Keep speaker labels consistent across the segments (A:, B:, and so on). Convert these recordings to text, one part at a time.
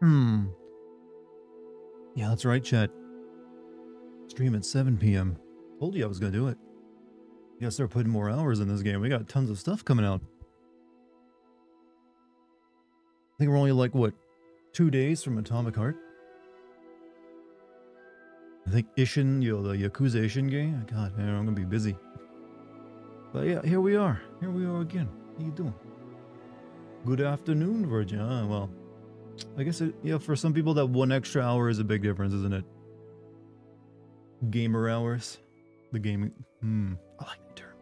A: Hmm. Yeah, that's right, chat. Stream at 7 p.m. Told you I was gonna do it. You gotta start putting more hours in this game. We got tons of stuff coming out. I think we're only like, what, 2 days from Atomic Heart? I think Ishin, the Yakuza Ishin game. God, man, I'm gonna be busy. But yeah, here we are. Here we are again. How you doing? Good afternoon, Virgin. Ah, well, I guess for some people that 1 extra hour is a big difference, isn't it? Gamer hours. The gaming. I like the term.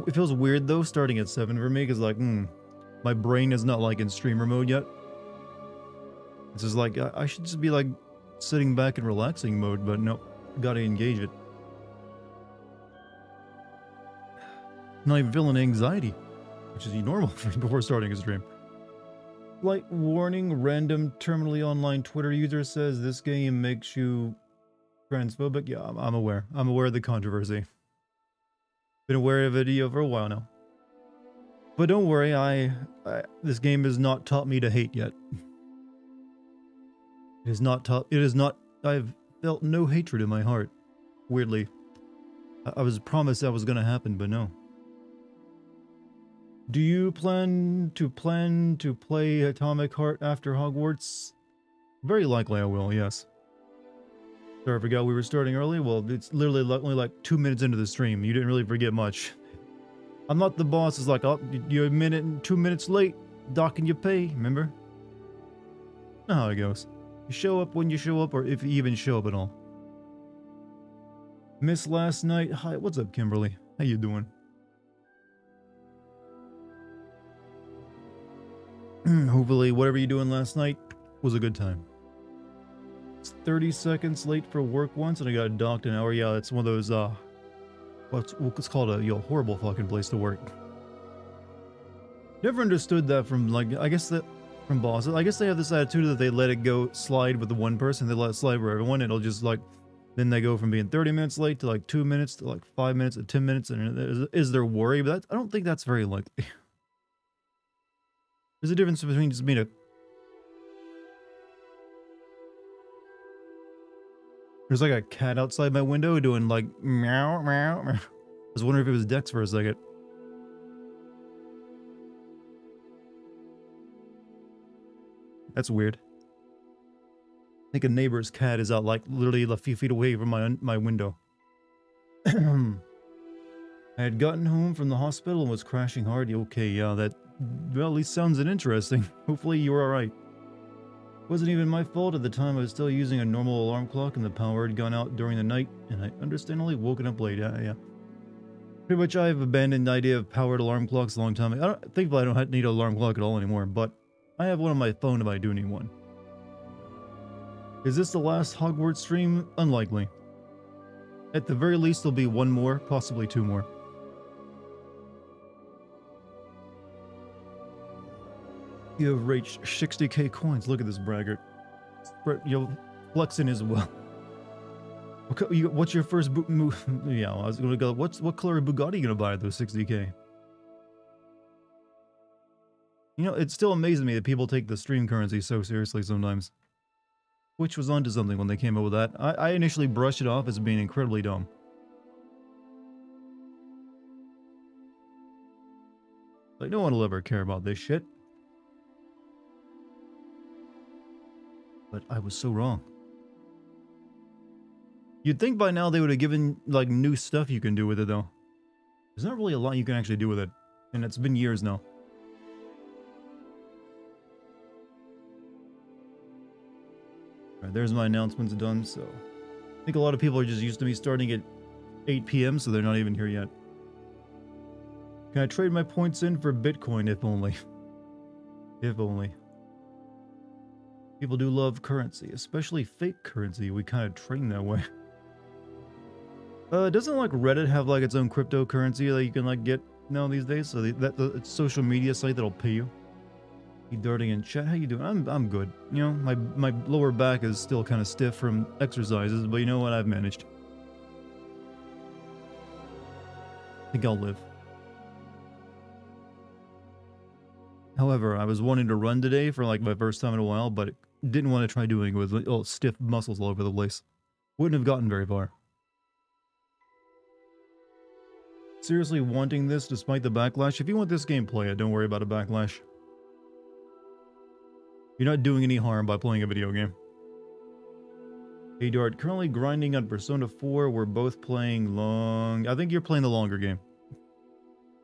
A: It feels weird though, starting at 7 for me, because like, my brain is not like in streamer mode yet. It's just like, I should just be like sitting back in relaxing mode, but no, gotta engage it. Not even feeling anxiety, which is normal before starting a stream. Light warning, random terminally online Twitter user says this game makes you transphobic. Yeah, I'm aware. I'm aware of the controversy. Been aware of it for a while now. But don't worry, this game has not taught me to hate yet. It is not, I've felt no hatred in my heart. Weirdly. I was promised that was gonna happen, but no. Do you plan to play Atomic Heart after Hogwarts? Very likely I will, yes. Sorry, I forgot we were starting early. Well, it's literally only like 2 minutes into the stream. You didn't really forget much. I'm not the boss. It's like, oh, you're a minute and 2 minutes late. Docking your pay, remember? Know how it goes. You show up when you show up, or if you even show up at all. Missed last night. Hi, what's up, Kimberly? How you doing? Hopefully, whatever you doing last night was a good time. It's 30 seconds late for work once, and I got docked an hour. Yeah, it's one of those, what's called a horrible fucking place to work. Never understood that from, like, I guess that from bosses. I guess they have this attitude that they let it go slide with the one person, they let it slide for everyone, it'll just, like, then they go from being 30 minutes late to, like, 2 minutes to, like, 5 minutes to 10 minutes, and is their worry, but I don't think that's very likely. There's a difference between just being a... There's like a cat outside my window doing like meow, meow, meow. I was wondering if it was Dex for a second. That's weird. I think a neighbor's cat is out like literally a few feet away from my window. I had gotten home from the hospital and was crashing hard. Okay, yeah, that... Well, at least sounds interesting. Hopefully you were alright. Wasn't even my fault. At the time I was still using a normal alarm clock and the power had gone out during the night and I understandably woken up late. Yeah. Pretty much I've abandoned the idea of powered alarm clocks a long time ago. I don't need an alarm clock at all anymore, but I have one on my phone if I do need one. Is this the last Hogwarts stream? Unlikely. At the very least there'll be one more, possibly 2 more. You have reached 60k coins. Look at this braggart. You're flexing as well. Okay, what's your first move? Yeah, I was gonna go. What color Bugatti you gonna buy at those 60k? You know, it still amazes me that people take the stream currency so seriously sometimes. Twitch was onto something when they came up with that. I initially brushed it off as being incredibly dumb. Like, no one will ever care about this shit. But I was so wrong. You'd think by now they would have given, like, new stuff you can do with it, though. There's not really a lot you can actually do with it. And it's been years now. Alright, there's my announcements done, so... I think a lot of people are just used to me starting at 8 p.m., so they're not even here yet. Can I trade my points in for Bitcoin, if only? If only. People do love currency, especially fake currency. We kind of train that way. Doesn't like Reddit have like its own cryptocurrency that you can like get now these days? So the social media site that'll pay you. You Dartigan chat, how you doing? I'm good. You know, my lower back is still kind of stiff from exercises, but you know what? I've managed. I think I'll live. However, I was wanting to run today for like my first time in a while, but didn't want to try doing it with stiff muscles all over the place. Wouldn't have gotten very far. Seriously wanting this despite the backlash. If you want this game, play it. Don't worry about a backlash. You're not doing any harm by playing a video game. Hey Dart, currently grinding on Persona 4. We're both playing long... I think you're playing the longer game.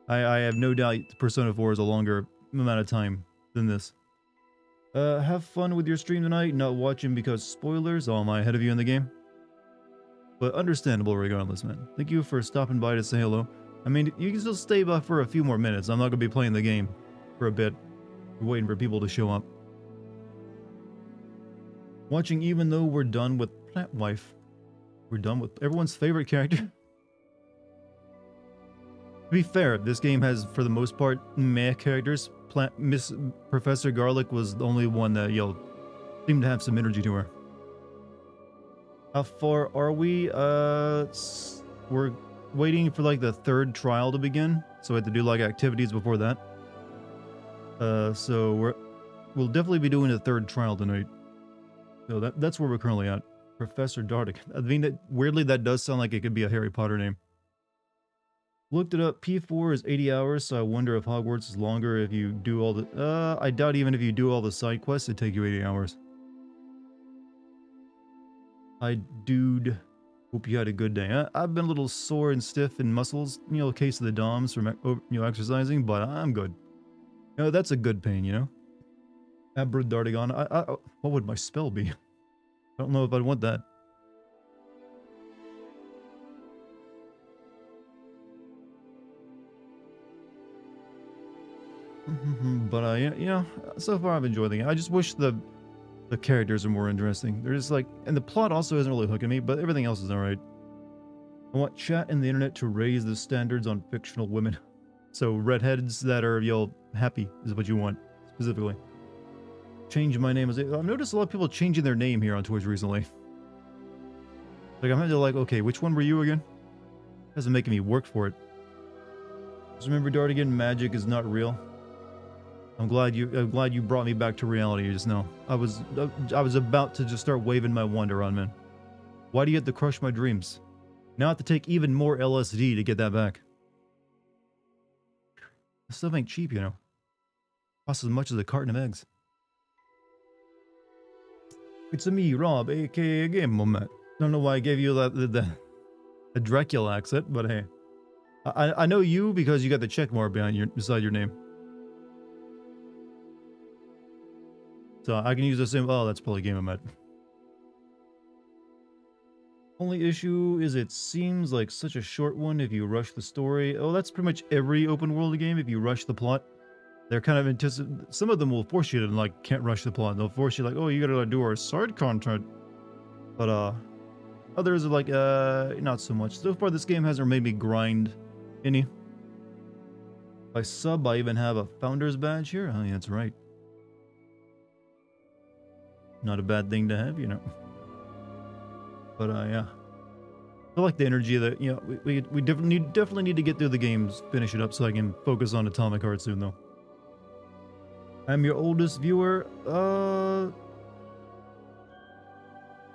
A: I have no doubt Persona 4 is a longer amount of time than this. Have fun with your stream tonight. Not watching because spoilers. Oh, am I ahead of you in the game? But understandable regardless, man. Thank you for stopping by to say hello. I mean, you can still stay by for a few more minutes. I'm not going to be playing the game for a bit. We're waiting for people to show up. Watching even though we're done with Plant Wife. We're done with everyone's favorite character. To be fair, this game has, for the most part, meh characters. Miss Professor Garlic was the only one that, seemed to have some energy to her. How far are we? We're waiting for, like, the third trial to begin. So we have to do, like, activities before that. So we'll definitely be doing a third trial tonight. So that's where we're currently at. Professor Dartigan. I mean, weirdly, that does sound like it could be a Harry Potter name. Looked it up. P4 is 80 hours, so I wonder if Hogwarts is longer if you do all the... I doubt even if you do all the side quests, it'd take you 80 hours. Hi, dude. Hope you had a good day. I've been a little sore and stiff in muscles, case of the DOMs from, exercising, but I'm good. That's a good pain, Abra Dartigan. What would my spell be? I don't know if I'd want that. But so far I've enjoyed the game. I just wish the characters are more interesting. They're just like, and the plot also isn't really hooking me, but everything else is alright. I want chat and the internet to raise the standards on fictional women. So redheads that are, happy is what you want, specifically. Change my name. I've noticed a lot of people changing their name here on Twitch recently. Like, I'm having to okay, which one were you again? It doesn't make me work for it. Just remember, Dartigan, magic is not real. I'm glad you brought me back to reality just now. I was about to just start waving my wand around, man. Why do you have to crush my dreams? Now I have to take even more LSD to get that back. This stuff ain't cheap, Costs as much as a carton of eggs. It's a me, Rob, aka Game Moment. Don't know why I gave you the Dracula accent, but hey. I know you because you got the check mark beside your name. So I can use the same. Oh, that's probably Game of Met. Only issue is it seems like such a short one if you rush the story. Oh, that's pretty much every open world game if you rush the plot. They're kind of some of them will force you to can't rush the plot. They'll force you oh, you gotta do our side content. But others are not so much. So far this game hasn't made me grind any. By sub I even have a founder's badge here. Oh yeah, that's right. Not a bad thing to have, But yeah, I like the energy that we definitely need to get through the games, finish it up, so I can focus on Atomic Heart soon, though. I'm your oldest viewer.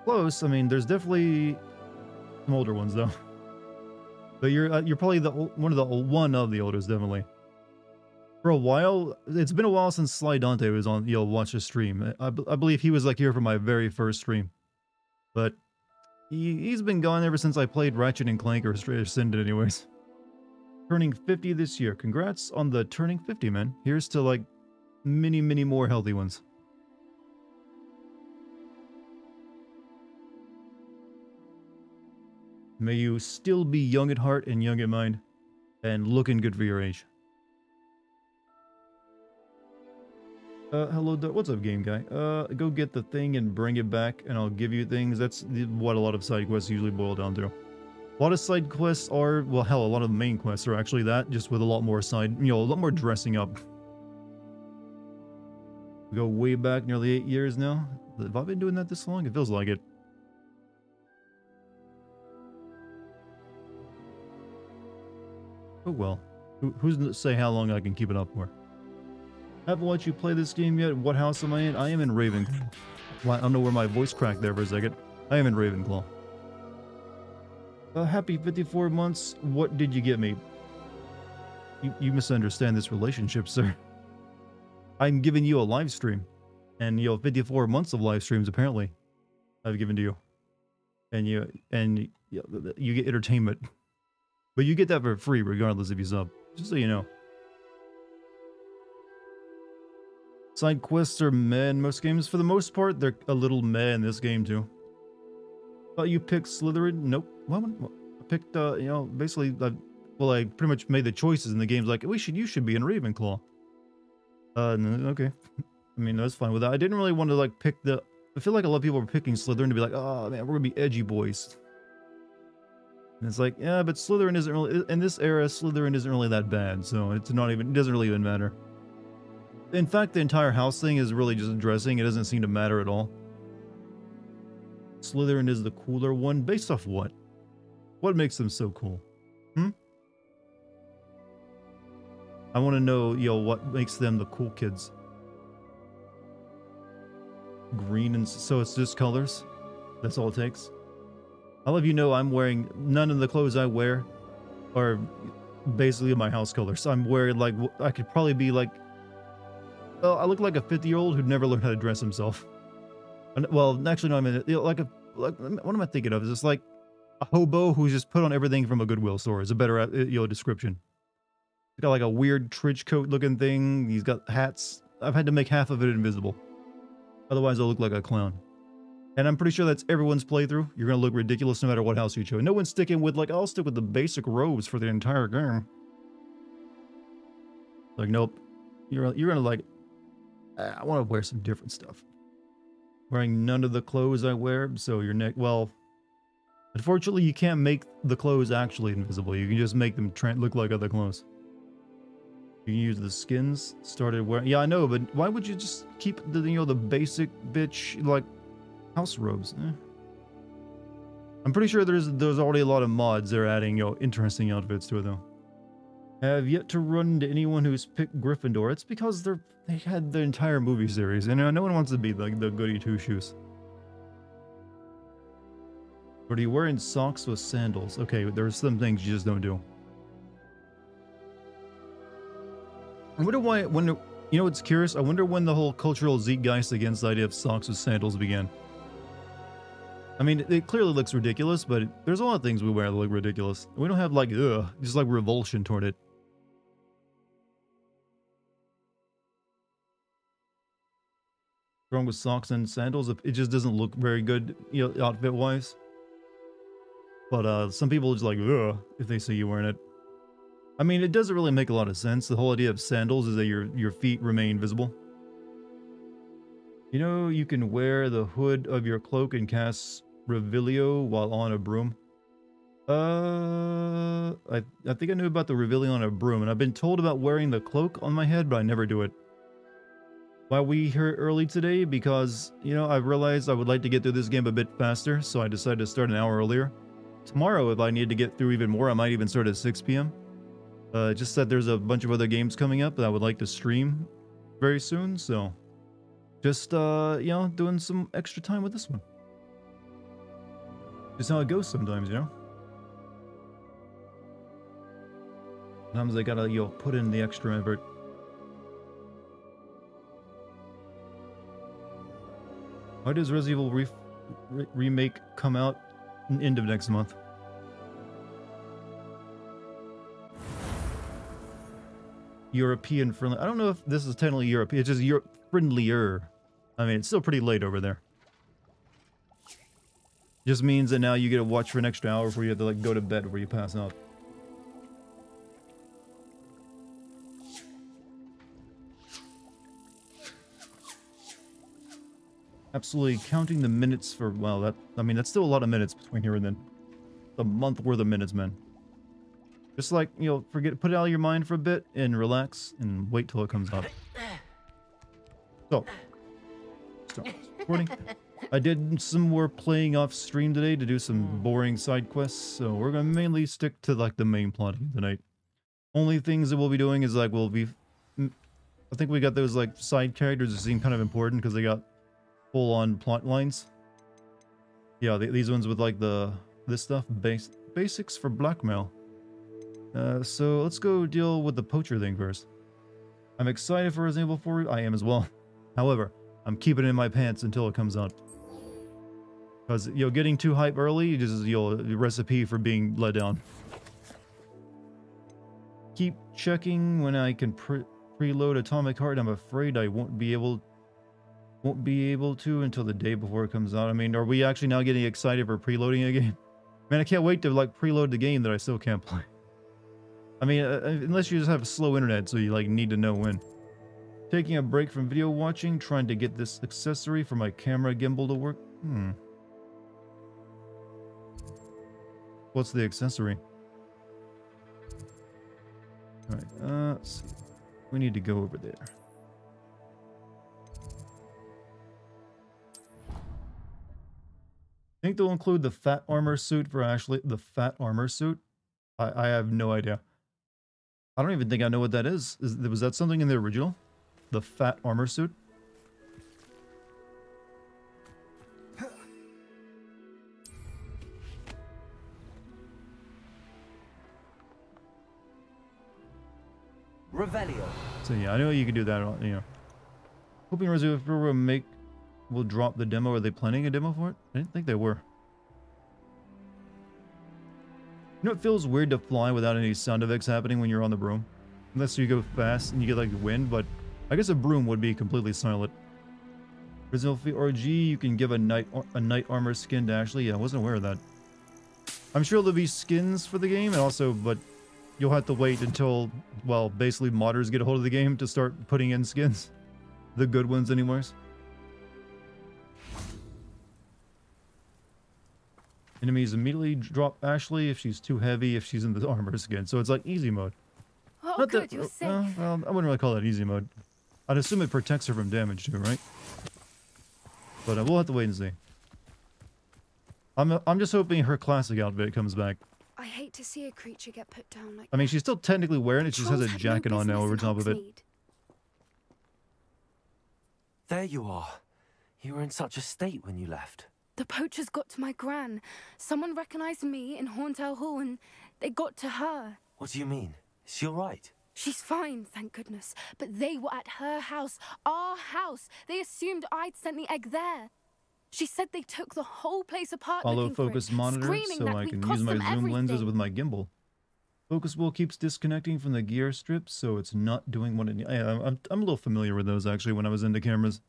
A: Close. I mean, there's definitely some older ones though. But you're probably one of the oldest, definitely. For a while, it's been a while since Sly Dante was on, watch a stream. I believe he was here for my very first stream. But he's been gone ever since I played Ratchet and Clank or Ascended anyways. Turning 50 this year. Congrats on the turning 50, man. Here's to many, many more healthy ones. May you still be young at heart and young at mind. And looking good for your age. Hello, what's up, game guy? Go get the thing and bring it back, and I'll give you things. That's what a lot of side quests usually boil down to. A lot of side quests are, well, hell, a lot of the main quests are actually that, just with a lot more a lot more dressing up. We go way back, nearly 8 years now. Have I been doing that this long? It feels like it. Oh well. Who's to say how long I can keep it up for? Haven't watched you play this game yet. What house am I in? I am in Ravenclaw. Well, I don't know where my voice cracked there for a second. I am in Ravenclaw. Happy 54 months. What did you get me? You misunderstand this relationship, sir. I'm giving you a live stream. And, 54 months of live streams, apparently, I've given to you. And you get entertainment. But you get that for free, regardless if you sub. Just so you know. Side quests are meh in most games. For the most part, they're a little meh in this game, too. Thought you picked Slytherin? Nope. Well, I picked, basically, I pretty much made the choices in the games like, you should be in Ravenclaw. No, okay. I mean, that's fine with that. I didn't really want to, like, pick I feel like a lot of people are picking Slytherin to be like, oh, man, we're gonna be edgy boys. And it's like, yeah, but Slytherin isn't really, in this era, Slytherin isn't really that bad, so it doesn't really even matter. In fact, the entire house thing is really just dressing. It doesn't seem to matter at all. Slytherin is the cooler one. Based off what? What makes them so cool? I want to know, what makes them the cool kids. Green, and so it's just colors? That's all it takes? I'll have you know I'm wearing, none of the clothes I wear are basically my house colors. I'm wearing, like, I could probably be like, well, I look like a 50-year-old who'd never learned how to dress himself. Well, actually, no, I mean, what am I thinking of? Is this like a hobo who's just put on everything from a Goodwill store? Is a better, description. He's got like a weird trench coat looking thing. He's got hats. I've had to make half of it invisible. Otherwise, I'll look like a clown. And I'm pretty sure that's everyone's playthrough. You're going to look ridiculous no matter what house you chose. No one's sticking with, like, I'll stick with the basic robes for the entire game. Like, nope. You're going to, like, I want to wear some different stuff. Wearing none of the clothes I wear, so your neck, well, unfortunately, you can't make the clothes actually invisible. You can just make them look like other clothes. You can use the skins. Started wearing, yeah, I know, but why would you just keep the, the basic bitch, like, house robes? I'm pretty sure there's already a lot of mods they're adding, interesting outfits to it, though. Have yet to run into anyone who's picked Gryffindor. It's because they had the entire movie series, and no one wants to be like the goody two-shoes. But are you wearing socks with sandals? Okay, there's some things you just don't do. I wonder why, what's curious? I wonder when the whole cultural zeitgeist against the idea of socks with sandals began. I mean, it clearly looks ridiculous, but there's a lot of things we wear that look ridiculous. We don't have, like, just, like, revulsion toward it. Wrong with socks and sandals? It just doesn't look very good, outfit-wise. But, some people are just like, if they see you wearing it. I mean, it doesn't really make a lot of sense. The whole idea of sandals is that your feet remain visible. You can wear the hood of your cloak and cast Revelio while on a broom. I think I knew about the Revelio on a broom, and I've been told about wearing the cloak on my head, but I never do it. Why are we here early today? Because, I realized I would like to get through this game a bit faster, so I decided to start an hour earlier. Tomorrow, if I need to get through even more, I might even start at 6 p.m. Just that there's a bunch of other games coming up that I would like to stream very soon, so just, doing some extra time with this one. Just how it goes sometimes, Sometimes I gotta, put in the extra effort. Why does Resident Evil Remake come out end of next month? European friendly. I don't know if this is technically European. It's just Europe friendlier. I mean, it's still pretty late over there. Just means that now you get to watch for an extra hour before you have to, like, go to bed before you pass out. Absolutely counting the minutes for, well, that's still a lot of minutes between here and then. A month worth of minutes, man. Just like, put it out of your mind for a bit and relax and wait till it comes up. So, start recording. I did some more playing off stream today to do some boring side quests, so we're gonna mainly stick to, like, the main plot tonight. Only things that we'll be doing is, like, we'll be I think we got those like side characters that seem kind of important because they got full-on plot lines. Yeah, these ones with like this stuff, basics for blackmail. So let's go deal with the poacher thing first. I'm excited for Resident Evil 4. I am as well. However, I'm keeping it in my pants until it comes out. Because, you know, getting too hype early is, you know, a recipe for being let down. Keep checking when I can preload Atomic Heart. I'm afraid I won't be able to until the day before it comes out. I mean, are we actually now getting excited for preloading a game? Man, I can't wait to like preload the game that I still can't play. I mean, unless you just have slow internet, so you like need to know when. Taking a break from video watching, trying to get this accessory for my camera gimbal to work. What's the accessory? Alright, let's see. We need to go over there. I think they'll include the fat armor suit for Ashley. The fat armor suit? I have no idea. I don't even think I know what that is. Was that something in the original? The fat armor suit?
B: Revelio.
A: So yeah, I know you can do that, you know. Hoping Resident Evil will drop the demo. Are they planning a demo for it? I didn't think they were. You know, it feels weird to fly without any sound effects happening when you're on the broom. Unless you go fast and you get like wind, but I guess a broom would be completely silent. Resident Evil RG, you can give a knight armor skin to Ashley. Yeah, I wasn't aware of that. I'm sure there'll be skins for the game, and also, but you'll have to wait until, well, basically modders get a hold of the game to start putting in skins. The good ones anyways. Enemies immediately drop Ashley if she's too heavy, if she's in the armor skin. So it's like easy mode.
C: Oh,
A: Not
C: good,
A: that,
C: you're safe.
A: well, I wouldn't really call that easy mode. I'd assume it protects her from damage too, right? But we'll have to wait and see. I'm just hoping her classic outfit comes back.
C: I hate to see a creature get put down like
A: I mean, she's still technically wearing it. She just has a
C: Trolls had no
A: jacket on now
C: business
A: over
C: in
A: top of it.
C: Hogsmeade.
B: There you are. You were in such a state when you left.
C: The poachers got to my gran. Someone recognized me in Horntail Hall and they got to her.
B: What do you mean? Is she all right?
C: She's fine, thank goodness. But they were at her house, our house. They assumed I'd sent the egg there. She said they took the whole place apart
A: Follow
C: looking for
A: focus
C: it,
A: monitor
C: screaming
A: so
C: that
A: I
C: we'd
A: can
C: cost
A: use my
C: them
A: zoom lenses
C: everything.
A: with my gimbal. Focus wheel keeps disconnecting from the gear strips, so it's not doing what it needs. I'm a little familiar with those actually when I was into cameras.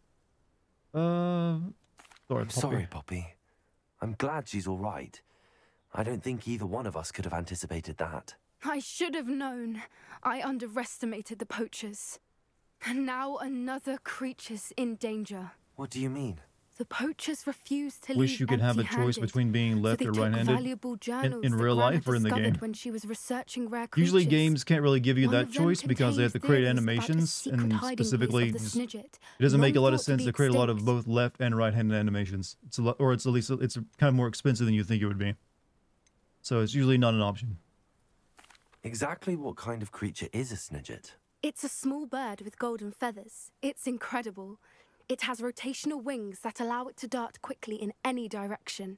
A: Sorry,
B: I'm sorry, Poppy. I'm glad she's all right. I don't think either one of us could have anticipated that.
C: I should have known. I underestimated the poachers. And now another creature's in danger.
B: What do you mean?
C: The poachers refused to
A: Wish
C: leave
A: you could have a
C: empty-handed,
A: choice between being left
C: so
A: or
C: they took
A: right-handed
C: valuable journals
A: in
C: that
A: real
C: Gran
A: life
C: had
A: or in the
C: discovered
A: game.
C: when she was researching rare
A: Usually
C: creatures.
A: games can't really give you
C: One
A: that
C: of them
A: choice because they have to create
C: contains theories about a
A: animations,
C: secret
A: and
C: hiding place of
A: specifically
C: the Snidget,
A: it doesn't make a lot
C: long
A: of
C: thought to
A: sense
C: be
A: to create a lot of
C: extinct.
A: both left and right-handed animations. It's a lot, or it's at least it's kind of more expensive than you think it would be. So it's usually not an option.
B: Exactly what kind of creature is a Snidget?
C: It's a small bird with golden feathers. It's incredible. It has rotational wings that allow it to dart quickly in any direction.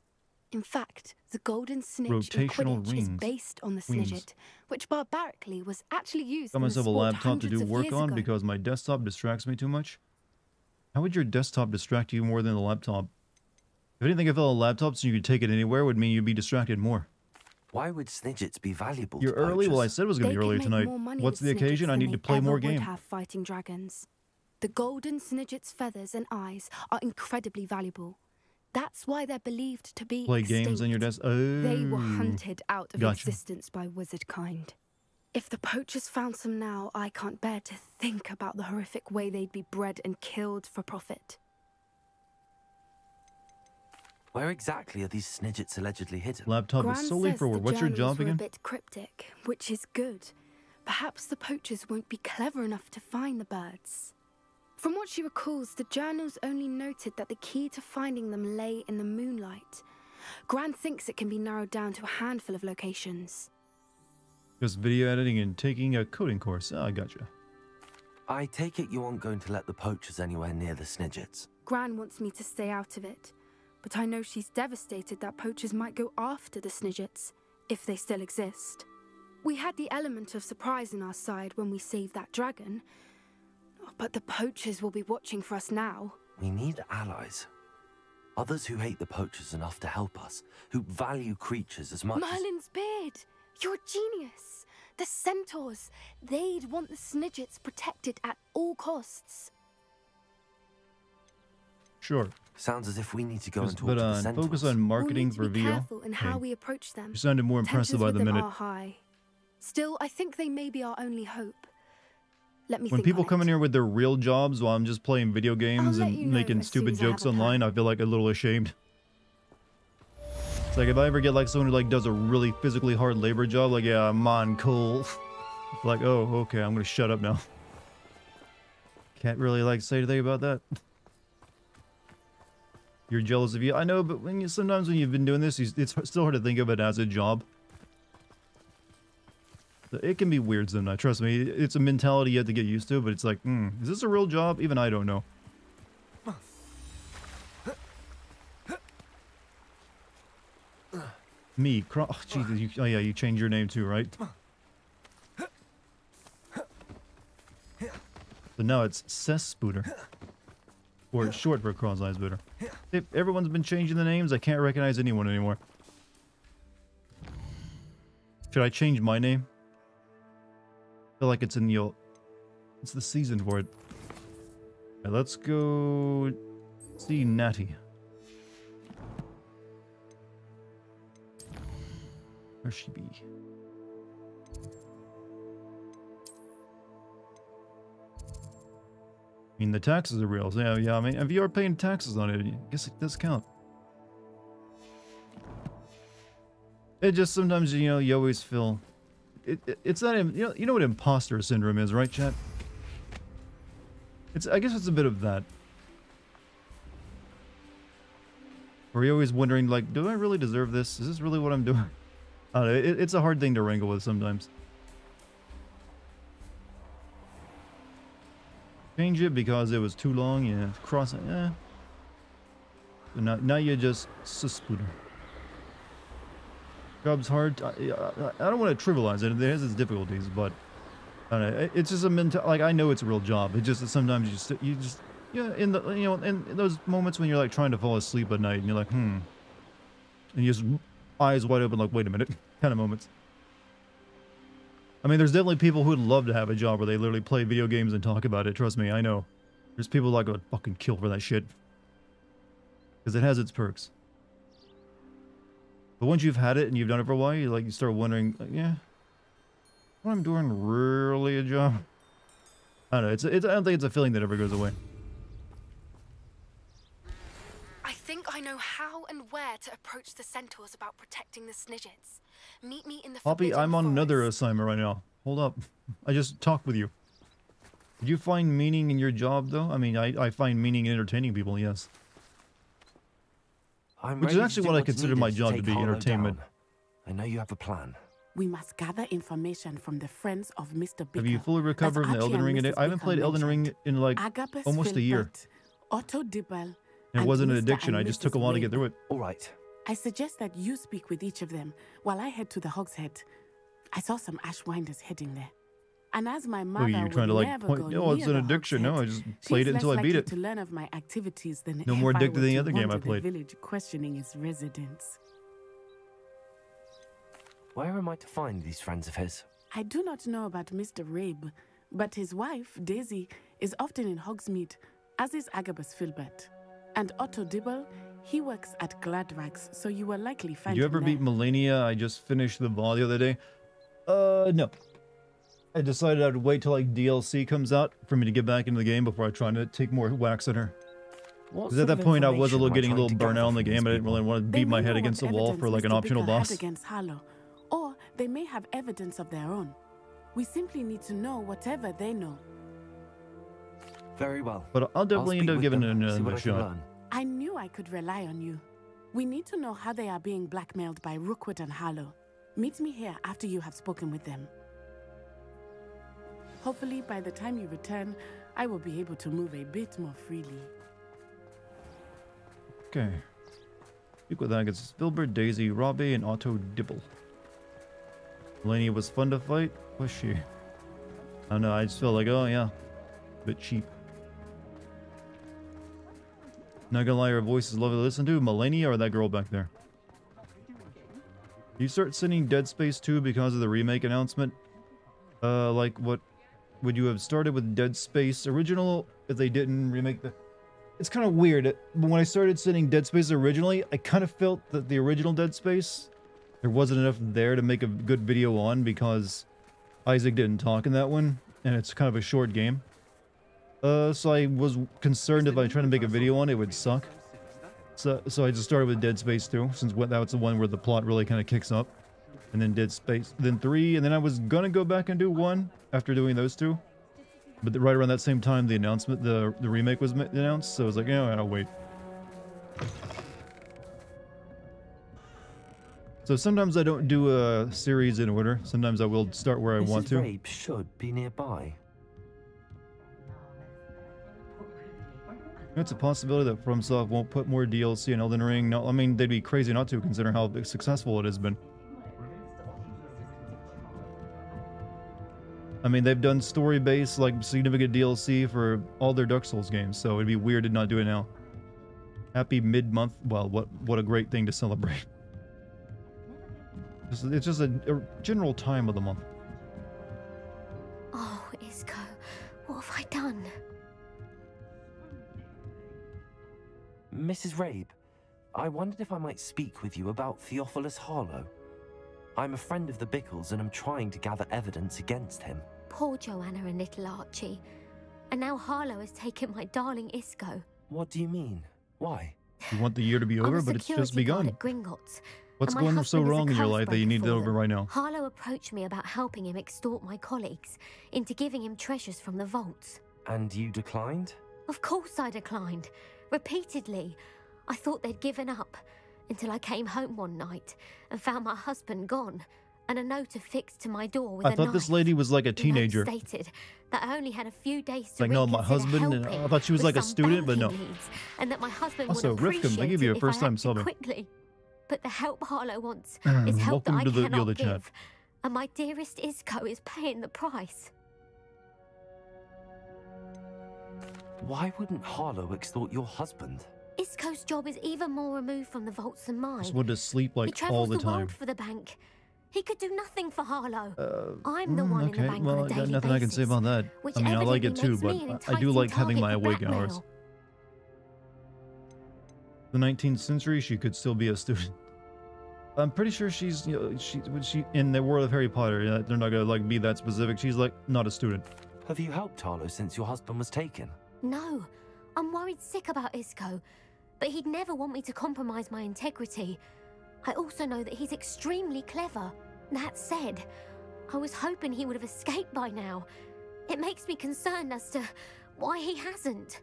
C: In fact, the golden snitch in
A: Rotational
C: Quidditch is
A: rings.
C: based on the
A: Wings.
C: Snidget, which barbarically was actually used
A: Got
C: in the
A: myself a
C: sport
A: laptop to
C: hundreds
A: do
C: of
A: work
C: years
A: on
C: ago.
A: because my desktop distracts me too much. How would your desktop distract you more than the laptop? If anything, if a laptop so you could take it anywhere would mean you'd be distracted more.
B: Why would Snidgets be valuable
A: You're
B: to
A: early? Well, I
B: poachers?
A: said it was going
C: They
A: to be
C: could
A: earlier
C: make
A: tonight.
C: more money
A: What's
C: with
A: the occasion?
C: Snidgets
A: I
C: than
A: need to
C: they
A: play
C: ever
A: more
C: would
A: game.
C: have fighting dragons. The golden Snidget's feathers and eyes are incredibly valuable. That's why they're believed to be
A: Play
C: extinct.
A: games on your desk. Oh,
C: They were hunted out of
A: Gotcha.
C: existence by wizard kind. If the poachers found some now, I can't bear to think about the horrific way they'd be bred and killed for profit.
B: Where exactly are these Snidgets allegedly hidden?
A: Laptop
C: Gran
A: is solely
C: says
A: for
C: the
A: work. What's your
C: journals
A: job
C: were
A: again?
C: a bit cryptic, which is good. Perhaps the poachers won't be clever enough to find the birds. From what she recalls, the journals only noted that the key to finding them lay in the moonlight. Gran thinks it can be narrowed down to a handful of locations.
A: Just video editing and taking a coding course. Ah, I gotcha.
B: I take it you aren't going to let the poachers anywhere near the Snidgets.
C: Gran wants me to stay out of it, but I know she's devastated that poachers might go after the Snidgets, if they still exist. We had the element of surprise on our side when we saved that dragon, but the poachers will be watching for us now.
B: We need allies. Others who hate the poachers enough to help us, who value creatures as much
C: Merlin's beard! You're a genius! The centaurs! They'd want the Snidgets protected at all costs.
A: Sure.
B: Sounds as if we need to go and
A: Just
B: talk to the centaurs.
A: focus on marketing
C: we'll
A: for
C: need to be
A: VO.
C: careful in how we approach them.
A: You sounded more impressive
C: Tensions
A: by
C: with
A: the
C: them
A: minute.
C: are high. Still, I think they may be our only hope. Let me
A: When
C: think
A: people
C: on
A: come in
C: it.
A: here with their real jobs while I'm just playing video games
C: let
A: and
C: you know
A: making
C: as soon
A: stupid
C: as I have
A: jokes
C: a plan.
A: online, I feel like a little ashamed. It's like if I ever get like someone who like does a really physically hard labor job, like, yeah, I'm on coal. Like, oh, okay, I'm gonna shut up now. Can't really like say anything about that. You're jealous of you. I know, but when sometimes when you've been doing this, it's still hard to think of it as a job. It can be weird sometimes, trust me. It's a mentality you have to get used to, but it's like, is this a real job? Even I don't know. Me, oh, Jesus, oh yeah, you changed your name too, right? So now it's Cesspooter. Or it's short for Cross-Eyes Booter. If everyone's been changing the names, I can't recognize anyone anymore. Should I change my name? I feel like it's in the it's the season for it. Right, let's go see Natty. Where she be? I mean, the taxes are real. So yeah, I mean, if you are paying taxes on it, I guess it does count. It just sometimes, you know, you always feel... It's not... You know what imposter syndrome is, right, chat? I guess it's a bit of that. Where you're always wondering, like, do I really deserve this? Is this really what I'm doing? I don't know, it's a hard thing to wrangle with sometimes. Change it because it was too long, yeah. Cross it, yeah. So now you're just Suspooter. Job's hard. I don't want to trivialize it. It has its difficulties, but I don't know. It's just a mental. Like, I know it's a real job. It's just that sometimes you just yeah. In the in those moments when you're like trying to fall asleep at night and you're like and you just eyes wide open like wait a minute kind of moments. I mean, there's definitely people who would love to have a job where they literally play video games and talk about it. Trust me, I know. There's people like would fucking kill for that shit because it has its perks. But once you've had it and you've done it for a while, you start wondering, like, yeah, what I'm doing really a job? I don't know. I don't think it's a feeling that ever goes away.
C: I think I know how and where to approach the centaurs about protecting the Snidgets. Meet me in the
A: Poppy,
C: Forbidden
A: I'm on another
C: Forest.
A: assignment right now. Hold up. I just talked with you. Did you find meaning in your job, though? I mean, I find meaning in entertaining people, yes. Which is actually what I consider my job to be, entertainment.
B: I know you have a plan.
D: We must gather information from the friends of Mr. Bicker.
A: Have you fully recovered from the Elden Ring? I haven't played Elden Ring in like
D: Agabus
A: almost a year.
D: Filbert, Otto Dibble,
A: And it wasn't an
D: Mr.
A: addiction.
D: and
A: I just
D: Mrs.
A: took a while to get
D: Wade.
A: through it.
B: All right.
D: I suggest that you speak with each of them while I head to the Hog's Head. I saw some Ashwinders heading there. And as my mother
A: you're trying to
D: would
A: like
D: never
A: point,
D: go
A: no, it's
D: near
A: an
D: the
A: addiction.
D: Hog's
A: No, I
D: Head,
A: just
D: she's
A: played it until
D: less
A: I beat
D: likely
A: it.
D: to learn of my activities than
A: No
D: if
A: more
D: I
A: addicted
D: were
A: than any
D: to
A: other game I
D: wander the
A: played.
D: village questioning its residents.
B: Where am I to find these friends of his?
D: I do not know about Mr. Rabe, but his wife, Daisy, is often in Hogsmeade, as is Agabus Filbert. And Otto Dibble, he works at Gladrags, so you will likely find
A: Did you
D: him
A: ever beat
D: there.
A: Melania? I just finished the VOD the other day. No. I decided I'd wait till like DLC comes out for me to get back into the game before I try to take more whacks at her. Because at that point I was getting a little burnt out in the game. I didn't really want to
D: They
A: beat my
D: may
A: head
D: know
A: against the
D: what
A: wall
D: evidence
A: for like an
D: Mr.
A: optional
D: Bicker had
A: boss.
D: against Harlow, or they may have evidence of their own. We simply need to know whatever they know.
B: Very well.
A: But I'll definitely end up giving it
B: see what
A: another
B: I can
A: shot.
B: learn.
D: I knew I could rely on you. We need to know how they are being blackmailed by Rookwood and Harlow. Meet me here after you have spoken with them. Hopefully, by the time you return, I will be able to move a bit more freely.
A: Okay. Speak with that against Filbert, Daisy, Robbie, and Otto Dibble. Melania was fun to fight. Was she? I don't know. I just felt like, oh yeah, a bit cheap. Not gonna lie, her voice is lovely to listen to. Melania or that girl back there? You start sending Dead Space 2 because of the remake announcement? Like what would you have started with Dead Space original if they didn't remake the... It's kind of weird. When I started sending Dead Space originally, I kind of felt that the original Dead Space, there wasn't enough there to make a good video on because Isaac didn't talk in that one, and it's kind of a short game. So I was concerned if I tried to make a video on it, it would suck. So I just started with Dead Space 2, since that was the one where the plot really kind of kicks up. And then Dead Space, then 3, and then I was gonna go back and do 1 after doing those 2. But right around that same time, the announcement, the remake was announced, so I was like, yeah, I'll wait. So sometimes I don't do a series in order. Sometimes I will start where I want to.
B: Mrs. Rabe should be nearby.
A: It's a possibility that FromSoft won't put more DLC in Elden Ring. No, I mean, they'd be crazy not to, considering how successful it has been. I mean, they've done story-based, like, significant DLC for all their Dark Souls games, so it'd be weird to not do it now. Happy mid-month. Well, what a great thing to celebrate. It's just a general time of the month.
E: Oh, Isco, what have I done?
B: Mrs. Rabe, I wondered if I might speak with you about Theophilus Harlow. I'm a friend of the Bickles and I'm trying to gather evidence against him.
E: Poor Joanna and little Archie. And now Harlow has taken my darling Isco.
B: What do you mean? Why?
A: You want the year to be over, but it's just begun.
E: At Gringotts,
A: What's going so wrong in your life that you need it over right now?
E: Harlow approached me about helping him extort my colleagues into giving him treasures from the vaults.
B: And you declined?
E: Of course I declined. Repeatedly. I thought they'd given up until I came home one night and found my husband gone and a note affixed to my door with a knife.
A: I thought this lady was like a teenager.
E: The note stated that I only had a few days
A: it's
E: to
A: like, no, my husband, and I thought she was like a student, but no.
E: And that my husband
A: Also,
E: would appreciate
A: Rifkin, I give you a
E: it
A: first
E: if I
A: time
E: acted
A: subbing.
E: quickly. But the help Harlow wants is help that I
A: Welcome to the
E: cannot
A: other
E: give.
A: chat.
E: And my dearest Isco is paying the price.
B: Why wouldn't Harlow extort your husband?
E: Isco's job is even more removed from the vaults than mine.
A: I just wanted to sleep
E: He
A: like
E: travels
A: all the
E: the
A: time.
E: world for the bank. He could do nothing for Harlow. I'm the one in the
A: okay,
E: bank
A: well,
E: on a
A: I got
E: daily
A: nothing I can say
E: basis,
A: about that.
E: which
A: I mean, I like it too,
E: evidently
A: but
E: makes me
A: I do
E: an
A: like having my
E: enticing
A: awake
E: target for
A: hours.
E: blackmail.
A: The 19th century, she could still be a student. I'm pretty sure she's, you know, she in the world of Harry Potter. They're not gonna like be that specific. She's like not a student.
B: Have you helped Harlow since your husband was taken?
E: No, I'm worried sick about Isco, but he'd never want me to compromise my integrity. I also know that he's extremely clever. That said, I was hoping he would have escaped by now. It makes me concerned as to why he hasn't.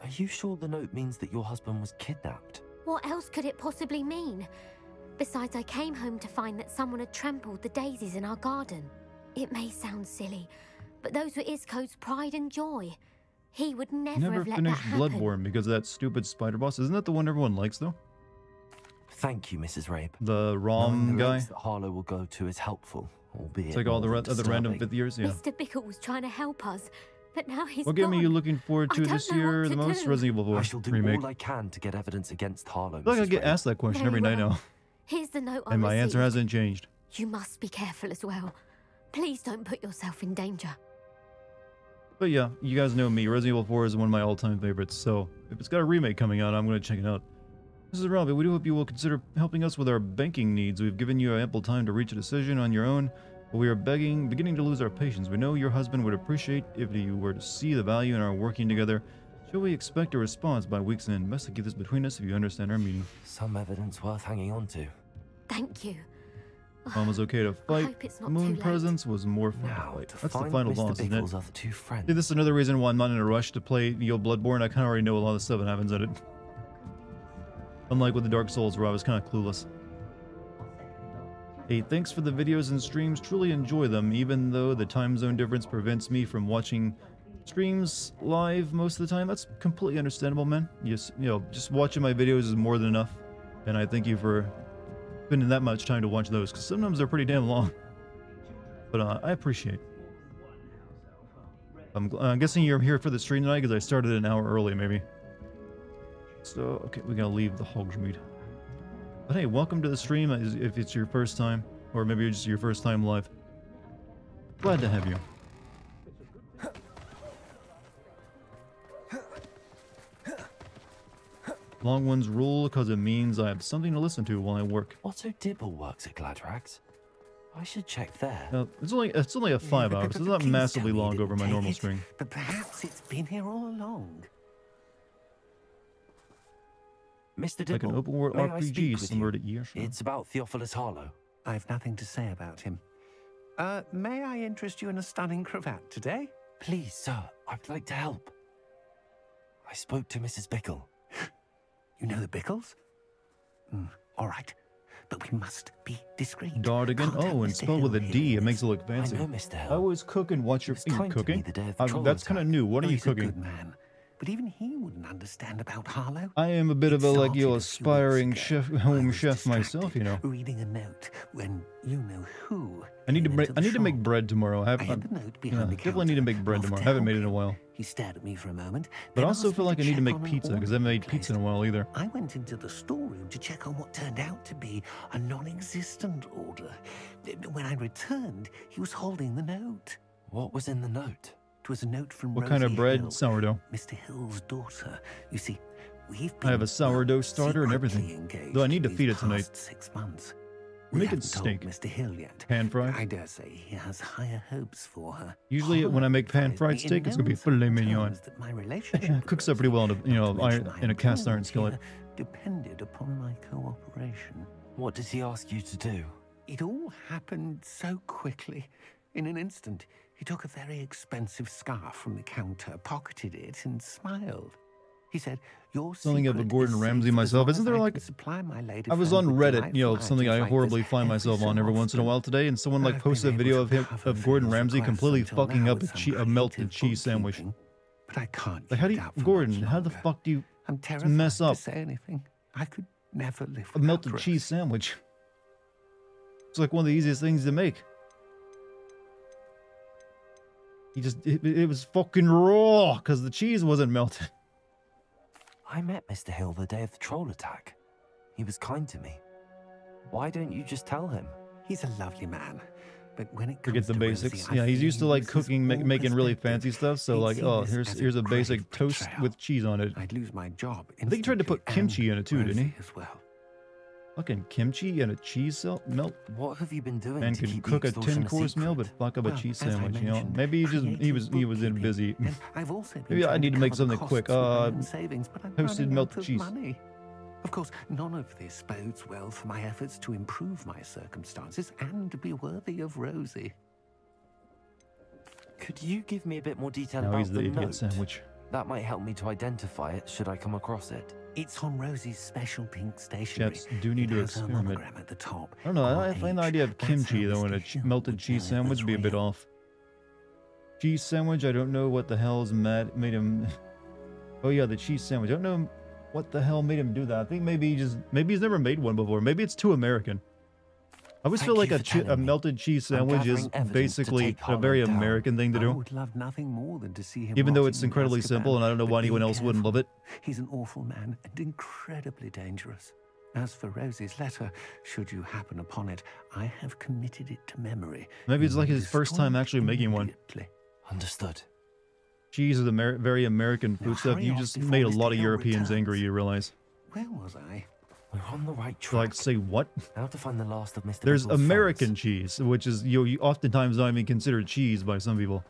B: Are you sure the note means that your husband was kidnapped?
E: What else could it possibly mean? Besides, I came home to find that someone had trampled the daisies in our garden. It may sound silly, but those were Isco's pride and joy. He would never have let
A: finished
E: that happen.
A: Bloodborne because of that stupid spider boss. Isn't that the one everyone likes though?
B: Thank you, Mrs. Rabe.
A: The ROM
B: Knowing the
A: guy.
B: lengths that Harlow will go to is helpful, albeit
A: It's like all the
B: more
A: other random
B: disturbing.
A: fifth years. Yeah.
E: Mr. Bickle was trying to help us, but now he's
A: What
E: gone.
A: game are you looking forward
E: I
A: to
E: don't
A: this
E: know
A: year
E: what
A: the
E: to
A: most?
E: do.
A: Resident Evil 4
B: I shall do
A: remake.
B: all I can to get evidence against Harlow,
A: I feel like I
B: Mrs.
A: get
B: Rabe.
A: asked that question
E: Very
A: every night
E: well.
A: now,
E: Here's the note I
A: and my answer
E: received.
A: hasn't changed.
E: You must be careful as well. Please don't put yourself in danger.
A: But yeah, you guys know me. Resident Evil 4 is one of my all-time favorites, so if it's got a remake coming out, I'm going to check it out. This is Robbie. We do hope you will consider helping us with our banking needs. We've given you ample time to reach a decision on your own, but we are beginning to lose our patience. We know your husband would appreciate if you were to see the value in our working together. Shall we expect a response by week's end? Best to keep this between us if you understand our meaning.
B: Some evidence worth hanging on to.
E: Thank you.
A: Mom was okay to fight.
E: hope it's not
A: Moon
E: too late.
A: Presence was more fun to
B: Now,
A: fight.
B: to
A: That's the
B: find
A: final
B: Mr.
A: boss, isn't it?
B: Bickle's other two friends.
A: See, this is another reason why I'm not in a rush to play Bloodborne. I kind of already know a lot of stuff that happens in it. Unlike with the Dark Souls, where I was kind of clueless. Hey, thanks for the videos and streams. Truly enjoy them, even though the time zone difference prevents me from watching streams live most of the time. That's completely understandable, man. Just watching my videos is more than enough. And I thank you for spending that much time to watch those, because sometimes they're pretty damn long. But I appreciate it. I'm guessing you're here for the stream tonight, because I started an hour early, maybe. So, okay, we gotta leave the Hogsmeade. But hey, welcome to the stream if it's your first time, or maybe it's just your first time live. Glad to have you. Long ones rule because it means I have something to listen to while I work.
B: Otto Dibble works at Gladrags. I should check there.
A: It's only a 5 hours. It's not massively long over my normal stream.
F: But perhaps it's been here all along.
B: Mr. Dibble,
A: Like an open world
B: may I speak
A: RPG
B: with
A: similar
B: you?
A: to Year.
B: It's about Theophilus Harlow.
F: I've nothing to say about him. May I interest you in a stunning cravat today?
B: Please, sir, I'd like to help. I spoke to Mrs. Bickle.
F: You know the Bickles? All right. But we must be discreet.
A: Dartigan?
F: Can't have
A: Oh, and
F: Mr.
A: spelled with a
F: Hill
A: D.
F: hear
A: It makes
F: this.
A: it look fancy.
B: I know Mr. Hill.
A: I was cooking. Watch your...
B: He was
A: You're
B: kind to me
A: cooking?
B: the day of the troll
A: That's kind of
B: attack.
A: new. What are you
F: He's a
A: cooking?
F: good man. But even he wouldn't understand about Harlow.
A: I am a bit of a,
F: It
A: like,
F: started a few
A: aspiring
F: weeks
A: chef,
F: ago. I
A: home
F: was
A: chef myself, you know.
F: distracted reading a note when you know who.
A: I need to
F: came
A: make,
F: into
A: I
F: the
A: need to make
F: shop.
A: bread tomorrow.
F: I had the note behind the
A: definitely need to make bread
F: counter,
A: tomorrow.
F: off
A: I
F: to
A: haven't made it in
F: help
A: a while.
F: him. He stared at me for a moment,
A: But I
F: then
A: also
F: asked
A: feel
F: me
A: like I
F: to
A: need to
F: check
A: make
F: on an
A: pizza, because I
F: order
A: haven't made
F: he'd
A: pizza in a
F: placed.
A: while either.
F: I went into the storeroom to check on what turned out to be a non-existent order. When I returned, he was holding the note.
B: What was in the note?
F: It was a note from
A: What kind of
F: Rosie
A: bread?
F: Hill,
A: Sourdough.
F: Mr. Hill's daughter. You see, we've
A: I have
F: been,
A: a sourdough
F: well,
A: starter and
F: secretly
A: everything.
F: engaged
A: Though I need to
F: these
A: feed it tonight.
F: past 6 months.
A: I'm
F: We
A: making
F: haven't told
A: steak.
F: Mr. Hill yet.
A: Pan fried?
F: I dare say he has higher hopes for her.
A: Usually when I make pan fried steak, it's gonna be filet mignon.
F: That my relationship
A: Cooks up pretty well in a,
F: not to mention
A: in a
F: my
A: cast iron
F: employment
A: skillet.
F: here depended upon my cooperation.
B: What did he ask you to do?
F: It all happened so quickly. In an instant, he took a very expensive scarf from the counter, pocketed it, and smiled. He said, "Your
A: Something of a
F: secret
A: Gordon
F: is
A: Ramsay
F: safe as
A: myself.
F: long
A: Isn't
F: as
A: there
F: I
A: like...
F: can supply my lady
A: I was
F: friend
A: on
F: with
A: Reddit,
F: delightful
A: something
F: items
A: I
F: like
A: horribly
F: this
A: find
F: every
A: myself
F: so
A: on every once in a
F: often.
A: while today, and someone like
F: I've
A: posted a
F: been
A: video
F: able
A: of
F: to
A: him,
F: cover
A: of Gordon
F: Phil's
A: Ramsay
F: requests
A: completely
F: until
A: fucking
F: now
A: up
F: with
A: a
F: some
A: melted
F: creative
A: cheese sandwich.
F: bookkeeping, but I can't
A: Like, how do
F: keep
A: you...
F: it up for
A: Gordon,
F: much
A: how the
F: longer.
A: fuck do you
F: I'm terrified
A: mess up
F: to say anything. I could never live
A: a
F: without
A: melted
F: Rosie.
A: cheese sandwich? It's like one of the easiest things to make. It was fucking raw, because the cheese wasn't melted.
B: I met Mr. Hill the day of the troll attack. He was kind to me. Why don't you just tell him?
F: He's a lovely man, but when it comes
A: Forget the
F: to
A: basics.
F: Rosie, I
A: Yeah, he's
F: fear
A: used to
F: he
A: like
F: loses
A: cooking,
F: all
A: making really
F: perspective.
A: fancy stuff. So
F: He'd
A: like,
F: seen
A: oh,
F: this as
A: here's a basic
F: grave
A: toast
F: betrayal.
A: with cheese on it.
F: I'd lose my job.
A: I think he tried to put
F: instantly,
A: kimchi in it too,
F: and
A: didn't he?
F: Rosie As well.
A: Fucking kimchi and a cheese melt.
B: What have you been doing
A: Man
B: to
A: could
B: keep
A: cook
B: the
A: a
B: extortion
A: 10-course meal, but
B: secret?
A: fuck up a
F: Well,
A: cheese
F: as I
A: sandwich. You know,
F: mentioned,
A: maybe he was in
F: creative
A: busy.
F: bookkeeping. And I've also been
A: Maybe I
F: trying
A: need to make
F: cover
A: something
F: costs
A: quick.
F: with my own savings, but I'm
A: toasted
F: running
A: melted
F: out of
A: cheese.
F: money. Of course, none of this bodes well for my efforts to improve my circumstances and be worthy of Rosie.
B: Could you give me a bit more detail
A: Now
B: about
A: he's the
B: the
A: idiot
B: note?
A: sandwich.
B: That might help me to identify it should I come across it.
F: It's on Rosie's special pink stationery.
A: Chefs do need
F: It
A: to
F: has her
A: experiment.
F: monogram at the top.
A: I don't know. I find the
F: RH.
A: idea of
F: That's
A: kimchi
F: how
A: though in a
F: Mr. Hill
A: melted
F: would
A: cheese
F: know it
A: sandwich
F: was
A: would be a bit
F: real.
A: off. Cheese sandwich. I don't know what the hell's made him. Oh yeah, the cheese sandwich. I don't know what the hell made him do that. I think maybe he's never made one before. Maybe it's too American. I always feel
B: Thank
A: like
B: you for
A: a
B: telling me.
A: melted cheese
B: I'm
A: sandwich is
B: gathering evidence to
A: basically
B: take
A: a very
B: Harlow down.
A: American thing to
F: I
A: do.
F: would love nothing more than to see him
A: Even though
F: rotting
A: it's
F: in
A: incredibly
F: Azkaban,
A: simple, and I don't know
F: but
A: why
F: be
A: anyone else wouldn't
F: careful.
A: love it.
F: He's an awful man and incredibly dangerous. As for Rosie's letter, should you happen upon it, I have committed it to memory.
A: Maybe it's
F: You
A: like
F: may
A: his first
F: destroy
A: time
F: it
A: actually making one.
F: immediately.
B: Understood.
A: Cheese is a very American
F: Now
A: food stuff.
F: hurry
A: You
F: off
A: just
F: before
A: made a
F: Mr.
A: lot of
F: Hill
A: Europeans angry,
F: returns.
A: you realize.
F: Where was I?
B: We're on the right track.
A: Like, say what?
B: Now to find the last of Mr.
A: There's
B: Bickle's
A: American
B: friends.
A: cheese, which is you oftentimes not even considered cheese by some people,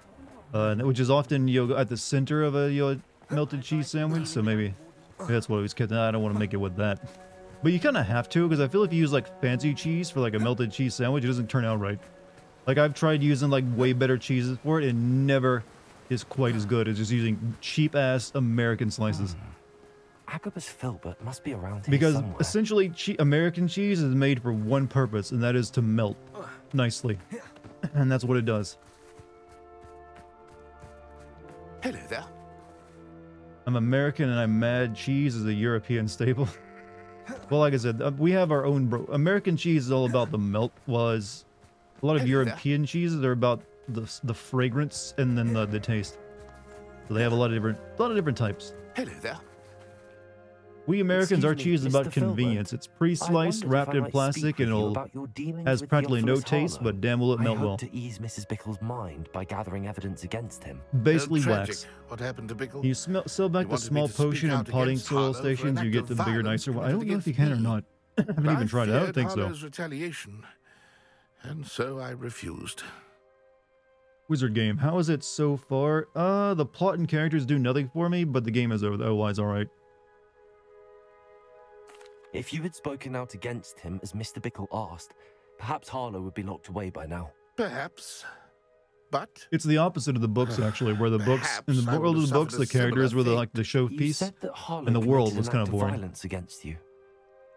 A: which is often at the center of a melted cheese sandwich. So maybe that's what I was kept. I don't want to make it with that, but you kind of have to, because I feel if you use like fancy cheese for like a melted cheese sandwich, it doesn't turn out right. Like I've tried using like way better cheeses for it, and never is quite as good as just using cheap ass American slices.
B: Agabus Filbert must be around here
A: Because
B: somewhere.
A: essentially, American cheese is made for one purpose, and that is to melt nicely. And that's what it does.
F: Hello there.
A: I'm American and I'm mad cheese is a European staple. Well, like I said, we have our own... American cheese is all about the melt, was a lot of European cheeses are about the fragrance and then the taste. So they have a lot of different types.
F: Hello there.
A: We Americans, our
B: Excuse
A: cheese
B: me,
A: is about
B: Mr. Filbert.
A: convenience. It's pre-sliced,
B: I wondered if
A: wrapped
B: I
A: in
B: might
A: plastic,
B: speak
A: and
B: with you
A: it'll
B: about your dealings
A: has
B: with
A: practically no
B: Theophilus
A: taste,
B: Harlow.
A: but damn will it melt
B: I
A: well.
B: hope to ease Mrs. Bickle's mind by gathering evidence against him.
A: Basically
G: Tragic.
A: wax.
G: What happened to Bickle?
A: You sell back
G: He
A: the
G: wanted me
A: small
G: to speak
A: potion and
G: out
A: potting
G: against
A: soil
G: Harlow for an
A: stations, you
G: act
A: get
G: of
A: the bigger,
G: violence
A: nicer one. I don't know if
G: committed
A: you can or
G: against me.
A: not. I haven't even tried it. I don't think so.
G: Harlow's retaliation, and so I refused.
A: Wizard game. How is it so far? The plot and characters do nothing for me, but the game is otherwise alright.
B: If you had spoken out against him as Mr. Bickle asked, perhaps Harlow would be locked away by now.
G: Perhaps, but
A: It's the opposite of the books, actually, where the books, in
G: Perhaps I
A: the world
G: would
A: of the
G: have
A: books,
G: suffered
A: the
G: a
A: characters were
G: similar
A: like the
B: You
A: showpiece,
B: said that Harlow
A: and the world
B: committed
A: was
B: an
A: kind
B: act
A: of boring.
B: violence against you.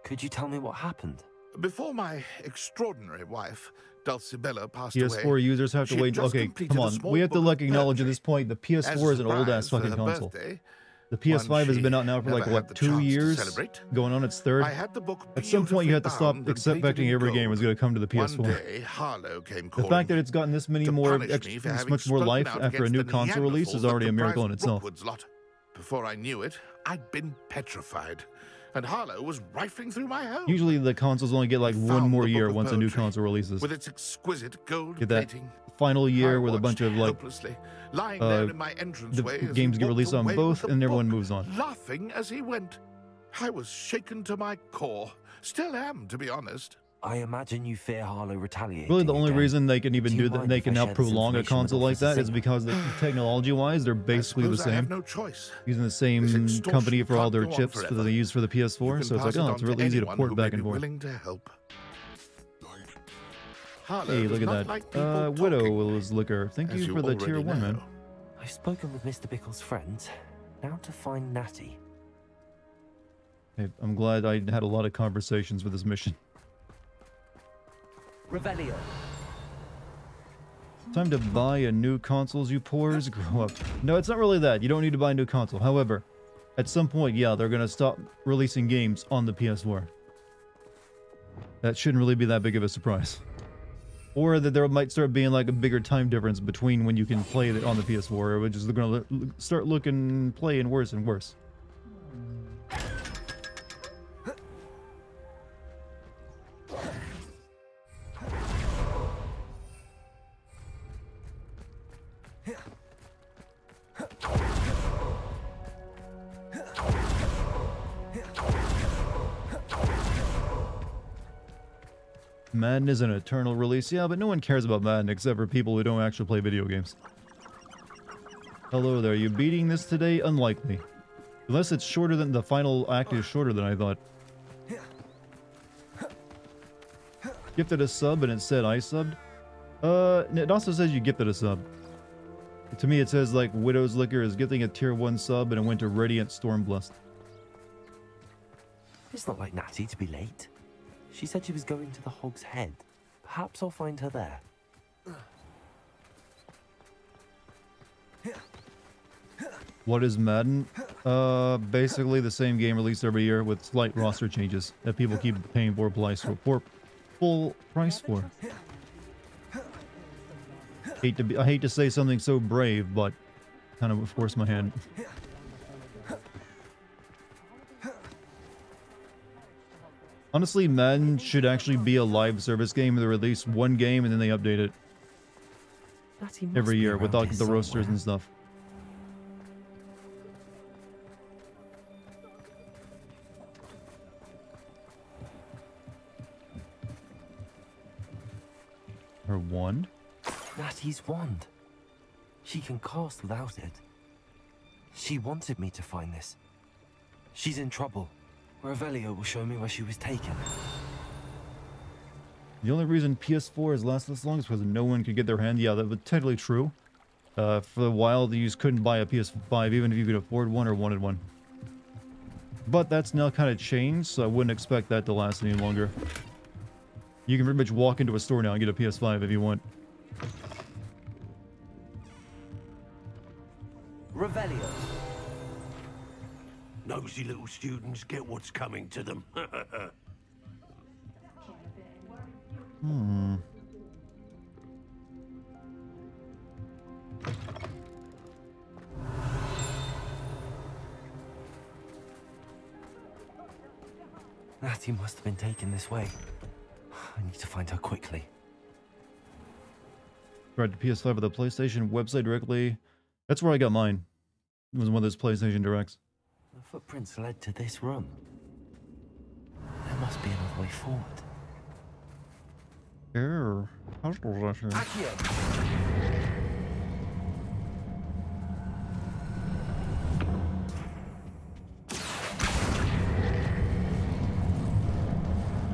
B: Could you tell me what happened?
G: before my extraordinary wife, Dulcibella, passed
A: PS4
G: away,
A: users have to
G: she had
A: wait.
G: just
A: Okay,
G: completed
A: come
G: a
A: on.
G: small
A: We have to
G: book
A: like
G: of
A: acknowledge at
G: poetry.
A: this point the
G: as a
A: PS4 is an old ass
G: surprise for
A: fucking
G: her
A: console.
G: birthday,
A: The
G: one
A: PS5 has
G: she
A: been out now for
G: never
A: like
G: had
A: what,
G: the
A: 2
G: chance to
A: years,
G: celebrate.
A: going on its third.
G: I had the book
A: At some point, you have to stop
G: beautifully bound and
A: expecting
G: plated in
A: every game is
G: gold.
A: going to come to the
G: One
A: PS4.
G: day, Harlow came
A: The
G: calling
A: fact that it's gotten this many
G: to
A: more,
G: punish me for
A: this
G: having
A: much more
G: spoken
A: life
G: out
A: after a
G: against
A: new
G: the
A: console release
G: Neanderthals
A: is
G: that
A: already a miracle in
G: comprised
A: itself.
G: Brookwood's lot. Before I knew it, I'd been petrified, and Harlow was rifling through my home.
A: Usually the consoles only get like
G: I
A: one
G: found
A: more
G: the
A: year
G: book of
A: once a new
G: poetry
A: console releases.
G: with its exquisite gold
A: Get that
G: plating.
A: final year
G: I
A: with a bunch of
G: watched
A: like
G: helplessly, lying there in my entranceway
A: the
G: as
A: games
G: he
A: get
G: walked
A: released on
G: away
A: both
G: with the
A: and everyone
G: book,
A: moves on.
G: laughing as he went. I was shaken to my core. Still am, to be honest.
B: I imagine you fear Harlow retaliating.
A: Really, the only
B: again.
A: reason they can even
B: Do you
A: do that,
B: mind
A: they
B: if
A: can
B: I
A: now
B: share this
A: prolong a
B: information with
A: console like
B: Officer
A: that, is
B: Singer?
A: because technology-wise, they're basically the
G: suppose I have
A: same.
G: no choice.
A: Using the
G: This
A: same
G: extortion
A: company for all
G: can't
A: their
G: go on
A: chips that
G: forever.
A: they use for the
G: You
A: PS4,
G: can
A: so it's
G: pass
A: like,
G: it
A: oh,
G: on
A: it's
G: to
A: really easy to
G: anyone
A: port
G: who
A: back
G: may
A: and
G: be
A: forth.
G: willing to help. Harlow
A: Hey,
G: does
A: look at
G: not
A: that.
G: like people
A: Widow
G: talking,
A: Willow's Liquor. Thank
G: as
A: you for the tier
G: already
A: 1, man.
G: know.
B: I've spoken with Mr. Bickle's friends. Now to find Natty.
A: Hey, I'm glad I had a lot of conversations with this mission.
B: Revelio.
A: Time to buy a new consoles, you poors. Grow up. No, it's not really that. You don't need to buy a new console. However, at some point, yeah, they're going to stop releasing games on the PS4. That shouldn't really be that big of a surprise. Or that there might start being like a bigger time difference between when you can play it on the PS4, which is going to start playing worse and worse. Madden is an eternal release, yeah, but no one cares about Madden except for people who don't actually play video games. Hello there, you beating this today? Unlikely. Unless it's shorter than the final act is shorter than I thought. Gifted a sub and it said I subbed? It also says you gifted a sub. To me it says like Widow's Liquor is gifting a tier 1 sub and it went to Radiant Stormblessed.
B: It's not like Natty to be late. She said she was going to the Hog's Head. Perhaps I'll find her there.
A: What is Madden? Basically the same game released every year with slight roster changes that people keep paying full price for. I hate to say something so brave, but kind of force my hand. Honestly, Madden should actually be a live service game. They release one game and then they update it
B: Natty must
A: every
B: be
A: year with
B: around
A: like
B: here
A: the roasters
B: somewhere.
A: and stuff. Her wand?
B: Natty's wand. She can cast without it. She wanted me to find this. She's in trouble. Revelio will show me where she was taken.
A: The only reason PS4 has lasted this long is because no one could get their hand. Yeah, that was technically true. For a while, you just couldn't buy a PS5 even if you could afford one or wanted one. But that's now kind of changed, so I wouldn't expect that to last any longer. You can pretty much walk into a store now and get a PS5 if you want.
B: Revelio.
H: Nosy little students get what's coming to them.
A: Hmm.
B: Natty must have been taken this way. I need to find her quickly.
A: Tried the PS5 with the PlayStation website directly. That's where I got mine. It was one of those PlayStation Directs.
B: The footprints led to this room. There must be another way forward.
A: Err.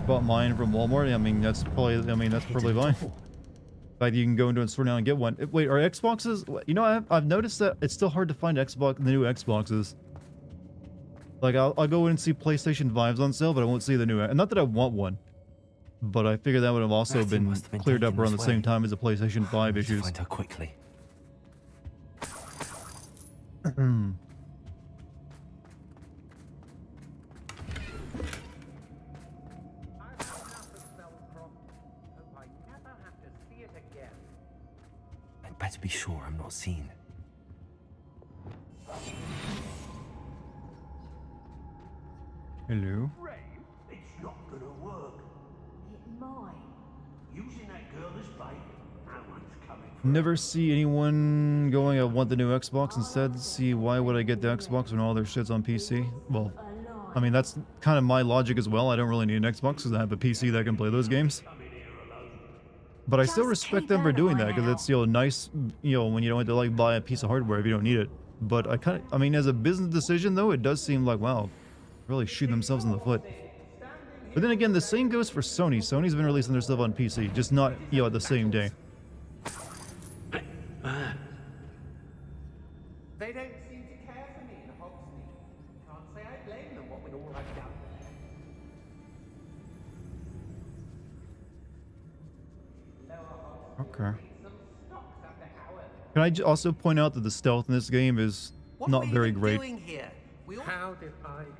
A: Bought mine from Walmart. I mean, that's probably fine. In fact, you can go into a store now and get one. Wait, are Xboxes? You know, I've noticed that it's still hard to find the new Xboxes. Like, I'll go in and see PlayStation 5s on sale, but I won't see the new. And not that I want one, but I figure that would have also been cleared up around the same time as the PlayStation 5 issues.
B: Find her quickly. I'd better be sure I'm not seen.
A: Hello.
H: It's not gonna work.
E: It might.
H: Using that girl as bait, no one's coming for
A: Never see anyone going, I want the new Xbox. Instead, see why would I get the Xbox when all their shit's on PC? Well, I mean, that's kind of my logic as well. I don't really need an Xbox because I have a PC that can play those games. But I still respect them for doing that because it's, you know, nice, you know, when you don't have to like buy a piece of hardware if you don't need it. But I mean, as a business decision though, it does seem like, wow, really shoot themselves in the foot. But then again, the same goes for Sony. Sony's been releasing their stuff on PC, just not, you know, at the same day.
F: They don't seem to care for me in Hogsmeade. Can't say I blame them, what with all I've done.
A: Okay. Can I also point out that the stealth in this game is not very great?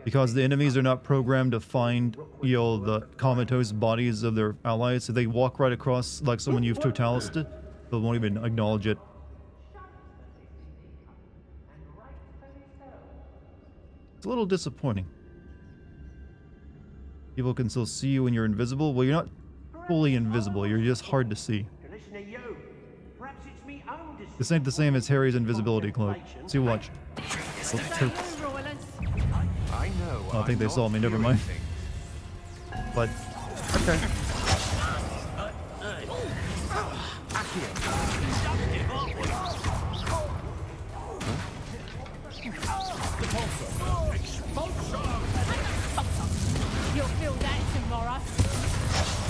A: Because the enemies are not programmed to find, you know, the comatose bodies of their allies. So they walk right across like someone you've totalised, they won't even acknowledge it. It's a little disappointing. People can still see you when you're invisible. Well, you're not fully invisible. You're just hard to see. This ain't the same as Harry's invisibility cloak. See, watch.
F: I know.
A: Oh, I think they saw me. Never mind. But okay.
I: You'll feel that tomorrow.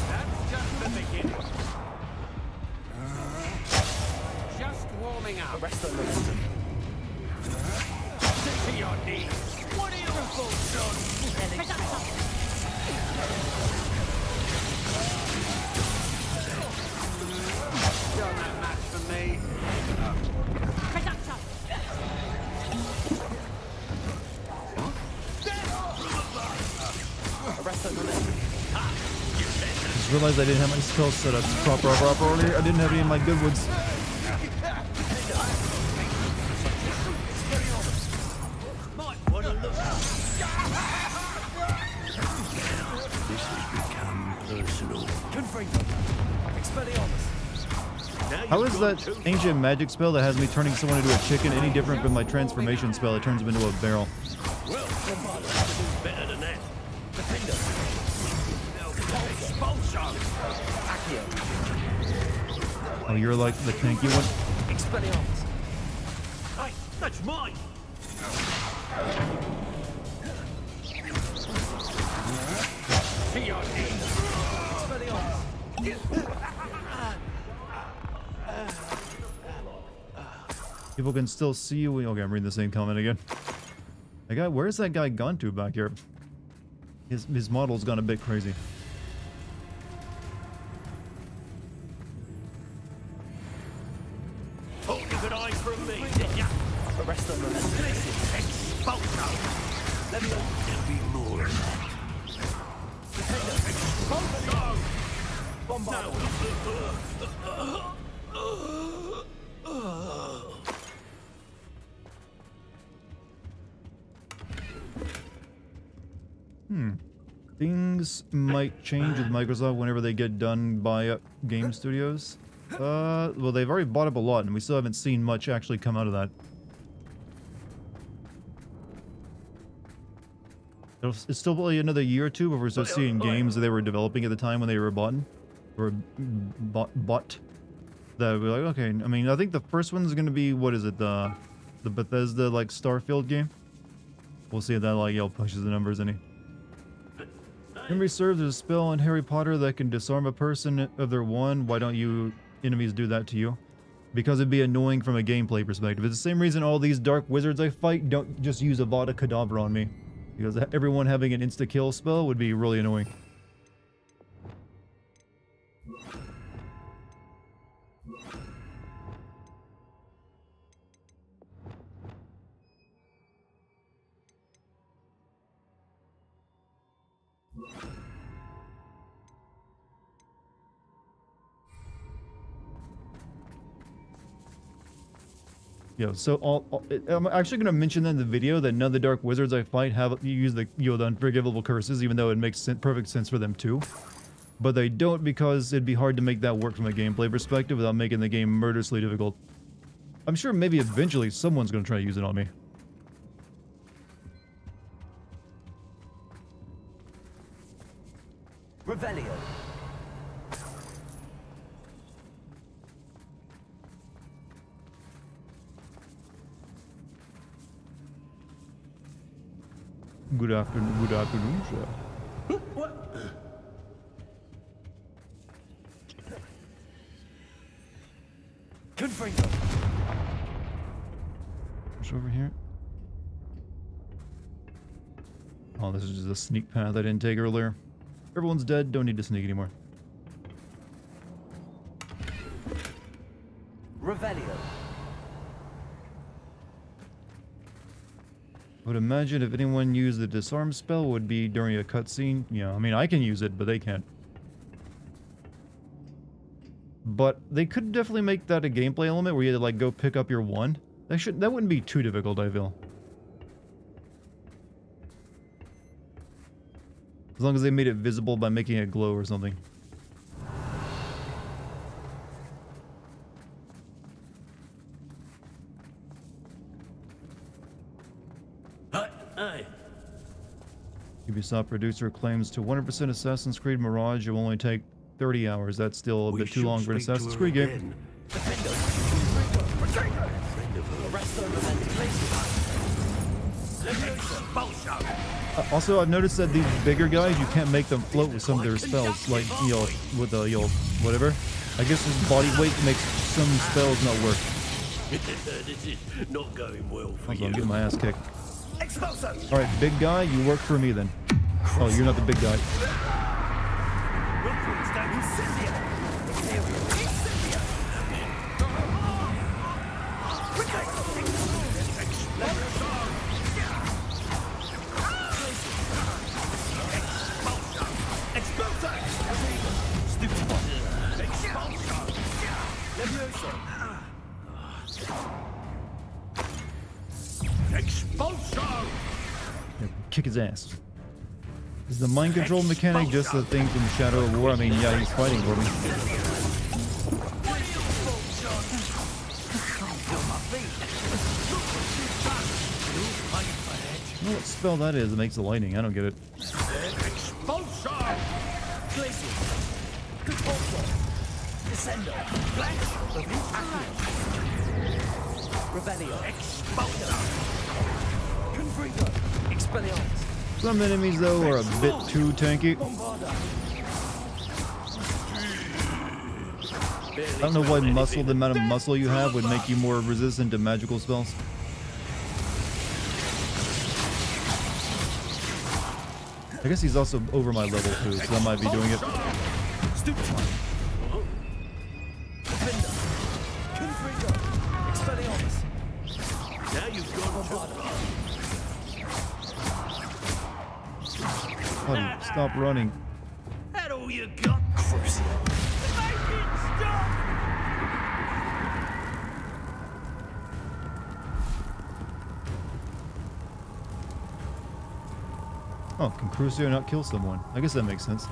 H: That's just the beginning. Just warming up.
B: Arrest the list.
H: Stick to your knees. What are your thoughts on? You're no match for me.
A: Just realized I didn't have my spells set up properly. I didn't have any of my good ones. How is that ancient magic spell that has me turning someone into a chicken any different from my transformation spell that turns them into a barrel?
H: Well, somebody has to do better than that. Defender.
A: Oh, you're like the tanky one?
H: Expelliarmus. Hey, that's mine. See your knees. Expelliarmus.
A: People can still see you. Okay, I'm reading the same comment again. The guy, where's that guy gone to back here? His model's gone a bit crazy.
H: Hold a good eye from me, did ya? Arrest them and expulsion. Let me know. There'll be more of that. Expulsion! Bombard.
A: Things might change with Microsoft whenever they get done by game studios. Well, they've already bought up a lot, and we still haven't seen much actually come out of that. It's still probably another year or two before we start seeing games that they were developing at the time when they were bought. Or bought. That we're like, okay, I mean, I think the first one's gonna be, what is it, the Bethesda, like, Starfield game? We'll see if that, like, pushes the numbers any. Memory serves as a spell in Harry Potter that can disarm a person of their wand. Why don't you enemies do that to you? Because it'd be annoying from a gameplay perspective. It's the same reason all these dark wizards I fight don't just use Avada Kedavra on me. Because everyone having an insta-kill spell would be really annoying. Yeah, so I'm actually going to mention that in the video that none of the dark wizards I fight have use the the unforgivable curses, even though it makes perfect sense for them too. But they don't because it'd be hard to make that work from a gameplay perspective without making the game murderously difficult. I'm sure maybe eventually someone's going to try to use it on me.
B: Revelio.
A: Good afternoon, sir.
H: What? Confringo.
A: What's over here? Oh, this is just a sneak path I didn't take earlier. Everyone's dead, don't need to sneak anymore.
B: Revelio.
A: I would imagine if anyone used the disarm spell would be during a cutscene. Yeah, I mean, I can use it, but they can't. But they could definitely make that a gameplay element where you had to, like, go pick up your wand. That wouldn't be too difficult, I feel. As long as they made it visible by making it glow or something. Ubisoft producer claims to 100% Assassin's Creed Mirage it will only take 30 hours. That's still a bit too long for an Assassin's Creed game. Also, I've noticed that these bigger guys, you can't make them float with some of their spells, like, with the, whatever. I guess his body weight makes some spells not work.
H: This is not going well for
A: Also,
H: you.
A: I'm getting my ass kicked. Alright, big guy, you work for me then. Oh, you're not the big guy. Yeah, kick his ass. Is the mind control mechanic just the thing from Shadow of War? I mean, yeah, he's fighting for me. I don't know what spell that is that makes the lightning. I don't get it. Some enemies, though, are a bit too tanky. I don't know why the amount of muscle you have would make you more resistant to magical spells. I guess he's also over my level too, so I might be doing it.
H: Stupid one. Defender. Confringo. Expelliarmus. Now you've gone
A: Buddy, stop running.
H: That all you got? Crucio. Make it stop!
A: Oh, can Crucio not kill someone? I guess that makes sense.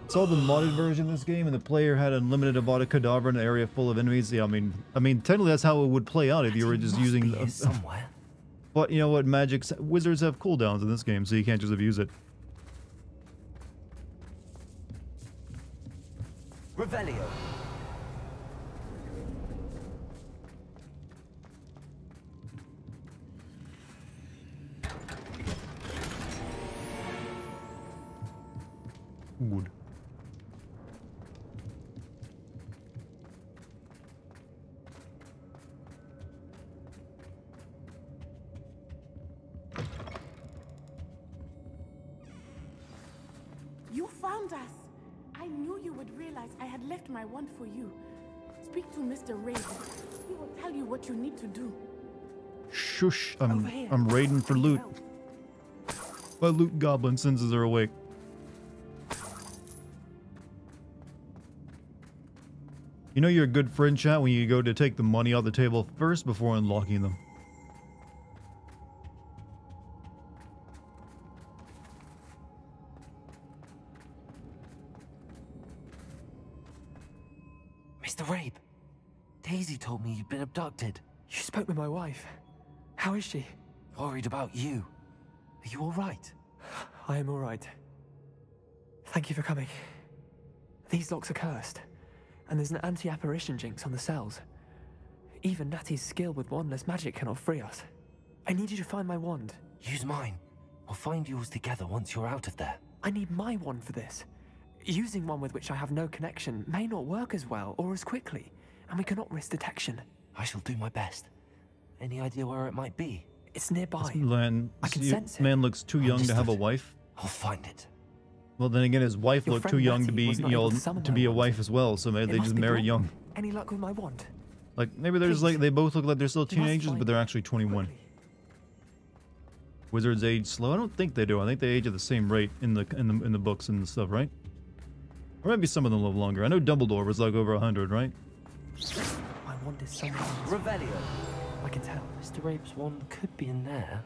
A: Saw the modded version of this game, and the player had unlimited Avada Kedavra in an area full of enemies. Yeah, I mean, technically that's how it would play out if you were just using.
B: Somewhere.
A: But you know what? Wizards have cooldowns in this game, so you can't just abuse it.
B: Revelio.
A: Good.
D: You found us! I knew you would realize I had left my wand for you. Speak to Mr. Raven. He will tell you what you need to do.
A: Shush! I'm raiding for loot. My loot goblin senses are awake. You know you're a good friend, chat, when you go to take the money off the table first before unlocking them.
B: Mr. Rabe, Daisy told me you'd been abducted.
J: You spoke with my wife. How is she?
B: Worried about you. Are you all right?
J: I am all right. Thank you for coming. These locks are cursed, and there's an anti-apparition jinx on the cells. Even Natty's skill with wandless magic cannot free us. I need you to find my wand.
B: Use mine. We'll find yours together once you're out of there.
J: I need my wand for this. Using one with which I have no connection may not work as well or as quickly, and we cannot risk detection.
B: I shall do my best. Any idea where it might be?
J: It's nearby.
A: I
J: can sense it.
A: Man looks too young to have a wife.
B: I'll find it.
A: Well, then again, his wife
J: Your
A: looked too
J: friend
A: young to
J: Natty
A: be,
J: was not
A: you know,
J: able to summon
A: to
J: my
A: be a
J: wand.
A: wife as well. So maybe
J: It
A: they
J: must
A: just
J: be
A: marry
J: broken.
A: young.
J: Any luck with my wand?
A: Like maybe there's
J: Please.
A: they both look like they're still
J: You must
A: teenagers,
J: find
A: but they're
J: it.
A: actually 21.
J: Quickly.
A: Wizards age slow. I don't think they do. I think they age at the same rate in the books and stuff, right? Or maybe some of them live longer. I know Dumbledore was like over 100, right?
J: My wand is somewhere.
B: Revelio.
J: I can tell.
B: Mr. Rabe's wand could be in there.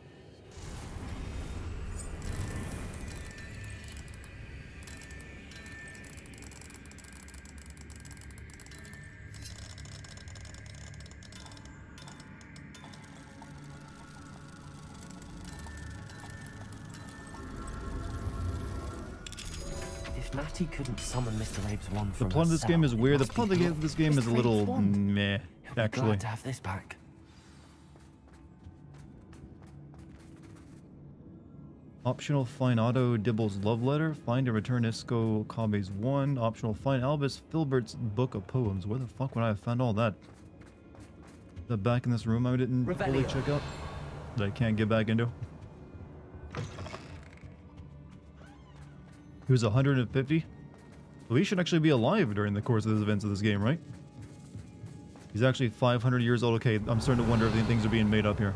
B: If Natty couldn't summon Mr. Rabe's wand
A: The
B: from
A: plot of
B: her
A: this game is
B: cell, it
A: weird. The
B: must
A: plot
B: be
A: of
B: here.
A: this game is a
B: Mr.
A: little
B: Rabe's wand.
A: meh,
B: He'll be
A: actually.
B: glad to have this back.
A: Optional find Otto Dibble's love letter. Find and return Isco Kabe's one. Optional find Albus Filbert's book of poems. Where the fuck would I have found all that? Is that back in this room I didn't fully
B: Revelio.
A: check out? That I can't get back into? He was 150? Well, he should actually be alive during the course of the events of this game, right? He's actually 500 years old. Okay, I'm starting to wonder if things are being made up here.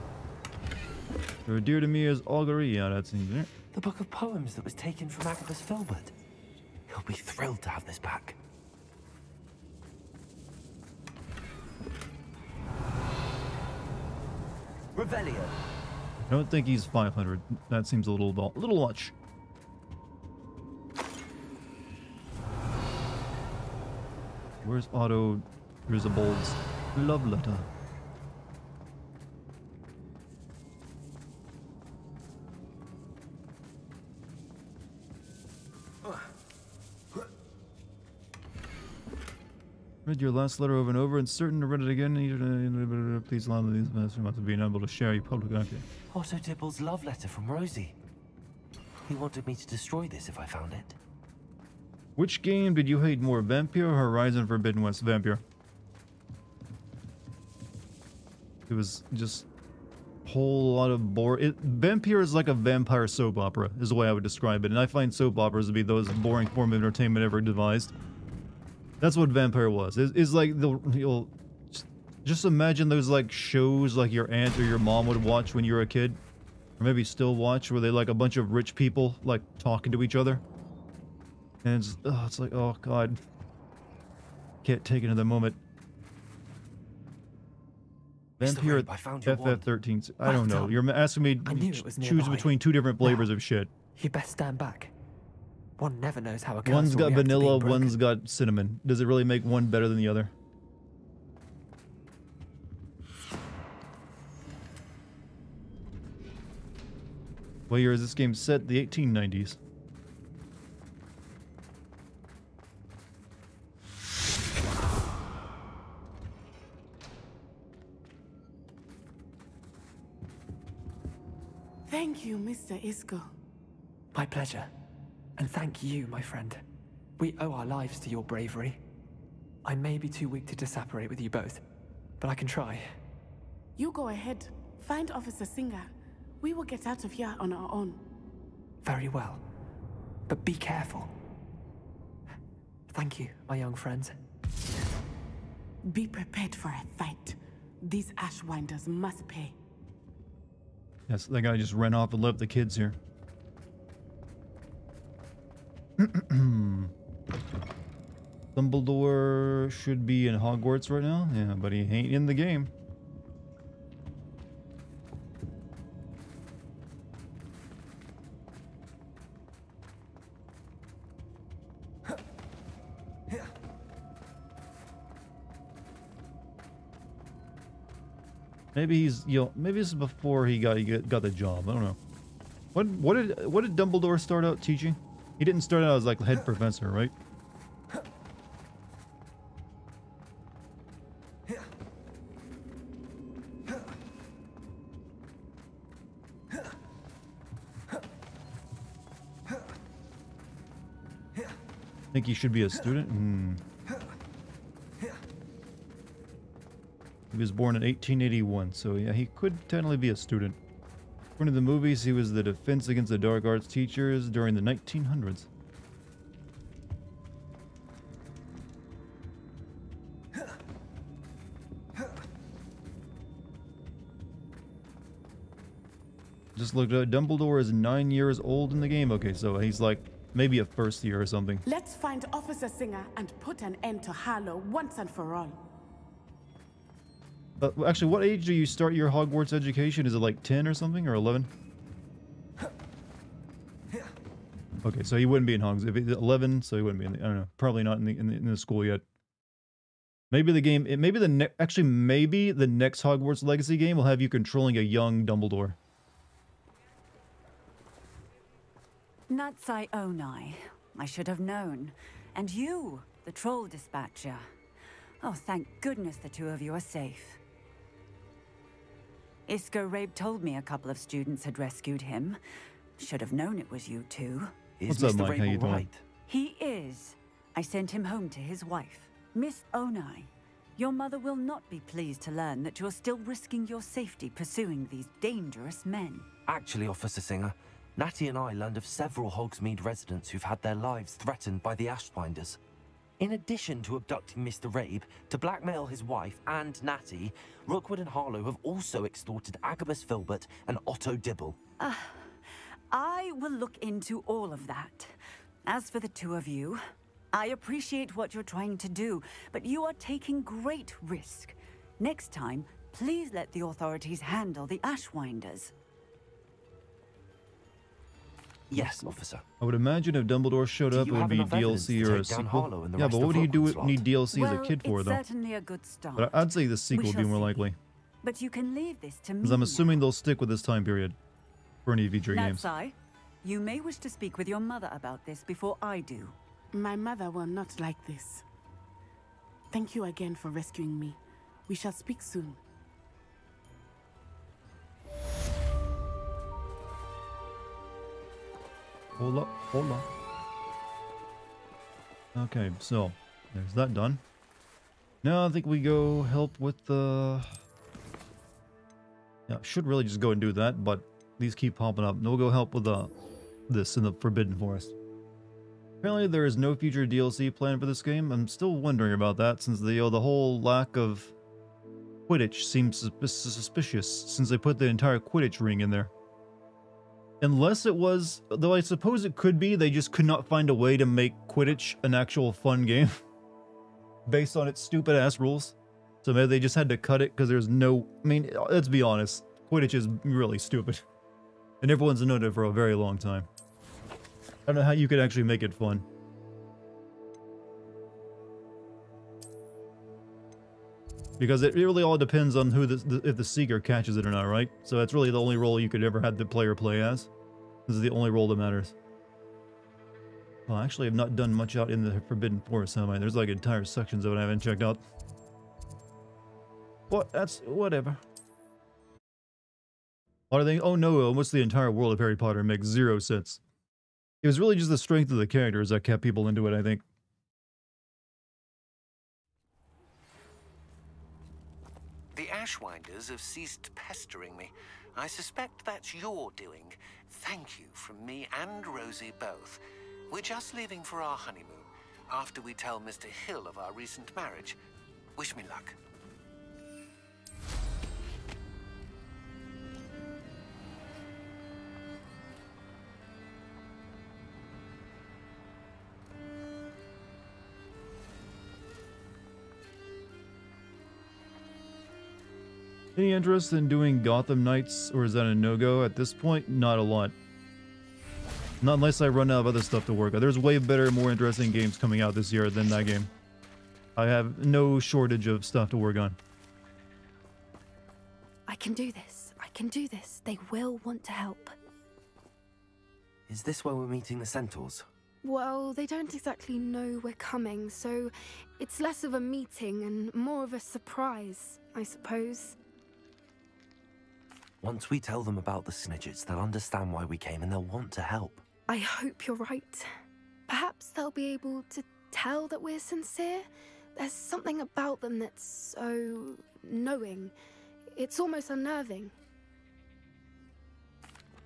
A: So dear to me as augury. Yeah, that seems it.
B: The book of poems that was taken from Agabus Filbert. He'll be thrilled to have this back. Revelio.
A: I don't think he's 500. That seems a little much. Where's Otto Grisabald's love letter? Read your last letter over and over and certain to read it again. Please allow these messages to be able to share your public active.
B: Otto Dibble's love letter from Rosie. He wanted me to destroy this if I found it.
A: Which game did you hate more, Vampire or Horizon Forbidden West? Vampire. It was just whole lot of Vampire is like a vampire soap opera, is the way I would describe it. And I find soap operas to be the most boring form of entertainment ever devised. That's what Vampire was. It's like you'll just imagine those like shows like your aunt or your mom would watch when you were a kid, or maybe still watch, where they like a bunch of rich people like talking to each other. And it's like, oh god, can't take another moment. Vampire FF13. I don't know. You're asking me to choose between two different flavors of shit.
J: You best stand back. One never knows how a curse
A: One's
J: will
A: got
J: react to
A: vanilla,
J: being broken.
A: one's got cinnamon. Does it really make one better than the other? What year is this game set? The 1890s.
D: Thank you, Mr. Isco.
J: My pleasure. And thank you, my friend. We owe our lives to your bravery. I may be too weak to disapparate with you both, but I can try.
D: You go ahead. Find Officer Singer. We will get out of here on our own.
J: Very well. But be careful. Thank you, my young friends.
D: Be prepared for a fight. These Ashwinders must pay.
A: Yes, that guy just ran off and left the kids here. Dumbledore should be in Hogwarts right now. Yeah, but he ain't in the game. Maybe he's, maybe this is before he got the job. I don't know. What did Dumbledore start out teaching? He didn't start out as like head professor, right? Think he should be a student? He was born in 1881, so yeah, he could technically be a student. According to the movies, he was the defense against the dark arts teachers during the 1900s. Just looked at Dumbledore is 9 years old in the game. Okay, so he's like maybe a first year or something.
D: Let's find Officer Singer and put an end to Harlow once and for all.
A: Actually, what age do you start your Hogwarts education? Is it like 10 or something, or 11? Okay, so he wouldn't be in Hogs. If he's 11, so he wouldn't be in the, I don't know, probably not in the school yet. Maybe the game, maybe maybe the next Hogwarts Legacy game will have you controlling a young Dumbledore.
K: Natsai Onai. I should have known. And you, the troll dispatcher. Oh, thank goodness the two of you are safe. Isco Rabe told me a couple of students had rescued him. Should have known it was you two.
A: What's up, Mike? How you doing?
K: He is. I sent him home to his wife, Miss Onai. Your mother will not be pleased to learn that you're still risking your safety pursuing these dangerous men.
B: Actually, Officer Singer, Natty and I learned of several Hogsmeade residents who've had their lives threatened by the Ashwinders. In addition to abducting Mr. Rabe to blackmail his wife and Natty, Rookwood and Harlow have also extorted Agabus Filbert and Otto Dibble.
K: I will look into all of that. As for the two of you, I appreciate what you're trying to do, but you are taking great risk. Next time, please let the authorities handle the Ashwinders.
B: Yes, officer.
A: I would imagine if Dumbledore showed up, it would be DLC or a sequel. Yeah, but what do you need DLC as a kid for, though?
K: Certainly a good start.
A: But I'd say the sequel would be more likely.
K: But you can leave this to me.
A: Because I'm assuming they'll stick with this time period for any future games.
K: Natsai, you may wish to speak with your mother about this before I do.
D: My mother will not like this. Thank you again for rescuing me. We shall speak soon.
A: Hold up, hold up. Okay, so there's that done. Now I think we go help with the Yeah, should really just go and do that, but these keep popping up. No go help with this in the Forbidden Forest. Apparently there is no future DLC planned for this game. I'm still wondering about that since the whole lack of Quidditch seems suspicious since they put the entire Quidditch ring in there. Unless it was, though I suppose it could be, they just could not find a way to make Quidditch an actual fun game based on its stupid ass rules. So maybe they just had to cut it because there's no, I mean, let's be honest, Quidditch is really stupid. And everyone's known it for a very long time. I don't know how you could actually make it fun. Because it really all depends on who if the Seeker catches it or not, right? So that's really the only role you could ever have the player play as. This is the only role that matters. Well, actually, I've not done much out in the Forbidden Forest, have I? There's like entire sections of it I haven't checked out. What? That's whatever. What are they? Oh no, almost the entire world of Harry Potter makes zero sense. It was really just the strength of the characters that kept people into it, I think.
F: The Ashwinders have ceased pestering me. I suspect that's your doing. Thank you from me and Rosie both. We're just leaving for our honeymoon, after we tell Mr. Hill of our recent marriage. Wish me luck.
A: Any interest in doing Gotham Knights, or is that a no-go? At this point, not a lot. Not unless I run out of other stuff to work on. There's way better, more interesting games coming out this year than that game. I have no shortage of stuff to work on.
C: I can do this. I can do this. They will want to help.
B: Is this where we're meeting the Centaurs?
C: Well, they don't exactly know we're coming, so it's less of a meeting and more of a surprise, I suppose.
B: Once we tell them about the Snidgets, they'll understand why we came and they'll want to help.
C: I hope you're right. Perhaps they'll be able to tell that we're sincere. There's something about them that's so knowing. It's almost unnerving.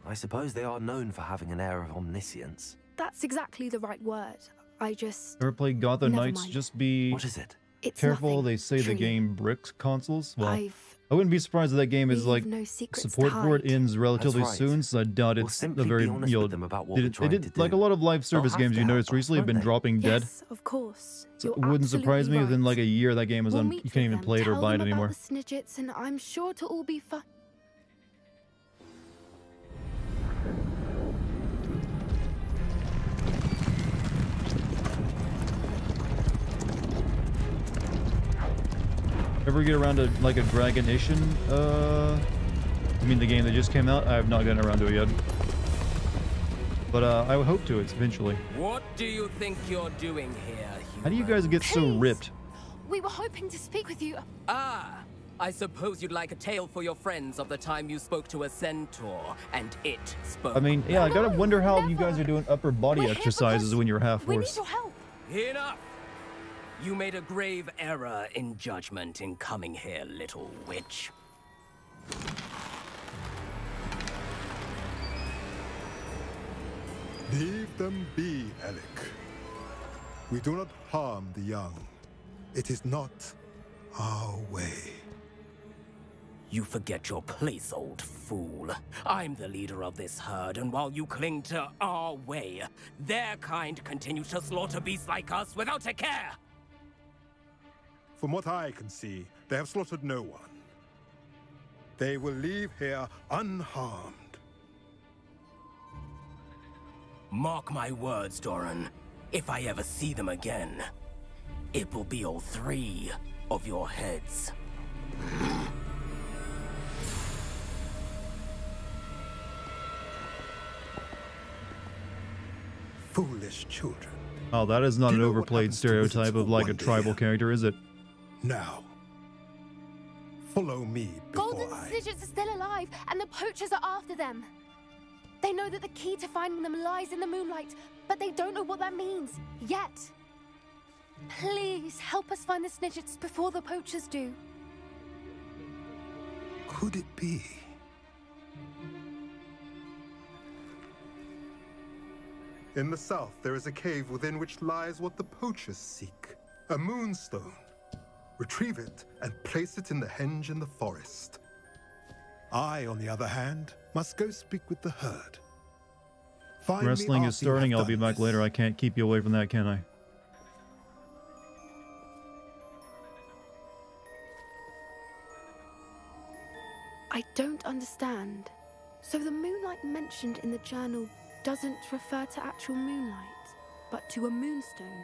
B: I suppose they are known for having an air of omniscience.
C: That's exactly the right word. I just...
A: Ever played Gotham
C: Never
A: Knights?
C: mind.
A: Just be
B: What is it?
C: It's
A: careful.
C: nothing,
A: They say the
C: truly.
A: game bricks consoles. Well,
C: I've...
A: I wouldn't be surprised if that game is
C: We've
A: like
C: no secrets
A: support
C: to
A: for it
C: hide.
A: ends relatively
B: That's right.
A: soon, so I doubt
B: We'll
A: it's
B: simply
A: the very,
B: be honest
A: you know,
B: with them about what we're
A: it
B: trying
A: did
B: to
A: like a
B: do.
A: lot of live service
B: They'll
A: games
B: have
A: you
B: to
A: notice
B: help us,
A: recently have
B: won't
A: been
B: they?
A: dropping dead.
C: Yes, of course.
A: So
C: You're
A: it wouldn't surprise me
C: absolutely
A: within like a
C: right.
A: year that game is
C: We'll
A: on.
C: meet
A: You can't
C: with
A: even
C: them,
A: play it or
C: tell
A: buy it
C: them
A: anymore.
C: about the Snidgets, and I'm sure to all be fine.
A: Ever get around to like a Dragonation? I mean the game that just came out? I have not gotten around to it yet. But I would hope to eventually.
H: What do you think you're doing here,
A: How do you guys get so
C: Please.
A: ripped?
C: We were hoping to speak with you.
H: Ah, I suppose you'd like a tale for your friends of the time you spoke to a centaur, and it spoke.
A: I mean, yeah, I gotta
C: No,
A: wonder how you
C: never.
A: guys are doing upper body
C: We're here
A: exercises
C: because
A: when you're half
C: We need
A: horse.
C: your help.
H: Enough! You made a grave error in judgment in coming here, little witch.
L: Leave them be, Alec. We do not harm the young. It is not our way.
H: You forget your place, old fool. I'm the leader of this herd, and while you cling to our way, their kind continue to slaughter beasts like us without a care!
L: From what I can see, they have slaughtered no one. They will leave here unharmed.
H: Mark my words, Doran. If I ever see them again, it will be all 3 of your heads.
L: Foolish children.
A: Oh, that is not
L: Do
A: an
L: you know what
A: overplayed
L: happens to wizards
A: stereotype
L: for
A: of like a
L: one day?
A: tribal character, is it?
L: Now, follow me before
C: Golden
L: I...
C: Snidgets are still alive, and the poachers are after them. They know that the key to finding them lies in the moonlight, but they don't know what that means, yet. Please, help us find the Snidgets before the poachers do.
L: Could it be In the south, there is a cave within which lies what the poachers seek. A moonstone. Retrieve it and place it in the henge in the forest. I, on the other hand, must go speak with the herd. Find
A: Wrestling
L: me
A: is
L: after you
A: starting.
L: have
A: I'll be
L: done
A: back
L: this.
A: later. I can't keep you away from that, can I?
C: I don't understand. So the moonlight mentioned in the journal doesn't refer to actual moonlight, but to a moonstone.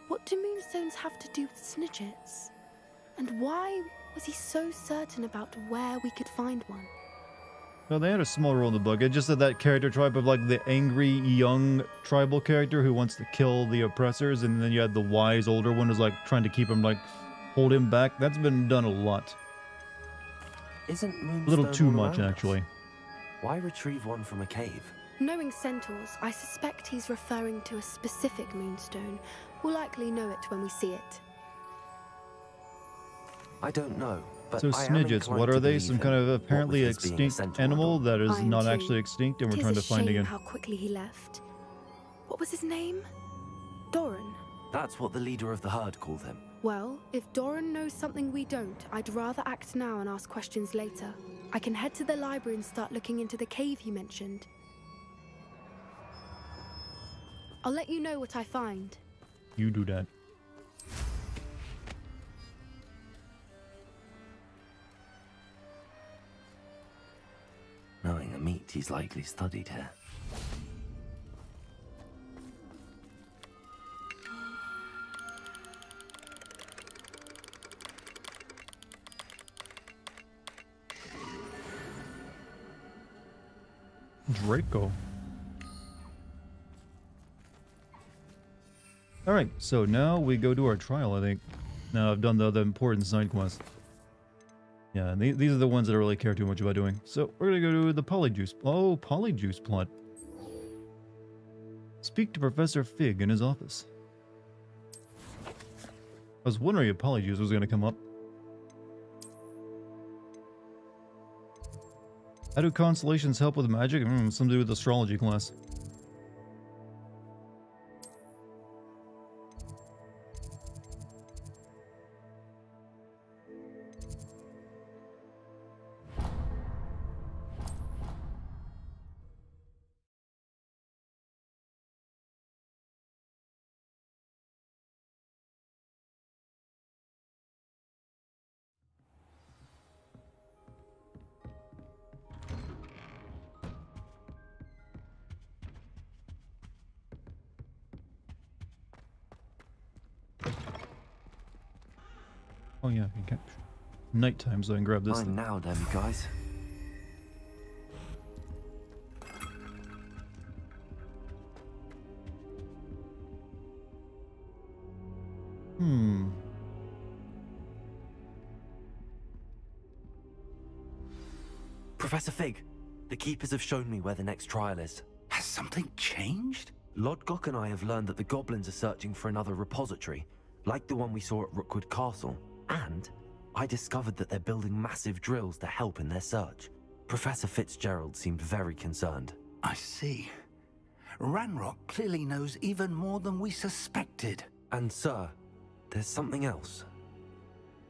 C: What do moonstones have to do with snidgets? And why was he so certain about where we could find one?
A: Well, they had a small role in the book. It just said that character type of like the angry young tribal character who wants to kill the oppressors, and then you had the wise older one who's like trying to keep him, like, hold him back. That's been done a lot.
B: Isn't Moonstone
A: A little too
B: all
A: much,
B: around us?
A: actually.
B: Why retrieve one from a cave?
C: Knowing centaurs, I suspect he's referring to a specific moonstone. We'll likely know it when we see it.
B: I don't know, but
A: So
B: I am
A: snidgets,
B: inclined
A: what
B: to
A: are they?
B: believe
A: Some
B: him,
A: kind of
B: what
A: apparently
B: with his being a
A: extinct
B: centaur
A: animal
B: dog.
A: that is
C: I am
A: not
C: too.
A: actually extinct, and we're
C: Tis
A: trying
C: a
A: to find
C: shame
A: again.
C: how quickly he left. What was his name? Doran.
B: That's what the leader of the herd called him.
C: Well, if Doran knows something we don't, I'd rather act now and ask questions later. I can head to the library and start looking into the cave you mentioned. I'll let you know what I find.
A: You do that.
B: Knowing the meat, he's likely studied here.
A: Draco. Alright, so now we go to our trial, I think. Now I've done the other important side quests. Yeah, and these are the ones that I really care too much about doing. So we're gonna go to the Polyjuice. Oh, Polyjuice plot. Speak to Professor Fig in his office. I was wondering if Polyjuice was gonna come up. How do constellations help with magic? Something to do with astrology class. Oh yeah, you can nighttime, so I can grab this.
B: Mine now, then, guys. Professor Fig, the Keepers have shown me where the next trial is.
F: Has something changed?
B: Lodgok and I have learned that the goblins are searching for another repository, like the one we saw at Rookwood Castle. And I discovered that they're building massive drills to help in their search. Professor Fitzgerald seemed very concerned.
F: I see. Ranrock clearly knows even more than we suspected.
B: And sir, there's something else.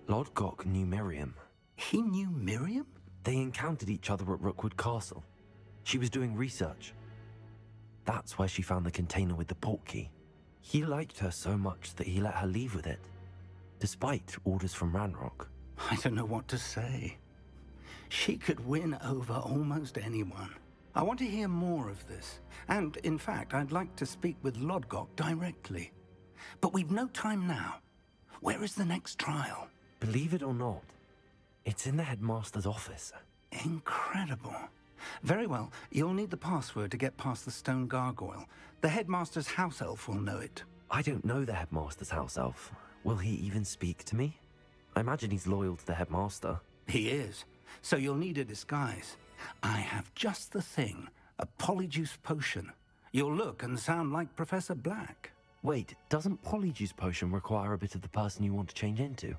B: Lodgok knew Miriam.
F: He knew Miriam?
B: They encountered each other at Rookwood Castle. She was doing research. That's where she found the container with the port key. He liked her so much that he let her leave with it, despite orders from Ranrock.
F: I don't know what to say. She could win over almost anyone. I want to hear more of this. And, in fact, I'd like to speak with Lodgok directly. But we've no time now. Where is the next trial?
B: Believe it or not, it's in the headmaster's office.
F: Incredible. Very well. You'll need the password to get past the stone gargoyle. The headmaster's house elf will know it.
B: I don't know the headmaster's house elf. Will he even speak to me? I imagine he's loyal to the headmaster.
F: He is. So you'll need a disguise. I have just the thing. A polyjuice potion. You'll look and sound like Professor Black.
B: Wait, doesn't polyjuice potion require a bit of the person you want to change into?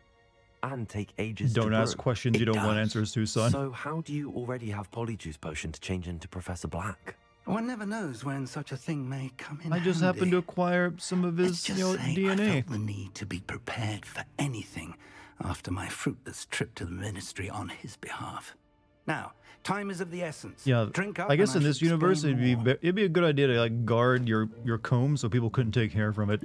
B: And take ages to
A: Don't ask
B: brew?
A: questions you don't want answers to, son.
B: So how do you already have polyjuice potion to change into Professor Black?
F: One never knows when such a thing may come in
A: I just
F: handy.
A: happened to acquire some of his,
F: Let's
A: you know,
F: just say I
A: DNA.
F: felt the need to be prepared for anything after my fruitless trip to the ministry on his behalf. Now, time is of the essence.
A: Yeah,
F: Drink up
A: I guess
F: and
A: in this
F: shall
A: universe
F: explain more.
A: it'd be a good idea to like guard your comb so people couldn't take hair from it.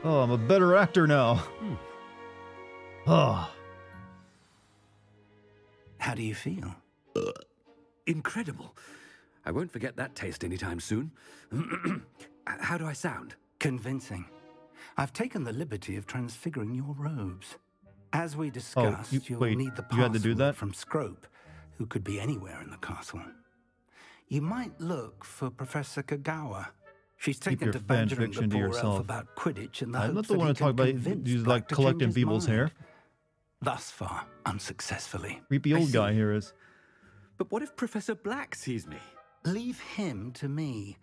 A: Oh, I'm a better actor now. Oh.
F: How do you feel?
M: Incredible. I won't forget that taste anytime soon. How do I sound?
F: Convincing. I've taken the liberty of transfiguring your robes. As we discussed, you'll need the
A: you had to do
F: password
A: that?
F: from Scrope, who could be anywhere in the castle. You might look for Professor Kagawa. She's
A: Keep
F: taken
A: your
F: to
A: fan
F: badgering
A: fiction
F: the
A: to
F: poor elf
A: yourself.
F: about Quidditch in the
A: I'm
F: hopes
A: not the
F: that
A: one
F: he
A: to talk
F: can
A: about
F: convince
A: you
F: Black
A: like
F: to
A: collecting
F: change his
A: people's hair.
F: mind. Thus far, unsuccessfully.
A: Creepy
F: I
A: old
F: see.
A: guy here is.
M: But what if Professor Black sees me?
F: Leave him to me.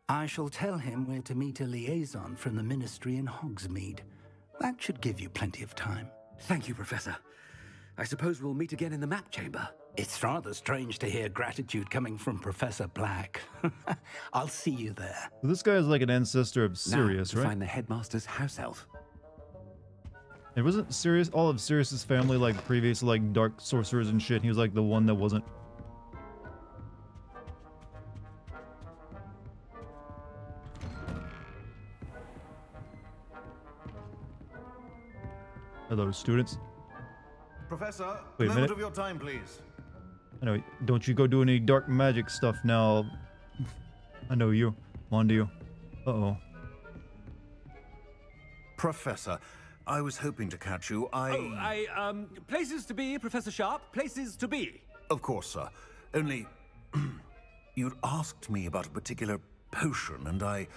F: I shall tell him where to meet a liaison from the ministry in Hogsmeade. That should give you plenty of time.
M: Thank you, Professor. I suppose we'll meet again in the map chamber.
F: It's rather strange to hear gratitude coming from Professor Black. I'll see you there.
A: So this guy is like an ancestor of Sirius,
M: now, to
A: right?
M: find the headmaster's house elf.
A: It wasn't Sirius. All of Sirius's family, like previous, like dark sorcerers and shit. He was like the one that wasn't. Hello, students.
N: Professor,
A: Wait a
N: moment
A: minute.
N: of your time, please.
A: I know. Don't you go do any dark magic stuff now. I know you. I'm on to you. Uh-oh.
N: Professor, I was hoping to catch you.
M: Places to be, Professor Sharp. Places to be.
N: Of course, sir. Only, you'd asked me about a particular potion, and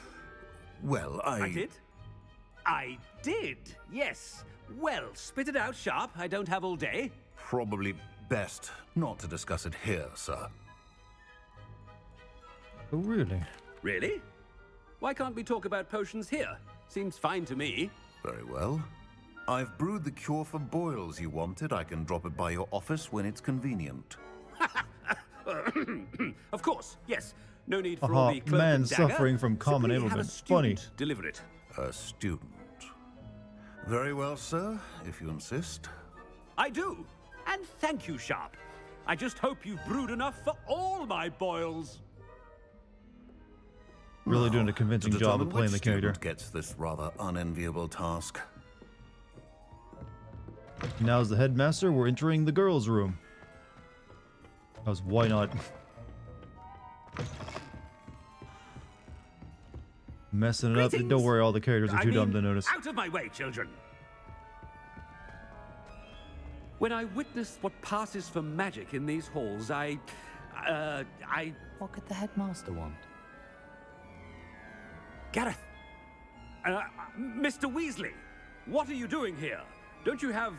N: well,
M: I did? I did, yes. Well, spit it out, Sharp. I don't have all day.
N: Probably best not to discuss it here, sir.
A: Oh, really?
M: Really? Why can't we talk about potions here? Seems fine to me.
N: Very well. I've brewed the cure for boils you wanted. I can drop it by your office when it's convenient.
M: Of course, yes. No need for all the cloak
A: man
M: and dagger.
A: suffering from common
M: Simply have a
A: ailment. Funny.
M: student deliver it.
N: A student. Very well, sir, if you insist.
M: I do. And thank you, Sharp. I just hope you've brewed enough for all my boils.
A: Really doing a convincing
N: To
A: job of
N: determine
A: playing the
N: which
A: character.
N: student gets this rather unenviable task.
A: Now's the headmaster. We're entering the girls' room. Because why not? Messing it up.
M: Greetings.
A: Don't worry, all the characters are too dumb to notice.
M: Out of my way, children. When I witness what passes for magic in these halls, I...
O: What could the headmaster want?
M: Gareth! Mr. Weasley, what are you doing here? Don't you have,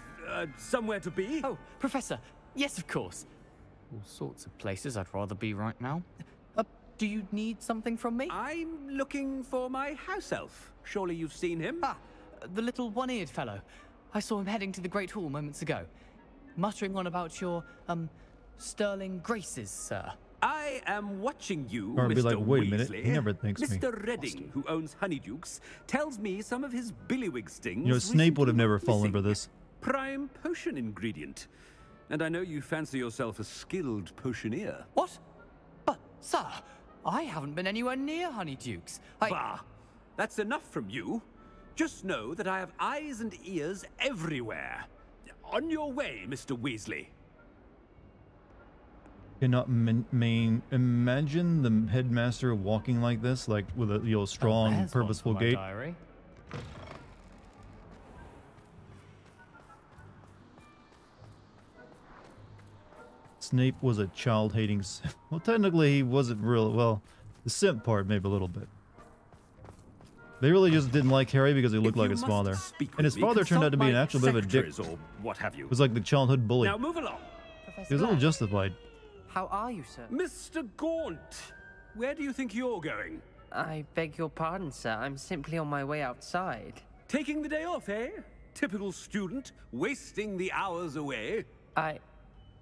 M: somewhere to be?
O: Oh, Professor, yes, of course. All sorts of places I'd rather be right now. Do you need something from me?
M: I'm looking for my house elf. Surely you've seen him?
O: Ah, the little one-eared fellow. I saw him heading to the Great Hall moments ago. Muttering on about your, sterling graces, sir.
M: I am watching you,
A: Or
M: Mr.
A: be like, wait a minute,
M: Weasley.
A: he never thanks me.
M: Mr. Redding, who owns Honeydukes, tells me some of his billywig stings.
A: You know, Snape would have never fallen for
M: missing.
A: this.
M: Prime potion ingredient. And I know you fancy yourself a skilled potioneer.
O: What? But, sir, I haven't been anywhere near Honeydukes.
M: Bah! That's enough from you. Just know that I have eyes and ears everywhere. On your way, Mr. Weasley.
A: Cannot imagine the headmaster walking like this, like with a strong,
O: there's one
A: purposeful
O: for my
A: gait.
O: diary.
A: Snape was a child-hating. Well, technically, he wasn't real. Well, the simp part, maybe a little bit. They really just didn't like Harry because he looked like his father, and his father turned out to be an actual bit of a dick.
M: Or what have you.
A: It was like the childhood bully.
M: Now move along.
A: He was a little justified.
O: How are you, sir?
M: Mr. Gaunt, where do you think you're going?
P: I beg your pardon, sir. I'm simply on my way outside.
M: Taking the day off, eh? Typical student, wasting the hours away.
P: I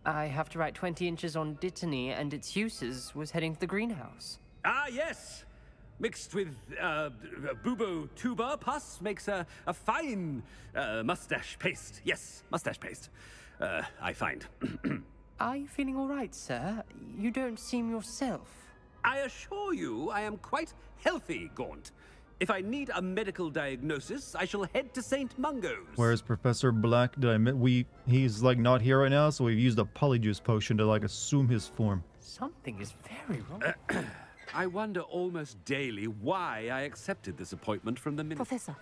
P: have to write 20 inches on Dittany and its uses. Was heading to the greenhouse.
M: Ah, yes. Mixed with bubo tuber pus makes a fine mustache paste. Yes, mustache paste. I find.
P: Are you feeling all right, sir? You don't seem yourself.
M: I assure you I am quite healthy, Gaunt. If I need a medical diagnosis, I shall head to St. Mungo's.
A: Where's Professor Black? Did I admit he's like not here right now, so we've used a polyjuice potion to like assume his form.
P: Something is very wrong.
M: I wonder almost daily why I accepted this appointment from the minister.
Q: Professor,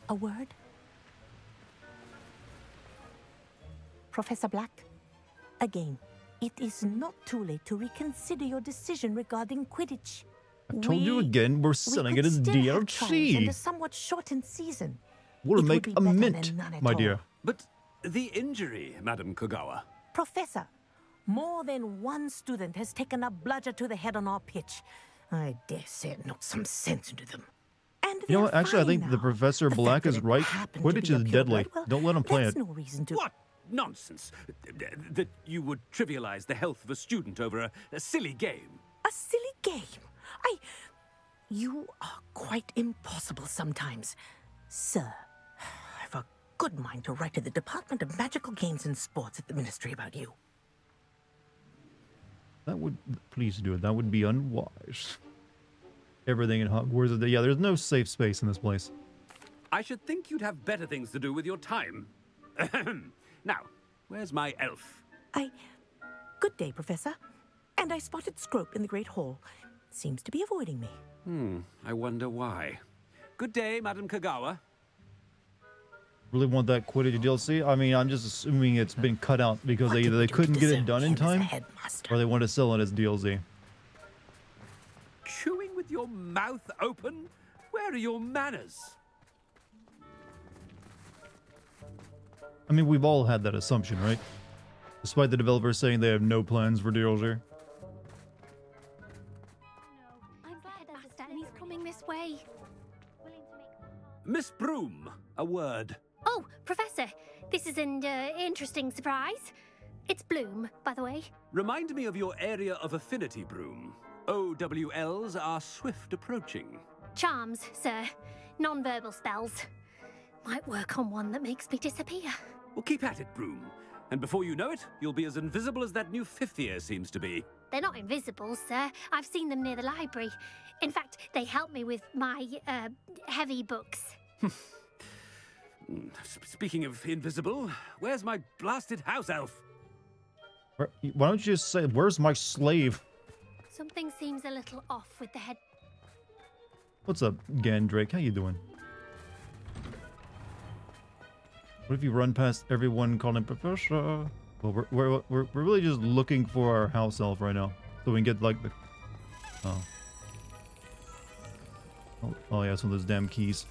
Q: a word? Professor Black, again, it is not too late to reconsider your decision regarding Quidditch.
A: I told you again, we're selling it as DLC.
Q: And a somewhat shortened season.
A: We'll make a mint, my dear.
M: But the injury, Madam Kogawa.
Q: Professor, more than one student has taken a bludger to the head on our pitch. I dare say it knocked some sense into them. And
A: you know what? Actually, I think the Professor Black is right. Quidditch is deadly. Don't let him play it.
Q: No reason to...
M: What nonsense! That you would trivialize the health of a student over a silly game.
Q: A silly game? You are quite impossible sometimes. Sir, I've a good mind to write to the Department of Magical Games and Sports at the Ministry about you.
A: That would... Please do it. That would be unwise. Everything in Hogwarts... Yeah, there's no safe space in this place.
M: I should think you'd have better things to do with your time. Now, where's my elf?
Q: Good day, Professor. And I spotted Scrope in the Great Hall. Seems to be avoiding me.
M: I wonder why. Good day, Madam Kogawa.
A: Really want that Quidditch DLC? I mean, I'm just assuming it's been cut out because either they couldn't get it done in time, or they want to sell it as DLC.
M: Chewing with your mouth open? Where are your manners?
A: I mean, we've all had that assumption, right? Despite the developers saying they have no plans for DLC.
E: And he's coming this way.
M: Miss Broom, a word.
E: Oh, Professor, this is an interesting surprise. It's Bloom, by the way.
M: Remind me of your area of affinity, Broom. OWLs are swift approaching.
E: Charms, sir. Non-verbal spells. Might work on one that makes me disappear.
M: Well, keep at it, Broom. And before you know it, you'll be as invisible as that new fifth year seems to be.
E: They're not invisible, sir. I've seen them near the library. In fact, they help me with my, heavy books.
M: Speaking of invisible, where's my blasted house elf?
A: Why don't you just say, where's my slave?
E: Something seems a little off with the head.
A: What's up, Gandrake? How you doing? What if you run past everyone calling Professor? Well, we're really just looking for our house elf right now, so we can get like the... Oh yeah, some of those damn keys.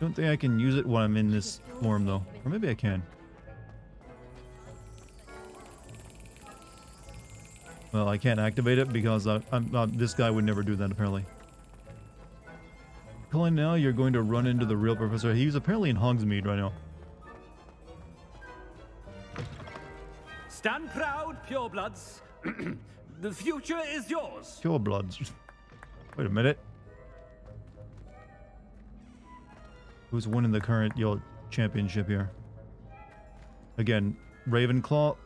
A: Don't think I can use it when I'm in this form though, or maybe I can. Well, I can't activate it because this guy would never do that apparently. Calling now, you're going to run into the real Professor. He's apparently in Hogsmeade right now.
M: Stand proud, purebloods. The future is yours.
A: Purebloods. Wait a minute. Who's winning the current championship here? Again, Ravenclaw,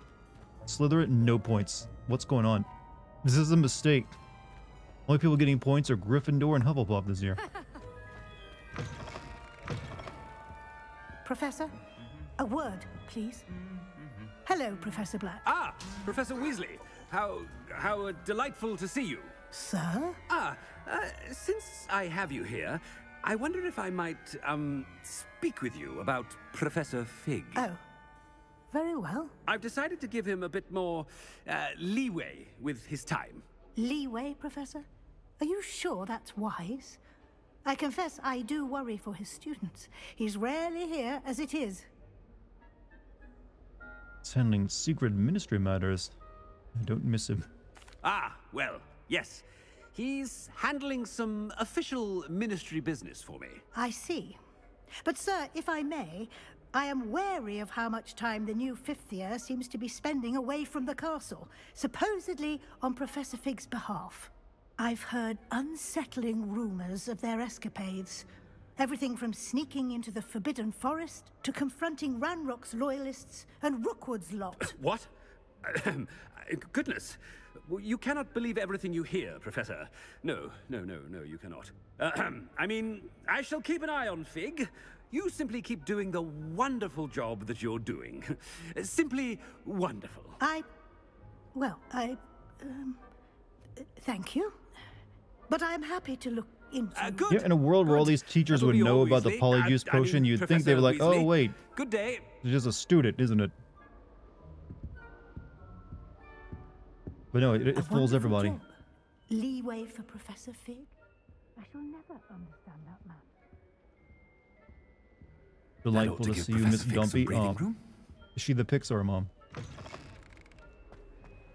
A: Slytherin, no points. What's going on? This is a mistake. Only people getting points are Gryffindor and Hufflepuff this year.
R: Professor, a word, please. Hello, Professor Black.
M: Ah, Professor Weasley. How delightful to see you.
R: Sir?
M: Since I have you here, I wonder if I might, speak with you about Professor Fig.
R: Oh, very well.
M: I've decided to give him a bit more, leeway with his time.
R: Leeway, Professor? Are you sure that's wise? I confess I do worry for his students. He's rarely here as it is.
A: He's handling secret ministry matters. I don't miss him.
M: Ah, well, yes. He's handling some official ministry business for me.
R: I see. But, sir, if I may, I am wary of how much time the new fifth year seems to be spending away from the castle, supposedly on Professor Fig's behalf. I've heard unsettling rumors of their escapades. Everything from sneaking into the Forbidden Forest to confronting Ranrock's loyalists and Rookwood's lot.
M: What? Goodness. You cannot believe everything you hear, Professor. No, you cannot. I mean, I shall keep an eye on Fig. You simply keep doing the wonderful job that you're doing. Simply wonderful.
R: Thank you. But I'm happy to look into...
A: Yeah, in a world where all these teachers would know about the polyjuice potion, you'd think they were like, oh, wait.
M: Good day.
A: It's just a student, isn't it? But no, it fools everybody.
R: Job. Leeway for Professor Fig? I shall never understand that man.
A: Delightful to see you, Miss Dumpy. Is she the Pixar mom?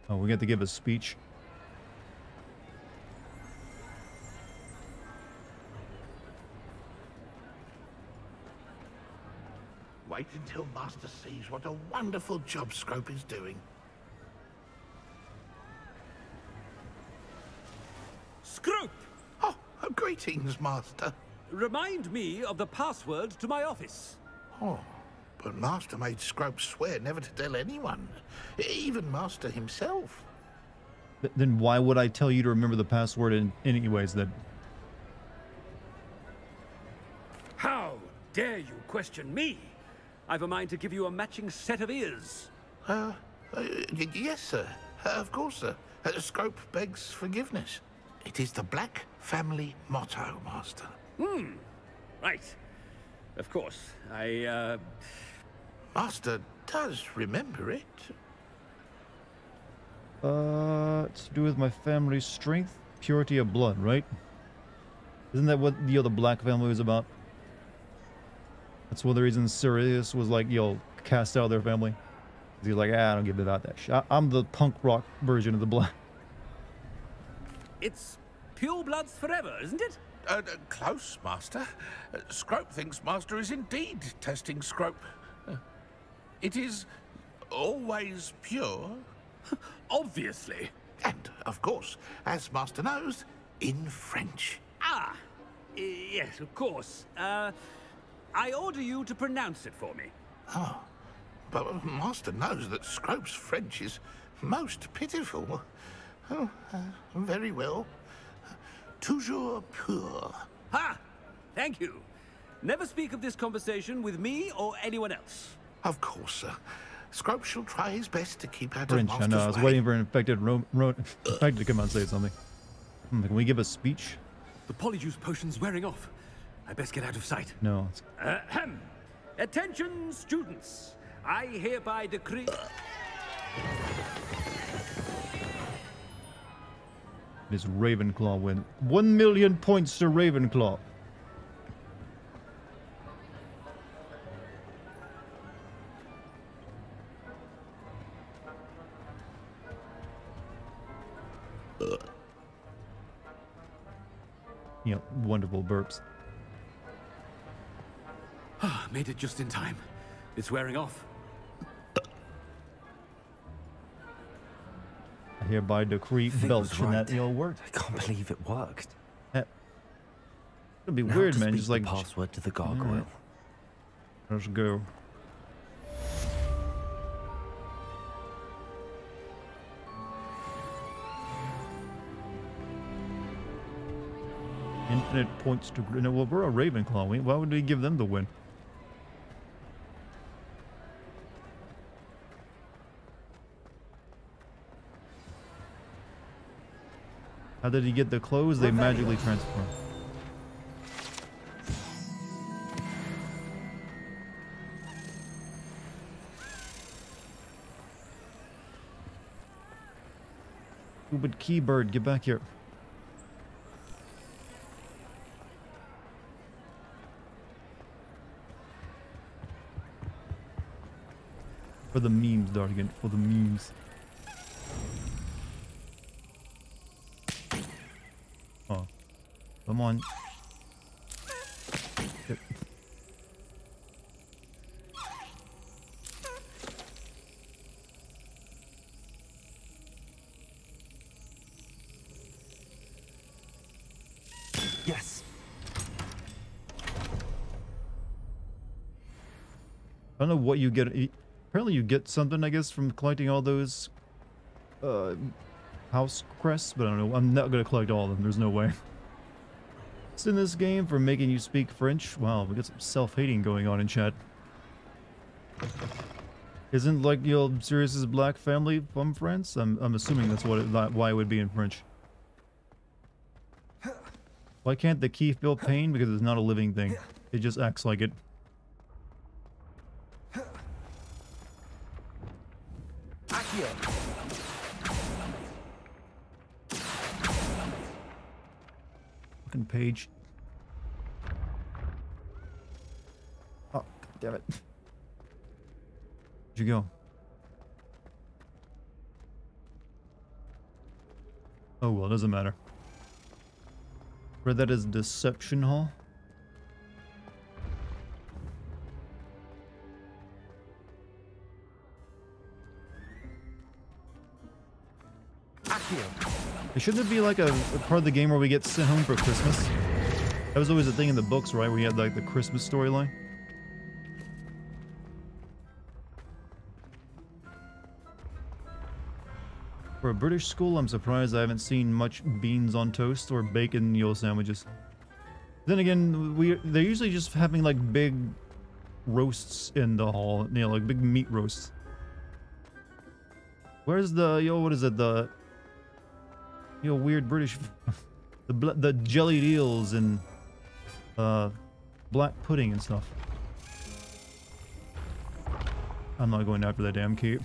A: Oh, we got to give a speech.
G: Wait until Master sees what a wonderful job Scrope is doing.
M: Scrope!
G: Oh, greetings, Master.
M: Remind me of the password to my office.
G: Oh, but Master made Scrope swear never to tell anyone, even Master himself.
A: Then why would I tell you to remember the password anyways then?
M: How dare you question me? I've a mind to give you a matching set of ears.
G: Yes, sir. Of course, sir. Scrope begs forgiveness. It is the Black family motto, Master.
M: Right. Of course.
G: Master does remember it.
A: It's to do with my family's strength, purity of blood, right? Isn't that what the Black family was about? That's one of the reasons Sirius was like, cast out of their family. He's like, I don't give about that shit. I'm the punk rock version of the Black.
M: It's pure bloods forever, isn't it?
G: Close, Master. Scrope thinks Master is indeed testing Scrope. It is always pure.
M: Obviously.
G: And, of course, as Master knows, in French.
M: Ah, yes, of course. I order you to pronounce it for me.
G: Oh, but Master knows that Scrope's French is most pitiful. Oh, very well. Toujours pur.
M: Ha! Thank you. Never speak of this conversation with me or anyone else.
G: Of course, sir. Scrope shall try his best to keep out
A: French,
G: of
A: I
G: Master's
A: know. I was
G: way.
A: waiting for an infected infected to come out and say something. Can we give a speech?
M: The polyjuice potion's wearing off. I best get out of sight.
A: No.
M: Attention, students. I hereby decree...
A: This Ravenclaw win. 1 million points to Ravenclaw. Yep, wonderful burps.
M: Made it just in time. It's wearing off.
A: I hereby decree belch, and that worked.
B: I can't believe it worked.
A: It'll be
B: Now
A: weird,
B: to
A: man.
B: speak
A: Just
B: the
A: like
B: password to the gargoyle.
A: Let's go. Infinite points to... No, well, we're a Ravenclaw. Why would we give them the win? How did he get the clothes? They magically transform. Stupid Keybird, get back here. For the memes, Dartigan, for the memes. Come on. Yep.
B: Yes.
A: I don't know what you get. Apparently you get something, I guess, from collecting all those house crests, but I don't know. I'm not going to collect all of them. There's no way. It's in this game for making you speak French. Wow, we got some self-hating going on in chat. Isn't like Sirius's black family from France? I'm assuming that's why it would be in French. Why can't the key feel pain? Because it's not a living thing. It just acts like it. Fucking page. Oh, God damn it. Where'd you go? Oh well, it doesn't matter. Read that as Deception Hall. Shouldn't it be like a part of the game where we get sent home for Christmas? That was always a thing in the books, right? Where you had like the Christmas storyline. For a British school, I'm surprised I haven't seen much beans on toast or bacon sandwiches. Then again, they're usually just having like big roasts in the hall, like big meat roasts. Where's the what is it, the weird British the jellied eels and black pudding and stuff. I'm not going after that damn cape.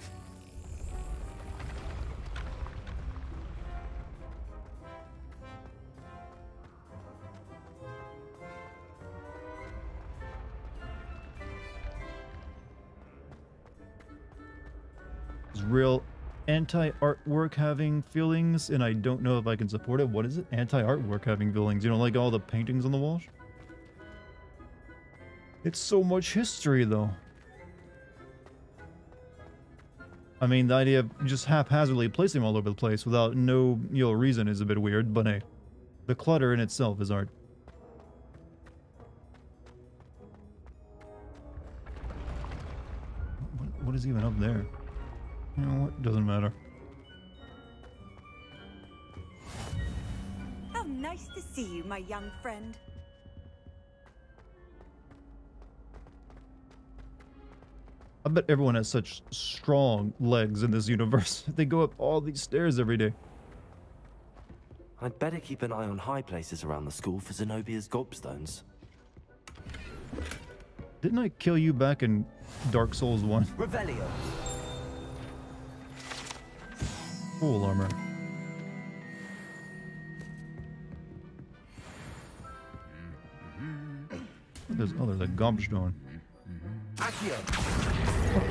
A: Is real anti-artwork having feelings, and I don't know if I can support it. What is it? Anti-artwork having feelings. You don't like all the paintings on the walls? It's so much history, though. I mean, the idea of just haphazardly placing them all over the place without no reason is a bit weird, but hey, the clutter in itself is art. What is even up there? You know what? Doesn't matter.
K: How nice to see you, my young friend.
A: I bet everyone has such strong legs in this universe. They go up all these stairs every day.
B: I'd better keep an eye on high places around the school for Zenobia's gobstones.
A: Didn't I kill you back in Dark Souls 1?
B: Revelio.
A: Full armor. There's a gobstone.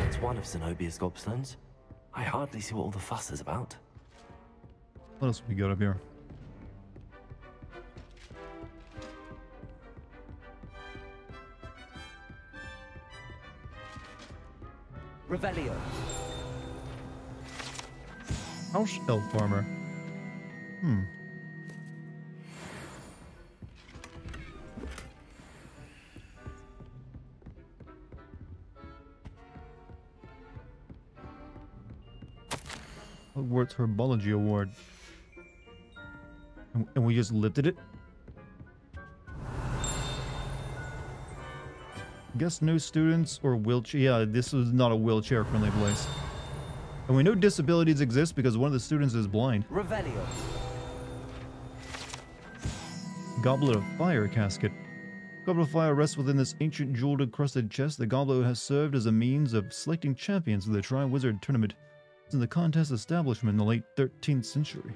B: It's one of Zenobia's gobstones. I hardly see what all the fuss is about.
A: What else we got up here?
B: Revelio.
A: House elf armor. Hogwarts Herbology Award. And we just lifted it? Guess no students or wheelchair. Yeah, this is not a wheelchair friendly place. And we know disabilities exist because one of the students is blind.
B: Revelio.
A: Goblet of Fire casket. Goblet of Fire rests within this ancient jeweled encrusted chest. The goblet has served as a means of selecting champions for the Tri-Wizard tournament in the contest establishment in the late 13th century.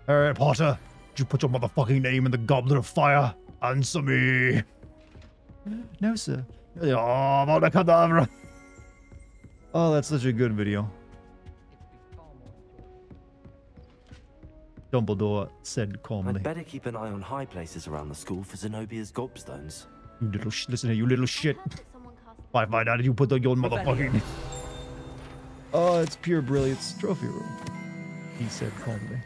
A: Harry Potter, did you put your motherfucking name in the Goblet of Fire? Answer me. No, sir. Oh, Avada-Kedavra. Oh, that's such a good video. Dumbledore said calmly.
B: I'd better keep an eye on high places around the school for Zenobia's gobstones.
A: You little listen here, you little shit. If I find out you put the old motherfucking... Oh, it's pure brilliance. Trophy room, he said calmly.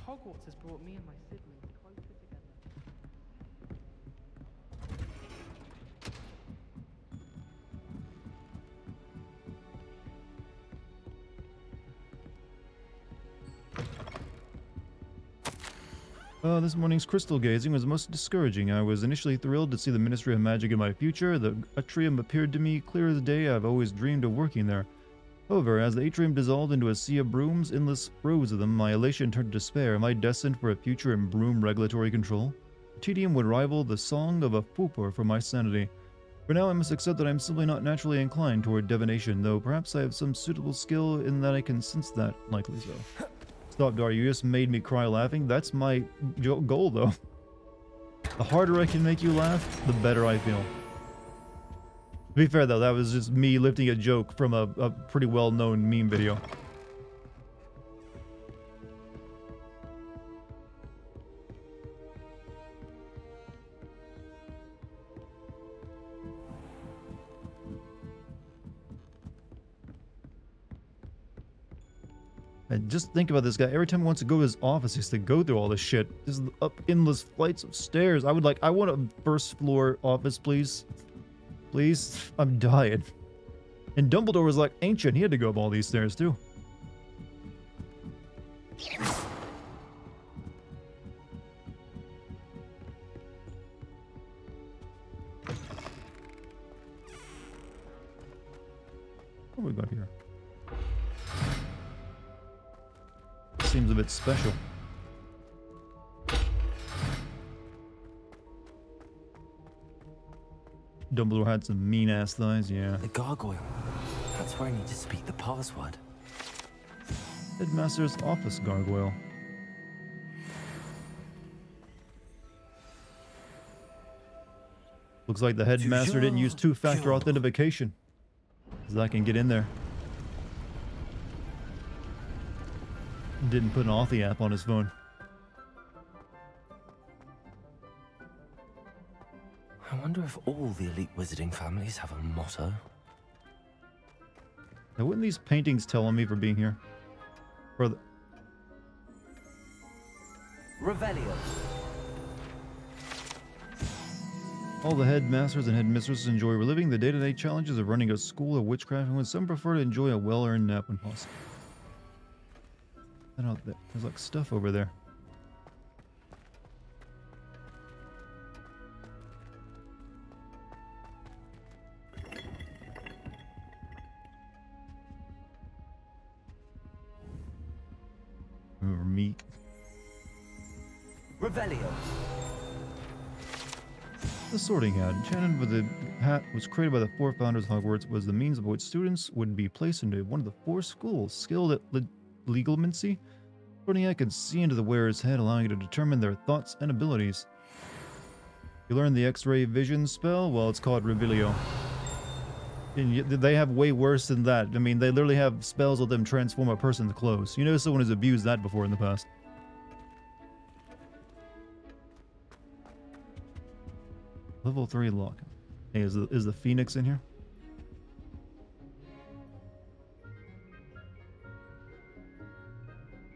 O: Hogwarts has brought me and my siblings closer together.
A: This morning's crystal gazing was most discouraging. I was initially thrilled to see the Ministry of Magic in my future. The atrium appeared to me clear as day. I've always dreamed of working there. However, as the atrium dissolved into a sea of brooms, endless rows of them, my elation turned to despair. Am I destined for a future in broom regulatory control? The tedium would rival the song of a pooper for my sanity. For now, I must accept that I am simply not naturally inclined toward divination, though perhaps I have some suitable skill in that I can sense that. Likely so. Stop, Dar, you just made me cry laughing. That's my goal, though. The harder I can make you laugh, the better I feel. To be fair, though, that was just me lifting a joke from a pretty well-known meme video. And just think about this guy. Every time he wants to go to his office, he has to go through all this shit. Just up endless flights of stairs. I want a first floor office, please. Please. I'm dying. And Dumbledore was like ancient. He had to go up all these stairs, too. What we got here? Seems a bit special. Dumbledore had some mean-ass thighs, yeah.
B: The gargoyle. That's where I need to speak the password.
A: Headmaster's office gargoyle. Looks like the headmaster didn't use two-factor authentication. Because I can get in there. Didn't put an Authy app on his phone.
B: I wonder if all the elite wizarding families have a motto.
A: Now, wouldn't these paintings tell on me for being here? For the...
B: Revelio.
A: All the headmasters and headmistresses enjoy reliving the day-to-day challenges of running a school of witchcraft, and some prefer to enjoy a well-earned nap when possible. There's like stuff over there. Or meat.
B: Revelio.
A: The Sorting Hat. Enchanted with the hat was created by the 4 founders of Hogwarts, was the means of which students would be placed into one of the 4 schools. Skilled at legalmancy, Sorting Hat can see into the wearer's head, allowing you to determine their thoughts and abilities. You learn the X-ray vision spell? Well, it's called Revelio. And they have way worse than that. I mean, they literally have spells that them transform a person's clothes. You know someone has abused that before in the past. Level 3 lock. Hey, is the Phoenix in here?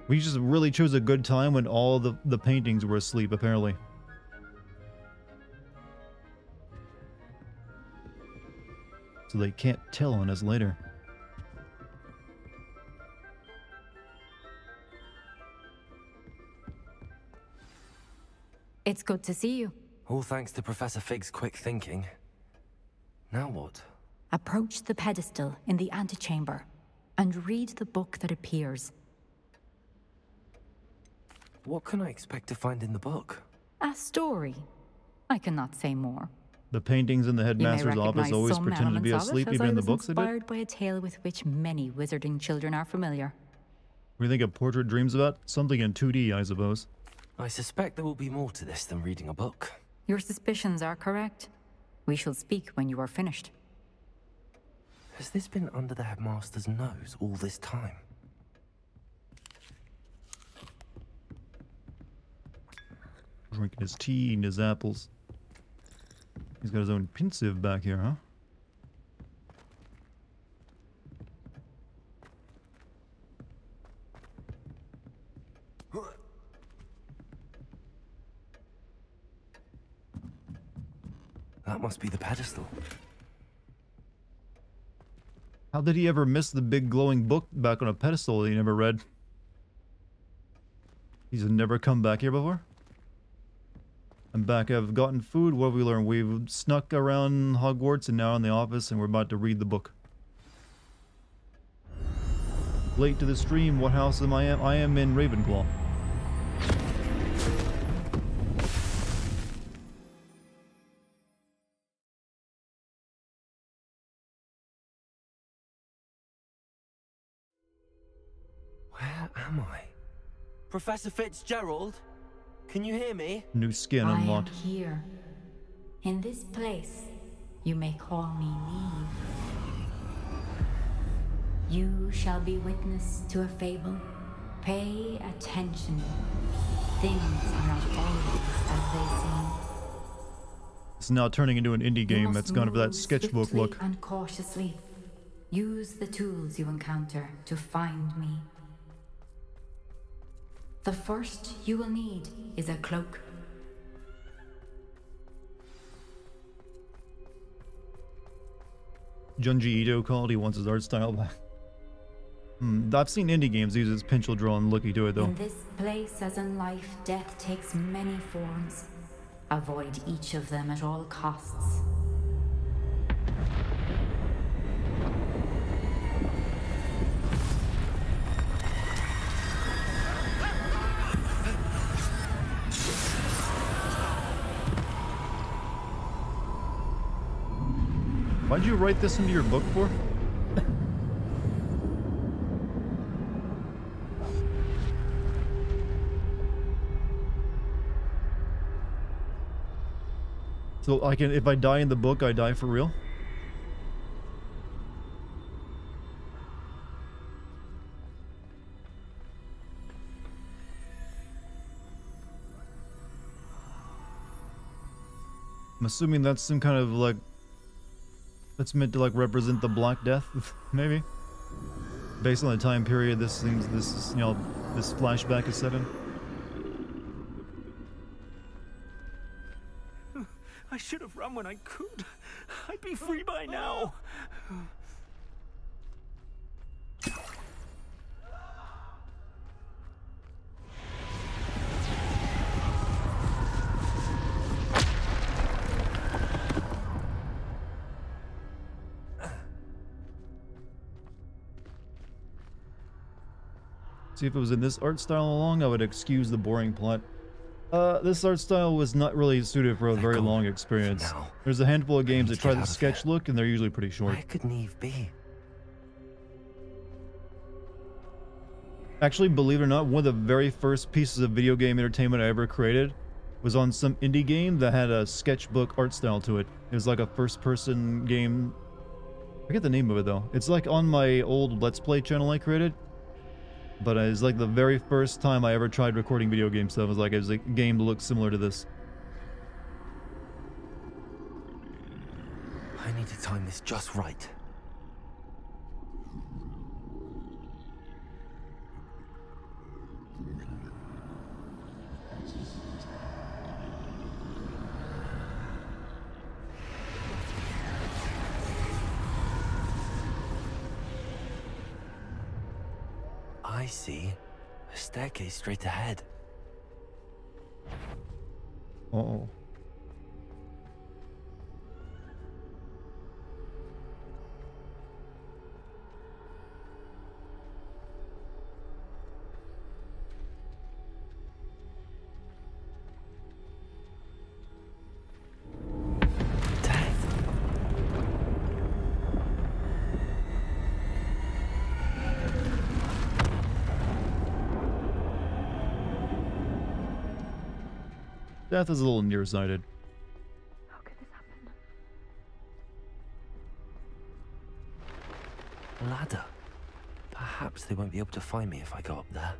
A: We just really chose a good time when all the paintings were asleep, apparently. So they can't tell on us later.
S: It's good to see you.
B: All thanks to Professor Fig's quick thinking. Now what?
S: Approach the pedestal in the antechamber and read the book that appears.
B: What can I expect to find in the book?
S: A story. I cannot say more.
A: The paintings in the headmaster's office always
S: some
A: pretended to be
S: elements of it,
A: asleep,
S: as
A: even
S: I
A: in the
S: was
A: books they did.
S: inspired by a tale with which many wizarding children are familiar.
A: What do you think a portrait dreams about? Something in 2D, I suppose.
B: I suspect there will be more to this than reading a book.
S: Your suspicions are correct. We shall speak when you are finished.
B: Has this been under the headmaster's nose all this time?
A: Drinking his tea, eating his apples. He's got his own pensive back here, huh?
B: That must be the pedestal.
A: How did he ever miss the big glowing book back on a pedestal that he never read? He's never come back here before? I'm back. I've gotten food. What have we learned? We've snuck around Hogwarts and now in the office and we're about to read the book. Late to the stream. What house am I in? I am in Ravenclaw.
B: Where am I? Professor Fitzgerald? Can you hear me?
A: New skin unlocked.
S: I am here. In this place, you may call me Neve. You shall be witness to a fable. Pay attention. Things are not always as they seem.
A: It's now turning into an indie game that's gone for that sketchbook
S: swiftly
A: look.
S: and cautiously. Use the tools you encounter to find me. The first you will need is a cloak.
A: Junji Ito called. He wants his art style back. I've seen indie games use its pencil drawn looky to it though.
S: In this place, as in life, death takes many forms. Avoid each of them at all costs.
A: Why'd you write this into your book for? So I can, if I die in the book, I die for real? I'm assuming that's some kind of like, that's meant to like represent the Black Death, maybe? Based on the time period this seems, this is, you know, this flashback is set in.
H: I should have run when I could. I'd be free by now.
A: See, if it was in this art style along, I would excuse the boring plot. This art style was not really suited for a very long experience. There's a handful of games that try the sketch look, and they're usually pretty short.
B: Where could Neve be?
A: Actually, believe it or not, one of the very first pieces of video game entertainment I ever created was on some indie game that had a sketchbook art style to it. It was like a first-person game. I forget the name of it, though. It's like on my old Let's Play channel I created. But it was like the very first time I ever tried recording video game stuff. It was a game that looked similar to this.
B: I need to time this just right. I see a staircase straight ahead.
A: Uh-oh. Death is a little nearsighted.
E: How could this happen?
B: Ladder. Perhaps they won't be able to find me if I go up there.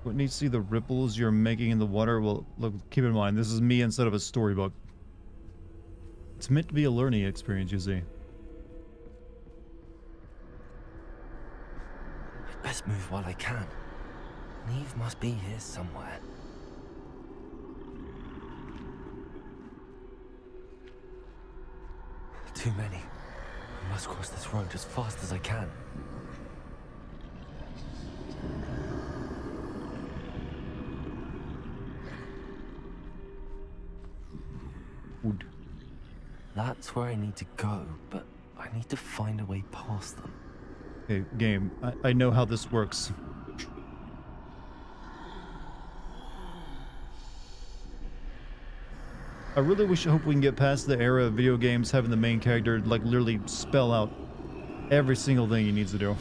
A: Wouldn't you see the ripples you're making in the water? Well, look, keep in mind, this is me instead of a storybook. It's meant to be a learning experience, you see.
B: I'd best move while I can. Neve must be here somewhere. Too many. I must cross this road as fast as I can.
A: Wood.
B: That's where I need to go, but I need to find a way past them.
A: Okay, game. I know how this works. I really hope we can get past the era of video games having the main character, like, literally spell out every single thing he needs to do.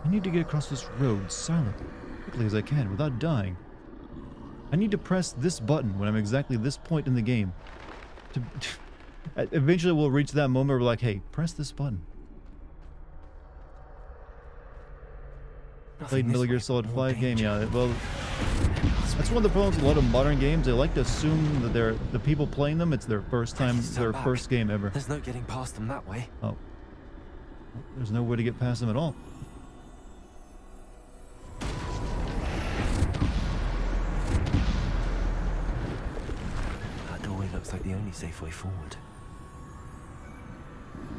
A: I need to get across this road silently, quickly as I can, without dying. I need to press this button when I'm exactly this point in the game. Eventually we'll reach that moment where we're like, hey, press this button. Played Metal Gear Solid 5 game, yeah, well... That's one of the problems with a lot of modern games. They like to assume that the people playing them, it's their first time, their first game ever.
B: There's no getting past them that way.
A: Oh. There's no way to get past them at all.
B: That doorway looks like the only safe way forward.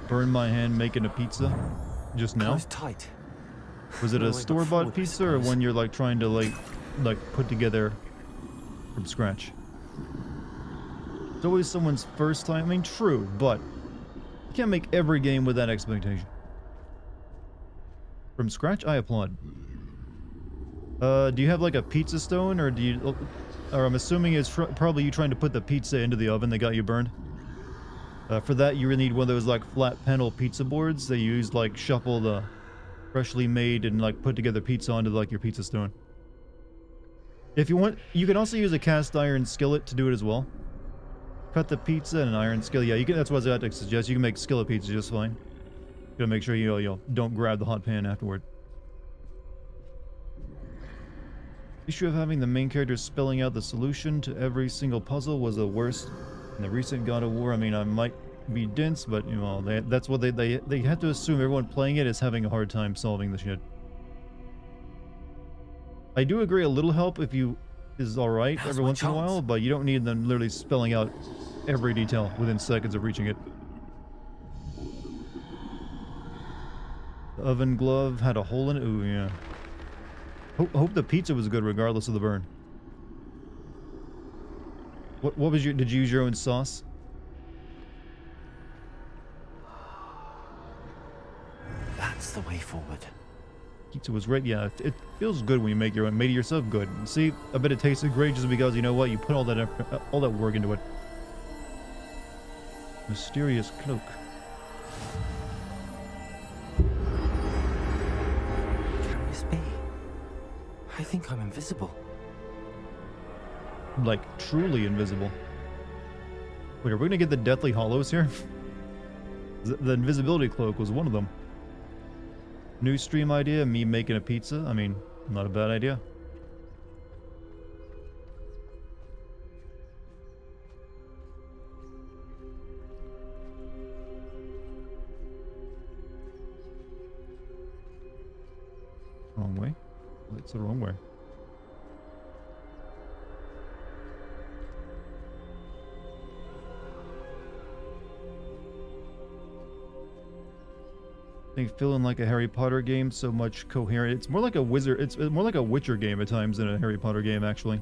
A: Burn my hand making a pizza just now.
B: Closed tight.
A: Was it a store-bought pizza or one you're like trying to like put together from scratch? It's always someone's first time. I mean, true, but you can't make every game with that expectation. From scratch, I applaud. Do you have like a pizza stone, or do you? Or I'm assuming it's probably you trying to put the pizza into the oven that got you burned. For that, you really need one of those like flat panel pizza boards that you use like shuffle the freshly made and like put together pizza onto like your pizza stone. If you want, you can also use a cast iron skillet to do it as well. Cut the pizza in an iron skillet. Yeah, you can. That's what I was about to suggest. You can make skillet pizza just fine. You gotta make sure you don't grab the hot pan afterward. The issue of having the main character spelling out the solution to every single puzzle was the worst in the recent God of War. I mean, I might be dense, but you know, that's what they have to assume everyone playing it is having a hard time solving the shit. I do agree a little help if you is alright every once in a while, but you don't need them literally spelling out every detail within seconds of reaching it. The oven glove had a hole in it. Ooh, yeah. Hope the pizza was good regardless of the burn. What was your... Did you use your own sauce?
B: That's the way forward.
A: Pizza was great. Yeah, it feels good when you make your own. Made it yourself good. See, I bet it tasted great just because, you know what, you put all that effort, all that work into it. Mysterious cloak.
B: Can this be? I think I'm invisible.
A: Like, truly invisible. Wait, are we gonna get the Deathly Hollows here? The invisibility cloak was one of them. New stream idea, me making a pizza. I mean, not a bad idea. Wrong way? It's the wrong way. I think feeling like a Harry Potter game, so much coherent. It's more like a wizard. It's more like a Witcher game at times than a Harry Potter game, actually.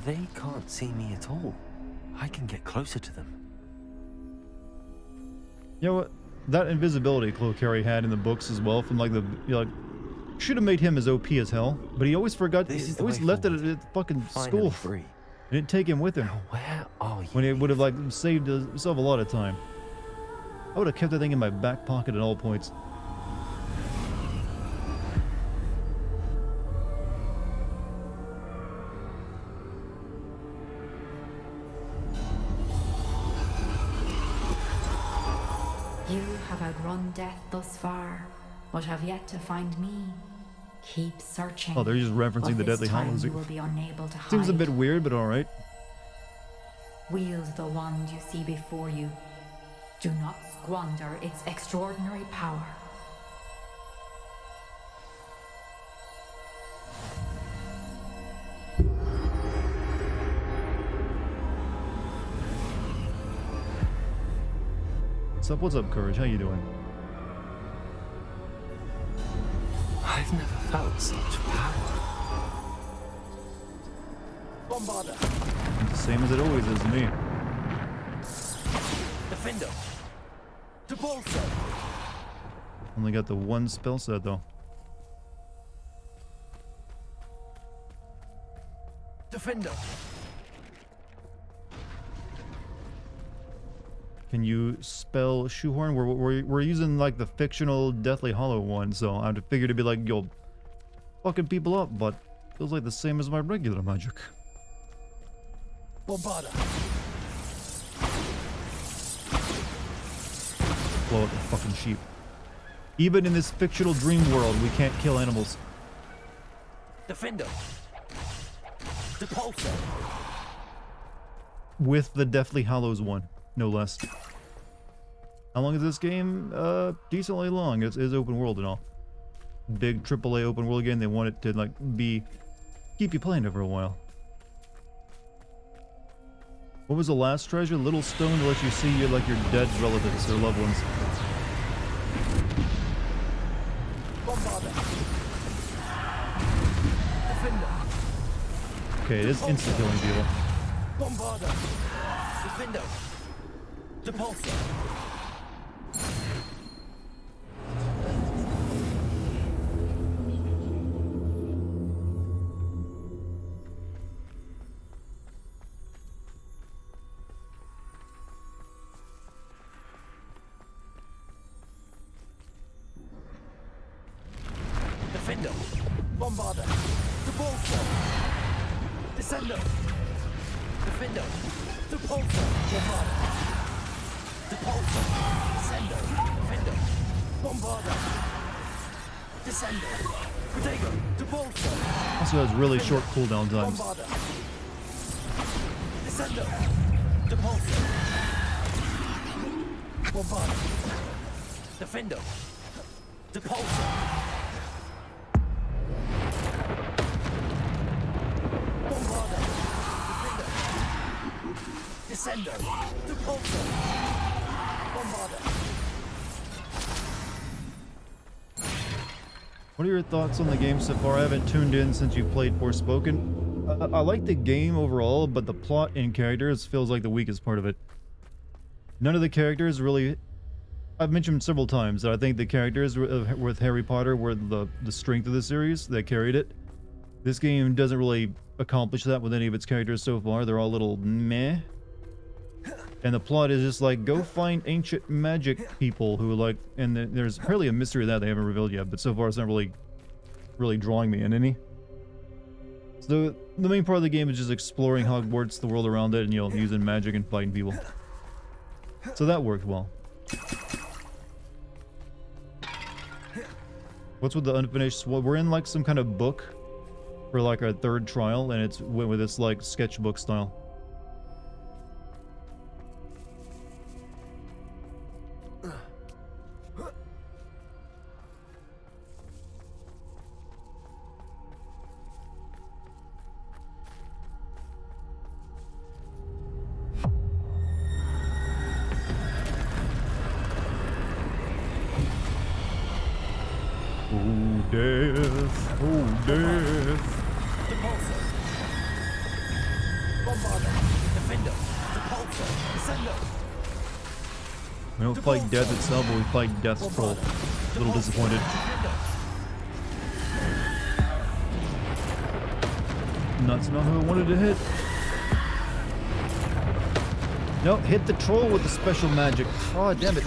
B: They can't see me at all. I can get closer to them.
A: You know what? That invisibility cloak Harry had in the books as well, from like the should have made him as OP as hell, but he always forgot. He always left it at fucking school. He didn't take him with him.
B: Now, where are you?
A: When it would have like saved himself a lot of time. I would have kept that thing in my back pocket at all points.
S: You have outrun death thus far, but have yet to find me. Keep searching.
A: Oh, they're just referencing
S: but
A: the
S: this
A: Deadly
S: time
A: Hallows.
S: you will be unable to hide.
A: Seems a bit weird, but alright.
S: Wield the wand you see before you. Do not squander its extraordinary power.
A: What's up, Courage? How you doing?
H: I've never felt such power.
M: Bombarder.
A: It's the same as it always is to me.
M: Defender. Depulso.
A: Only got the one spell set though.
M: Defender.
A: Can you spell shoehorn? We're using like the fictional Deathly Hallow one, so I figured it'd be like, yo, fucking people up, but feels like the same as my regular magic.
M: Bombarder.
A: Blow up the fucking sheep. Even in this fictional dream world, we can't kill animals.
M: Defender. Depulso.
A: With the Deathly Hallows one, no less. How long is this game? Decently long. It's open world and all. Big AAA open world game. They want it to like keep you playing it for a while. What was the last treasure? Little stone to let you see your dead relatives or loved ones.
M: Bombarder. Defender.
A: Okay, it is instant killing people.
M: Bombarder. Defender. Depulso. Defender. Bombarder. Depulso. Descender. Defender. Depulso. Bombarder. Depulso. Descender. Defender. Bombarder. Descender. Protego. Depulso.
A: Also has really short cooldown times.
M: Bombarder. Descender. Depulso. Bombarder. Defender. Depulso. Bombarder. Defender. Descender. Depulso. Bombarder.
A: What are your thoughts on the game so far? I haven't tuned in since you played Forspoken. I like the game overall, but the plot and characters feels like the weakest part of it. None of the characters really... I've mentioned several times that I think the characters with Harry Potter were the strength of the series that carried it. This game doesn't really accomplish that with any of its characters so far. They're all a little meh. And the plot is just like, go find ancient magic people who like, and there's apparently a mystery that they haven't revealed yet, but so far it's not really drawing me in any. So the main part of the game is just exploring Hogwarts, the world around it, and using magic and fighting people. So that worked well. What's with the unfinished? We're in like some kind of book for like our third trial, and it's with this like sketchbook style. Oh, death. Oh, death.
M: Depulso. Bombarder. Defender. Depulso. Descender.
A: We don't fight death itself, but we fight death's troll. A little disappointed. That's not who I wanted to hit. No, hit the troll with the special magic. Oh, damn it.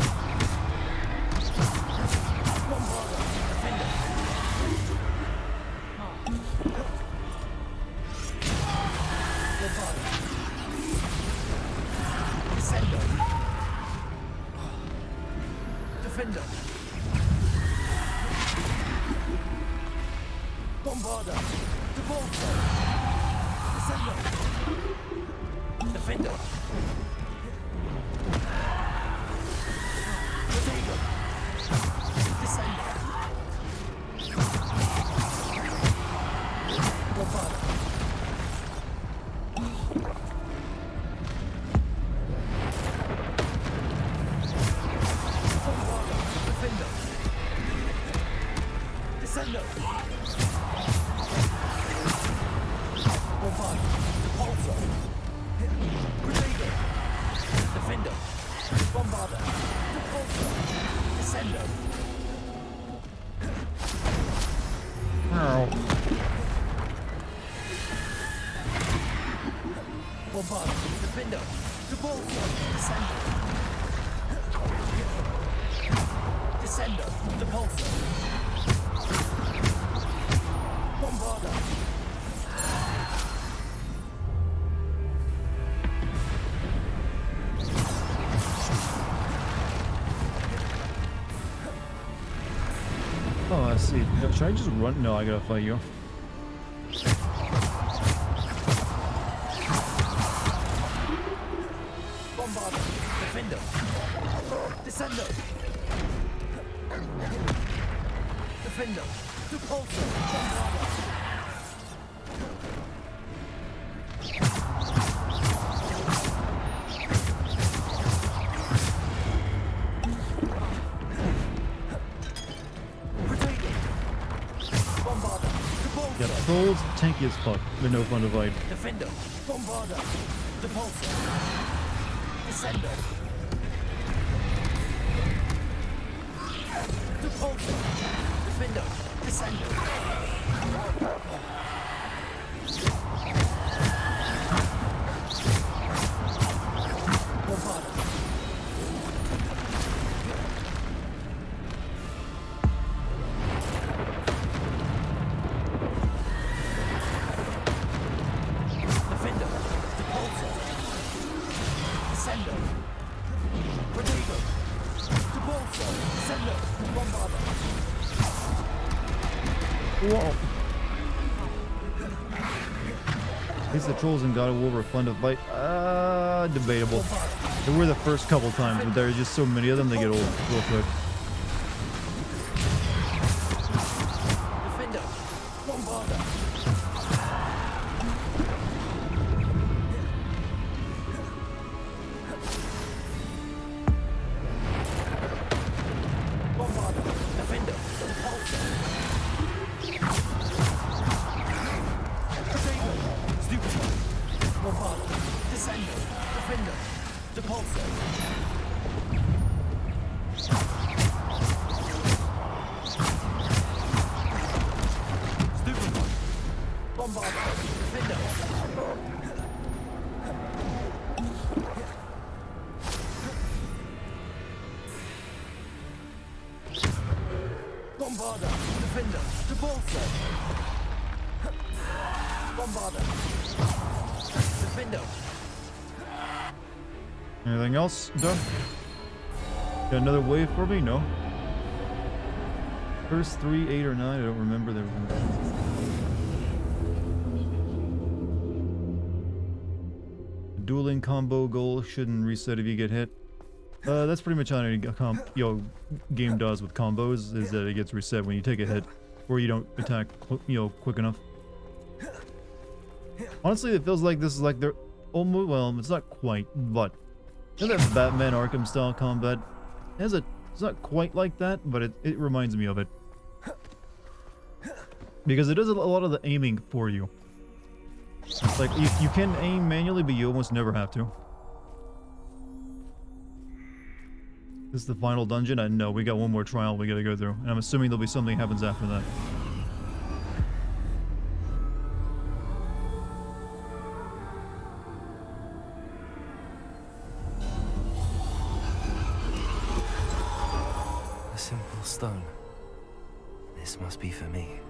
H: Defender. Bombarder. Devolver. Descender. Defender. Potato. Descender. Bombarder. Defender. Descender. Bombarder. Repulsor. Grenadier. Defender. Bombarder. Repulsor. Descender.
A: Ow.
H: Bombarder. Defender. Repulsor. Descender. Descender. Repulsor. Bombarder.
A: Oh, I see. Should I just run? No, I gotta fight you.
H: Bombarder. Defender. Descender. Defender. Repulsor. Bombarder.
A: Yeah, trolls tanky as fuck, but no fun to fight.
H: Defender. Bombarder. Repulsor. Descender. Repulsor. Defender. Descender. Bombarder. Defender. Repulsor. Descender. Potato. Repulsor. Descender. Bombarder.
A: Whoa. At least the trolls in God of War were fun to fight. Debatable. They were the first couple times, but there are just so many of them, they get old real quick.
H: Defender. Bombarder. Bombarder. Defender. Repulsor. Potato. Stupid. Bombarder. Descender. Defender. Repulsor. Stupid. Bombarder. Defender. Bombarder. Defender. Repulsor. Bombarder. Defender.
A: Anything else done? Got another wave for me? No. First 3, 8, or 9, I don't remember. There was dueling combo goal shouldn't reset if you get hit. That's pretty much how any game does with combos, is that it gets reset when you take a hit or you don't attack quick enough. Honestly, it feels like this is like they're almost, well, it's not quite, but you know that Batman Arkham style combat it's not quite like that, but it reminds me of it. Because it does a lot of the aiming for you. Like, you can aim manually, but you almost never have to. This is the final dungeon? I know, we got one more trial we gotta go through. And I'm assuming there'll be something happens after that.
B: A simple stone. This must be for me.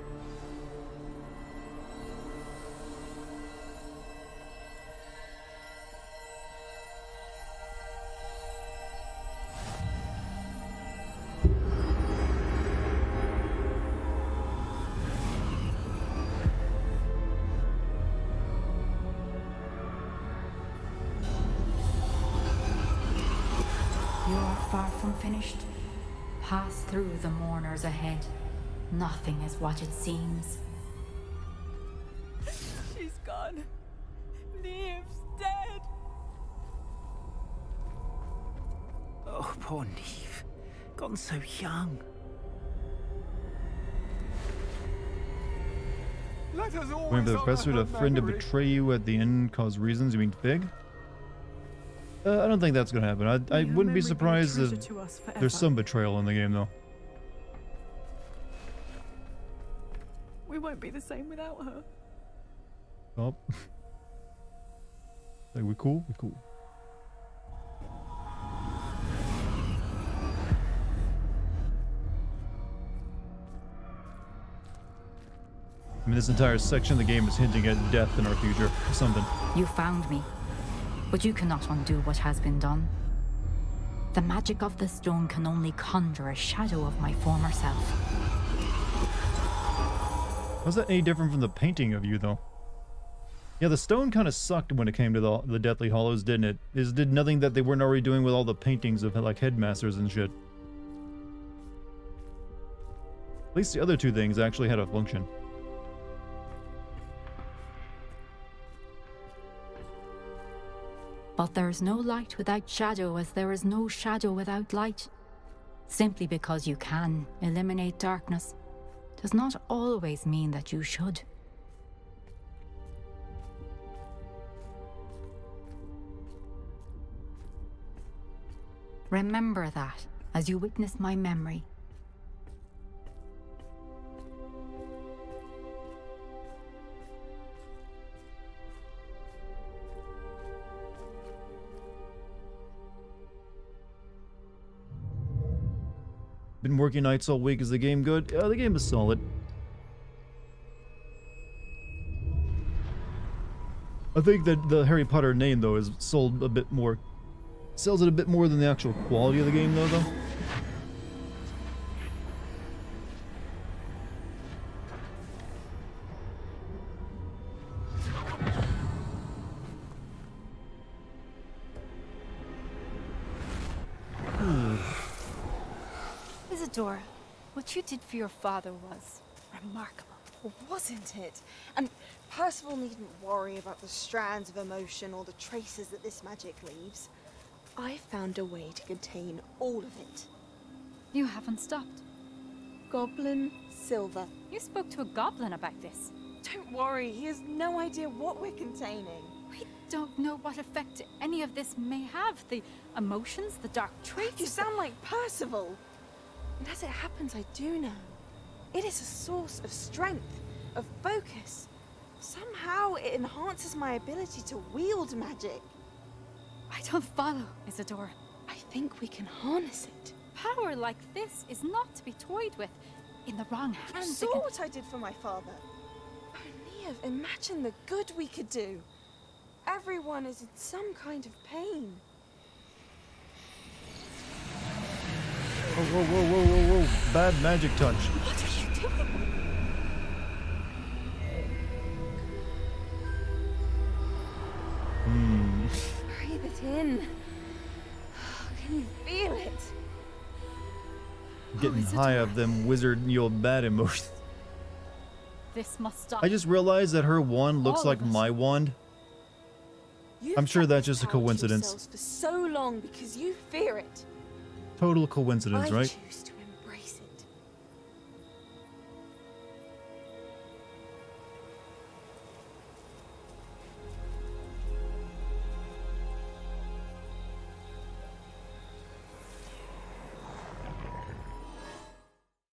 S: You are far from finished. Pass through the mourners ahead. Nothing is what it seems.
I: She's gone. Neve's dead.
T: Oh, poor Neve. Gone so young.
L: Let us always
A: Waiting for the
L: honor
A: professor
L: her
A: to friend to
L: memory.
A: betray you at the end, cause reasons. You mean Fig? I don't think that's gonna happen. I wouldn't be surprised if there's some betrayal in the game, though.
I: We won't be the same without her.
A: Oh. Like, we cool? We cool. I mean, this entire section of the game is hinting at death in our future, or something.
U: You found me, but you cannot undo what has been done. The magic of the stone can only conjure a shadow of my former self.
A: How's that any different from the painting of you, though? Yeah, the stone kind of sucked when it came to the Deathly Hallows, didn't it? It did nothing that they weren't already doing with all the paintings of, like, headmasters and shit. At least the other two things actually had a function.
U: But there is no light without shadow, as there is no shadow without light. Simply because you can eliminate darkness does not always mean that you should. Remember that as you witness my memory.
A: Been working nights all week. Is the game good? The game is solid. I think that the Harry Potter name, though, is sold a bit more... sells it a bit more than the actual quality of the game, though.
V: Isadora, what you did for your father was remarkable, wasn't it? And Percival needn't worry about the strands of emotion or the traces that this magic leaves. I found a way to contain all of it.
I: You haven't stopped.
V: Goblin Silver.
I: You spoke to a goblin about this.
V: Don't worry, he has no idea what we're containing.
I: We don't know what effect any of this may have. The emotions, the dark traits.
V: You sound like Percival. And as it happens, I do know. It is a source of strength, of focus. Somehow it enhances my ability to wield magic.
I: I don't follow, Isadora.
V: I think we can harness it.
I: Power like this is not to be toyed with. In the wrong hands,
V: You saw what I did for my father. Oh, Neve, imagine the good we could do. Everyone is in some kind of pain.
A: Whoa, whoa, whoa, whoa, whoa, whoa. Bad magic touch.
V: What are you doing? Breathe it in. Can you feel it?
A: Getting high of them wizard, bad emotions.
I: This must stop.
A: I just realized that her wand looks like my wand. I'm sure that's just a coincidence.
V: For so long because you fear it.
A: Total coincidence,
V: I
A: right?
V: choose to embrace it.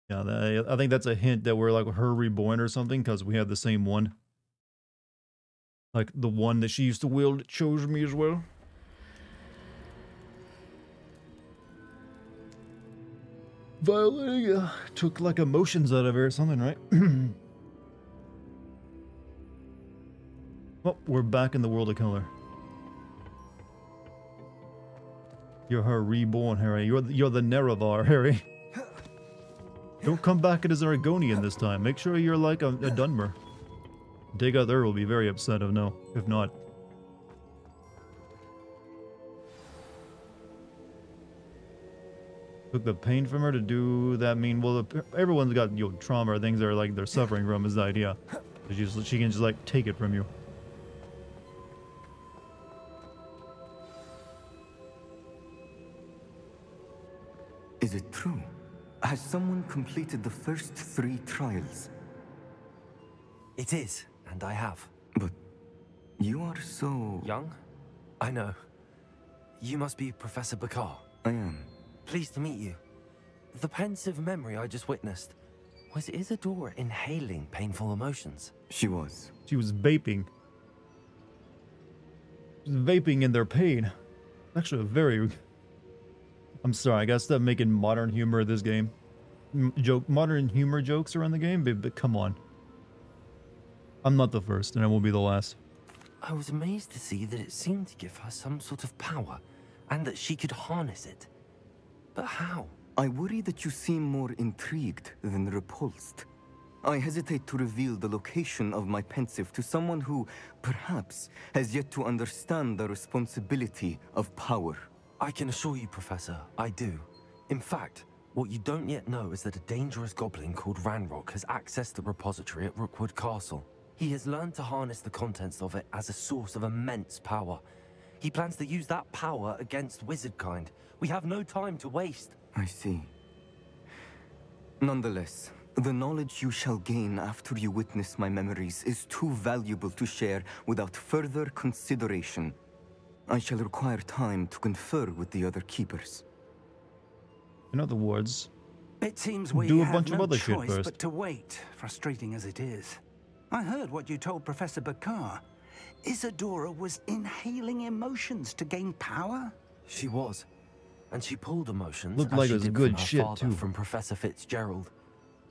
A: Yeah, I think that's a hint that we're like her reborn or something, because we have the same one. Like the one that she used to wield chose me as well. Violating took like emotions out of her or something, right? Oh, we're back in the world of color. You're her reborn, Harry. You're the Nerevar, Harry. Don't come back as an Argonian this time. Make sure you're like a Dunmer. Dagather will be very upset if not. Took the pain from her to do that. Mean, well, everyone's got trauma or things that are like they're suffering from is the idea. She can just like take it from you.
D: Is it true? Has someone completed the first 3 trials?
B: It is, and I have.
D: But you are so...
B: young? I know. You must be Professor Bakar.
D: I am.
B: Pleased to meet you. The pensive memory I just witnessed, was Isadora inhaling painful emotions?
D: She was.
A: She was vaping. She was vaping in their pain. Actually, a very... I'm sorry, I gotta stop making modern humor of this game. Modern humor jokes are in the game, but come on. I'm not the first, and I won't be the last.
B: I was amazed to see that it seemed to give her some sort of power, and that she could harness it. But how?
D: I worry that you seem more intrigued than repulsed. I hesitate to reveal the location of my pensive to someone who, perhaps, has yet to understand the responsibility of power.
B: I can assure you, Professor, I do. In fact, what you don't yet know is that a dangerous goblin called Ranrock has accessed the repository at Rookwood Castle. He has learned to harness the contents of it as a source of immense power. He plans to use that power against wizardkind. We have no time to waste.
D: I see. Nonetheless, the knowledge you shall gain after you witness my memories is too valuable to share without further consideration. I shall require time to confer with the other keepers.
A: In other words,
J: it seems we
A: do a
J: have
A: bunch
J: no
A: of other shit
J: choice
A: first.
J: but to wait, frustrating as it is. I heard what you told Professor Bakar. Isadora was inhaling emotions to gain power?
B: She was. And she pulled emotions,
A: Looked
B: as
A: like
B: she
A: it was
B: did
A: good
B: from her
A: shit,
B: father,
A: too.
B: from Professor Fitzgerald,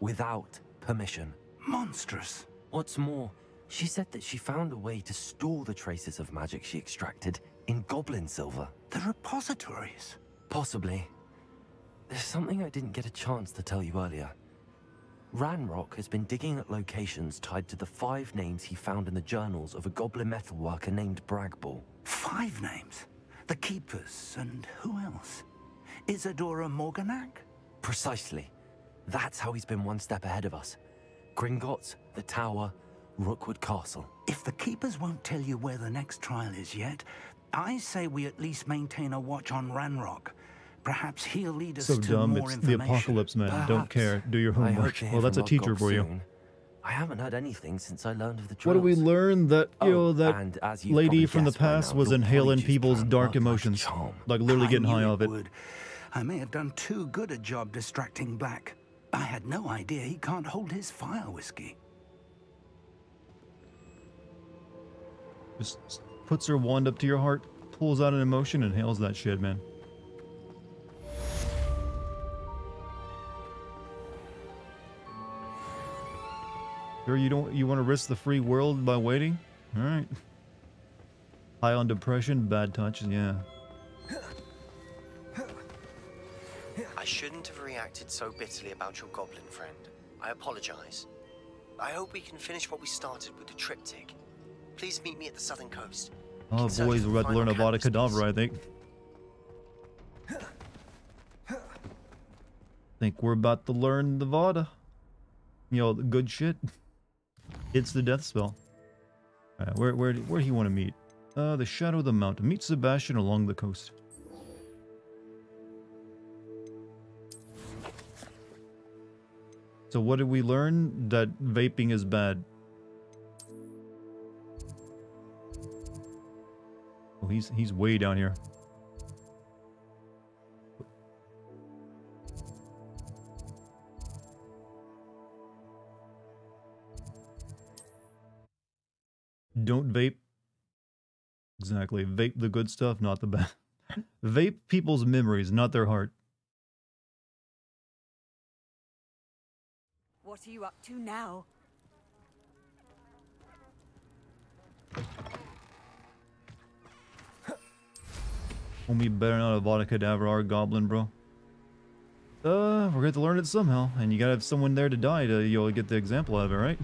B: without permission.
J: Monstrous.
B: What's more, she said that she found a way to store the traces of magic she extracted in goblin silver.
J: The repositories?
B: Possibly. There's something I didn't get a chance to tell you earlier. Ranrock has been digging at locations tied to the 5 names he found in the journals of a goblin metalworker named Bragball.
J: 5 names? The Keepers, and who else? Isadora Morganac?
B: Precisely. That's how he's been one step ahead of us. Gringotts, the Tower, Rookwood Castle.
J: If the Keepers won't tell you where the next trial is yet, I say we at least maintain a watch on Ranrock. Perhaps he'll lead us
A: So
J: to
A: dumb,
J: more
A: it's the
J: information.
A: apocalypse, man. Don't care. Do your
B: I hope
A: homework.
B: to hear
A: Well, that's a
B: from
A: teacher
B: Lodgok
A: for you.
B: soon. I haven't heard anything since I learned of the
A: What
B: drills.
A: did we learn? That, you know,
B: and
A: that
B: as you've
A: lady
B: probably
A: from the
B: guessed by
A: past
B: now,
A: was
B: your
A: inhaling
B: preachers
A: people's
B: can't
A: dark
B: work like
A: emotions.
B: charm.
A: Like literally getting high off it.
J: Would. I may have done too good a job distracting Black. I had no idea he can't hold his fire whiskey.
A: Just puts her wand up to your heart, pulls out an emotion, and inhales that shit, man. Sure, you want to risk the free world by waiting? All right. High on depression, bad touch, yeah.
W: I shouldn't have reacted so bitterly about your goblin friend. I apologize. I hope we can finish what we started with the triptych. Please meet me at the southern coast.
A: Oh boys, we're about to learn about a cadaver, I think. Think we're about to learn the Vada. You know, the good shit. It's the death spell. Where do you want to meet? The shadow of the mountain. Meet Sebastian along the coast. So what did we learn? That vaping is bad. Oh, he's way down here. Don't vape. Exactly. Vape the good stuff, not the bad. Vape people's memories, not their heart.
K: What are you up to now?
A: Homie better not have bought a cadaver or goblin, bro. We're going to learn it somehow, and you gotta have someone there to die to, you know, get the example out of it, right?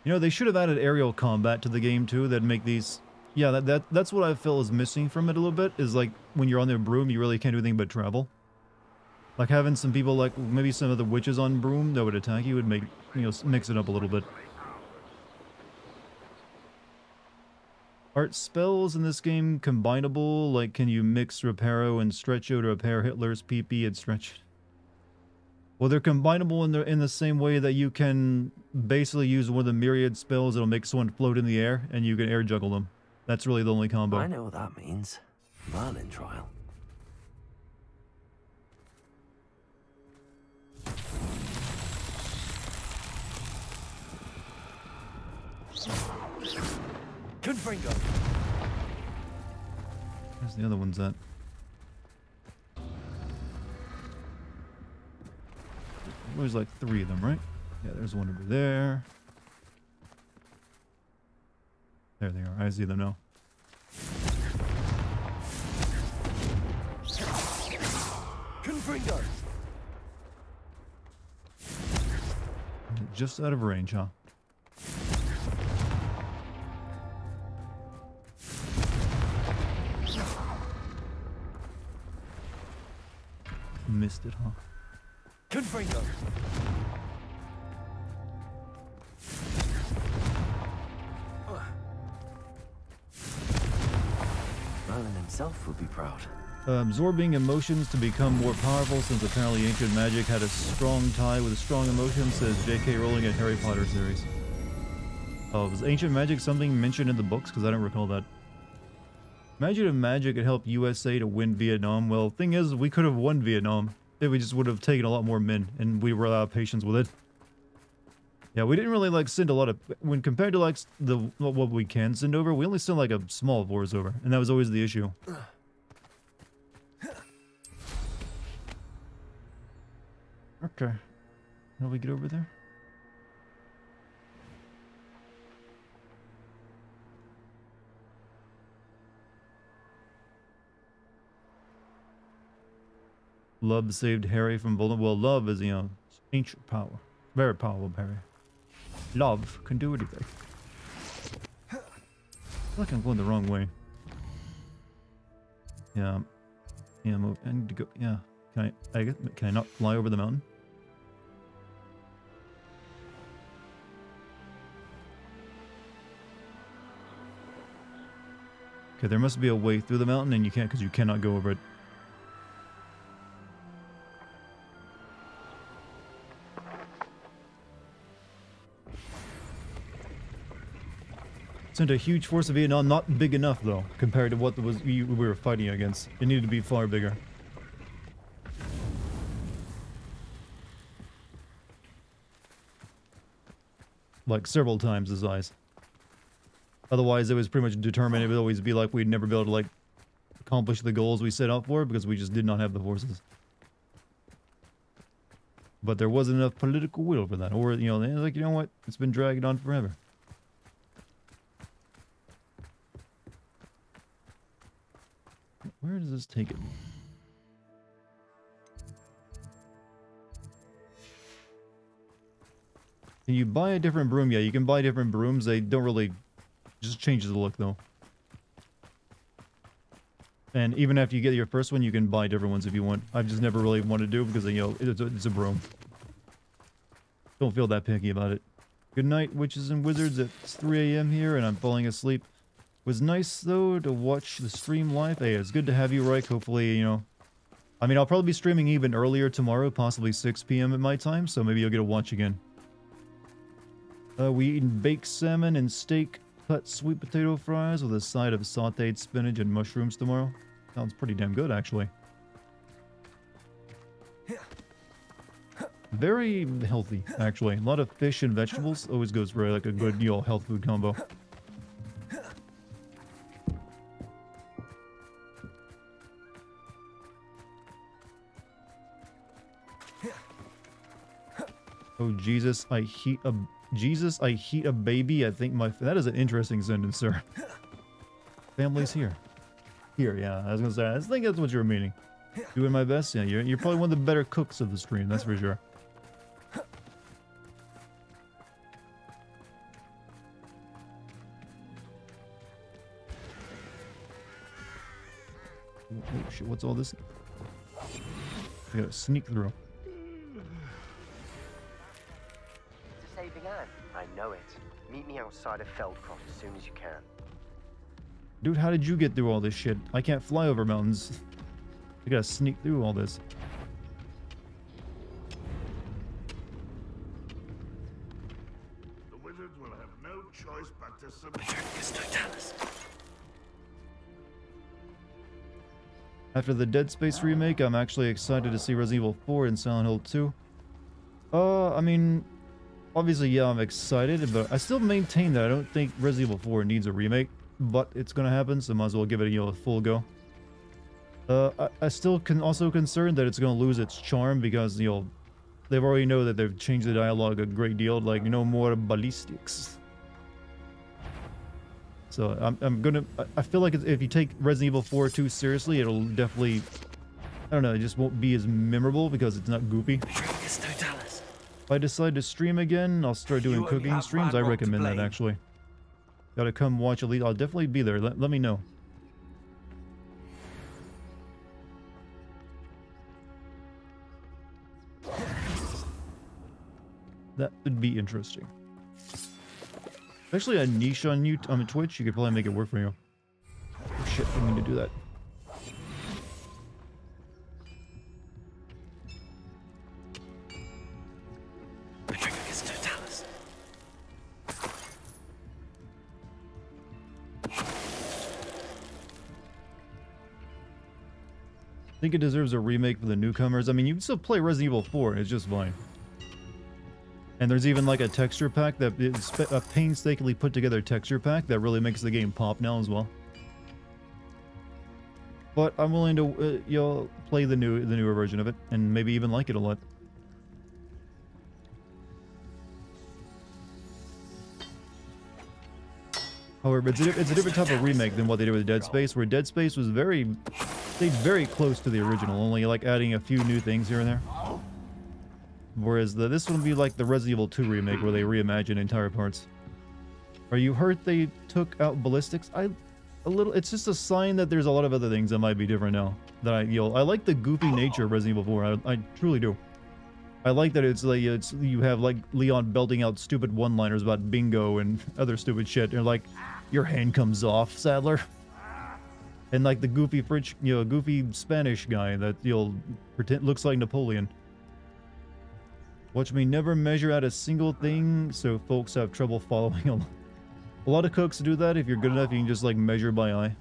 A: You know, they should have added aerial combat to the game too. That'd make these Yeah, that's what I feel is missing from it a little bit, is like when you're on the broom, you really can't do anything but travel. Like having some people, like maybe some of the witches on broom that would attack you would make, you know, mix it up a little bit. Art spells in this game combinable? Like, can you mix Reparo and Stretcho to repair Hitler's PP and Stretch? Well, they're combinable in the same way that you can basically use one of the myriad spells that'll make someone float in the air, and you can air juggle them. That's really the only combo.
B: I know what that means. Merlin trial.
H: Confringo.
A: Where's the other ones at? There's like 3 of them, right? Yeah, there's one over there. There they are. I see them now.
H: Confringo.
A: Just out of range, huh? Missed it, huh?
H: Confringo.
B: Merlin himself would be proud.
A: Absorbing emotions to become more powerful, since apparently ancient magic had a strong tie with strong emotions, says J.K. Rowling in Harry Potter series. Oh, was ancient magic something mentioned in the books? Because I don't recall that. Imagine if magic had helped USA to win Vietnam. Well, thing is, we could have won Vietnam if we just would have taken a lot more men, and we were out of patience with it. Yeah, we didn't really, like, send a lot of... When compared to, like, what we can send over, we only sent, like, a small force over, and that was always the issue. Okay. How do we get over there? Love saved Harry from vulnerable. Well, love is, you know, ancient power. Very powerful, Harry. Love can do anything. I feel like I'm going the wrong way. Yeah. Yeah, I need to go. Yeah. Can I not fly over the mountain? Okay, there must be a way through the mountain, and you can't, because you cannot go over it. Sent a huge force of Vietnam, not big enough though, compared to what we were fighting against. It needed to be far bigger. Like several times the size. Otherwise, it was pretty much determined. It would always be like we'd never be able to like accomplish the goals we set out for because we just did not have the forces. But there wasn't enough political will for that, or you know, like you know what, it's been dragging on forever. Where does this take it? Can you buy a different broom? Yeah, you can buy different brooms. They don't really... Just changes the look, though. And even after you get your first one, you can buy different ones if you want. I've just never really wanted to do it because, you know, it's a broom. Don't feel that picky about it. Good night, witches and wizards. It's 3 a.m. here, and I'm falling asleep. Was nice, though, to watch the stream live. Hey, it's good to have you, Reich. Hopefully, you know... I mean, I'll probably be streaming even earlier tomorrow, possibly 6 p.m. at my time, so maybe you'll get to watch again. We eaten baked salmon and steak, cut sweet potato fries with a side of sautéed spinach and mushrooms tomorrow. Sounds pretty damn good, actually. Very healthy, actually. A lot of fish and vegetables. Always goes for like a good, you know, health food combo. Oh Jesus, I heat a baby. I think that is an interesting sentence, sir. Family's here. Here, yeah. I was gonna say. I think that's what you were meaning. Doing my best. Yeah, you're probably one of the better cooks of the stream. That's for sure. Oh shit, what's all this? I gotta sneak through.
W: To saving Anne. I know it. Meet me outside of Feldcroft as soon as you can.
A: Dude, how did you get through all this shit? I can't fly over mountains. I gotta sneak through all this.
G: The wizards will have no choice but to submit.
A: After the Dead Space remake, I'm actually excited to see Resident Evil 4 and Silent Hill 2. I mean, obviously, yeah, I'm excited, but I still maintain that I don't think Resident Evil 4 needs a remake, but it's gonna happen, so might as well give it, a full go. I still also concerned that it's gonna lose its charm because, they've already know that they've changed the dialogue a great deal, like, no more ballistics. So I feel like if you take Resident Evil 4 too seriously, it'll definitely, I don't know, it just won't be as memorable because it's not goopy. If I decide to stream again, I'll start doing cooking streams. I recommend that, actually. Gotta come watch Elite. I'll definitely be there. Let me know. That would be interesting. Especially a niche on Twitch, you could probably make it work for you. Oh shit, I mean to do that. I think it deserves a remake for the newcomers. I mean, you can still play Resident Evil 4, it's just fine. And there's even like a texture pack that is a painstakingly put together texture pack that really makes the game pop now as well. But I'm willing to play the newer version of it and maybe even like it a lot. However, it's a different type of remake than what they did with Dead Space, where Dead Space was stayed very close to the original, only like adding a few new things here and there. Whereas this one would be like the Resident Evil 2 remake, where they reimagine entire parts. Are you hurt they took out ballistics? It's just a sign that there's a lot of other things that might be different now. That I like the goofy nature of Resident Evil 4. I truly do. I like that it's like you have like Leon belting out stupid one-liners about bingo and other stupid shit. And like, your hand comes off, Sadler. And like the goofy French, goofy Spanish guy that pretend looks like Napoleon. Watch me never measure out a single thing, so folks have trouble following along. A lot of cooks do that. If you're good enough, you can just like measure by eye.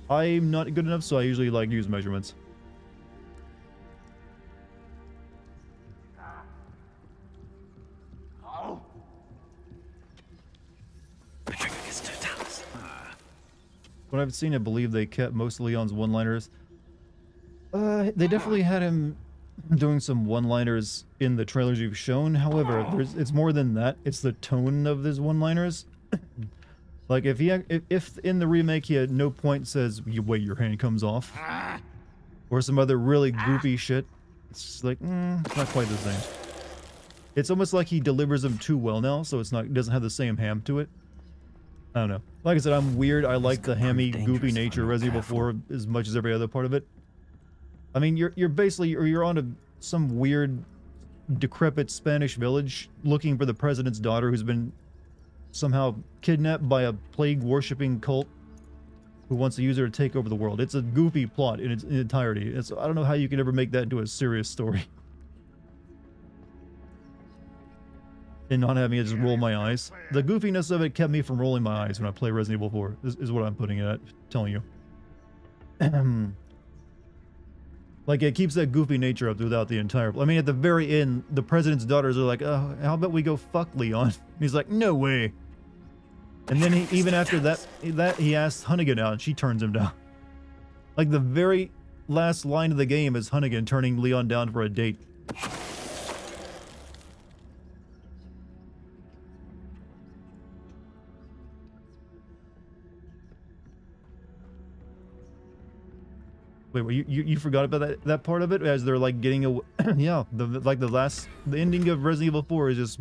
A: I'm not good enough, so I usually like use measurements. What I've seen, I believe they kept most of Leon's one-liners. They definitely had him doing some one-liners in the trailers you've shown. However, it's more than that. It's the tone of his one-liners. Like if in the remake he at no point says, "Wait, your hand comes off," or some other really goofy shit, it's just like it's not quite the same. It's almost like he delivers them too well now, so it doesn't have the same ham to it. I don't know. Like I said, I'm weird. I like the hammy, goofy nature of Resident Evil 4 as much as every other part of it. I mean, you're basically, or you're on some weird, decrepit Spanish village looking for the president's daughter who's been somehow kidnapped by a plague-worshipping cult who wants to use her to take over the world. It's a goofy plot in its entirety. I don't know how you can ever make that into a serious story. And not having it just roll my eyes. The goofiness of it kept me from rolling my eyes when I play Resident Evil 4, is what I'm putting it at, telling you. Like, it keeps that goofy nature up throughout the entire... I mean, at the very end, the president's daughters are like, "Oh, how about we go fuck Leon?" And he's like, "No way." And then even after that, he asks Hunnigan out, and she turns him down. Like, the very last line of the game is Hunnigan turning Leon down for a date. Wait, you forgot about that part of it? As they're like getting a... yeah, the ending of Resident Evil 4 is just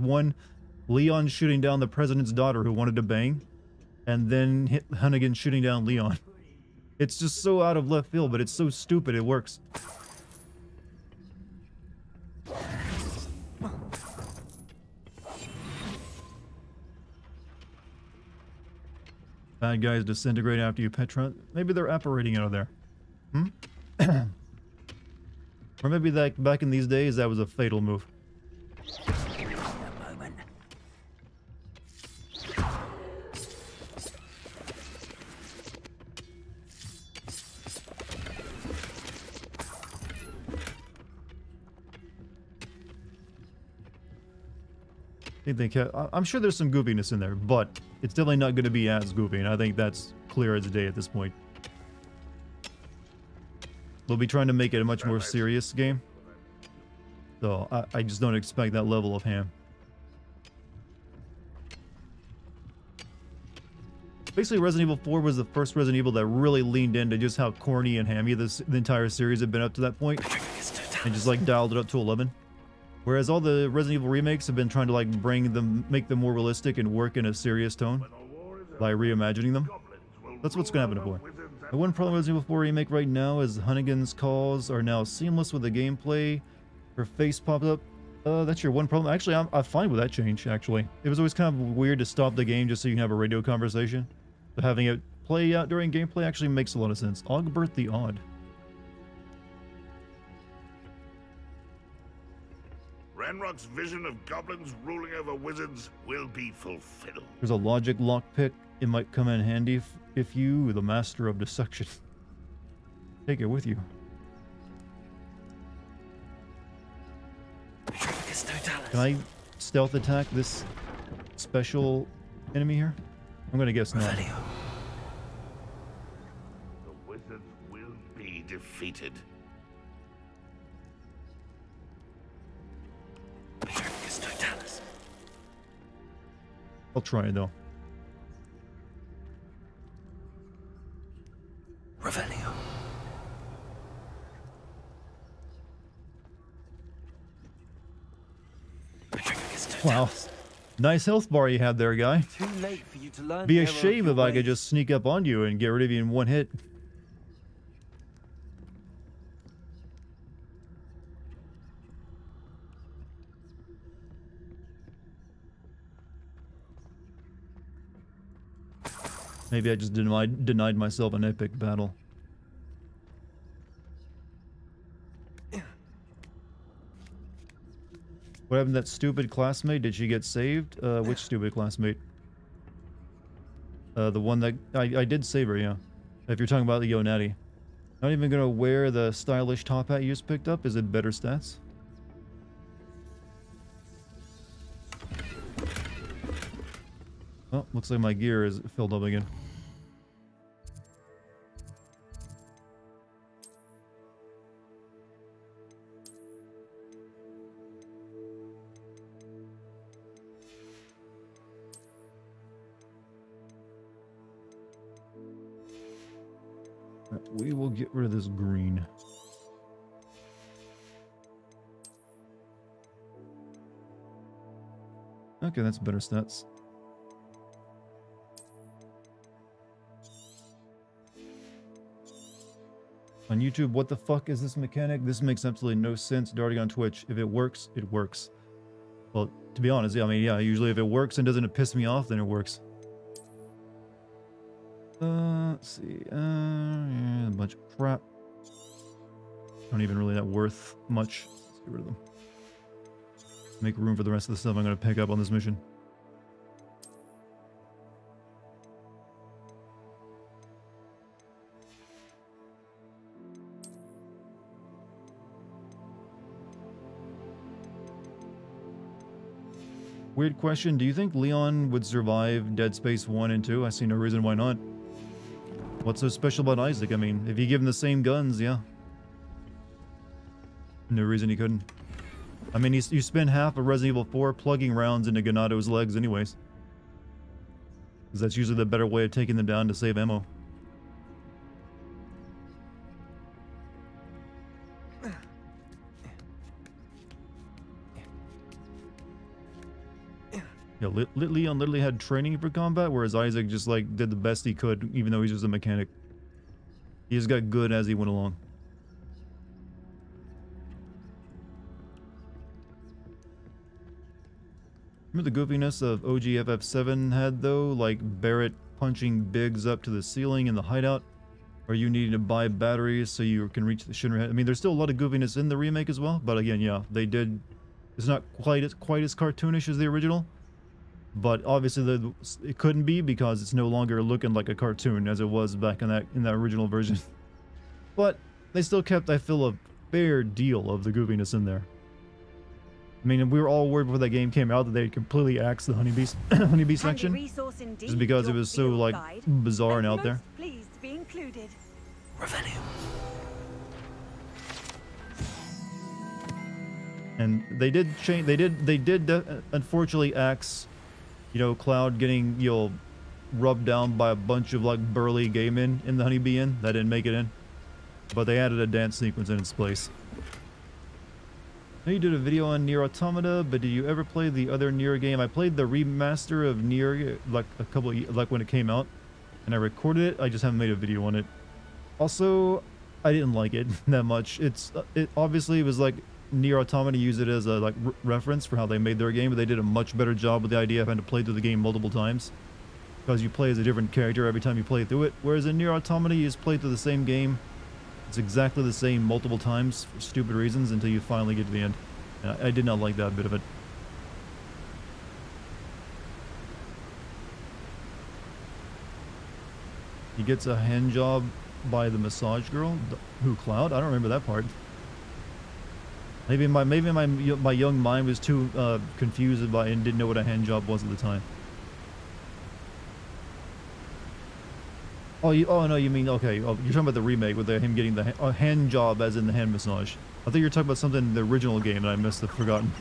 A: Leon shooting down the president's daughter who wanted to bang, and then Hunnigan shooting down Leon. It's just so out of left field, but it's so stupid it works. Bad guys disintegrate after you petra. Maybe they're apparating out of there. Hmm? Or maybe that back in these days that was a fatal move. I'm sure there's some goofiness in there, but it's definitely not going to be as goofy, and I think that's clear as day at this point. We'll be trying to make it a much more serious game, so I just don't expect that level of ham. Basically, Resident Evil 4 was the first Resident Evil that really leaned into just how corny and hammy the entire series had been up to that point, and just like dialed it up to 11. Whereas all the Resident Evil remakes have been trying to like make them more realistic and work in a serious tone by reimagining them. That's what's going to happen to 4. The one problem with Resident Evil 4 remake right now is Hunnigan's calls are now seamless with the gameplay. Her face pops up. That's your one problem. Actually, I'm fine with that change, actually. It was always kind of weird to stop the game just so you can have a radio conversation. But having it play out during gameplay actually makes a lot of sense. Ogbert the Odd.
G: Ranrock's vision of goblins ruling over wizards will be fulfilled.
A: There's a logic lockpick. It might come in handy if you, the master of deception, take it with you. Can I stealth attack this special enemy here? I'm gonna guess not.
G: The wizards will be defeated.
A: I'll try it though.
W: Revelio.
A: Wow. Nice health bar you had there, guy.
B: Too late for you to learn.
A: Be a shame if I could just sneak up on you and get rid of you in one hit. Maybe I just denied myself an epic battle. What happened to that stupid classmate? Did she get saved? Which stupid classmate? The one that... I did save her, yeah. If you're talking about the Yonati. Not even gonna wear the stylish top hat you just picked up? Is it better stats? Oh, looks like my gear is filled up again. We will get rid of this green. Okay, that's better stats. On YouTube, what the fuck is this mechanic? This makes absolutely no sense. Dartigan on Twitch. If it works, it works. Well, to be honest, yeah, I mean, yeah, usually if it works and doesn't piss me off, then it works. Let's see. Yeah, a bunch of crap. Not even really that worth much. Let's get rid of them. Make room for the rest of the stuff I'm going to pick up on this mission. Weird question. Do you think Leon would survive Dead Space 1 and 2? I see no reason why not. What's so special about Isaac? I mean, if you give him the same guns, yeah. No reason he couldn't. I mean, you spend half of Resident Evil 4 plugging rounds into Ganato's legs anyways. Because that's usually the better way of taking them down to save ammo. Yeah, Leon literally had training for combat, whereas Isaac just like did the best he could, even though he's just a mechanic. He just got good as he went along. Remember the goofiness of OGFF7 had though? Like Barrett punching Biggs up to the ceiling in the hideout? Or you needing to buy batteries so you can reach the Shinra head? I mean, there's still a lot of goofiness in the remake as well. But again, yeah, they did... It's not quite as cartoonish as the original. But obviously it couldn't be because it's no longer looking like a cartoon as it was back in that original version. But they still kept, I feel, a fair deal of the goofiness in there. I mean, we were all worried before that game came out that they completely axed the honeybee section, just because it was so like bizarre and out there.
K: Pleased to be included.
W: Revenue.
A: And they did change. They did unfortunately axe, you know, Cloud getting, you know, rubbed down by a bunch of like burly gay men in the honeybee inn. That didn't make it in, but they added a dance sequence in its place. I know you did a video on Nier Automata, but did you ever play the other Nier game? I played the remaster of Nier like a couple of, like when it came out, and I recorded it. I just haven't made a video on it. Also, I didn't like it that much. It obviously was like Nier Automata used it as a like reference for how they made their game, but they did a much better job with the idea of having to play through the game multiple times, because you play as a different character every time you play through it. Whereas in Nier Automata, you just play through the same game. It's exactly the same multiple times for stupid reasons until you finally get to the end. And I did not like that bit of it. He gets a hand job by the massage girl. Who, Cloud? I don't remember that part. Maybe my young mind was too confused by and didn't know what a hand job was at the time. Oh, oh no, you mean, okay, oh, you're talking about the remake with him getting the hand job as in the hand massage. I thought you were talking about something in the original game that I must have forgotten.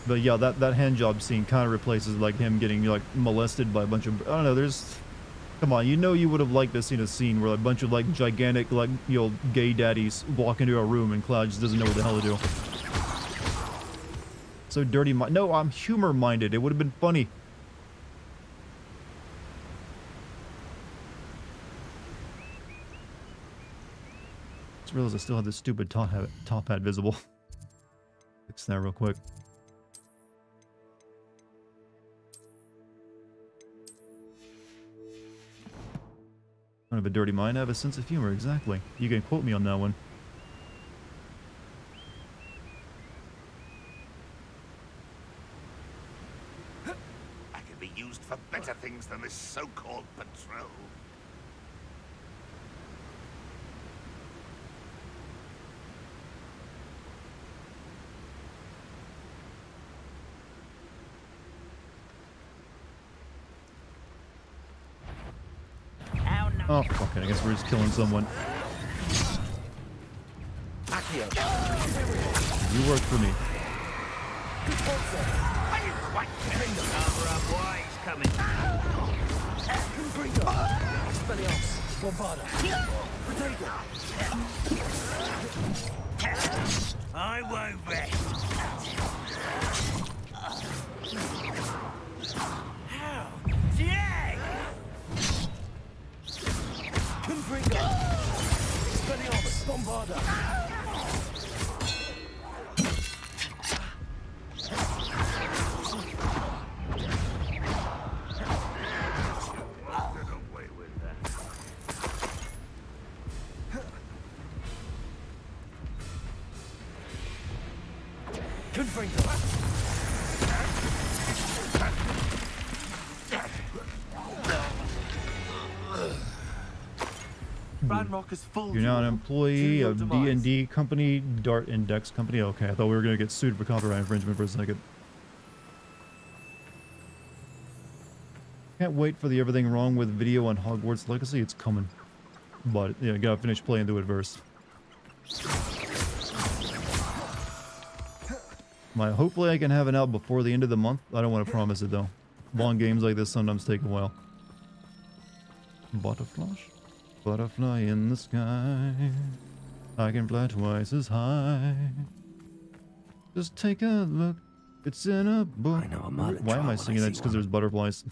A: But yeah, that hand job scene kind of replaces like him getting like molested by a bunch of, I don't know, there's, come on, you know you would have liked to see a scene where a bunch of like gigantic like, you know, gay daddies walk into a room and Cloud just doesn't know what the hell to do. So dirty mind. No, I'm humor minded. It would have been funny. Just realized I still have this stupid top hat visible. Fix that real quick. I don't have a dirty mind. I have a sense of humor. Exactly. You can quote me on that one.
G: For better things than this so-called patrol.
A: Oh, fuck it. I guess we're just killing someone. You work for me.
C: I won't rest. How? Jag! Confringo! Expelliarmus! Bombarda!
A: You're now an employee of D&D company, Dart Index company. Okay, I thought we were going to get sued for copyright infringement for a second. Can't wait for the everything wrong with video on Hogwarts Legacy. It's coming. But, yeah, gotta finish playing through it first. Hopefully I can have it out before the end of the month. I don't want to promise it, though. Long games like this sometimes take a while. Butterfly? Butterfly in the sky, I can fly twice as high. Just take a look It's in a book.
B: I know a Merlin
A: Why am I
B: trial
A: singing
B: when I
A: that just
B: see
A: because there's butterflies?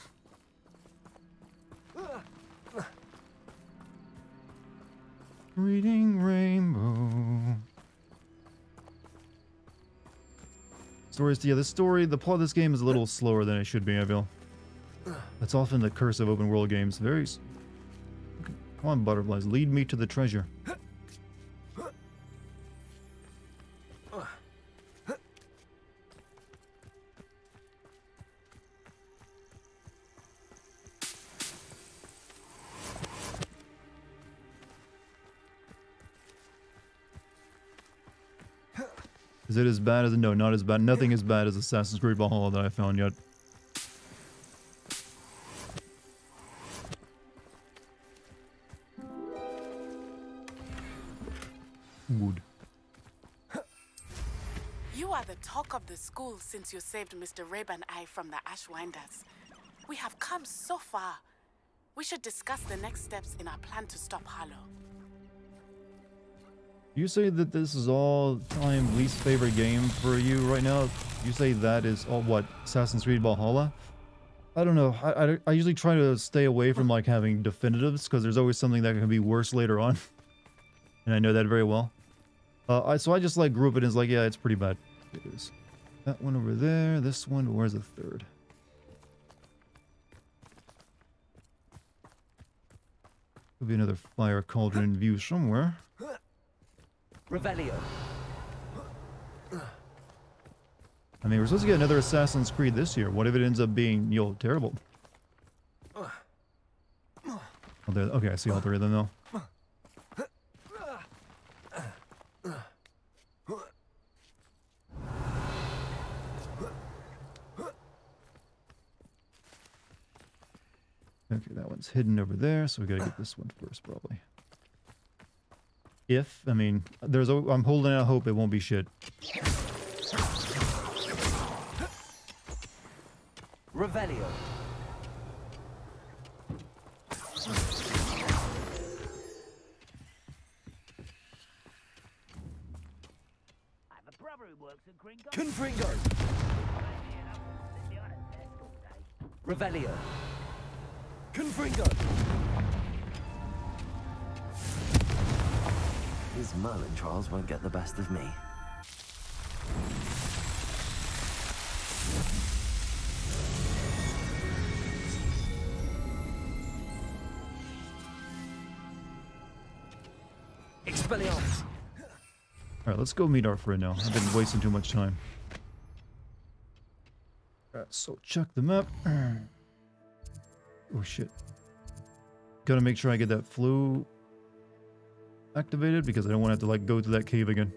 A: Reading Rainbow. Stories, yeah, the plot of this game is a little slower than it should be, I feel. That's often the curse of open world games. Come on, butterflies, lead me to the treasure. Is it as bad as... No, not as bad. Nothing as bad as Assassin's Creed Valhalla that I found yet. Wood.
F: You are the talk of the school since you saved Mr. Rabe and I from the Ashwinders. We have come so far. We should discuss the next steps in our plan to stop Harlow.
A: You say that this is all-time least favorite game for you right now? You say that is all what? Assassin's Creed Valhalla? I don't know. I usually try to stay away from like having definitives because there's always something that can be worse later on. And I know that very well. So I just like group it as like, yeah, it's pretty bad. It is. That one over there, this one, where's the third? Could be another fire cauldron view somewhere.
B: Revelio.
A: I mean, we're supposed to get another Assassin's Creed this year. What if it ends up being, you know, terrible? Oh, there, okay, I see all three of them though. Okay, that one's hidden over there, so we gotta get this one first, probably. I mean, I'm holding out hope it won't be shit.
B: Revelio. Confringo. Revelio. Confringo. His Merlin trials won't get the best of me. Expelliarmus.
A: Alright, let's go meet our friend now. I've been wasting too much time. Alright, so check the map. Oh shit. Gotta make sure I get that flu activated because I don't want to have to like go to that cave again.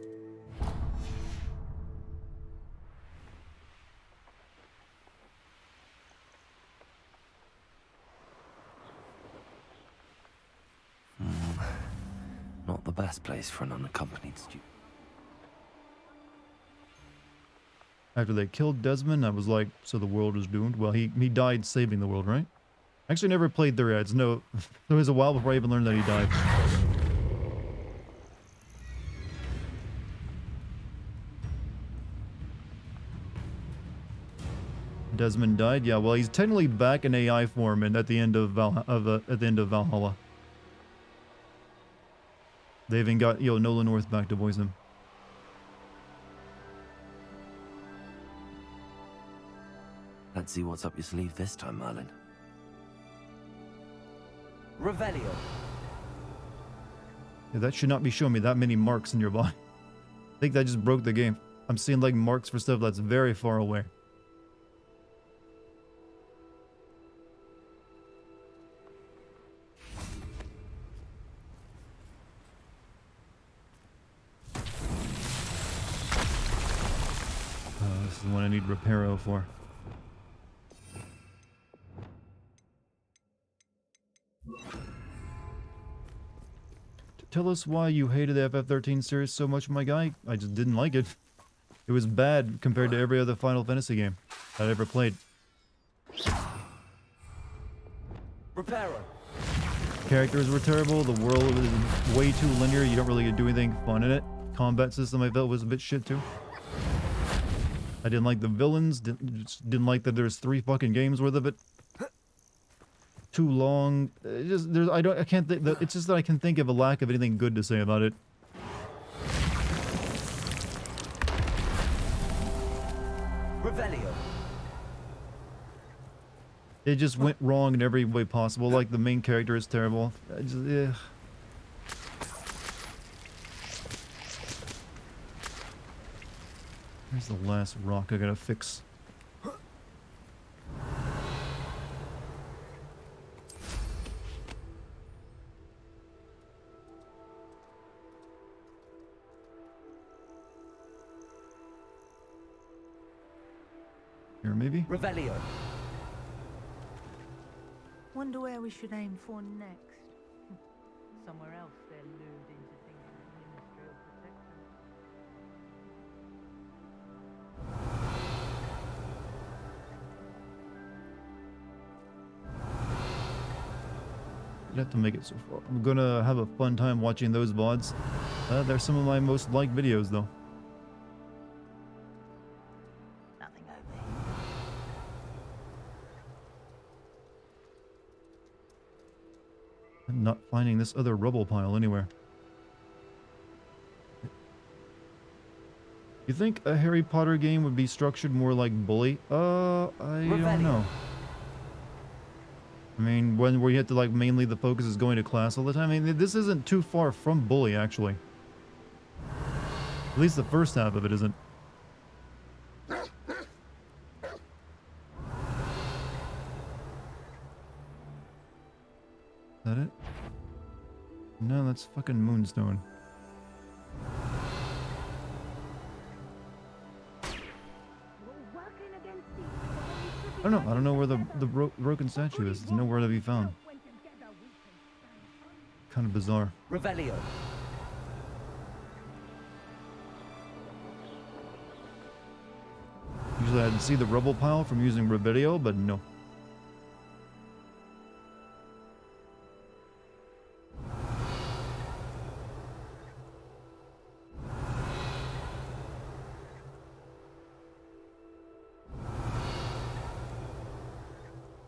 B: Not the best place for an unaccompanied student.
A: After they killed Desmond, I was like, so the world is doomed? Well, he died saving the world, right? I actually never played the ads. No, it was a while before I even learned that he died. Desmond died. Yeah, well, he's technically back in AI form and at the end of Valhalla. They even got Nolan North back to voice him.
B: Let's see what's up your sleeve this time, Merlin. Revelio.
A: Yeah, that should not be showing me that many marks in your body. I think that just broke the game. I'm seeing like marks for stuff that's very far away. This is the one I need Reparo for. Tell us why you hated the FF13 series so much, my guy. I just didn't like it. It was bad compared to every other Final Fantasy game I'd ever played.
B: Reparo.
A: Characters were terrible, the world was way too linear, you don't really do anything fun in it. Combat system I felt was a bit shit too. I didn't like the villains. Didn't like that there's 3 fucking games worth of it. Too long. I can't think. It's just that I can think of a lack of anything good to say about it.
B: Revelio.
A: It just went wrong in every way possible. Like the main character is terrible. Ugh. Here's the last rock I gotta fix. Here, maybe?
B: Revelio.
N: Wonder where we should aim for next. Somewhere else they're lured into thinking the Ministry will protect
A: You'd have to make it so far. I'm gonna have a fun time watching those VODs. They're some of my most liked videos, though.
N: nothing over here.
A: I'm not finding this other rubble pile anywhere. You think a Harry Potter game would be structured more like Bully? I don't know. I mean, where you have to, like, mainly the focus is going to class all the time. I mean, this isn't too far from Bully, actually. At least the first half of it isn't. Is that it? No, that's fucking Moonstone. I don't know where the broken statue is. It's nowhere to be found. Kind of bizarre.
B: Revelio.
A: Usually I'd see the rubble pile from using Revelio, but no.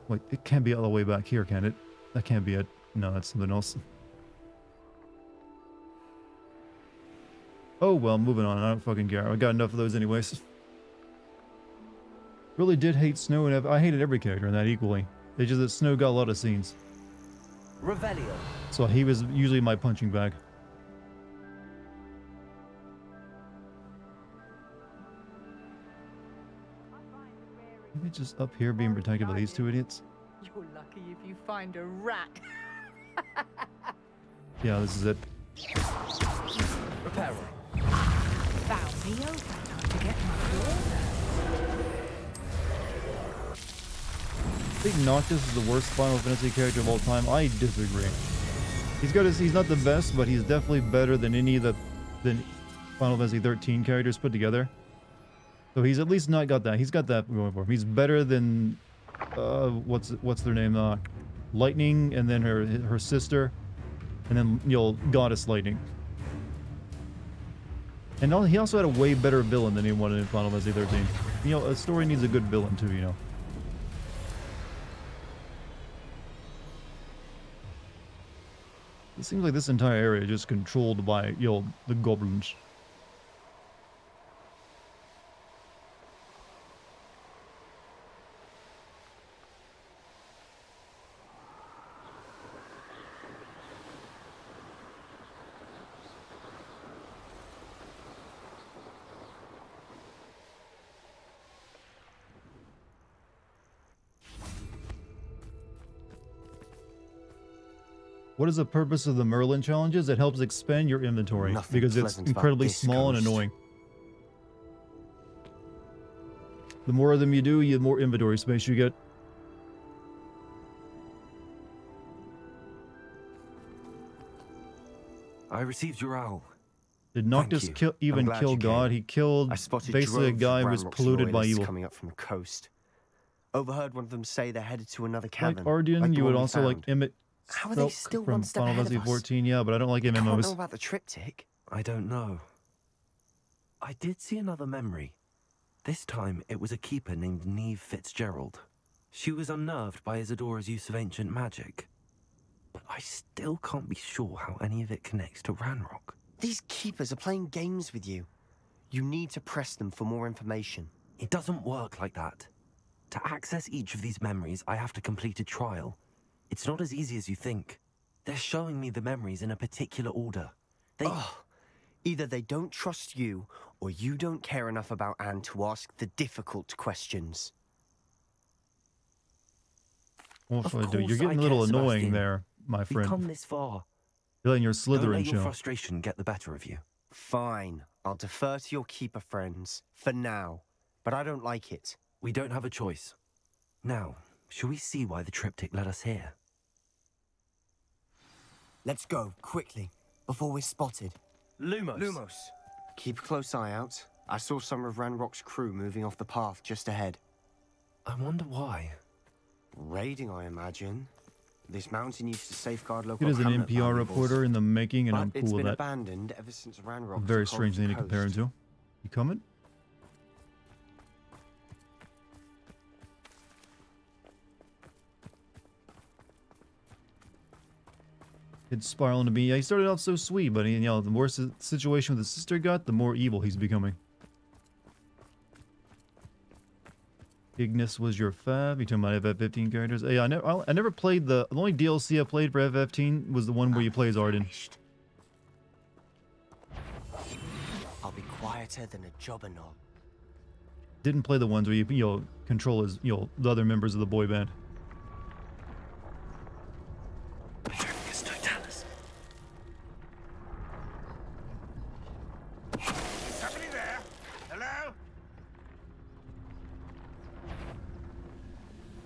A: Wait, it can't be all the way back here, can it? That can't be it. No, that's something else. Oh, well, moving on. I don't fucking care. I got enough of those anyways. Really did hate Snow, and I hated every character in that equally. It's just that Snow got a lot of scenes.
B: Revelio.
A: So he was usually my punching bag. Maybe just up here being protected by these 2 idiots.
N: You're lucky if you find a rat.
A: Yeah, this is it.
B: Reparo.
N: Found me open time to get my door.
A: I think Noctis is the worst Final Fantasy character of all time. I disagree. He's not the best, but he's definitely better than any of the Final Fantasy 13 characters put together. So he's at least not got that. He's got that going for him. He's better than what's their name? Lightning, and then her sister, and then Goddess Lightning. And he also had a way better villain than anyone in Final Fantasy 13. A story needs a good villain too, It seems like this entire area is just controlled by, the goblins. What is the purpose of the Merlin challenges? It helps expand your inventory because it's incredibly small and annoying. The more of them you do, the more inventory space you get.
B: I received your owl.
A: Did Noctis even kill God? He killed basically a guy who was polluted by evil.
W: Coming up from the coast. Overheard one of them say they're headed to another cabin.
A: Like Ardian, you would also like Emmett.
W: How are they still
A: from
W: one step
A: Final
W: ahead of
A: Fantasy
W: us?
A: 14, yeah, but I don't like MMOs.
W: I can't know about the triptych.
B: I don't know. I did see another memory. This time, it was a keeper named Neve Fitzgerald. She was unnerved by Isadora's use of ancient magic. But I still can't be sure how any of it connects to Ranrock.
W: These keepers are playing games with you. You need to press them for more information.
B: It doesn't work like that. To access each of these memories, I have to complete a trial. It's not as easy as you think. They're showing me the memories in a particular order.
W: Either they don't trust you, or you don't care enough about Anne to ask the difficult questions.
A: Also, dude, you're getting a little annoying there, my
B: We've
A: friend.
B: come this far.
A: You're letting your
B: Don't
A: Slytherin
B: let your
A: show.
B: frustration get the better of you.
W: Fine, I'll defer to your keeper friends, for now. But I don't like it.
B: We don't have a choice. Now, shall we see why the triptych led us here?
W: Let's go, quickly, before we're spotted. Lumos. Keep a close eye out. I saw some of Ranrock's crew moving off the path just ahead.
B: I wonder why.
W: Raiding, I imagine. This mountain used to safeguard local
A: It is an
W: hamlet
A: NPR
W: valuables.
A: reporter in the making, and
W: But
A: I'm
W: it's
A: cool with
W: been
A: that.
W: abandoned ever since Ranrock
A: A very
W: took over
A: strange
W: the
A: thing to compare him
W: coast.
A: to. You coming? It's spiraling to be. Yeah, he started off so sweet, but you know, the worse the situation with his sister got, the more evil he's becoming. Ignis was your fav. You talking about FF15 characters? Yeah, I never played the only DLC I played for FF15 was the one where you play as Arden.
W: I'll be quieter than a jobberknoll.
A: Didn't play the ones where you control as the other members of the boy band.
C: Somebody there? Hello?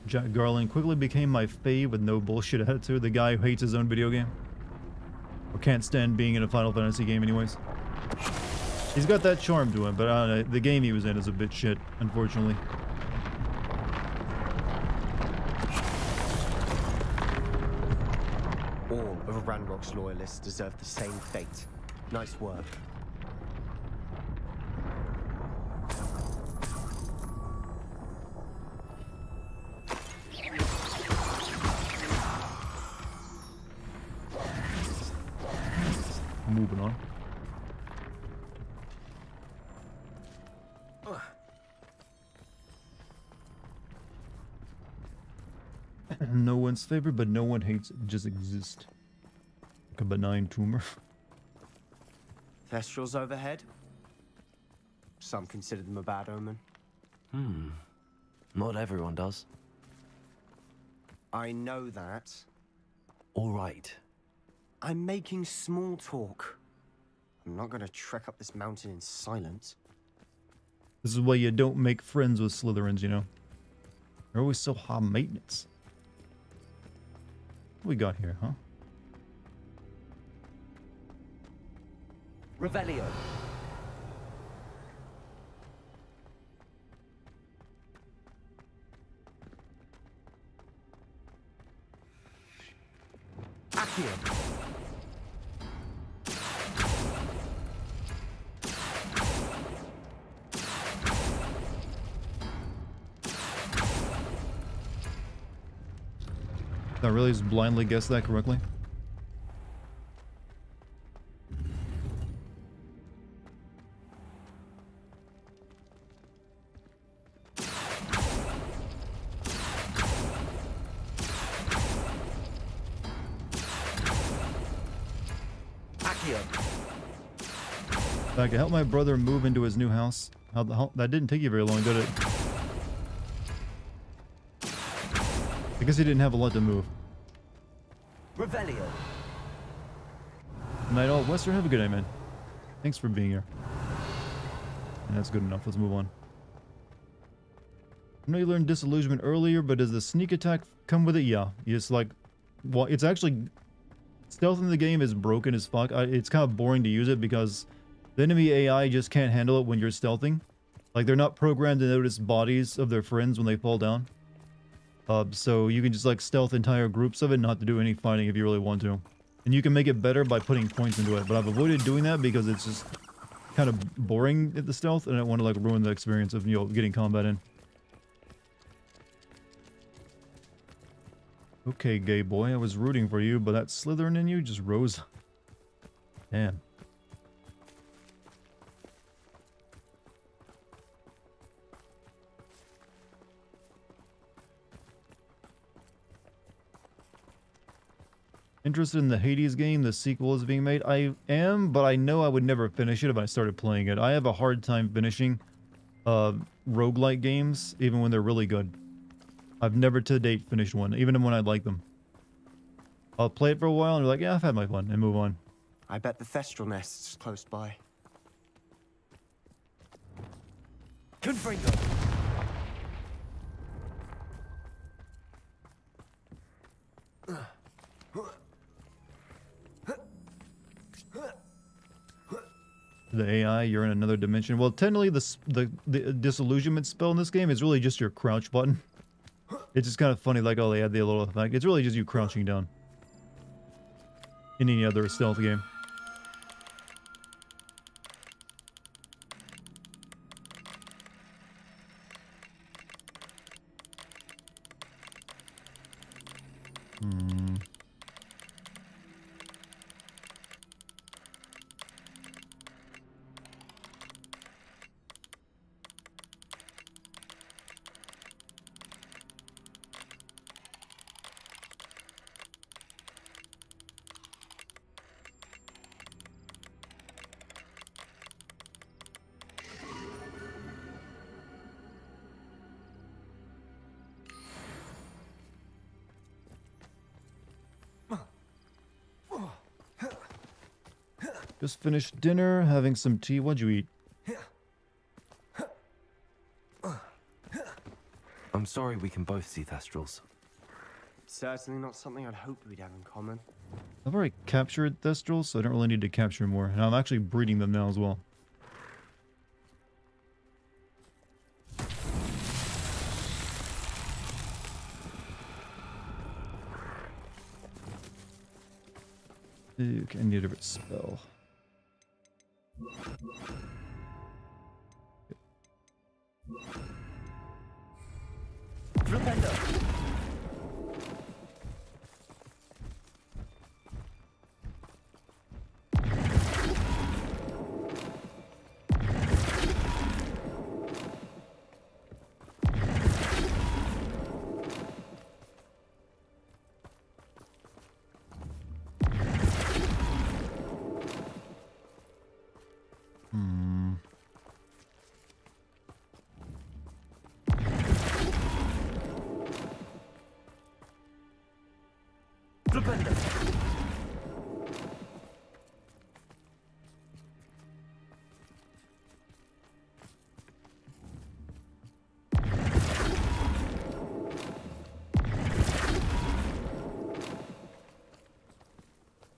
A: Jack Garland quickly became my fave with no bullshit attitude. The guy who hates his own video game. Or can't stand being in a Final Fantasy game anyways. He's got that charm to him, but I don't know, the game he was in is a bit shit, unfortunately.
W: All of Ranrock's loyalists deserve the same fate. Nice work.
A: Moving on. No one's favorite, but no one hates it. Just exist. Like a benign tumor.
W: Thestrals overhead? Some consider them a bad omen.
B: Not everyone does.
W: I know that.
B: All right.
W: I'm making small talk. I'm not going to trek up this mountain in silence.
A: This is why you don't make friends with Slytherins, you know. They're always so high maintenance. What we got here, huh?
B: Revelio. Accio.
A: Did I really just blindly guess that correctly? I can help my brother move into his new house. How the hell? That didn't take you very long, did it? I guess he didn't have a lot to move.
B: Revelio.
A: Night all. Wester, have a good night, man. Thanks for being here. And that's good enough. Let's move on. I know you learned disillusionment earlier, but does the sneak attack come with it? Yeah. It's like, well, it's actually, stealth in the game is broken as fuck. It's kind of boring to use it because the enemy AI just can't handle it when you're stealthing. Like, they're not programmed to notice bodies of their friends when they fall down. So you can just like stealth entire groups of it, not to do any fighting if you really want to. And you can make it better by putting points into it, but I've avoided doing that because it's just kind of boring at the stealth, and I don't want to like ruin the experience of, you know, getting combat in. Okay, gay boy, I was rooting for you, but that Slytherin in you just rose. Damn. Interested in the Hades game, the sequel is being made? I am, but I know I would never finish it if I started playing it. I have a hard time finishing roguelike games, even when they're really good. I've never to date finished one, even when I like them. I'll play it for a while and be like, yeah, I've had my fun, and move on.
W: I bet the Thestral nest's close by.
B: Confringo!
A: The AI, you're in another dimension. Well, technically, the disillusionment spell in this game is really just your crouch button. It's just kind of funny, like, oh, they had the little effect. It's really just you crouching down. In any other stealth game. Just finished dinner, having some tea. What'd you eat?
B: I'm sorry we can both see Thestrals.
W: Certainly not something I'd hope we'd have in common.
A: I've already captured Thestrals, so I don't really need to capture more. And I'm actually breeding them now as well. Okay, I need a different spell.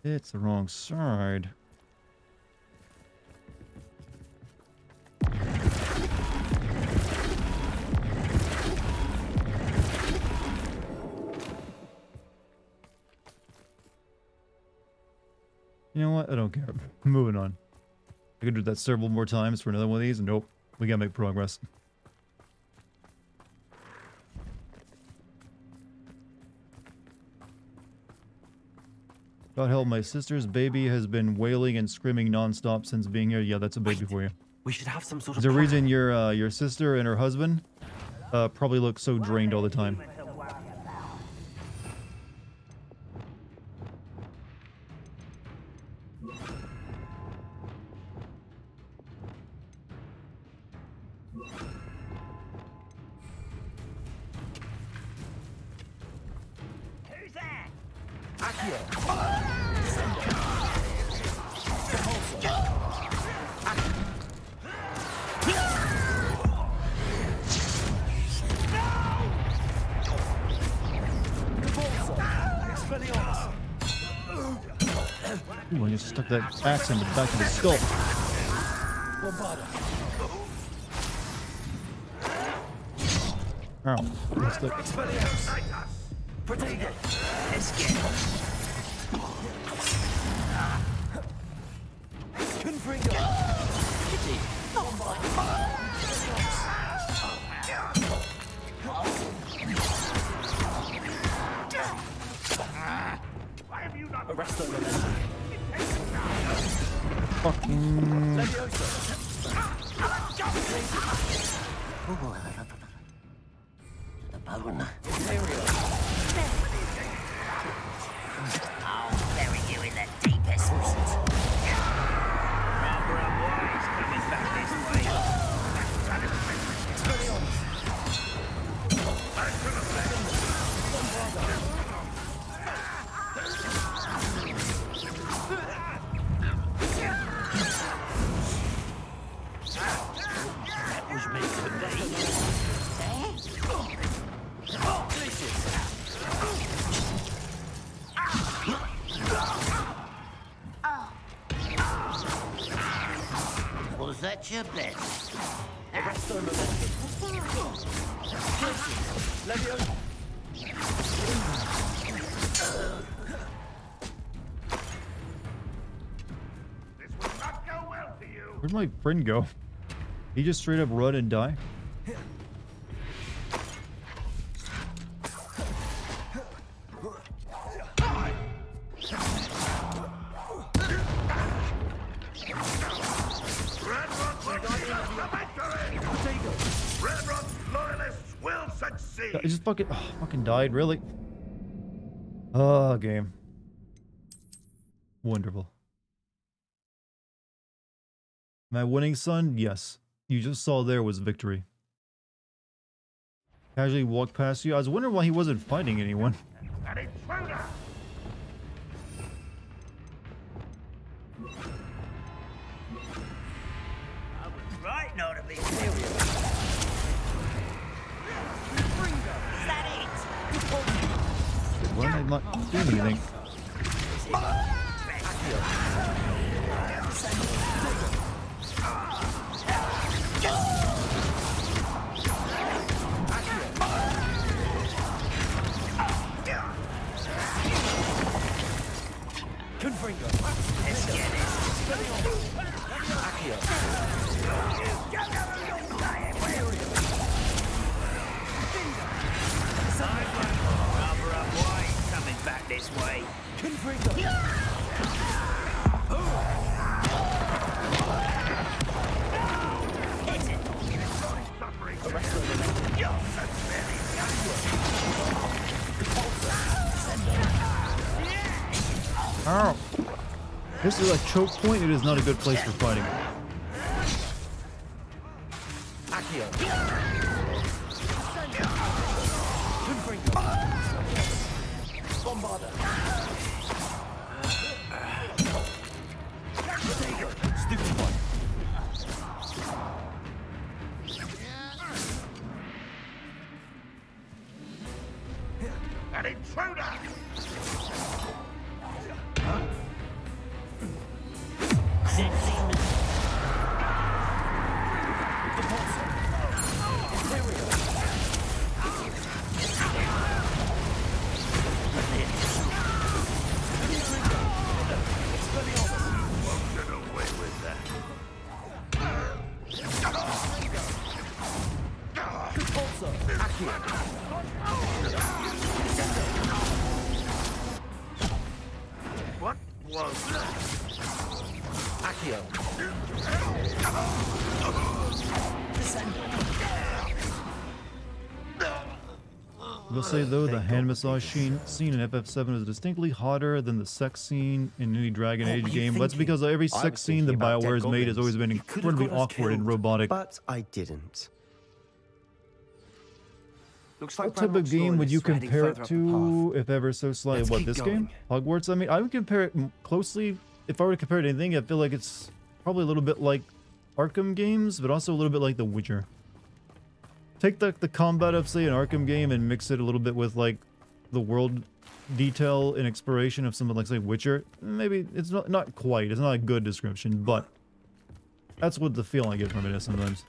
A: It's the wrong side. You know what? I don't care. Moving on. I could do that several more times for another one of these, and nope. We gotta make progress. God help, my sister's baby has been wailing and screaming non-stop since being here. Yeah, that's a baby for you.
B: We should have some sort of
A: There's a
B: plan.
A: reason your sister and her husband probably look so drained all the time.
C: Who's there?
A: Ooh, I just stuck that axe in the back of his skull. Ow. Missed it.
H: Arrest the momentum.
A: Fucking...
C: The bone. I'll bury you in the deepest. Rather unwise coming back this way. That was meant to be. Was that your bet?
H: Arrest the momentum. Leviosa.
A: Where'd my friend go? He just straight up run and die? I just fucking died, really? Oh, game. Wonderful. Am I winning, son? Yes. You just saw there was victory. Casually walked past you. I was wondering why he wasn't fighting anyone.
C: An intruder! I was right not to be serious. Is that it?
A: Why am I not doing anything?
C: Let's get it. Rather unwise coming back this way.
A: Ow. This is a choke point. It is not a good place for fighting.
C: An intruder! What was that? Accio.
A: I will say though, the hand massage scene in FF7 is distinctly hotter than the sex scene in any Dragon Age game. That's because every sex scene that BioWare has made has always been incredibly awkward and robotic.
W: But I didn't.
J: Looks like
A: What type of game would you compare it to, if ever so slightly? What, this game? Hogwarts? I mean, I would compare it closely. If I were to compare it to anything, I feel like it's probably a little bit like Arkham games, but also a little bit like The Witcher. Take the combat of, say, an Arkham game and mix it a little bit with, like, the world detail and exploration of something like, say, Witcher. Maybe it's not quite. It's not a good description, but that's what the feel I get from it is sometimes.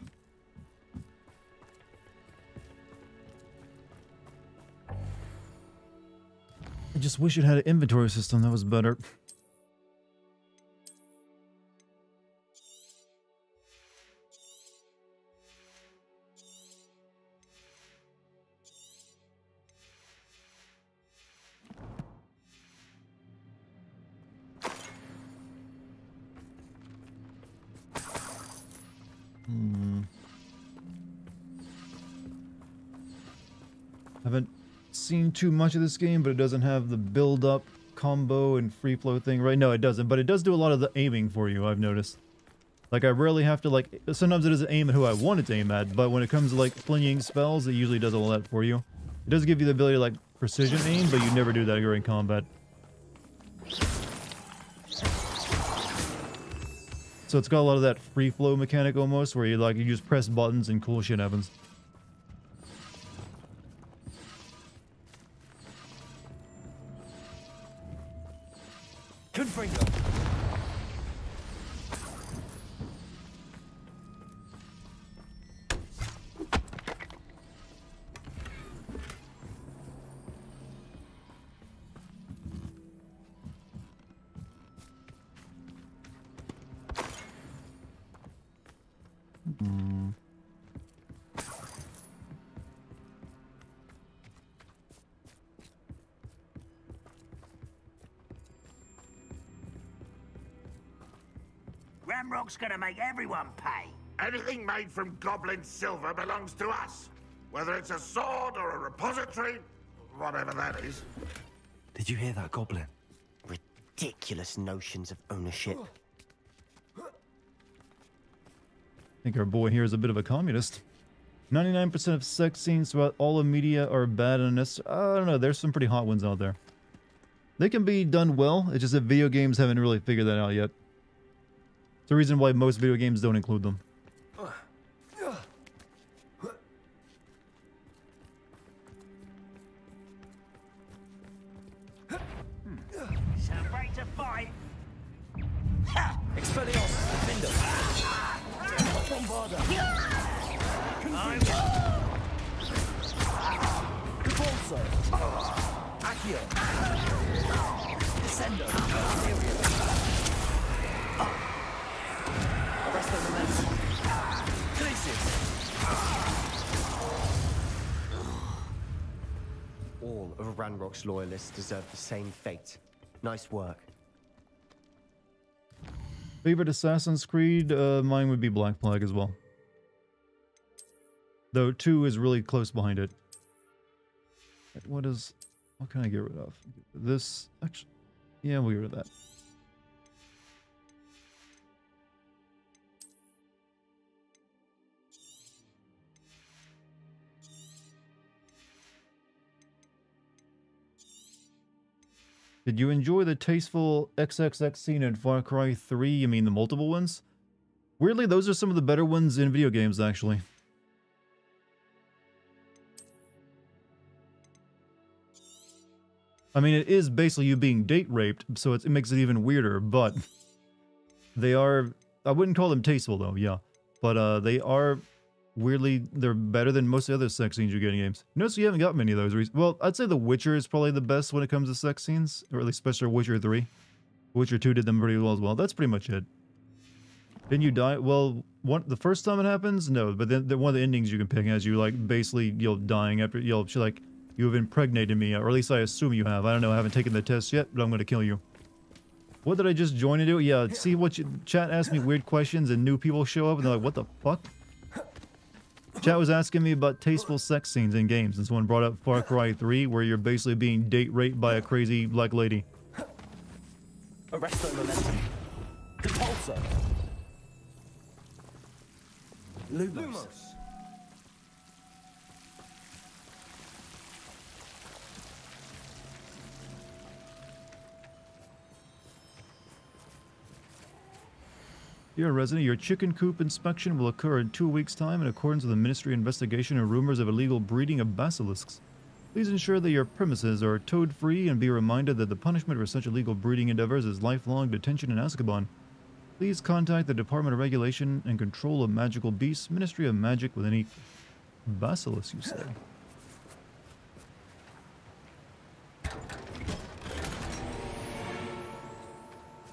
A: I just wish it had an inventory system that was better. Haven't seen too much of this game, but it doesn't have the build-up combo and free flow thing, right? No, it doesn't, but it does do a lot of the aiming for you, I've noticed. Like, I rarely have to, like, sometimes it doesn't aim at who I want it to aim at, but when it comes to, like, flinging spells, it usually does all that for you. It does give you the ability to, like, precision aim, but you never do that during combat. So it's got a lot of that free flow mechanic almost, where you, like, you just press buttons and cool shit happens.
B: Confringo.
C: Ramrock's gonna make everyone pay.
G: Anything made from goblin silver belongs to us. Whether it's a sword or a repository, whatever that is.
B: Did you hear that, Goblin?
W: Ridiculous notions of ownership.
A: I think our boy here is a bit of a communist. 99% of sex scenes throughout all of media are bad and unnecessary. I don't know, there's some pretty hot ones out there. They can be done well, it's just that video games haven't really figured that out yet. It's the reason why most video games don't include them.
C: So afraid to fight.
B: Expelliarmus, defender. Bombarda. Repulsor. Accio. Descendo. Arresto momentum. Crisis.
W: All of Ranrock's loyalists deserve the same fate. Nice work.
A: Favorite Assassin's Creed? Mine would be Black Flag as well. Though 2 is really close behind it. What can I get rid of? This, actually, yeah, we'll get rid of that. Did you enjoy the tasteful XXX scene in Far Cry 3? You mean the multiple ones? Weirdly, those are some of the better ones in video games, actually. I mean, it is basically you being date raped, so it makes it even weirder, but they are, I wouldn't call them tasteful though, yeah. But they are weirdly, they're better than most of the other sex scenes you get in games. Notice you haven't got many of those. Well, I'd say The Witcher is probably the best when it comes to sex scenes, or at least especially Witcher 3. Witcher 2 did them pretty well as well. That's pretty much it. Didn't you die? Well, the first time it happens, no, but then one of the endings you can pick as you, like, basically, dying after, she's like, you have impregnated me, or at least I assume you have. I don't know, I haven't taken the test yet, but I'm going to kill you. What did I just join to do? Yeah, see what chat asked me weird questions and new people show up and they're like, what the fuck? Chat was asking me about tasteful sex scenes in games, and someone brought up Far Cry 3, where you're basically being date raped by a crazy black lady.
B: Arresto momentum. Repulsor. Lumos.
A: Dear resident, your chicken coop inspection will occur in 2 weeks' time in accordance with the Ministry investigation and rumors of illegal breeding of basilisks. Please ensure that your premises are toad-free and be reminded that the punishment for such illegal breeding endeavors is lifelong detention in Azkaban. Please contact the Department of Regulation and Control of Magical Beasts, Ministry of Magic, with any basilisk, you say.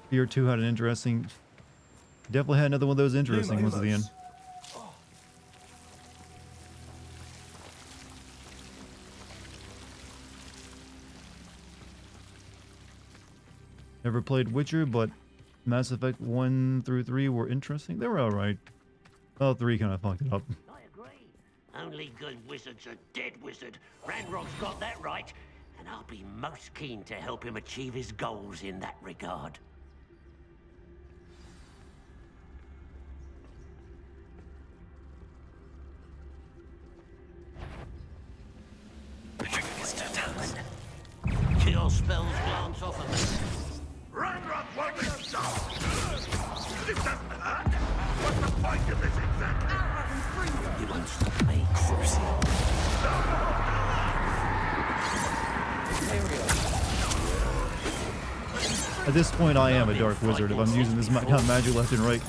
A: Fear 2 had an interesting... Definitely had another one of those interesting ones at the end. Never played Witcher, but Mass Effect 1 through 3 were interesting. They were alright. Well, 3 kind of fucked it up.
C: I agree.
P: only good wizard's a dead wizard. Ranrock's got that right, and I'll be most keen to help him achieve his goals in that regard. Mr. Talman, kill spells glance off of me.
G: Ranrock won't be stopped! This doesn't hurt! What's the point of this exactly?
P: You won't stop me, Crucial.
A: At this point, I am a dark wizard if I'm using this kind of magic left and right.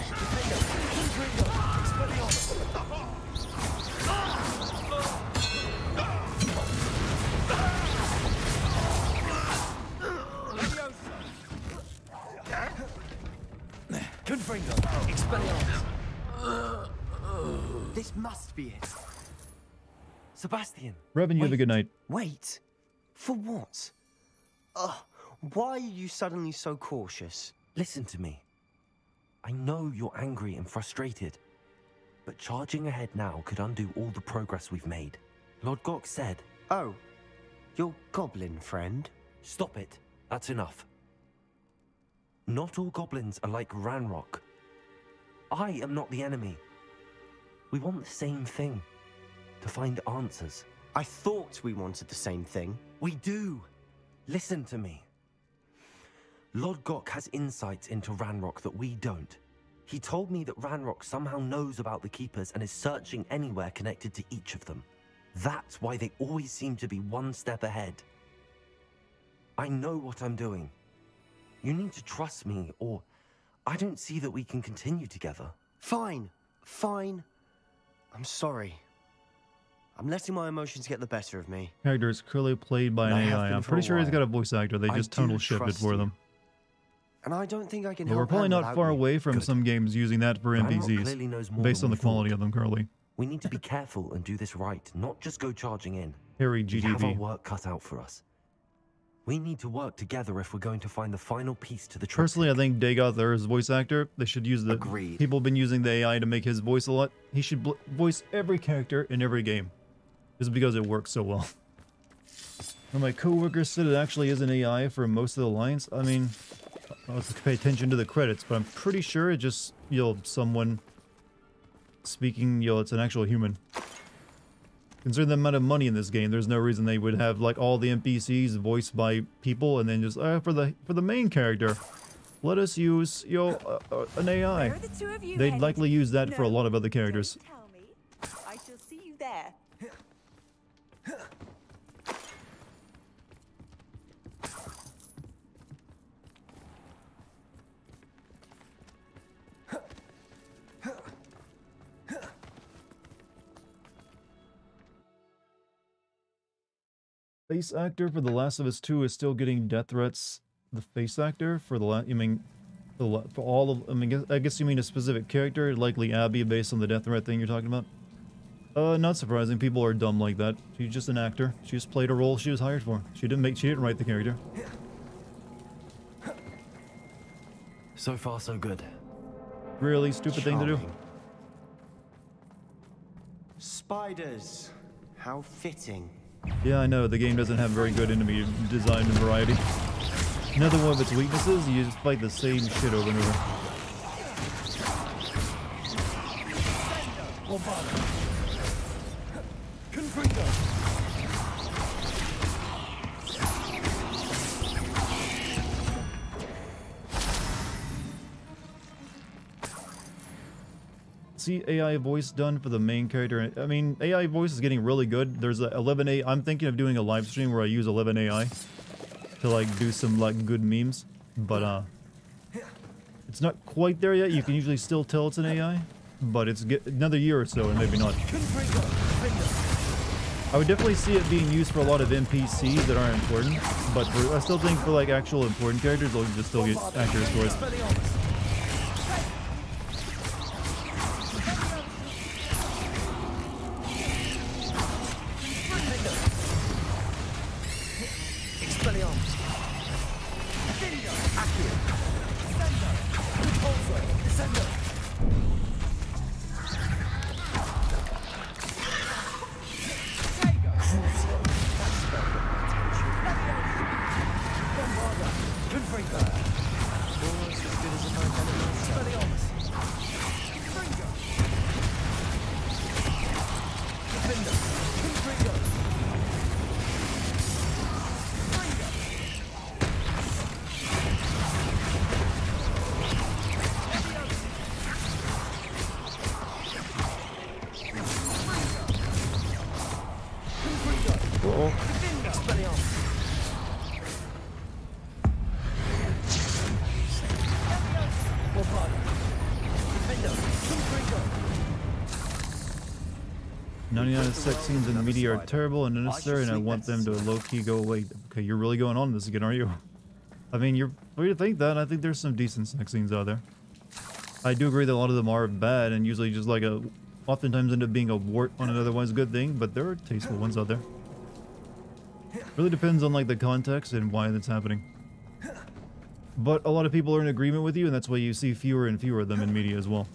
B: This must be it. Sebastian.
A: Revan, you have a good night.
B: Wait. For what? Why are you suddenly so cautious? Listen to me. I know you're angry and frustrated, but charging ahead now could undo all the progress we've made. Lord Gok said... Oh, your goblin friend? Stop it. That's enough. Not all goblins are like Ranrock. I am not the enemy. We want the same thing. To find answers. I thought we wanted the same thing. We do. Listen to me. Lord Gok has insights into Ranrock that we don't. He told me that Ranrock somehow knows about the Keepers and is searching anywhere connected to each of them. That's why they always seem to be one step ahead. I know what I'm doing. You need to trust me, or I don't see that we can continue together. Fine. Fine. I'm sorry. I'm letting my emotions get the better of me.
A: Character is clearly played by an AI. I'm pretty sure he's got a voice actor. They just tonal shifted for them.
B: And I don't think I can
A: But
B: help
A: we're probably not far away from some games using that for
B: clearly knows
A: NPCs,
B: more
A: based
B: than
A: on
B: we
A: the quality of them currently.
B: We need to be careful and do this right, not just go charging in.
A: Harry
B: We have our
A: GDV.
B: work cut out for us. We need to work together if we're going to find the final piece to the trip.
A: Personally, I think Dagoth there is voice actor. They should use the... People have been using the AI to make his voice a lot. He should voice every character in every game. Just because it works so well. And my coworker said it actually is an AI for most of the lines. I mean, I'll have to pay attention to the credits, but I'm pretty sure it just, someone speaking, it's an actual human. Considering the amount of money in this game, there's no reason they would have like all the NPCs voiced by people and then just for the main character, let us use an AI. They'd likely use that for a lot of other characters.
K: I shall see you there.
A: Face actor for The Last of Us 2 is still getting death threats. The face actor for for all of, I guess you mean a specific character, likely Abby, based on the death threat thing you're talking about. Not surprising. People are dumb like that. She's just an actor. She just played a role she was hired for. She didn't write the character.
B: So far, so good.
A: Really stupid thing to do.
B: Spiders. How fitting.
A: Yeah, I know. The game doesn't have very good enemy design and variety. Another one of its weaknesses, you just fight the same shit over and over. See AI voice done for the main character. I mean, AI voice is getting really good. There's a 11A. I'm thinking of doing a live stream where I use 11AI to like do some like good memes, but it's not quite there yet. You can usually still tell it's an AI, but it's another year or so and maybe not. I would definitely see it being used for a lot of NPCs that aren't important, but I still think for like actual important characters, they'll just still get accurate scores. "99 sex scenes in the media are terrible and unnecessary, and I want them to low-key go away." Okay, you're really going on this again, are you? I mean, you're free to think that. I think there's some decent sex scenes out there. I do agree that a lot of them are bad and usually just like oftentimes end up being a wart on an otherwise good thing, but there are tasteful ones out there. Really depends on like the context and why that's happening. But a lot of people are in agreement with you, and that's why you see fewer and fewer of them in media as well.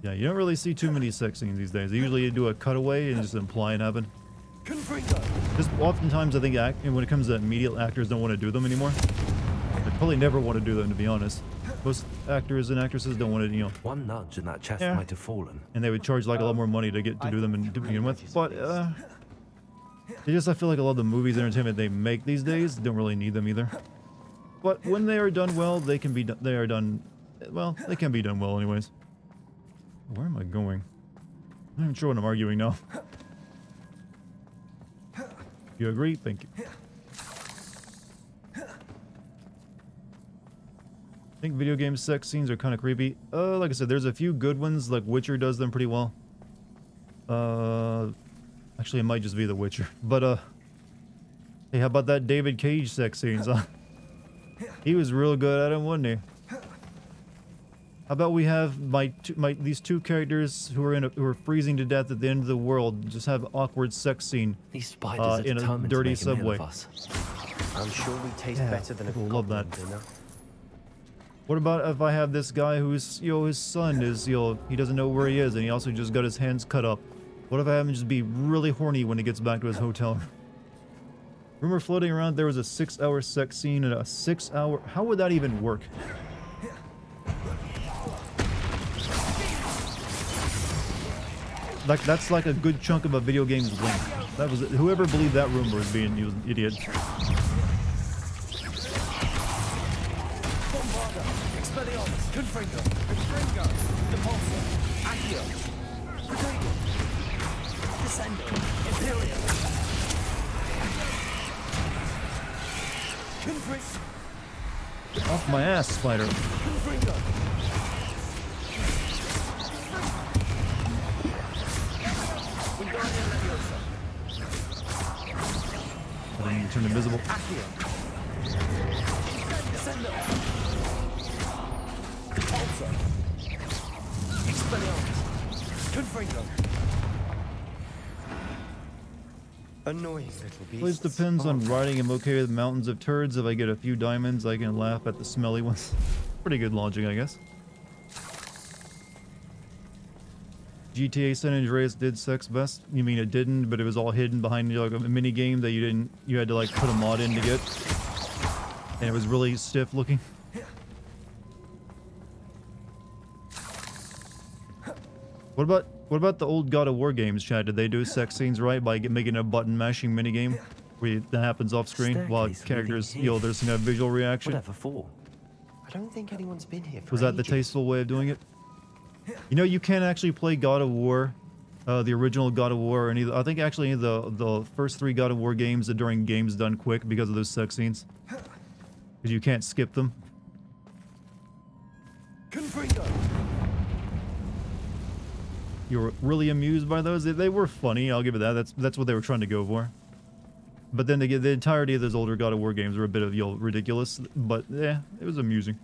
A: Yeah, you don't really see too many sex scenes these days. They usually do a cutaway and just imply it happened. Just oftentimes I think when it comes to media, actors don't want to do them anymore. They probably never want to do them, to be honest. Most actors and actresses don't want to, you know.
B: One nudge and that chest might have fallen.
A: And they would charge like a lot more money to get to do them and to begin with. But I feel like a lot of the movies and entertainment they make these days don't really need them either. But when they are done well, they can be done well anyways. Where am I going? I'm not even sure what I'm arguing now. You agree? Thank you. I think video game sex scenes are kind of creepy. Like I said, there's a few good ones, like Witcher does them pretty well. Actually, it might just be The Witcher. But, hey, how about that David Cage sex scenes, huh? He was real good at them, wasn't he? How about we have these two characters who are freezing to death at the end of the world just have awkward sex scene in a dirty subway.
W: I'm sure we taste better than a goblin dinner.
A: What about if I have this guy who's, his son is, he doesn't know where he is, and he also just got his hands cut up? What if I have him just be really horny when he gets back to his hotel? Rumor floating around there was a 6-hour sex scene and a 6-hour... How would that even work? Like, that's like a good chunk of a video game's length. That was... Whoever believed that rumor was being... He was an idiot. Off my ass, spider. I didn't even turn invisible.
W: Annoying little beast.
A: Always depends on riding. I'm okay with mountains of turds. If I get a few diamonds, I can laugh at the smelly ones. Pretty good logic, I guess. GTA San Andreas did sex best. You mean it didn't, but it was all hidden behind like a mini game that you had to like put a mod in to get, and it was really stiff looking. What about the old God of War games, Chad? Did they do sex scenes right by making a button mashing mini game where that happens off screen while characters, there's some kind of visual reaction?
W: Whatever for? I don't think anyone's been here for
A: Was that the tasteful way of doing it? You know, you can't actually play God of War, the original God of War, or I think actually the first 3 God of War games are during Games Done Quick because of those sex scenes. Because you can't skip them. You were really amused by those? They were funny, I'll give it that. That's what they were trying to go for. But then the entirety of those older God of War games were a bit of ridiculous, but yeah, it was amusing.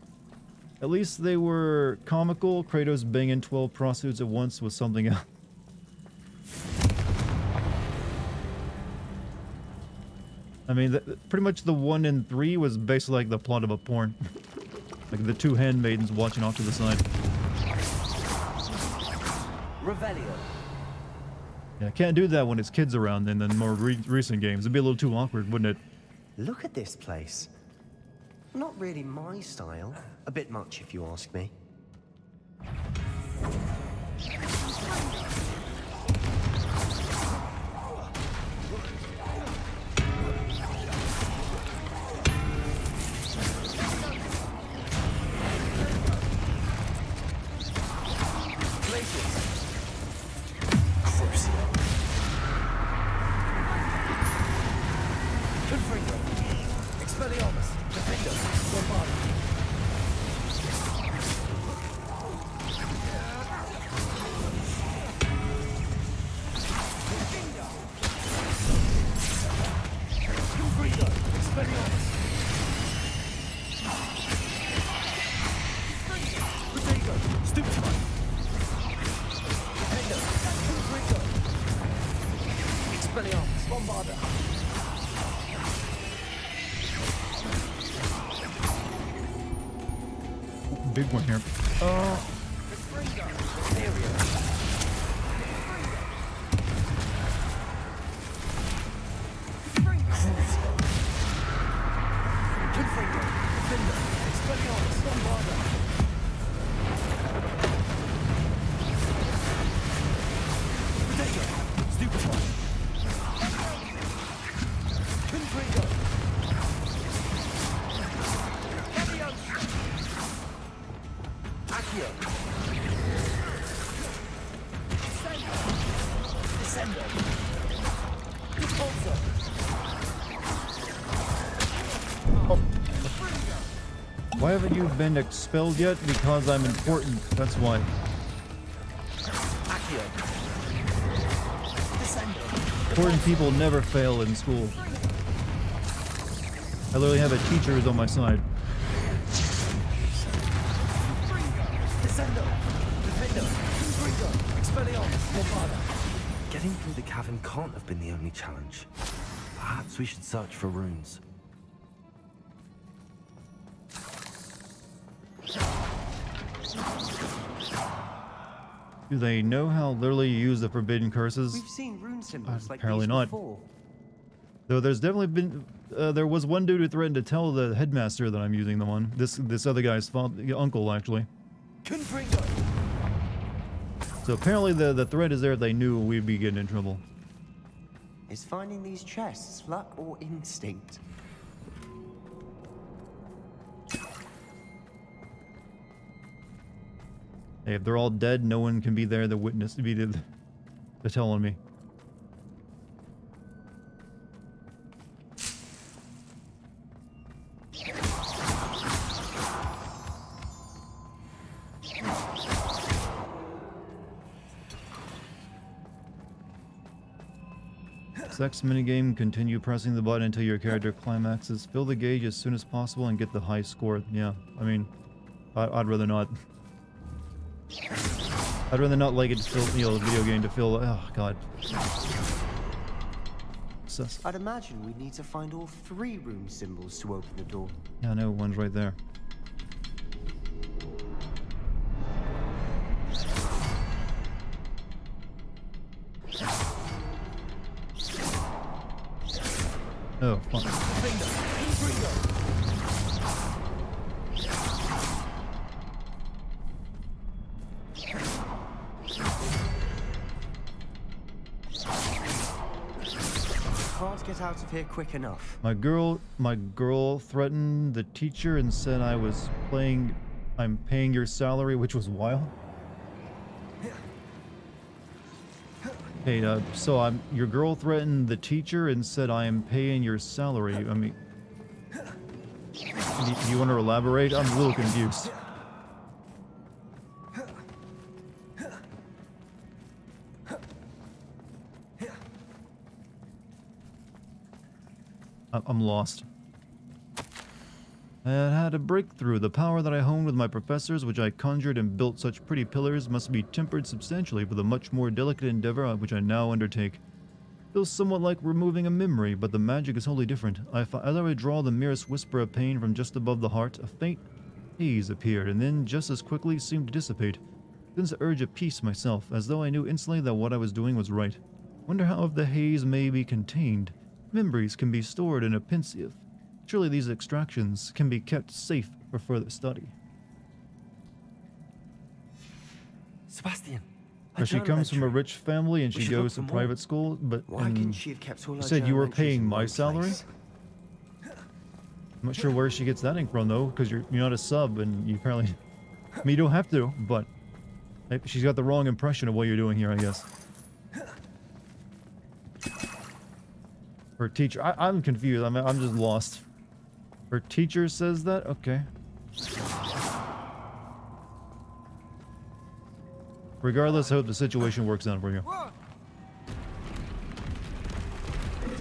A: At least they were comical. Kratos banging 12 prostitutes at once was something else. I mean, pretty much the 1 and 3 was basically like the plot of a porn. Like the 2 handmaidens watching off to the side.
B: Revelio.
A: Yeah, can't do that when it's kids around in the more recent games. It'd be a little too awkward, wouldn't it?
W: Look at this place. Not really my style. A bit much, if you ask me.
A: Big one here. Why haven't you been expelled yet? Because I'm important. That's why. Important people never fail in school. I literally have a teacher who's on my side.
B: Getting through the cavern can't have been the only challenge. Perhaps we should search for runes.
A: Do they know how literally you use the forbidden curses?
W: We've seen rune symbols like
A: Apparently
W: these
A: not.
W: before.
A: Though there's definitely been, there was one dude who threatened to tell the headmaster that I'm using them on. This other guy's uncle, actually. So apparently the threat is there if they knew we'd be getting in trouble.
W: Is finding these chests luck or instinct?
A: Hey, if they're all dead, no one can be there to witness, to be to tell on me. Sex minigame, continue pressing the button until your character climaxes. Fill the gauge as soon as possible and get the high score. Yeah, I mean, I'd rather not. I'd rather not like it to fill, you know, the video game to fill. Oh god.
W: I'd imagine we need to find all 3 rune symbols to open the door.
A: Yeah, I know, one's right there. Oh, fuck.
W: Can't get out of here quick enough.
A: My girl threatened the teacher and said I'm paying your salary, which was wild. Hey, so your girl threatened the teacher and said I am paying your salary. I mean, do you want to elaborate? I'm a little confused. I'm lost. I had a breakthrough. The power that I honed with my professors, which I conjured and built such pretty pillars, must be tempered substantially for the much more delicate endeavor which I now undertake. Feels somewhat like removing a memory, but the magic is wholly different. As I would draw the merest whisper of pain from just above the heart, a faint haze appeared, and then just as quickly seemed to dissipate. Then to urge a peace myself, as though I knew instantly that what I was doing was right. Wonder how if the haze may be contained. Memories can be stored in a pensieve. Surely these extractions can be kept safe for further study.
B: Sebastian,
A: She comes from a rich family and she goes to private school, but
W: why couldn't she have kept all
A: you
W: her
A: said you were
W: journal entries
A: paying
W: in
A: my
W: one
A: salary?
W: place?
A: I'm not sure where she gets that ink from though, because you're not a sub and you apparently... I mean, you don't have to, but she's got the wrong impression of what you're doing here, I guess. Her teacher... I'm confused. I'm just lost. Her teacher says that? Okay. Regardless, I hope the situation works out for you.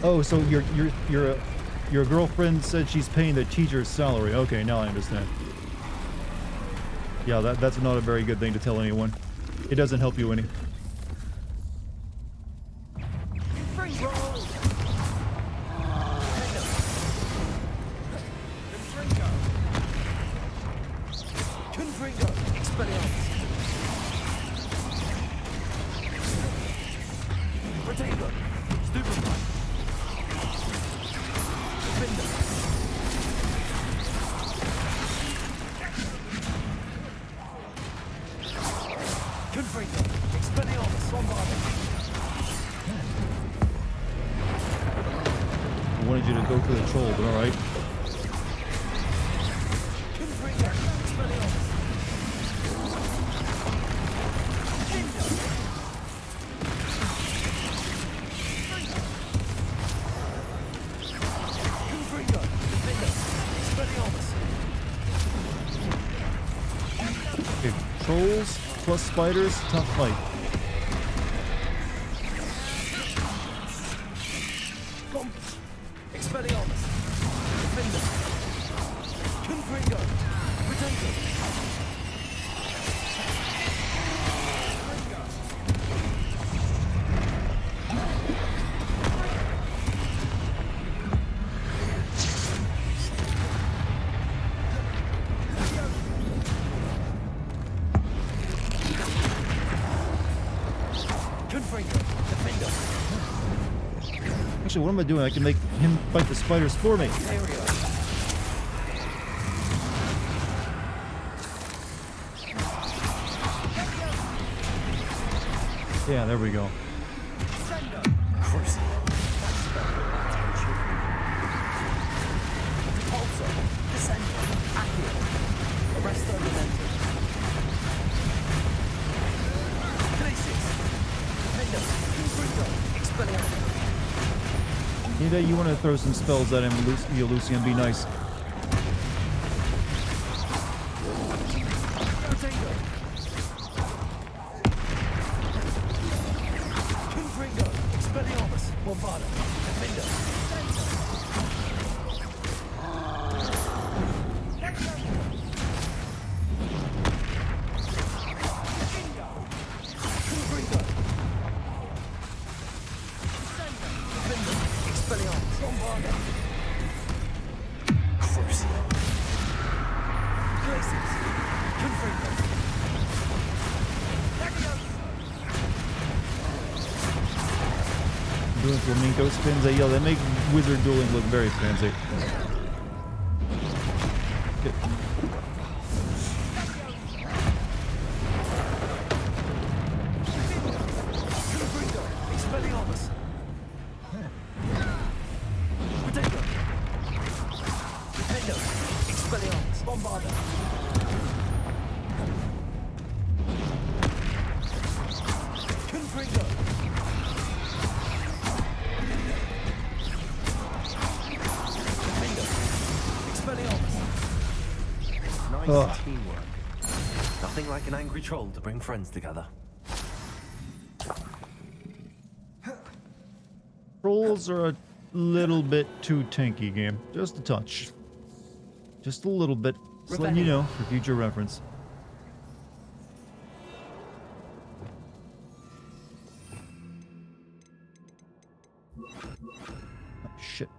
A: Oh, so you're Your girlfriend said she's paying the teacher's salary. Okay, now I understand. Yeah, that's not a very good thing to tell anyone. It doesn't help you any. I wanted you to go for the troll, but alright. Okay, trolls plus spiders, tough fight. Actually, what am I doing? I can make him fight the spiders for me. Yeah, there we go. You want to throw some spells at him, Lucian, be nice. Doing flamenco spins, yeah, they make wizard dueling look very fancy. Okay.
B: Nice teamwork. Nothing like an angry troll to bring friends together.
A: Trolls are a little bit too tanky, game. Just a touch. Just a little bit. Just letting you know for future reference. Oh, shit.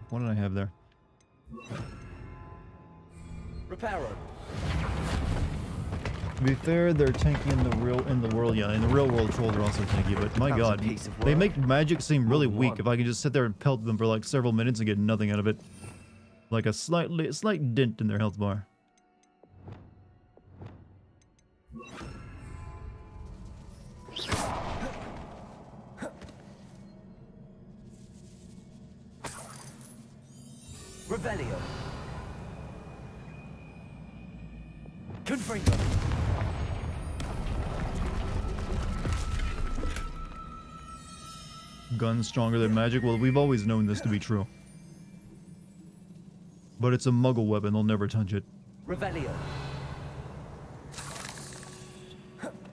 A: What did I have there?
B: Reparo.
A: To be fair, they're tanky in the world, yeah. In the real world, trolls are also tanky, but my god, they make magic seem really weak if I can just sit there and pelt them for like several minutes and get nothing out of it. Like a slight dent in their health bar.
B: Revelio. Confringo.
A: Guns stronger than magic? Well, we've always known this to be true. But it's a muggle weapon, they'll never touch it.
B: Revelio.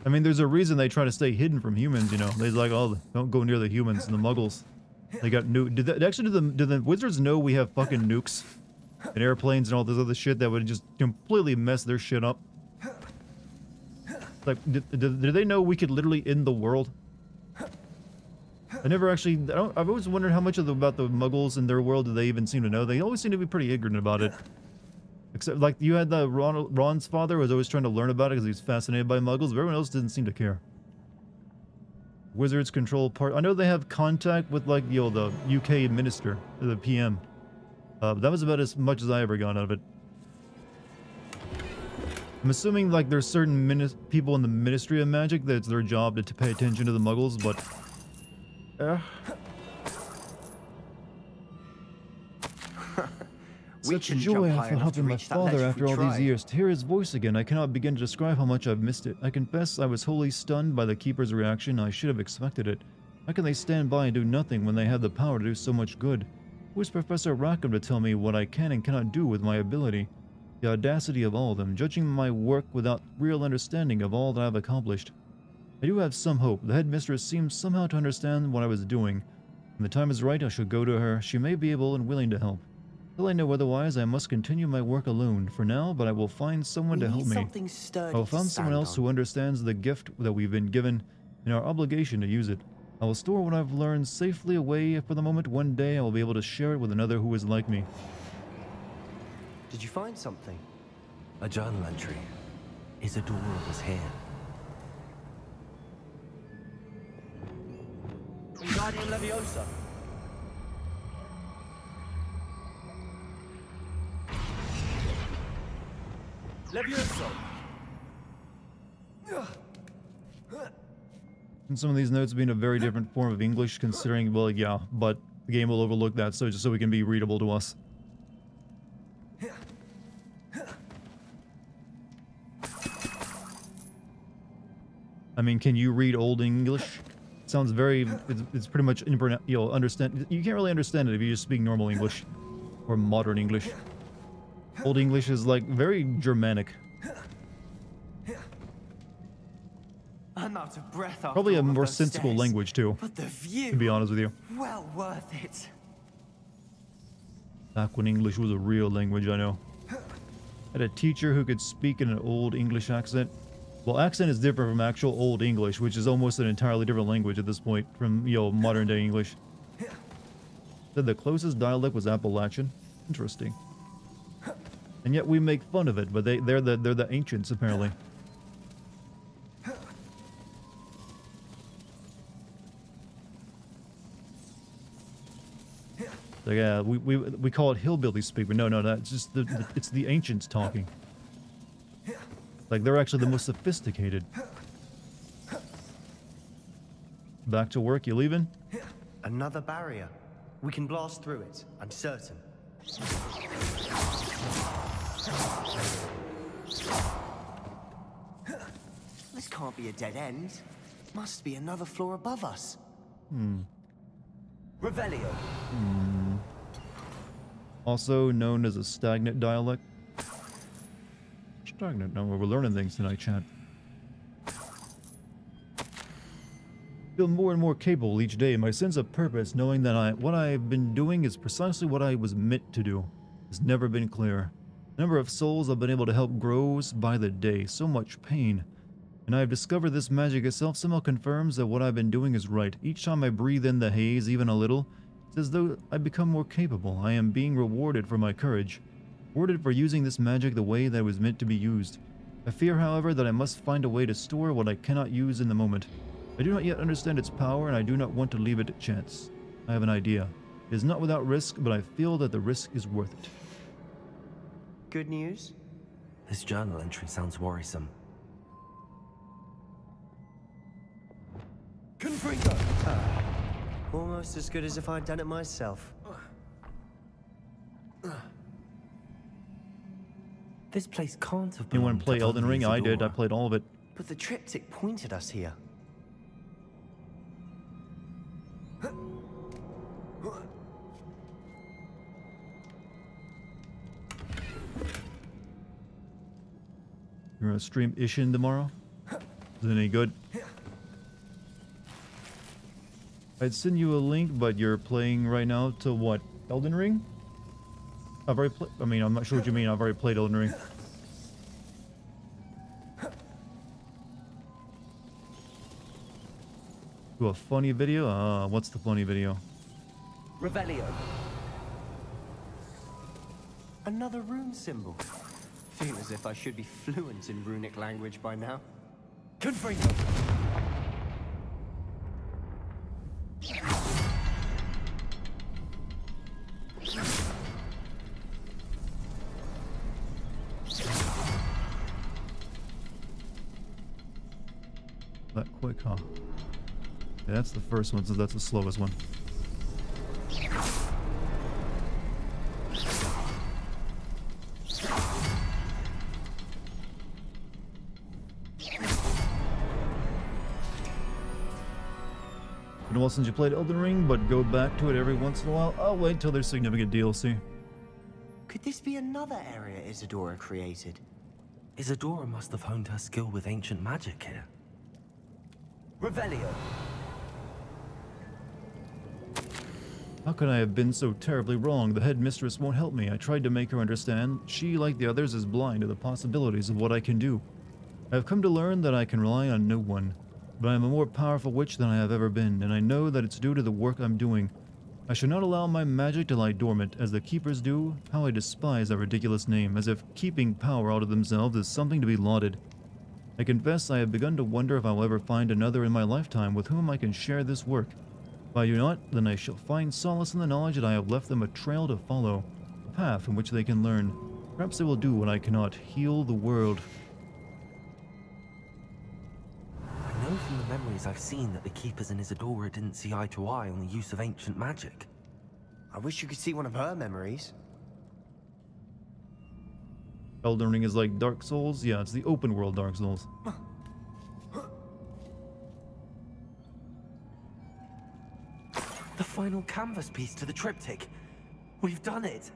A: I mean, there's a reason they try to stay hidden from humans, you know. They're like, oh, don't go near the humans and the muggles. They got nuke. Do the wizards know we have fucking nukes and airplanes and all this other shit that would just completely mess their shit up? Like, did they know we could literally end the world? I never actually. I've always wondered how much about the muggles and their world do they even seem to know. They always seem to be pretty ignorant about it. Except, like, you had the Ron's father was always trying to learn about it because he was fascinated by muggles, but everyone else didn't seem to care. Wizards control part. I know they have contact with, like, you know, the UK minister, the PM. That was about as much as I ever got out of it. I'm assuming, like, there's certain people in the Ministry of Magic that it's their job to pay attention to the muggles, but... Such a joy I felt helping my father after all these years. To hear his voice again, I cannot begin to describe how much I've missed it. I confess I was wholly stunned by the Keeper's reaction. I should have expected it. How can they stand by and do nothing when they have the power to do so much good? Who is Professor Rackham to tell me what I can and cannot do with my ability? The audacity of all of them, judging my work without real understanding of all that I've accomplished. I do have some hope. The headmistress seems somehow to understand what I was doing. When the time is right, I shall go to her. She may be able and willing to help. Till I know otherwise, I must continue my work alone for now, but I will find someone to help me. I will find someone else who understands the gift that we've been given and our obligation to use it. I will store what I've learned safely away for the moment one day I will be able to share it with another who is like me.
W: Did you find something?
B: A journal entry. Isadora was here.
W: Guardian Leviosa. Leviosa.
A: And some of these notes being a very different form of English, considering, well, yeah, but the game will overlook that, so just so we can be readable to us. I mean, can you read Old English? It sounds very, it's pretty much, you'll understand, you can't really understand it if you just speak normal English or modern English. Old English is like very Germanic.
W: I'm out of breath after
A: Probably a
W: all of
A: more
W: those
A: sensible
W: stairs.
A: language too,
W: But the view,
A: to be honest with you.
W: well worth it.
A: Back when English was a real language, I know. I had a teacher who could speak in an Old English accent. Well, accent is different from actual Old English, which is almost an entirely different language at this point from, you know, modern day English. Said the closest dialect was Appalachian. Interesting. And yet we make fun of it, but they're the ancients apparently. Like, yeah, we call it hillbilly speak, but no, that's just it's the ancients talking. Like, they're actually the most sophisticated. Back to work, you leaving?
W: Another barrier. We can blast through it, I'm certain. This can't be a dead end. Must be another floor above us. Revelio.
A: Also known as a stagnant dialect. Stagnant. No, we're learning things tonight, chat. Feel more and more capable each day. My sense of purpose, knowing that what I've been doing is precisely what I was meant to do, has never been clearer. The number of souls I've been able to help grows by the day. So much pain. And I have discovered this magic itself somehow confirms that what I've been doing is right. Each time I breathe in the haze, even a little, it's as though I become more capable. I am being rewarded for my courage. Rewarded for using this magic the way that it was meant to be used. I fear, however, that I must find a way to store what I cannot use in the moment. I do not yet understand its power, and I do not want to leave it to chance. I have an idea. It is not without risk, but I feel that the risk is worth it.
W: Good news?
B: This journal entry sounds worrisome.
W: Confringo! Almost as good as if I'd done it myself.
B: This place can't have
A: You
B: been.
A: want to play Elden Ring? I did. I played all of it.
W: But the triptych pointed us here.
A: You're gonna stream Ishin tomorrow? Is it any good? I'd send you a link, but you're playing right now to what? Elden Ring? I've already played. I mean, I'm not sure what you mean. I've already played Elden Ring. Do a funny video? What's the funny video?
W: Revelio. Another rune symbol. Feel as if I should be fluent in runic language by now. Confringo.
A: That quick, huh? Yeah, that's the first one, so that's the slowest one. Been a while since you played Elden Ring, but go back to it every once in a while. I'll wait till there's significant DLC.
W: Could this be another area Isadora created?
B: Isadora must have honed her skill with ancient magic here.
W: Revelio.
A: How could I have been so terribly wrong? The headmistress won't help me. I tried to make her understand. She, like the others, is blind to the possibilities of what I can do. I have come to learn that I can rely on no one. But I am a more powerful witch than I have ever been, and I know that it's due to the work I'm doing. I should not allow my magic to lie dormant, as the keepers do. How I despise that ridiculous name, as if keeping power out of themselves is something to be lauded. I confess I have begun to wonder if I will ever find another in my lifetime with whom I can share this work. If I do not, then I shall find solace in the knowledge that I have left them a trail to follow, a path from which they can learn. Perhaps they will do what I cannot, heal the world.
B: I know from the memories I've seen that the Keepers and Isadora didn't see eye to eye on the use of ancient magic.
W: I wish you could see one of her memories.
A: Elden Ring is like Dark Souls? Yeah, it's the open world Dark Souls.
B: The final canvas piece to the triptych. We've done it!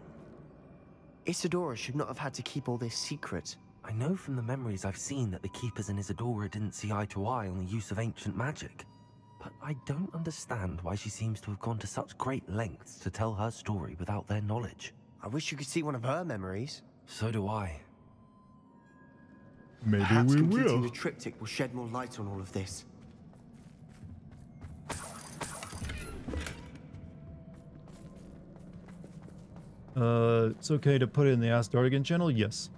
W: Isadora should not have had to keep all this secret.
B: I know from the memories I've seen that the Keepers and Isadora didn't see eye to eye on the use of ancient magic. But I don't understand why she seems to have gone to such great lengths to tell her story without their knowledge.
W: I wish you could see one of her memories.
B: So do I.
A: Maybe
W: Perhaps
A: we
W: completing
A: will.
W: the triptych will shed more light on all of this.
A: It's okay to put it in the Ask Dartigan channel? Yes.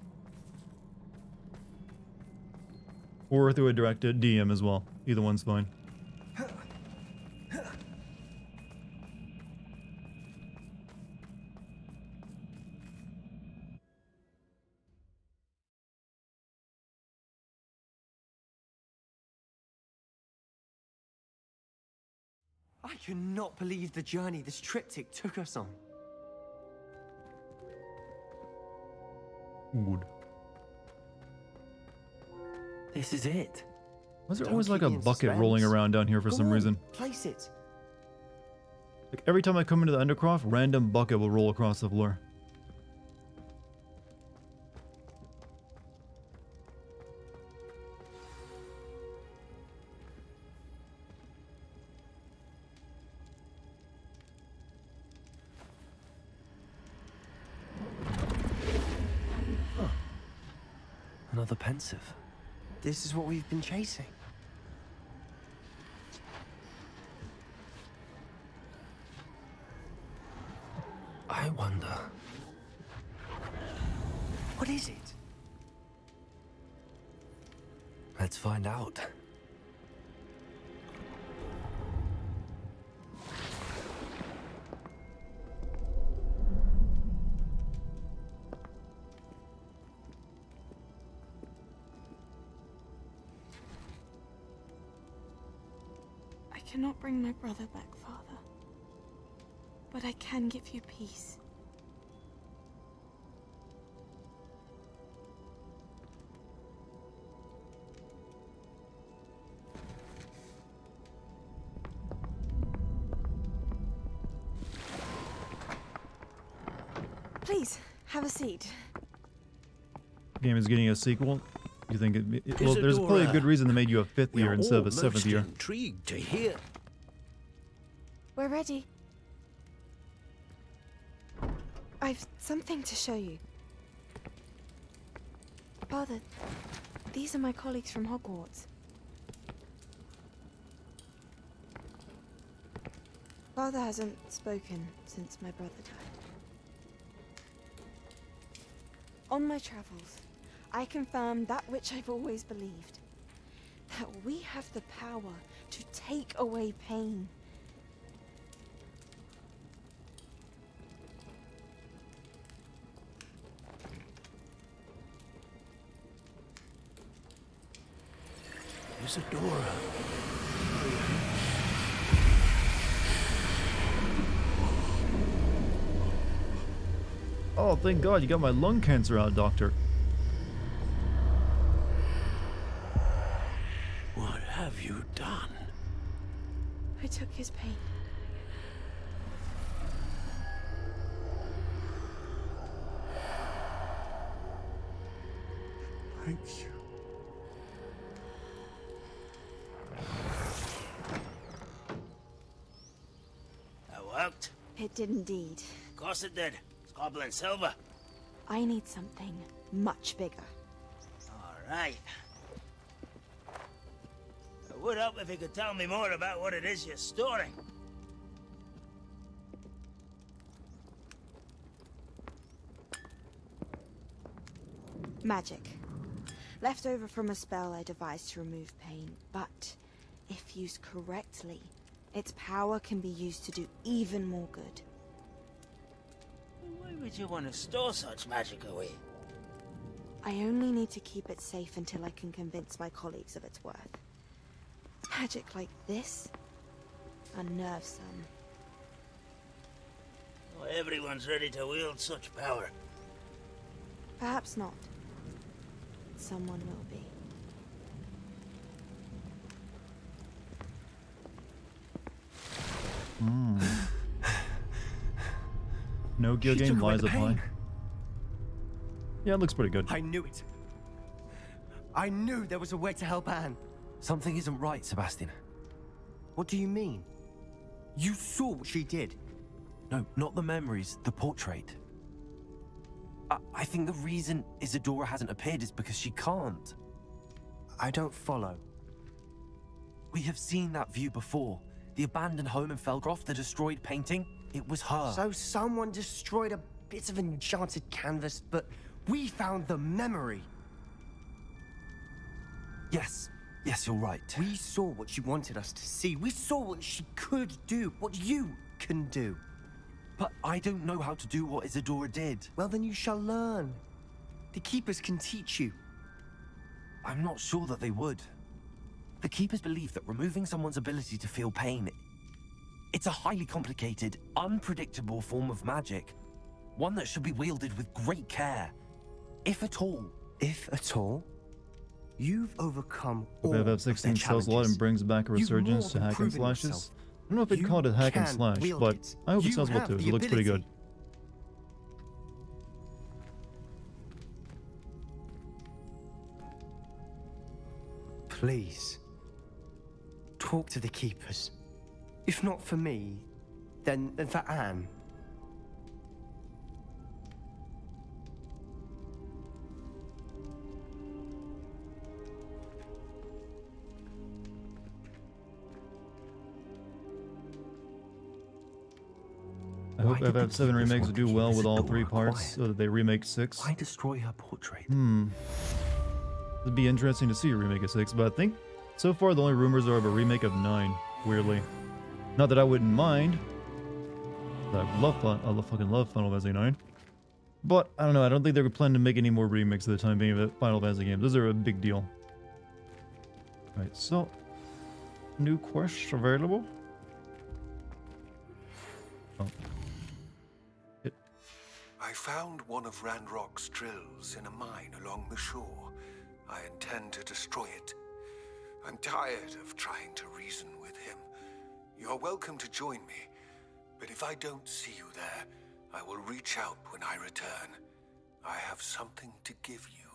A: Or through a direct DM as well. Either one's fine.
W: I cannot believe the journey this triptych took us on.
A: Good.
B: This is it.
A: Why is there
W: Don't
A: always like
W: keep
A: a
W: me in
A: bucket
W: suspense.
A: rolling around down here for
W: Go
A: some
W: on,
A: reason?
W: Place it.
A: Like every time I come into the Undercroft, random bucket will roll across the floor.
B: Another pensive.
W: This is what we've been chasing.
B: I wonder.
W: What is it?
B: Let's find out.
V: I cannot bring my brother back, Father. But I can give you peace. Please, have a seat.
A: Game is getting a sequel. you think well, there's probably a good reason they made you a 5th year instead of a 7th year.
T: Intrigued to hear.
V: We're ready. I've something to show you. Father, these are my colleagues from Hogwarts. Father hasn't spoken since my brother died. On my travels, I confirmed that which I've always believed. That we have the power to take away pain.
T: Isadora.
A: Oh, thank God you got my lung cancer out, Doctor.
T: What have you done?
V: I took his pain.
L: Thank you.
C: That worked?
V: It did indeed.
C: Of course it did. It's goblin silver.
V: I need something much bigger.
C: All right. It would help if you could tell me more about what it is you're storing.
V: Magic. Left over from a spell I devised to remove pain, but if used correctly, its power can be used to do even more good.
C: Why would you want to store such magic away?
V: I only need to keep it safe until I can convince my colleagues of its worth. Magic like this unnerves some.
C: Not everyone's ready to wield such power.
V: Perhaps not. Someone will be.
A: No gear game lies up high. Yeah, it looks pretty good.
O: I knew it. I knew there was a way to help Anne.
B: Something isn't right, Sebastian.
O: What do you mean? You saw what she did.
B: No, not the memories, the portrait. I think the reason Isadora hasn't appeared is because she can't.
O: I don't follow.
B: We have seen that view before. The abandoned home in Felgroth, the destroyed painting, it was her.
O: So someone destroyed a bit of enchanted canvas, but we found the memory.
B: Yes, you're right.
O: We saw what she wanted us to see. We saw what she could do, what you can do.
B: But I don't know how to do what Isadora did.
O: Well, then you shall learn. The Keepers can teach you.
B: I'm not sure that they would. The Keepers believe that removing someone's ability to feel pain, it's a highly complicated, unpredictable form of magic. One that should be wielded with great care. If at all.
O: If at all? You've overcome all
A: If
O: of their
A: F16 sells a lot and brings back a resurgence to hack and slashes. I don't know if they'd call it hack and slash, but I hope it sells well too. It looks pretty good.
O: Please. Talk to the Keepers. If not for me, then for Anne.
A: I hope FF7 remakes do well with all 3 parts, so that they remake 6.
B: Why destroy her portrait?
A: It'd be interesting to see a remake of 6, but I think so far the only rumors are of a remake of 9, weirdly. Not that I wouldn't mind. I fucking love Final Fantasy 9. But, I don't know, I don't think they were planning to make any more remakes at the time being of Final Fantasy games. Those are a big deal. Alright, so... New quest available? Oh.
Q: I found one of Ranrock's drills in a mine along the shore. I intend to destroy it. I'm tired of trying to reason with him. You're welcome to join me, but if I don't see you there, I will reach out when I return. I have something to give you.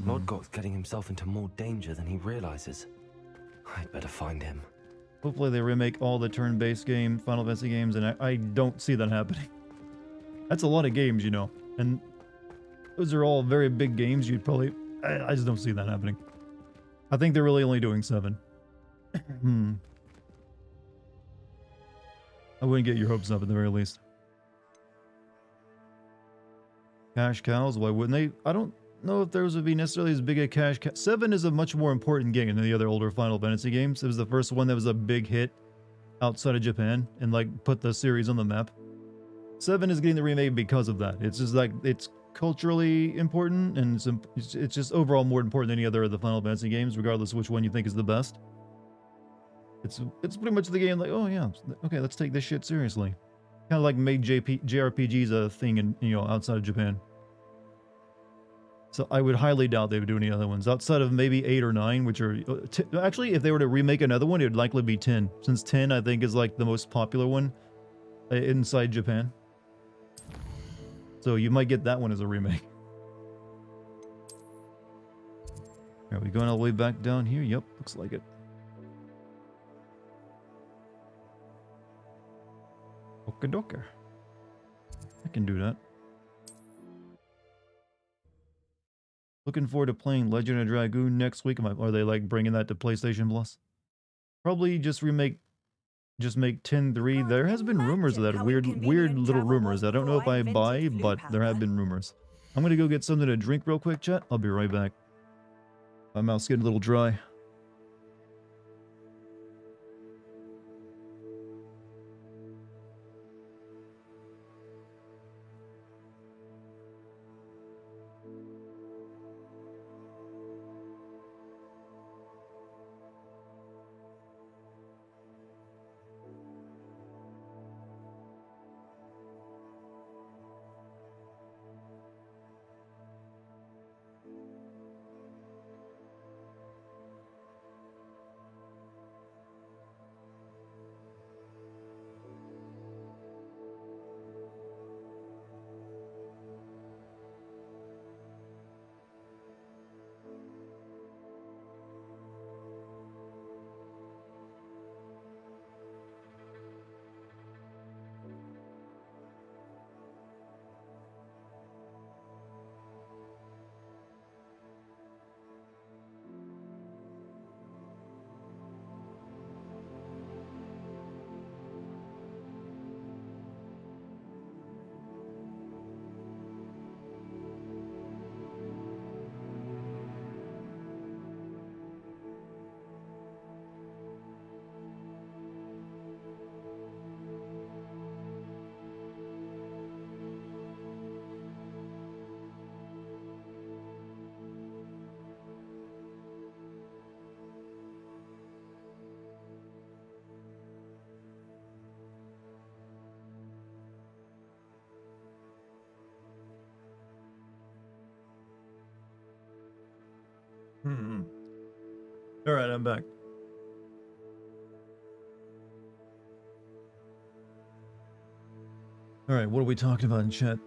B: Lodgok's getting himself into more danger than he realizes. I'd better find him.
A: Hopefully they remake all the turn-based Final Fantasy games, and I don't see that happening. That's a lot of games, you know, and those are all very big games. You'd probably... I just don't see that happening. I think they're really only doing 7. I wouldn't get your hopes up at the very least. Cash cows, why wouldn't they? I don't know if those would be necessarily as big a cash cow. 7 is a much more important game than the other older Final Fantasy games. It was the first one that was a big hit outside of Japan and like put the series on the map. 7 is getting the remake because of that. It's just like, it's culturally important, and it's just overall more important than any other of the Final Fantasy games, regardless of which one you think is the best. It's pretty much the game like, oh yeah, okay, let's take this shit seriously. Kind of like made JRPGs a thing in, you know, outside of Japan. So I would highly doubt they would do any other ones outside of maybe 8 or 9, which are actually, if they were to remake another one, it would likely be 10, since 10 I think is like the most popular one inside Japan. So you might get that one as a remake. Are we going all the way back down here? Yep, looks like it. Okadoka. I can do that. Looking forward to playing Legend of Dragoon next week. Are they like bringing that to PlayStation Plus? Probably just make 10.3. There has been rumors of that. Weird little rumors. I don't know if I buy, but there have been rumors. I'm gonna go get something to drink real quick, chat. I'll be right back. My mouth's getting a little dry. Alright, I'm back. Alright, what are we talking about in chat?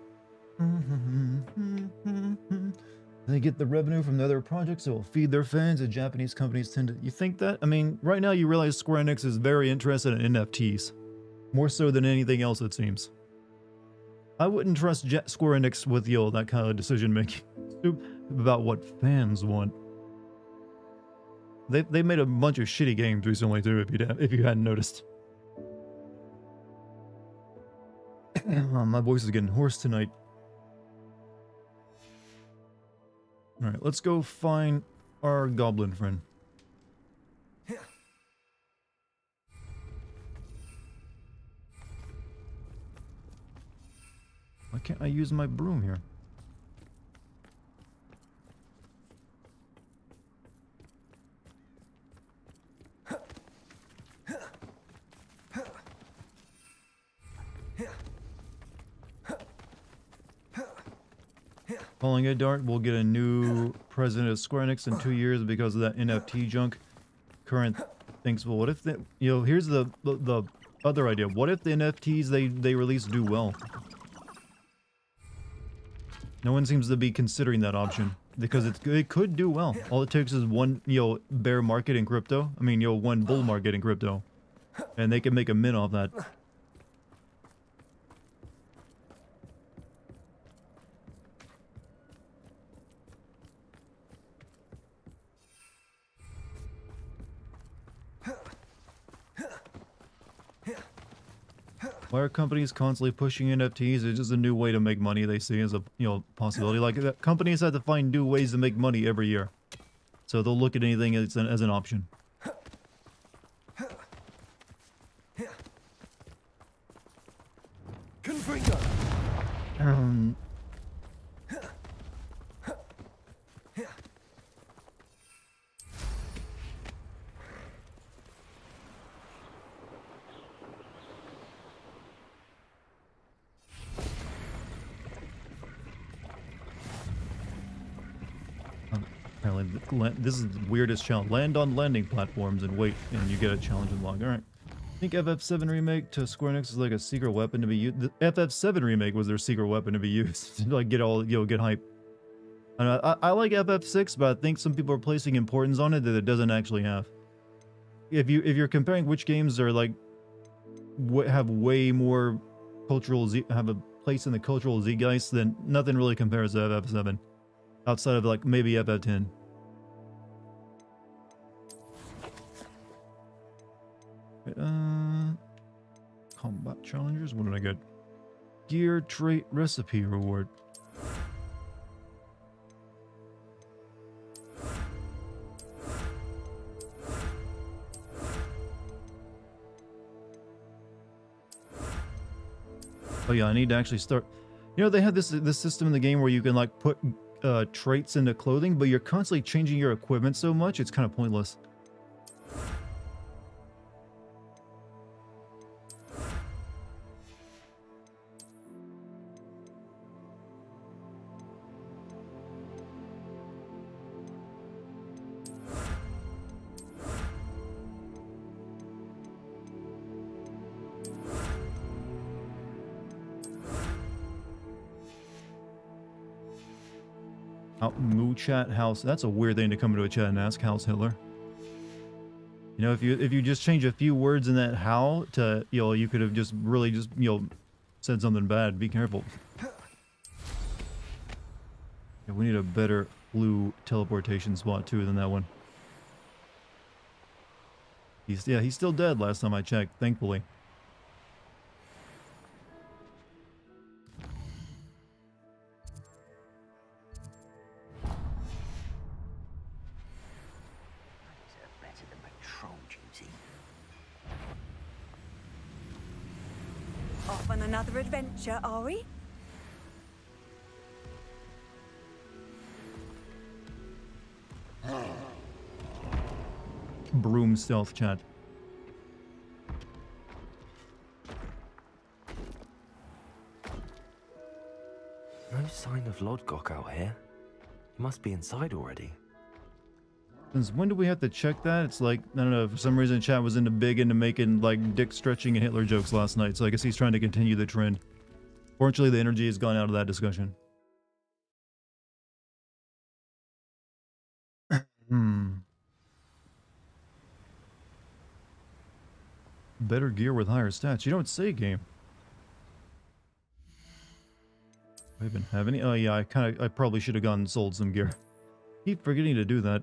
A: They get the revenue from the other projects that will feed their fans, and Japanese companies tend to... You think that? I mean, right now you realize Square Enix is very interested in NFTs. More so than anything else, it seems. I wouldn't trust Square Enix with, yo, that kind of decision-making about what fans want. They made a bunch of shitty games recently too, if you hadn't noticed. My voice is getting hoarse tonight. Alright, let's go find our goblin friend. Why can't I use my broom here? Calling it, Dart. We'll get a new president of Square Enix in 2 years because of that NFT junk. Current thinks, well, what if the, you know, here's the other idea. What if the NFTs they release do well? No one seems to be considering that option. because it could do well. All it takes is one, bear market in crypto. I mean, one bull market in crypto, and they can make a mint off that. Why are companies constantly pushing NFTs? It's just a new way to make money they see as a possibility. Like companies have to find new ways to make money every year, so they'll look at anything as an option. This is the weirdest challenge. Land on landing platforms and wait, and you get a challenge unlocked. Alright. I think FF7 remake to Square Enix is like a secret weapon to be used. The FF7 remake was their secret weapon to be used to like get hype. And I like FF6, but I think some people are placing importance on it that it doesn't actually have. If you're comparing which games are like have way more cultural have a place in the cultural zeitgeist, then nothing really compares to FF7 outside of like maybe FF10. Combat challengers. What did I get? Gear trait recipe reward. Oh yeah, I need to actually start. They had this system in the game where you can like put traits into clothing, but you're constantly changing your equipment so much it's kind of pointless. Moo chat house. That's a weird thing to come into a chat and ask. House Hitler. If you just change a few words in that how to you could have just really said something bad. Be careful. Yeah, we need a better blue teleportation spot too than that one. He's still dead last time I checked, thankfully.
K: Off on another adventure, are we?
A: Broom stealth chat.
B: No sign of Lodgok out here. He must be inside already.
A: Since when do we have to check that? It's like, I don't know, for some reason chat was big into making like dick stretching and Hitler jokes last night, so I guess he's trying to continue the trend. Fortunately, the energy has gone out of that discussion. Better gear with higher stats. You don't say, game. I even have any? Oh yeah, I probably should have gone and sold some gear. Keep forgetting to do that.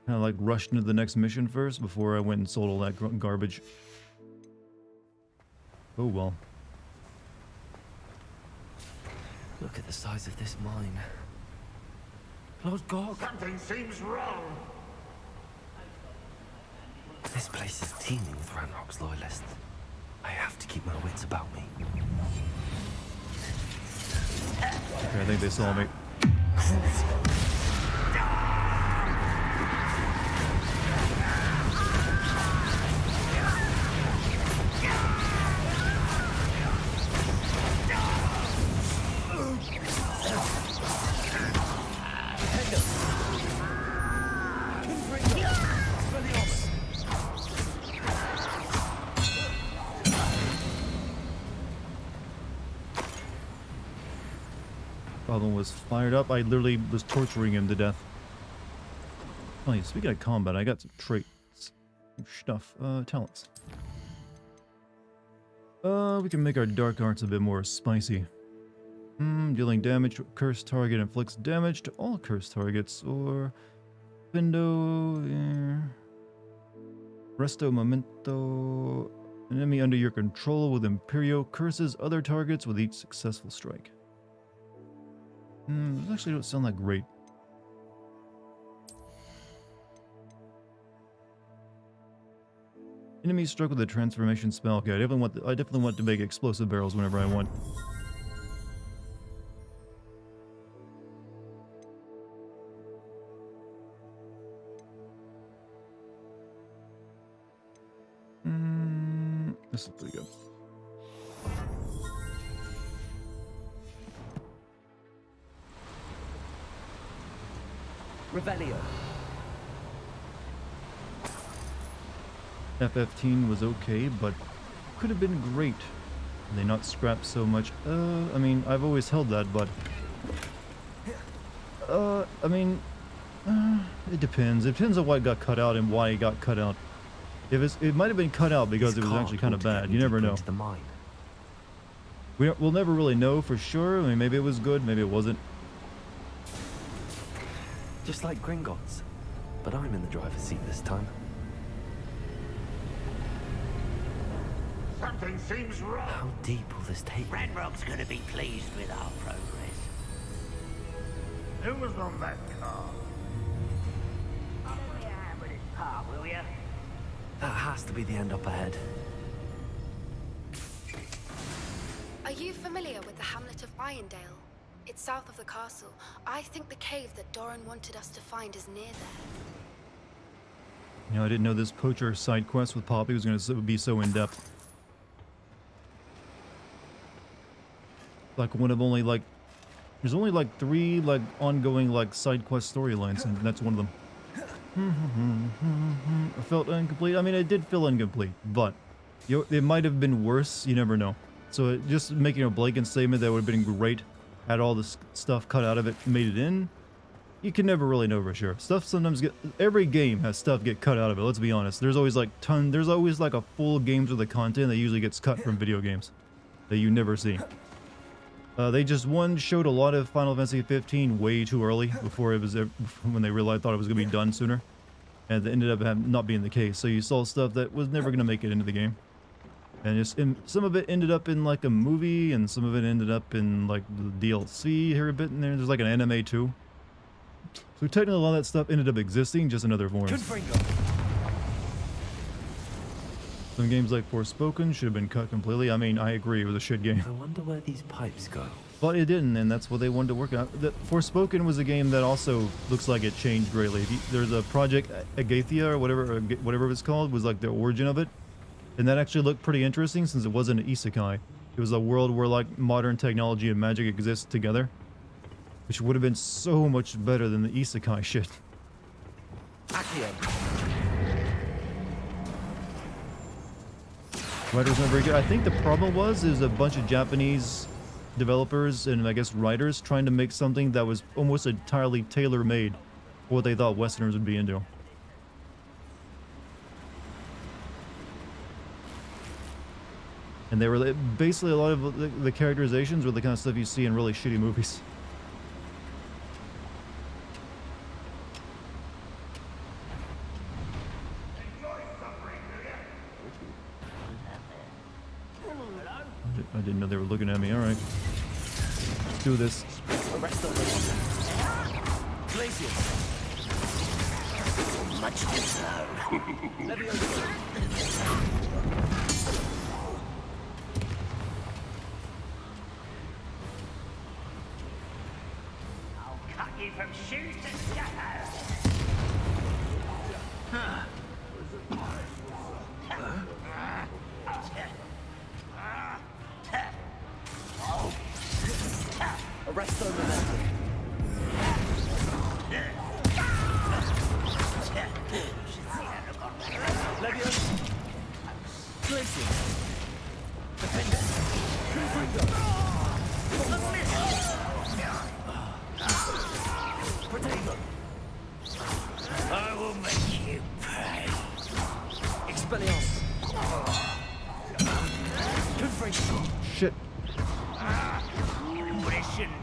A: Kind of like rushed into the next mission first before I went and sold all that garbage. Oh well.
B: Look at the size of this mine. Lodgok!
G: Something seems wrong.
B: This place is teeming with Ranrock's loyalists. I have to keep my wits about me.
A: Okay, I think they saw me. Goblin was fired up. I literally was torturing him to death. Oh yeah, speaking of combat, I got some traits. Stuff. Talents. We can make our dark arts a bit more spicy. Dealing damage to a cursed target inflicts damage to all cursed targets, or window. Resto momento. An enemy under your control with Imperio curses other targets with each successful strike. Those actually don't sound that great. Enemy struck with a transformation spell. Okay, I definitely want to make explosive barrels whenever I want. This is pretty good.
B: Revelio.
A: FF-15 was okay, but could have been great. They not scrap so much. I mean, I've always held that, but I mean, it depends. It depends on what got cut out and why it got cut out. If it might have been cut out because it was actually kind of bad. You never know. We'll never really know for sure. I mean, maybe it was good, maybe it wasn't.
B: Just like Gringotts, but I'm in the driver's seat this time.
P: Something seems wrong.
B: How deep will this take?
P: Ranrock's gonna be pleased with our progress. Who was on that car? Give me a hand with this part, will ya?
B: That has to be the end up ahead.
E: Are you familiar with the hamlet of Irondale? It's south of the castle. I think the cave that Doran wanted us to find is near there.
A: You know, I didn't know this poacher side quest with Poppy was going to be so in-depth. Like one of only like... There's only like 3 like ongoing like side quest storylines, and that's one of them. I felt incomplete. I mean, it did feel incomplete, but it might have been worse. You never know. So just making a blanket statement that would have been great, had all this stuff cut out of it, made it in. You can never really know for sure. Stuff sometimes every game has stuff get cut out of it. Let's be honest. There's always like there's always like a full games with the content that usually gets cut from video games that you never see. They just showed a lot of Final Fantasy 15 way too early before it was when they thought it was gonna be done sooner, and it ended up not being the case. So you saw stuff that was never gonna make it into the game, and some of it ended up in like a movie, and some of it ended up in like the DLC here a bit in there. There's like an anime too. So technically, a lot of that stuff ended up existing, just in other forms. Some games like Forspoken should have been cut completely. I mean, I agree, it was a shit game.
B: I wonder where these pipes go.
A: But it didn't, and that's what they wanted to work on. Forspoken was a game that also looks like it changed greatly. There's a Project Agathia, or whatever it's called, was like the origin of it. And that actually looked pretty interesting since it wasn't an isekai. It was a world where like modern technology and magic exist together. Which would have been so much better than the isekai shit. Writers not very good. I think the problem is a bunch of Japanese developers and I guess writers trying to make something that was almost entirely tailor-made for what they thought Westerners would be into. And they were basically a lot of the characterizations were the kind of stuff you see in really shitty movies. I didn't know they were looking at me. All right. Let's do this.
P: Much I'll cut you from shoes to shadow.
B: Arresto momentum. Levion. Glacier. Defender. Confringo.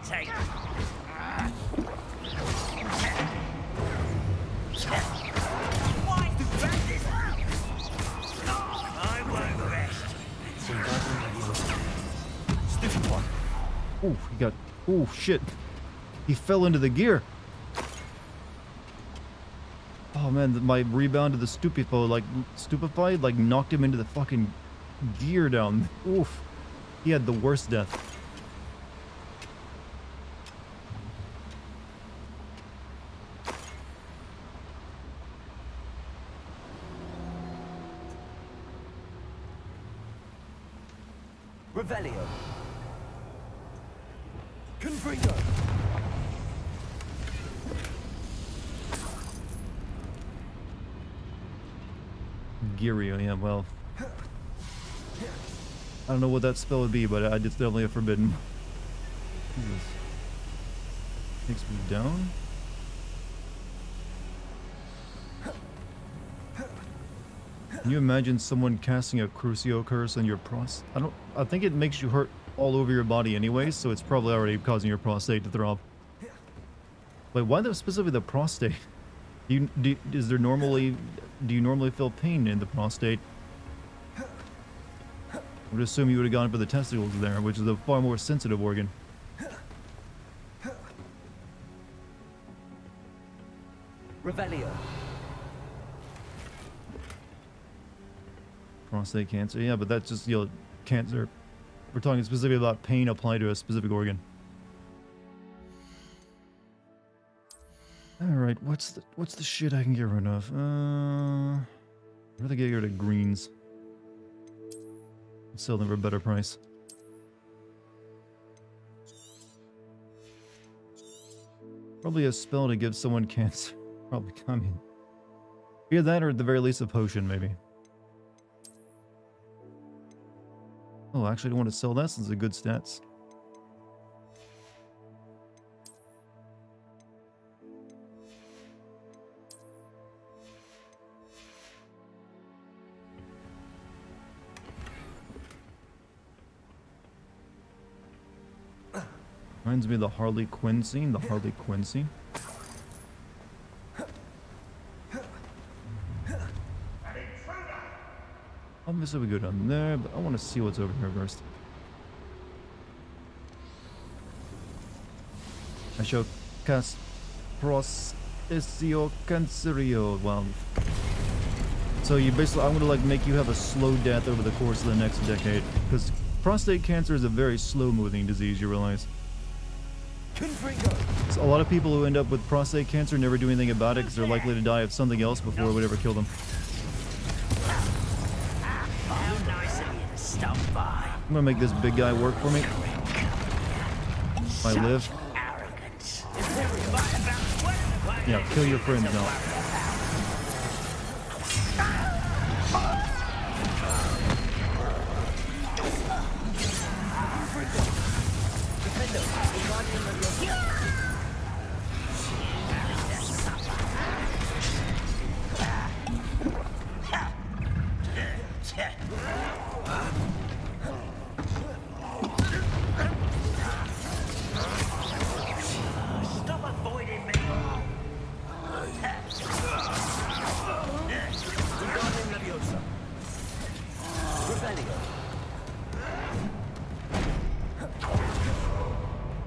C: take. I won't rest.
A: Oh, he got. Oh shit! He fell into the gear. Oh man, my rebound to the stupefied, like knocked him into the fucking gear down. Oof. He had the worst death.
O: Revelio. Confringo.
A: Girio, yeah, well. I don't know what that spell would be, but it's definitely a forbidden. Jesus. Takes me down? Can you imagine someone casting a Crucio curse on your I think it makes you hurt all over your body anyway, so it's probably already causing your prostate to throb. Wait, why specifically the prostate? Do you normally feel pain in the prostate? I would assume you would have gone for the testicles there, which is a far more sensitive organ.
O: Revelio.
A: Prostate cancer, yeah, but that's just, you know, cancer. We're talking specifically about pain applied to a specific organ. Alright, what's the shit I can get rid of? I'd rather get rid of greens. Sell them for a better price. Probably a spell to give someone cancer. Probably coming. Either that or at the very least a potion, maybe. Oh, actually I don't want to sell that since it's good stats. Reminds me of the Harley Quinn scene, Obviously we go down there, but I want to see what's over here first. I shall cast Prosesio Cancerio. Well, so you basically, I'm gonna like make you have a slow death over the course of the next decade, because prostate cancer is a very slow-moving disease. You realize? So a lot of people who end up with prostate cancer never do anything about it because they're likely to die of something else before it would ever kill them. I'm gonna make this big guy work for me. If I live. Yeah, kill your friends now.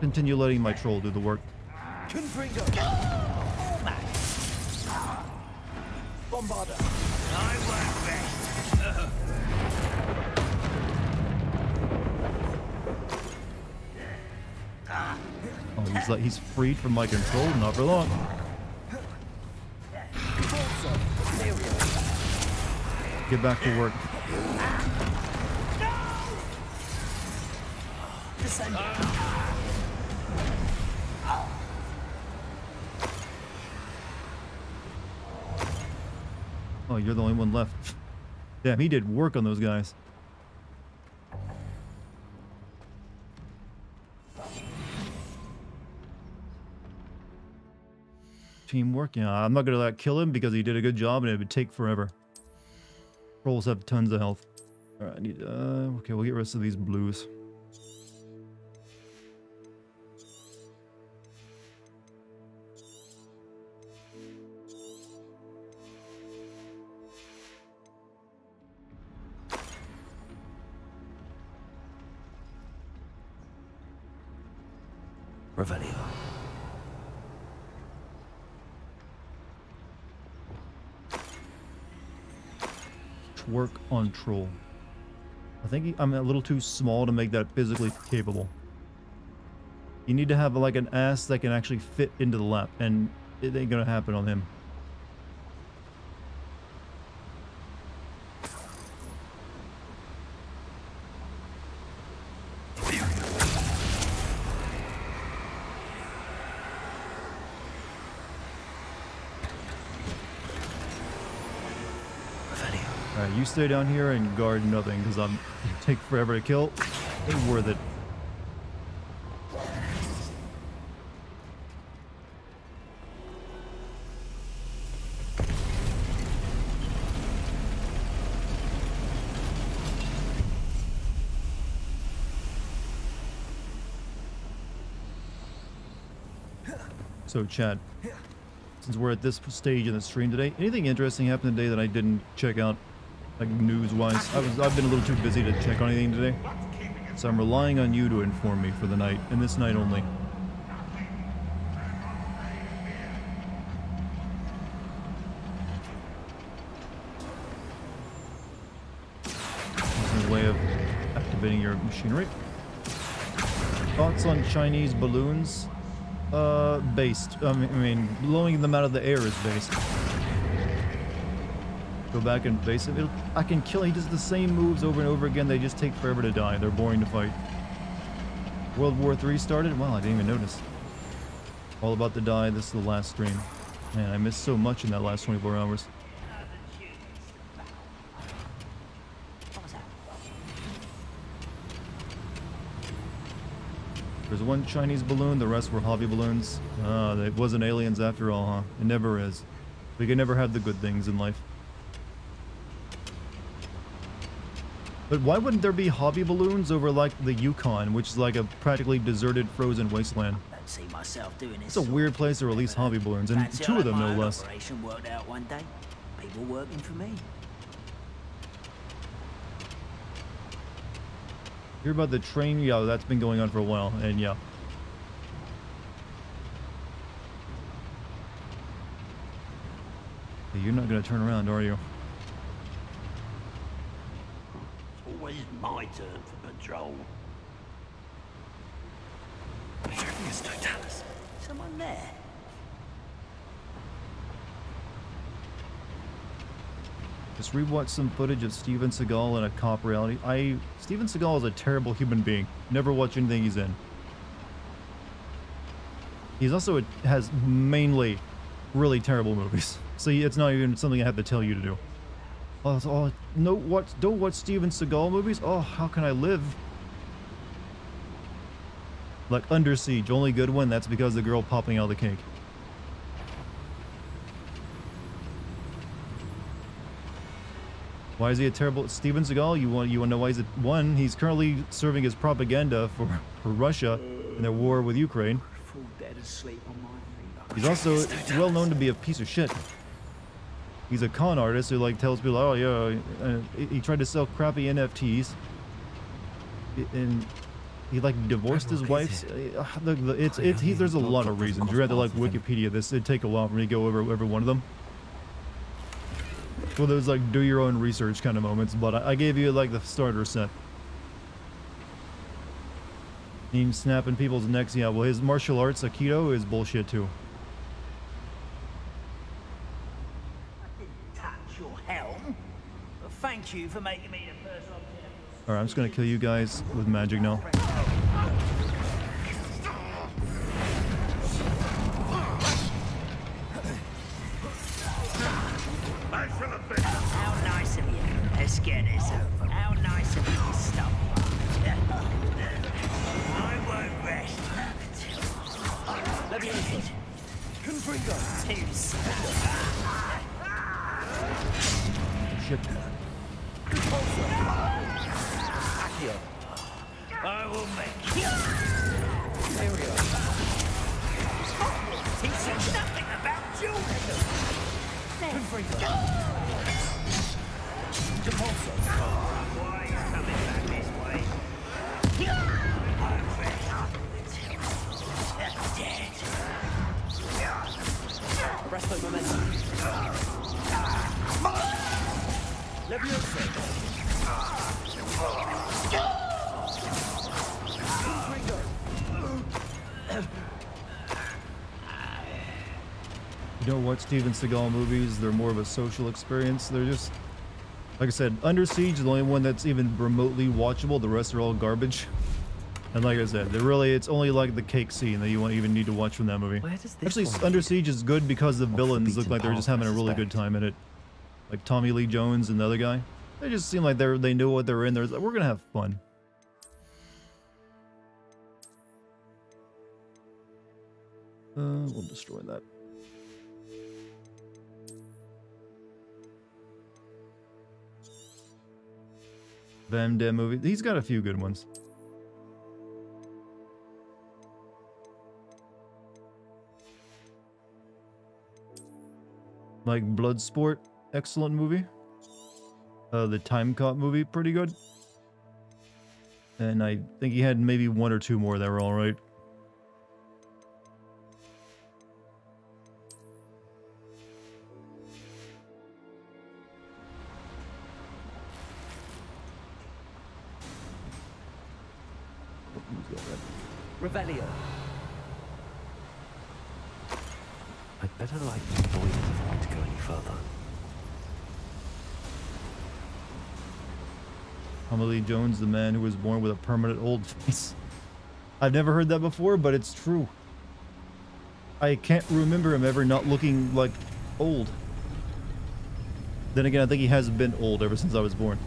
A: Continue letting my troll do the work.
O: Bombarder.
A: Oh, he's freed from my control, not for long. Get back to work. Oh, you're the only one left. Damn, he did work on those guys. Teamwork? Yeah, I'm not gonna kill him because he did a good job and it would take forever. Trolls have tons of health. Alright, I need, okay, we'll get rid of these blues.
T: Revelio.
A: Work on Troll. I think I'm a little too small to make that physically capable. You need to have like an ass that can actually fit into the lap, and it ain't gonna happen on him. Alright, you stay down here and guard nothing, because I'm take forever to kill. Ain't worth it. So, Chad, since we're at this stage in the stream today, anything interesting happened today that I didn't check out, like news-wise? I've been a little too busy to check on anything today, so I'm relying on you to inform me for the night, and this night only. This is a way of activating your machinery. Thoughts on Chinese balloons? Based. I mean, blowing them out of the air is based. Go back and base it. I can kill. He does the same moves over and over again. They just take forever to die. They're boring to fight. World War III started? Wow, I didn't even notice. All about to die. This is the last stream. Man, I missed so much in that last 24 hours. There's one Chinese balloon, the rest were hobby balloons. It wasn't aliens after all, huh? It never is. We can never have the good things in life. But why wouldn't there be hobby balloons over like the Yukon, which is like a practically deserted frozen wasteland?
P: Don't see myself doing this.
A: It's a weird place to release hobby balloons, and two of them no less.
P: Operation worked out one day. People working for me.
A: Hear about the train? Yeah, that's been going on for a while, and yeah. Hey, you're not gonna turn around, are you?
P: It's always my turn for patrol. Someone there?
A: Just rewatch some footage of Steven Seagal in a cop reality. Steven Seagal is a terrible human being. Never watch anything he's in. He's also has mainly really terrible movies. So it's not even something I have to tell you to do. Oh, no, don't watch Steven Seagal movies? Oh, how can I live? Like Under Siege, only good one, that's because the girl popping out of the cake. Why is he a terrible Steven Seagal? You want to know why he's a one? He's currently serving as propaganda for Russia in their war with Ukraine. He's also well known to be a piece of shit. He's a con artist who like tells people, oh yeah, he tried to sell crappy NFTs, and he like divorced his wife. There's a lot of reasons. You have to like Wikipedia this. It'd take a while for me to go over every one of them. Well, those like do your own research kind of moments, but I gave you like the starter set. Him snapping people's necks, yeah, well his martial arts, Aikido, is bullshit too.
P: I didn't touch your helm, but thank you for making me the first object.
A: Alright, I'm just gonna kill you guys with magic now.
P: How nice of you. Let's get this over. How nice of you to stop. I won't rest. Let me listen. Confringo.
A: Shit.
P: I will make you. There we go. He said nothing about children. Confringo. Why are you coming back this way?
B: Follow momentum. Leviosa.
A: You don't watch Steven Seagal movies, they're more of a social experience. They're just, like I said, Under Siege is the only one that's even remotely watchable. The rest are all garbage. And like I said, it's only like the cake scene that you won't even need to watch from that movie. Actually, Under Siege is good because the villains look like they're just having a really good time in it. Like Tommy Lee Jones and the other guy. They just seem like they knew what they were in there. Like, we're gonna have fun. We'll destroy that. Van Damme movie. He's got a few good ones. Like Bloodsport, excellent movie. The Time Cop movie, pretty good. And I think he had maybe one or two more that were alright.
B: Revelio. I'd better like avoid it if I want to go any further.
A: Tommy Lee Jones, the man who was born with a permanent old face. I've never heard that before, but it's true. I can't remember him ever not looking, like, old. Then again, I think he has been old ever since I was born.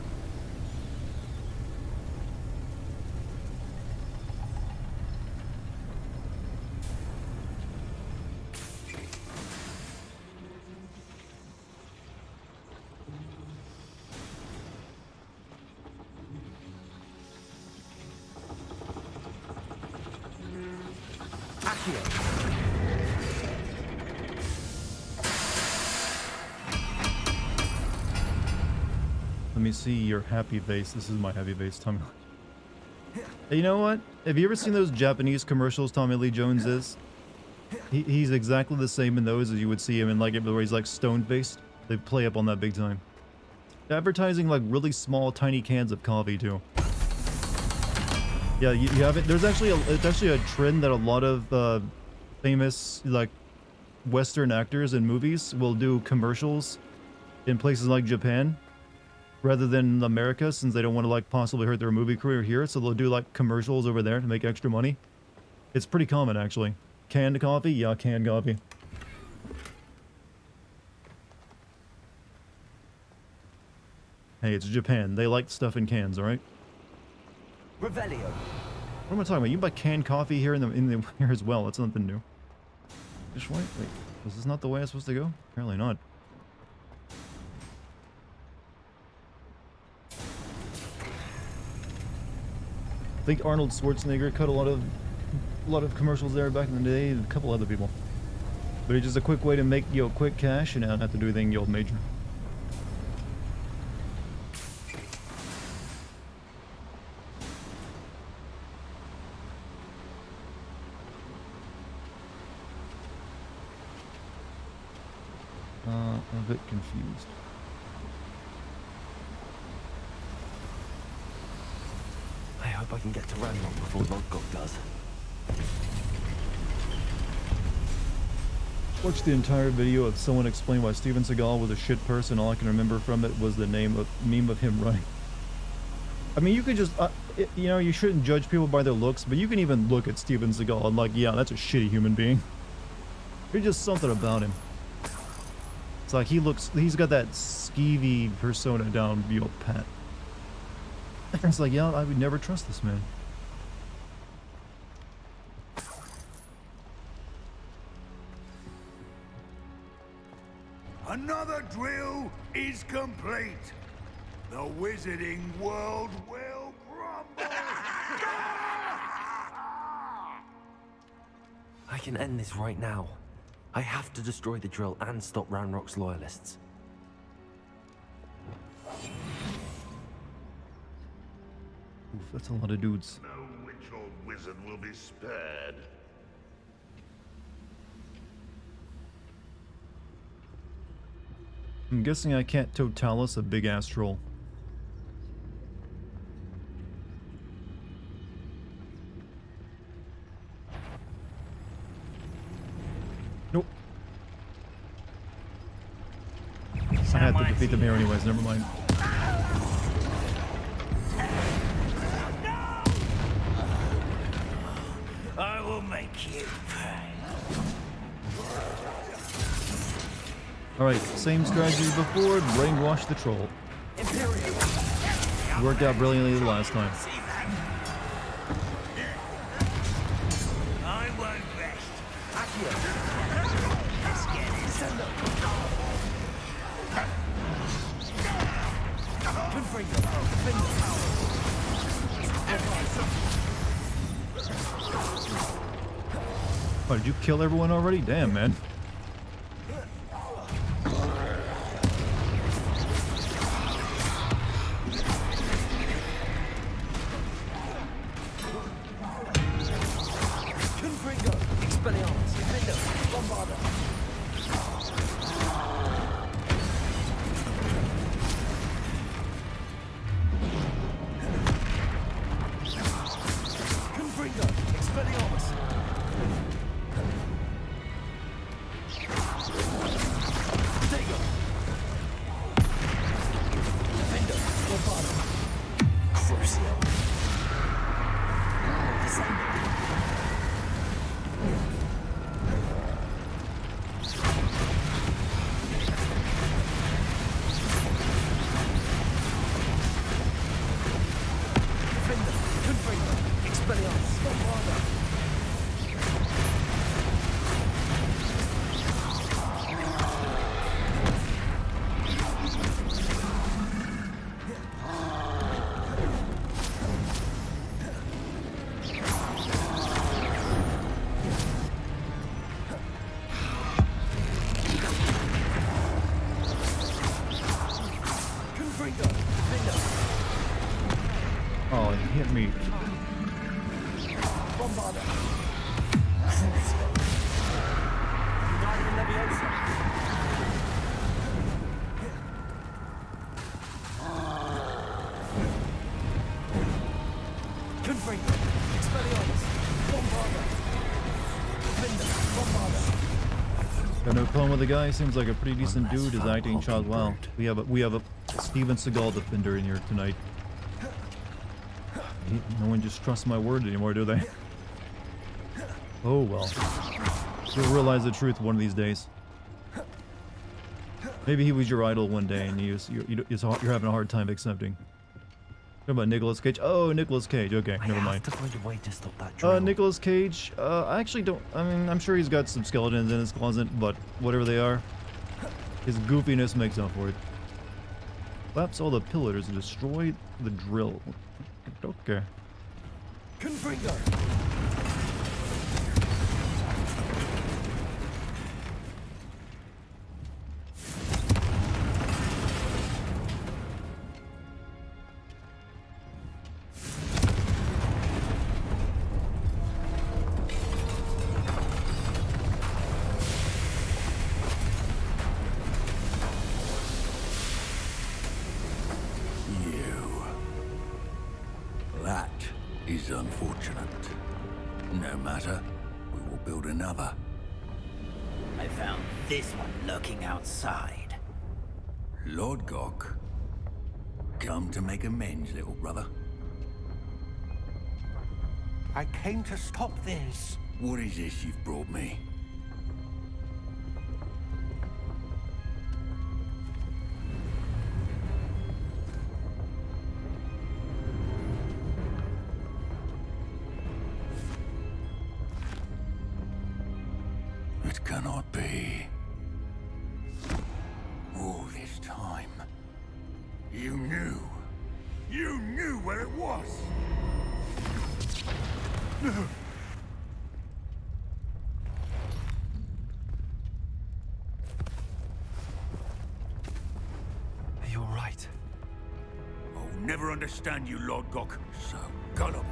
A: Let me see your happy face. This is my happy face, Tommy. Hey, you know what? Have you ever seen those Japanese commercials Tommy Lee Jones is? He's exactly the same in those as you would see him in, like, where he's like stone-faced. They play up on that big time. Advertising like really small, tiny cans of coffee too. Yeah, you have it. There's actually it's actually a trend that a lot of famous like Western actors in movies will do commercials in places like Japan rather than America, since they don't want to like possibly hurt their movie career here. So they'll do like commercials over there to make extra money. It's pretty common actually. Canned coffee? Yeah, canned coffee. Hey, it's Japan. They like stuff in cans, alright?
B: Revelio.
A: What am I talking about? You can buy canned coffee here in the here as well. That's nothing new. Just wait. Wait. Was this not the way I was supposed to go? Apparently not. I think Arnold Schwarzenegger cut a lot of commercials there back in the day, and a couple other people. But it's just a quick way to make, you know, quick cash and not have to do anything, you know, major. I'm a bit confused.
B: I hope I can get to Ranrock before Lodgok does.
A: Watched the entire video of someone explain why Steven Seagal was a shit person. All I can remember from it was the meme of him running. I mean, you could just, you know, you shouldn't judge people by their looks, but you can even look at Steven Seagal and like, yeah, that's a shitty human being. There's just something about him. It's like he's got that skeevy persona down, you know, pat. It's like, yeah, I would never trust this man.
P: Another drill is complete. The wizarding world will crumble.
B: I can end this right now. I have to destroy the drill and stop Ranrock's loyalists.
A: Oof, that's a lot of dudes.
P: No witch or wizard will be spared.
A: I'm guessing I can't Totalis a big-ass troll. Nope. I had to defeat them here anyways, never mind.
P: I will make you pay.
A: Alright, same strategy as before, brainwash the troll. Worked out brilliantly the last time.
P: I won't rest. Let's get it.
A: Oh, did you kill everyone already? Damn, man. Oh, it hit me. Got no problem with the guy. Seems like a pretty decent dude. His acting shot well. We have a Steven Seagal defender in here tonight. No one just trusts my word anymore, do they? Oh well. You'll realize the truth one of these days. Maybe he was your idol one day and you're having a hard time accepting. What about Nicolas Cage? Oh, Nicolas Cage. Okay, never mind.
B: To find a way to stop that drill.
A: Nicolas Cage. I actually don't. I mean, I'm sure he's got some skeletons in his closet, but whatever they are, his goofiness makes up for it. Collapse all the pillars and destroy the drill. Okay.
P: Confringo.
T: That is unfortunate. No matter, we will build another.
P: I found this one lurking outside.
T: Lord Gok, come to make amends, little brother.
J: I came to stop this.
T: What is this you've brought me? It cannot be. All this time, you knew. You knew where it was.
B: Are you all right?
T: I'll never understand you, Lord Gok. So gullible.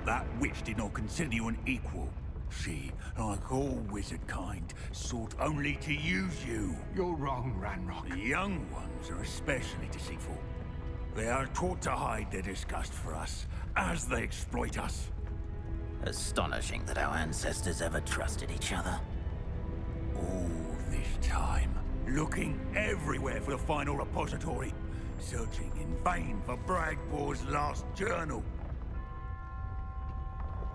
T: That witch did not consider you an equal. She, like all wizard kind, sought only to use you.
M: You're wrong, Ranrock.
T: The young ones are especially deceitful. They are taught to hide their disgust for us, as they exploit us.
P: Astonishing that our ancestors ever trusted each other.
T: All this time, looking everywhere for the final repository, searching in vain for Bragbor's last journal.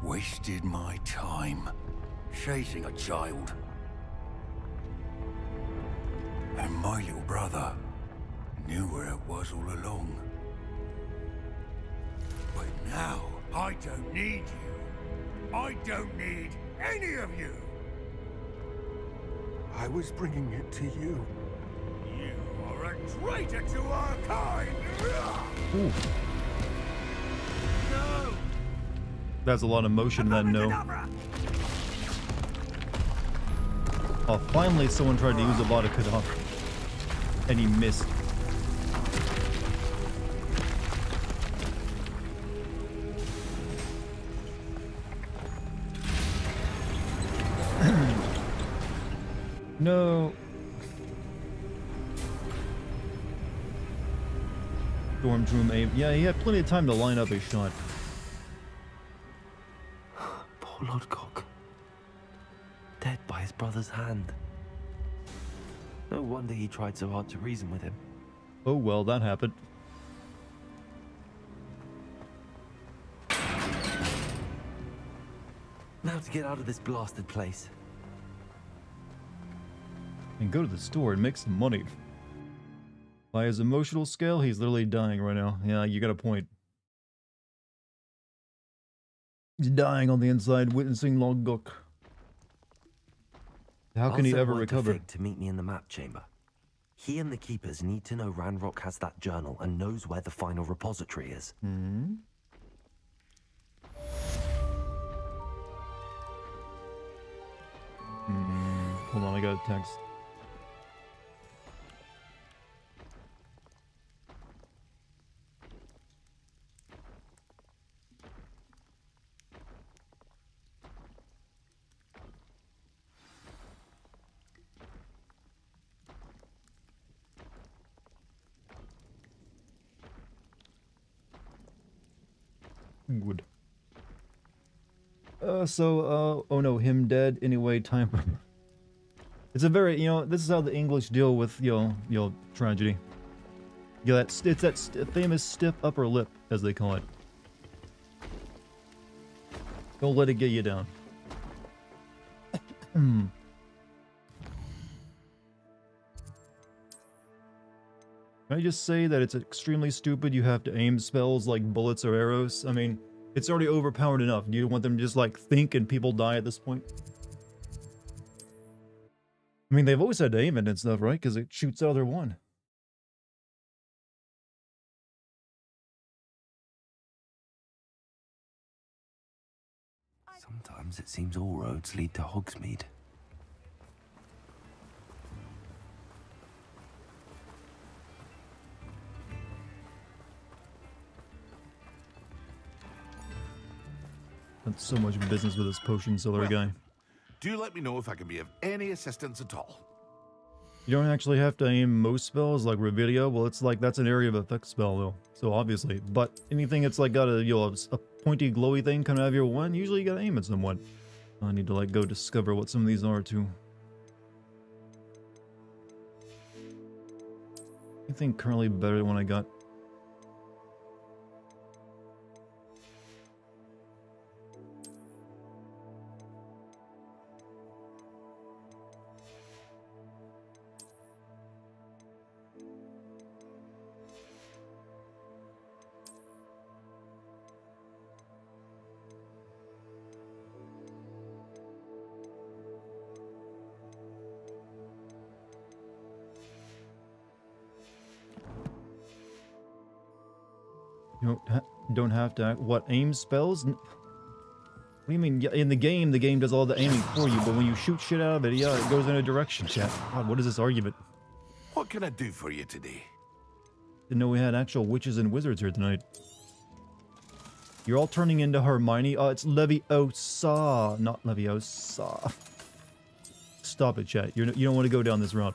T: Wasted my time, chasing a child. And my little brother knew where it was all along. But now, I don't need you. I don't need any of you.
M: I was bringing it to you.
T: You are a traitor to our kind!
A: Ooh.
T: No!
A: That's a lot of motion, then no. Oh, finally someone tried to use a lot of Kadabra. And he missed. No. Stormtroom aim. Yeah, he had plenty of time to line up his shot.
B: Poor Lodgok. Dead by his brother's hand. No wonder he tried so hard to reason with him.
A: Oh well, that happened.
B: Now to get out of this blasted place.
A: And go to the store and make some money. By his emotional scale, he's literally dying right now. Yeah, you got a point. He's dying on the inside, witnessing Lodgok. How can he ever recover?
B: To meet me in the map chamber. He and the keepers need to know Ranrock has that journal and knows where the final repository is.
A: Hmm. Hold on, I got a text. Good. Oh no, him dead. Anyway, time. It's a very, this is how the English deal with, tragedy. Yeah, it's that famous stiff upper lip, as they call it. Don't let it get you down. Can I just say that it's extremely stupid you have to aim spells like bullets or arrows? I mean, it's already overpowered enough. Do you want them to just like think and people die at this point? I mean, they've always had to aim it and stuff, right? Because it shoots out their one.
B: Sometimes it seems all roads lead to Hogsmeade.
A: That's so much business with this potion seller guy.
G: Do let me know if I can be of any assistance at all.
A: You don't actually have to aim most spells like Revilia. Well, it's like that's an area of effect spell though, so obviously. But anything it's like got a a pointy glowy thing coming out of your one, usually you gotta aim it somewhat. I need to like go discover what some of these are too. I think currently better than what I got. You don't have to what aim spells? What do you mean? In the game does all the aiming for you, but when you shoot shit out of it, yeah, it goes in a direction, chat. God, what is this argument?
G: What can I do for you today?
A: Didn't know we had actual witches and wizards here tonight. You're all turning into Hermione. Oh, it's Leviosa, not Leviosa. Stop it, chat. You don't want to go down this route.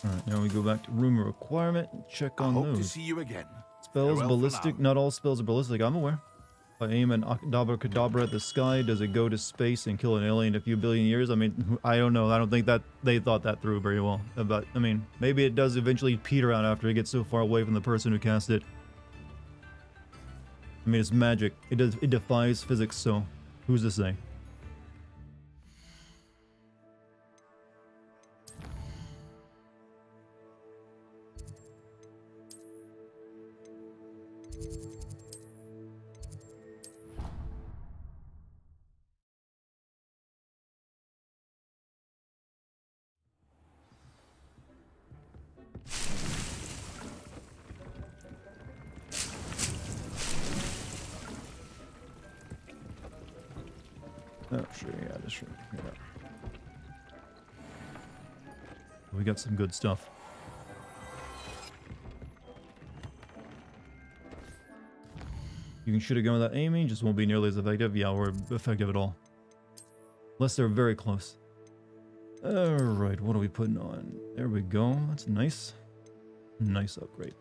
A: Alright, now we go back to room requirement and check on
G: I hope
A: those.
G: to see you again.
A: Spells,
G: Farewell for
A: ballistic.
G: now.
A: Not all spells are ballistic, I'm aware. If I aim an Kadabra at the sky, does it go to space and kill an alien in a few billion years? I mean, I don't know. I don't think that they thought that through very well. But, I mean, maybe it does eventually peter out after it gets so far away from the person who cast it. I mean, it's magic. It defies physics, so who's to say? Oh, sure, yeah, this should. Yeah. We got some good stuff. You can shoot a gun without aiming, just won't be nearly as effective. Yeah, or effective at all. Unless they're very close. Alright, what are we putting on? There we go. That's nice. Nice upgrade.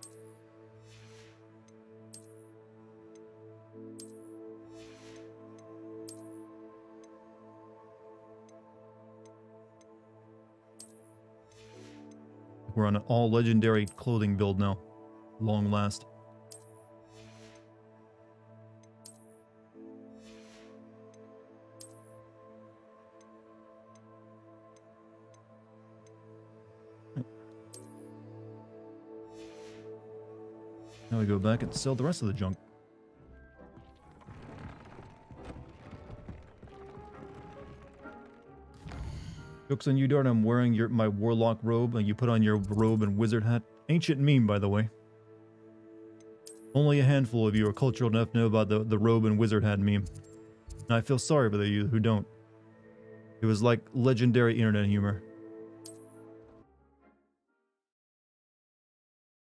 A: We're on an all legendary clothing build now. Long last. Now we go back and sell the rest of the junk. Joke's on you, Dart. I'm wearing my warlock robe, and you put on your robe and wizard hat. Ancient meme, by the way. Only a handful of you are cultural enough to know about the robe and wizard hat meme. And I feel sorry for you who don't. It was like legendary internet humor.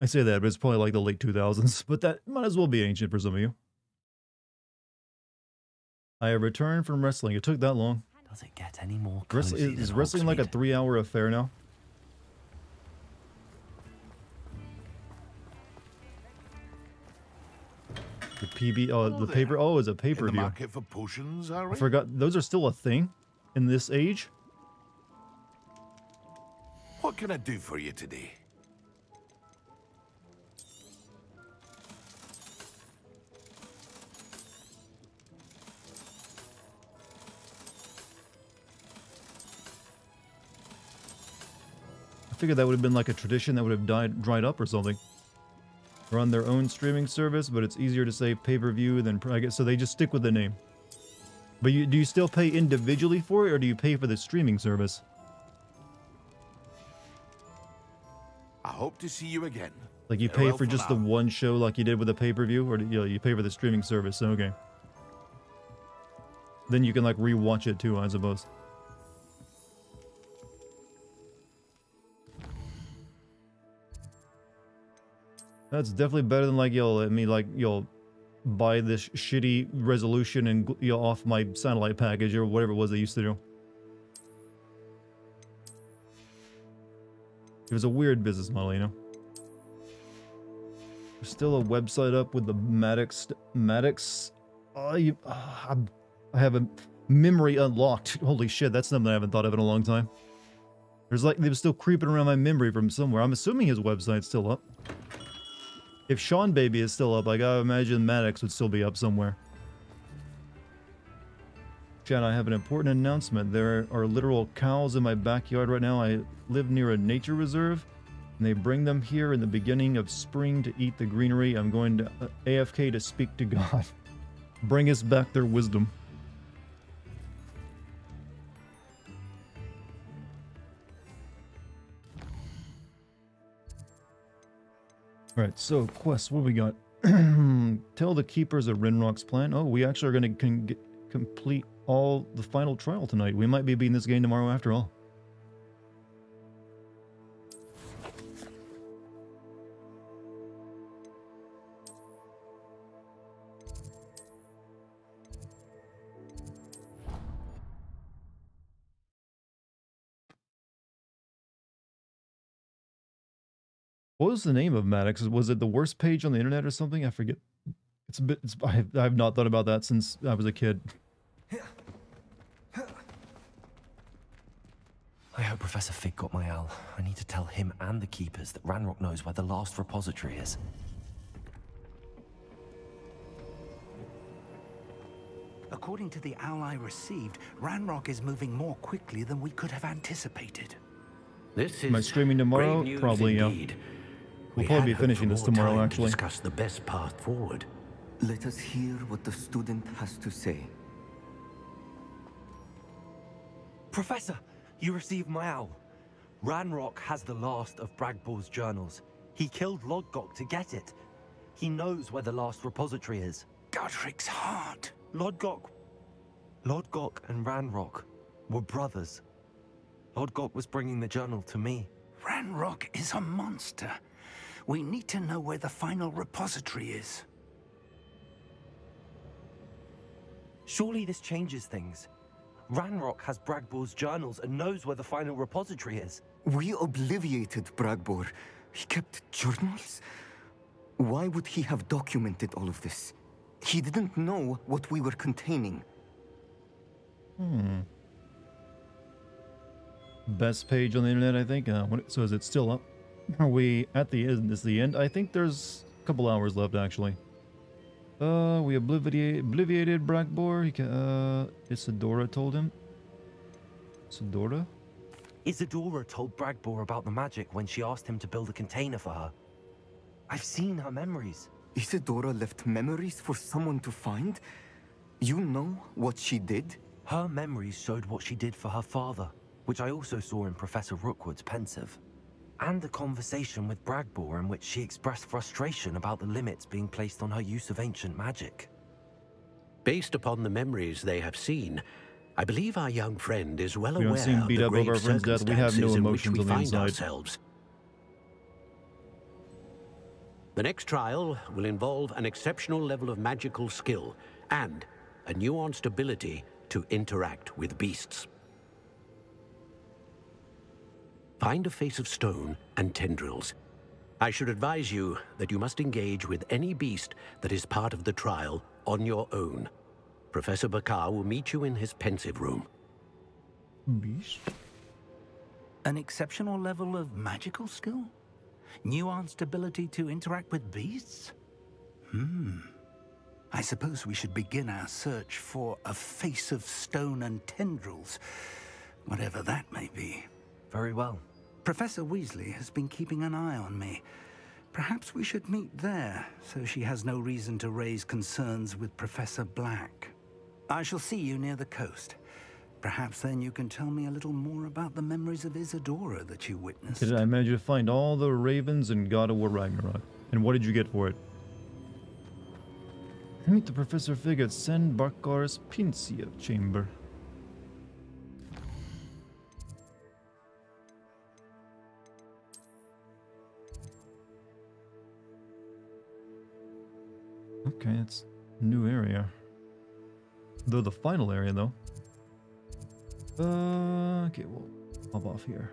A: I say that, but it's probably like the late 2000s. But that might as well be ancient for some of you. I have returned from wrestling. It took that long.
B: Does it get any more cozy
A: Is
B: than
A: wrestling like a
B: Hogsmeade?
A: 3-hour affair now? The PB, oh, the paper, oh, it's a
G: In the
A: pay-per-view.
G: market for potions, are
A: I
G: we?
A: forgot, those are still a thing in this age?
G: What can I do for you today?
A: I figured that would have been like a tradition that would have dried up or something. They're on their own streaming service, but it's easier to say pay-per-view than, I guess, so they just stick with the name. But do you still pay individually for it, or do you pay for the streaming service?
G: I hope to see you again.
A: Like you pay
G: Farewell
A: for
G: for
A: just
G: now.
A: the one show like you did with the pay-per-view, or you pay for the streaming service? Okay. Then you can like re-watch it too, I suppose. That's definitely better than like you'll buy this shitty resolution and off my satellite package or whatever it was they used to do. It was a weird business model, you know. There's still a website up with the Maddox. I have a memory unlocked. Holy shit, that's something I haven't thought of in a long time. There's like, they were still creeping around my memory from somewhere. I'm assuming his website's still up. If Sean Baby is still up, I gotta imagine Maddox would still be up somewhere. Chad, I have an important announcement. There are literal cows in my backyard right now. I live near a nature reserve, and they bring them here in the beginning of spring to eat the greenery. I'm going to AFK to speak to God. Bring us back their wisdom. Alright, so quest, what do we got? Tell the keepers of Rinrock's plan. Oh, we actually are going to complete all the final trial tonight. We might be beating this game tomorrow after all. What was the name of Maddox? Was it the worst page on the internet or something? I forget. It's a bit. I've not thought about that since I was a kid.
B: I hope Professor Fig got my owl. I need to tell him and the keepers that Ranrock knows where the last repository is.
J: According to the owl I received, Ranrock is moving more quickly than we could have anticipated.
R: This
A: Am I
R: is
A: streaming tomorrow?
R: great news
A: Probably,
R: indeed.
A: yeah. We'll probably be finishing this tomorrow, actually.
R: Discuss the best path forward.
D: Let us hear what the student has to say.
B: Professor, you received my owl. Ranrock has the last of Bragbor's journals. He killed Lodgok to get it. He knows where the last repository is.
J: Godric's heart.
B: Lodgok and Ranrock were brothers. Lodgok was bringing the journal to me.
J: Ranrock is a monster. We need to know where the final repository is.
B: Surely this changes things. Ranrock has Bragbor's journals and knows where the final repository is.
D: We obliviated Bragbor. He kept journals? Why would he have documented all of this? He didn't know what we were containing.
A: Best page on the internet, I think. So is it still up? Are we at the end? Is the end? I think there's a couple hours left, actually. We obliviated Bragbor. Isadora told him. Isadora?
B: Isadora told Bragbor about the magic when she asked him to build a container for her. I've seen her memories.
D: Isadora left memories for someone to find? You know what she did?
B: Her memories showed what she did for her father, which I also saw in Professor Rookwood's pensive. And a conversation with Bragbor in which she expressed frustration about the limits being placed on her use of ancient magic.
R: Based upon the memories they have seen, I believe our young friend is well
A: We don't
R: aware
A: seem
R: of
A: beat
R: the
A: up over
R: grave
A: our friend's death. We have no
R: circumstances in which
A: emotions
R: we
A: on the
R: find
A: inside.
R: ourselves. The next trial will involve an exceptional level of magical skill and a nuanced ability to interact with beasts. Find a face of stone and tendrils. I should advise you that you must engage with any beast that is part of the trial on your own. Professor Bakar will meet you in his pensive room.
A: Beast?
J: An exceptional level of magical skill? Nuanced ability to interact with beasts? I suppose we should begin our search for a face of stone and tendrils, whatever that may be.
B: Very well.
J: Professor Weasley has been keeping an eye on me. Perhaps we should meet there, so she has no reason to raise concerns with Professor Black. I shall see you near the coast. Perhaps then you can tell me a little more about the memories of Isadora that you witnessed.
A: Did I manage to find all the ravens in God of War Ragnarok? And what did you get for it? Meet the Professor Fig at Sen Barkar's Pincia chamber. Okay, it's a new area. Though the final area, though. Okay, we'll hop off here.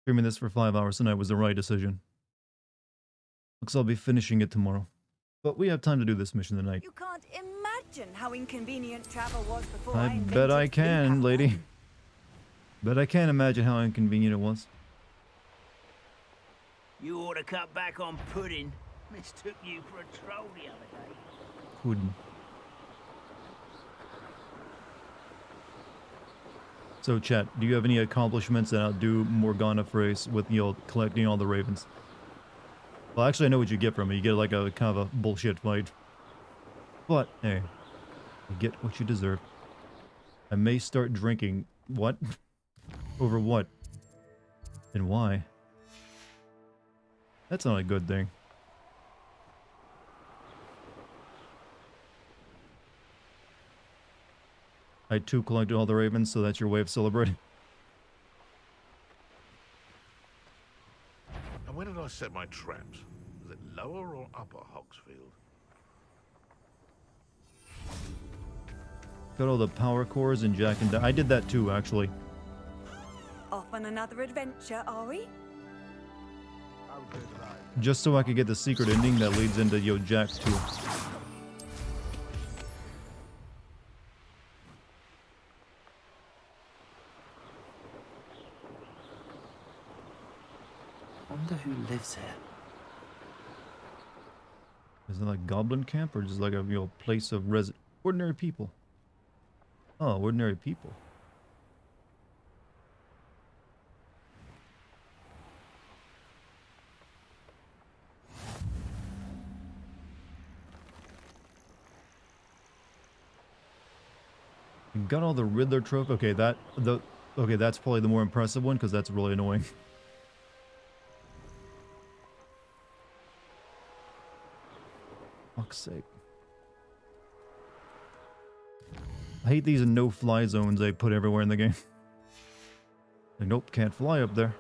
A: Streaming this for 5 hours tonight was the right decision. Looks I'll be finishing it tomorrow. But we have time to do this mission tonight.
K: You can't imagine how inconvenient travel was before
A: I bet I can, lady. Bet I can imagine how inconvenient it was.
C: You ought to cut back on pudding. Mistook you for a troll the other day.
A: Couldn't. So, chat, do you have any accomplishments that outdo Morgana Phrase with, you know, collecting all the ravens? Well, actually, I know what you get from it. You get like a kind of a bullshit fight. But, hey, you get what you deserve. I may start drinking. What? Over what? And why? That's not a good thing. I too collected all the ravens, so that's your way of celebrating.
G: And where did I set my traps? Was it lower or upper Hogsfield?
A: Got all the power cores and Jack and I did that too, actually.
K: Off on another adventure, are we?
A: Just so I could get the secret ending that leads into Jack too.
B: Wonder who lives here.
A: Is it like goblin camp or just like a place of ordinary people? Oh, ordinary people. You got all the Riddler trophy. Okay, that's probably the more impressive one because that's really annoying. Fuck's sake. I hate these no-fly zones they put everywhere in the game. Like, nope, can't fly up there.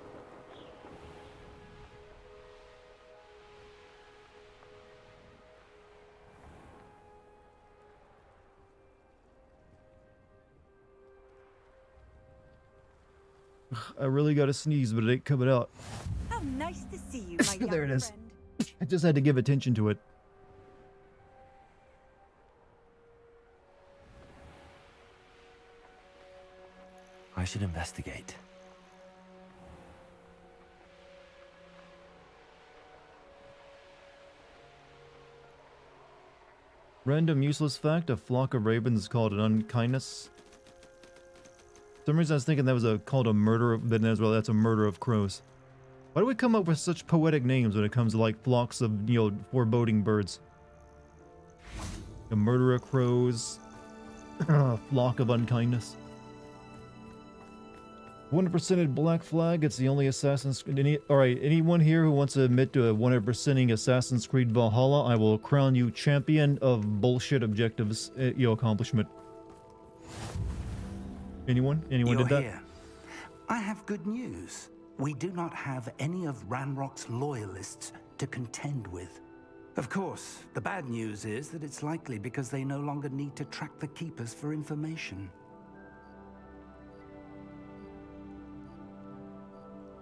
A: I really gotta sneeze, but it ain't coming out.
K: How nice to see you, my young
A: There it is.
K: friend.
A: I just had to give attention to it.
B: I should investigate.
A: Random useless fact, a flock of ravens is called an unkindness. For some reason I was thinking that was called a murder, but as well that's a murder of crows. Why do we come up with such poetic names when it comes to like flocks of, foreboding birds? A murder of crows, a flock of unkindness. 100%ed Black Flag, it's the only Assassin's Creed. Alright, anyone here who wants to admit to a 100%ing Assassin's Creed Valhalla, I will crown you champion of bullshit objectives, accomplishment. Anyone? Anyone did that?
J: Here. I have good news. We do not have any of Ranrock's loyalists to contend with. Of course, the bad news is that it's likely because they no longer need to track the Keepers for information.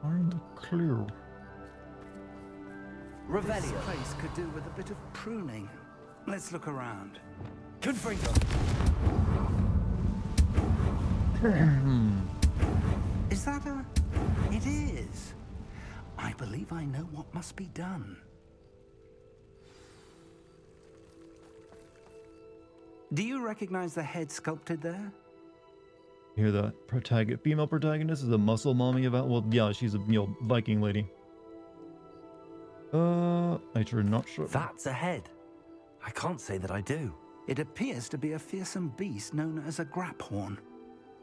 A: Find the clue.
J: This place could do with a bit of pruning. Let's look around.
O: Confringo.
J: Is that a... It is. I believe I know what must be done. Do you recognize the head sculpted there?
A: Here, the female protagonist is a muscle mommy about. Well, yeah, she's a Viking lady. I'm not sure.
B: That's a head. I can't say that I do.
J: It appears to be a fearsome beast known as a graphorn.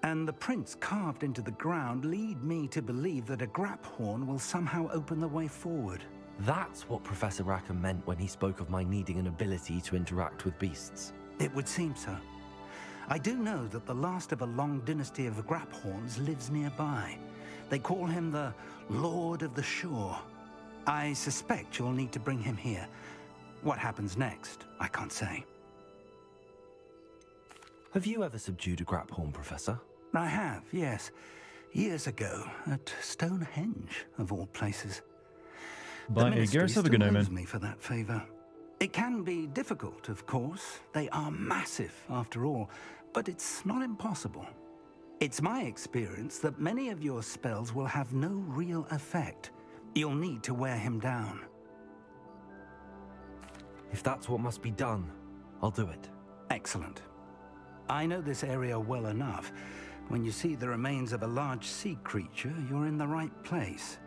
J: And the prints carved into the ground lead me to believe that a graphorn will somehow open the way forward.
B: That's what Professor Rackham meant when he spoke of my needing an ability to interact with beasts.
J: It would seem so. I do know that the last of a long dynasty of graphorns lives nearby. They call him the Lord of the Shore. I suspect you'll need to bring him here. What happens next, I can't say.
B: Have you ever subdued a graphorn, Professor?
J: I have, yes. Years ago, at Stonehenge, of all places.
A: By Garrus, have a good night, man.
J: Me for that favor. It can be difficult, of course. They are massive, after all, but it's not impossible. It's my experience that many of your spells will have no real effect. You'll need to wear him down.
B: If that's what must be done, I'll do it.
J: Excellent. I know this area well enough. When you see the remains of a large sea creature, you're in the right place.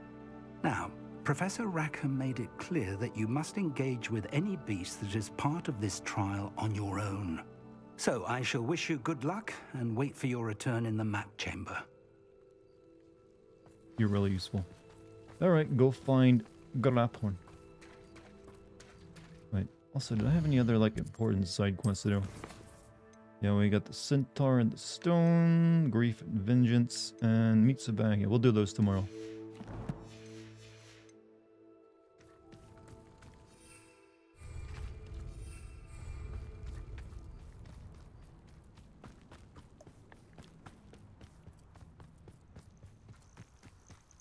J: Now, Professor Rackham made it clear that you must engage with any beast that is part of this trial on your own. So I shall wish you good luck and wait for your return in the map chamber.
A: You're really useful. Alright, go find Grapphorn. Wait, also, did I have any other, like, important side quests to do? Yeah, we got the Centaur and the Stone, Grief and Vengeance, and meet Sabang. Yeah, we'll do those tomorrow.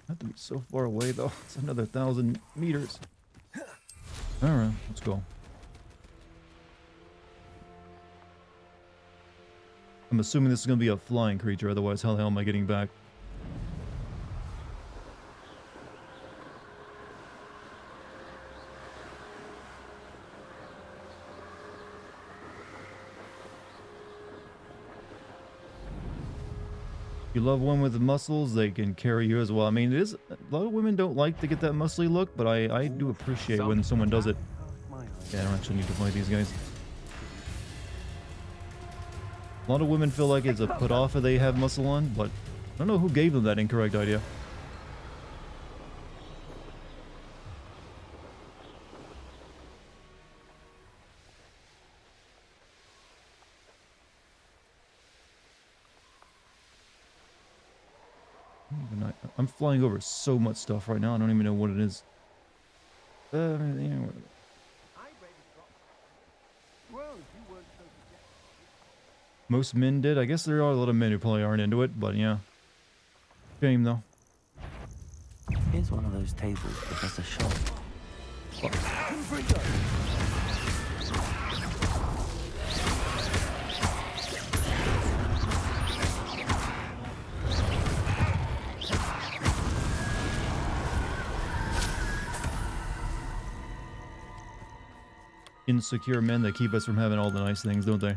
A: Have to be so far away though. It's another 1,000 meters. Alright, let's go. I'm assuming this is going to be a flying creature, otherwise how the hell am I getting back? You love one with muscles, they can carry you as well. I mean, it is, a lot of women don't like to get that muscly look, but I do appreciate when someone does it. Yeah, I don't actually need to fight these guys. A lot of women feel like it's a put off if they have muscle on, but I don't know who gave them that incorrect idea. I'm flying over so much stuff right now, I don't even know what it is. Yeah, whatever. Most men did. I guess there are a lot of men who probably aren't into it, but yeah. Shame though.
B: Here's one of those tables Professor shot.
A: Insecure men that keep us from having all the nice things, don't they?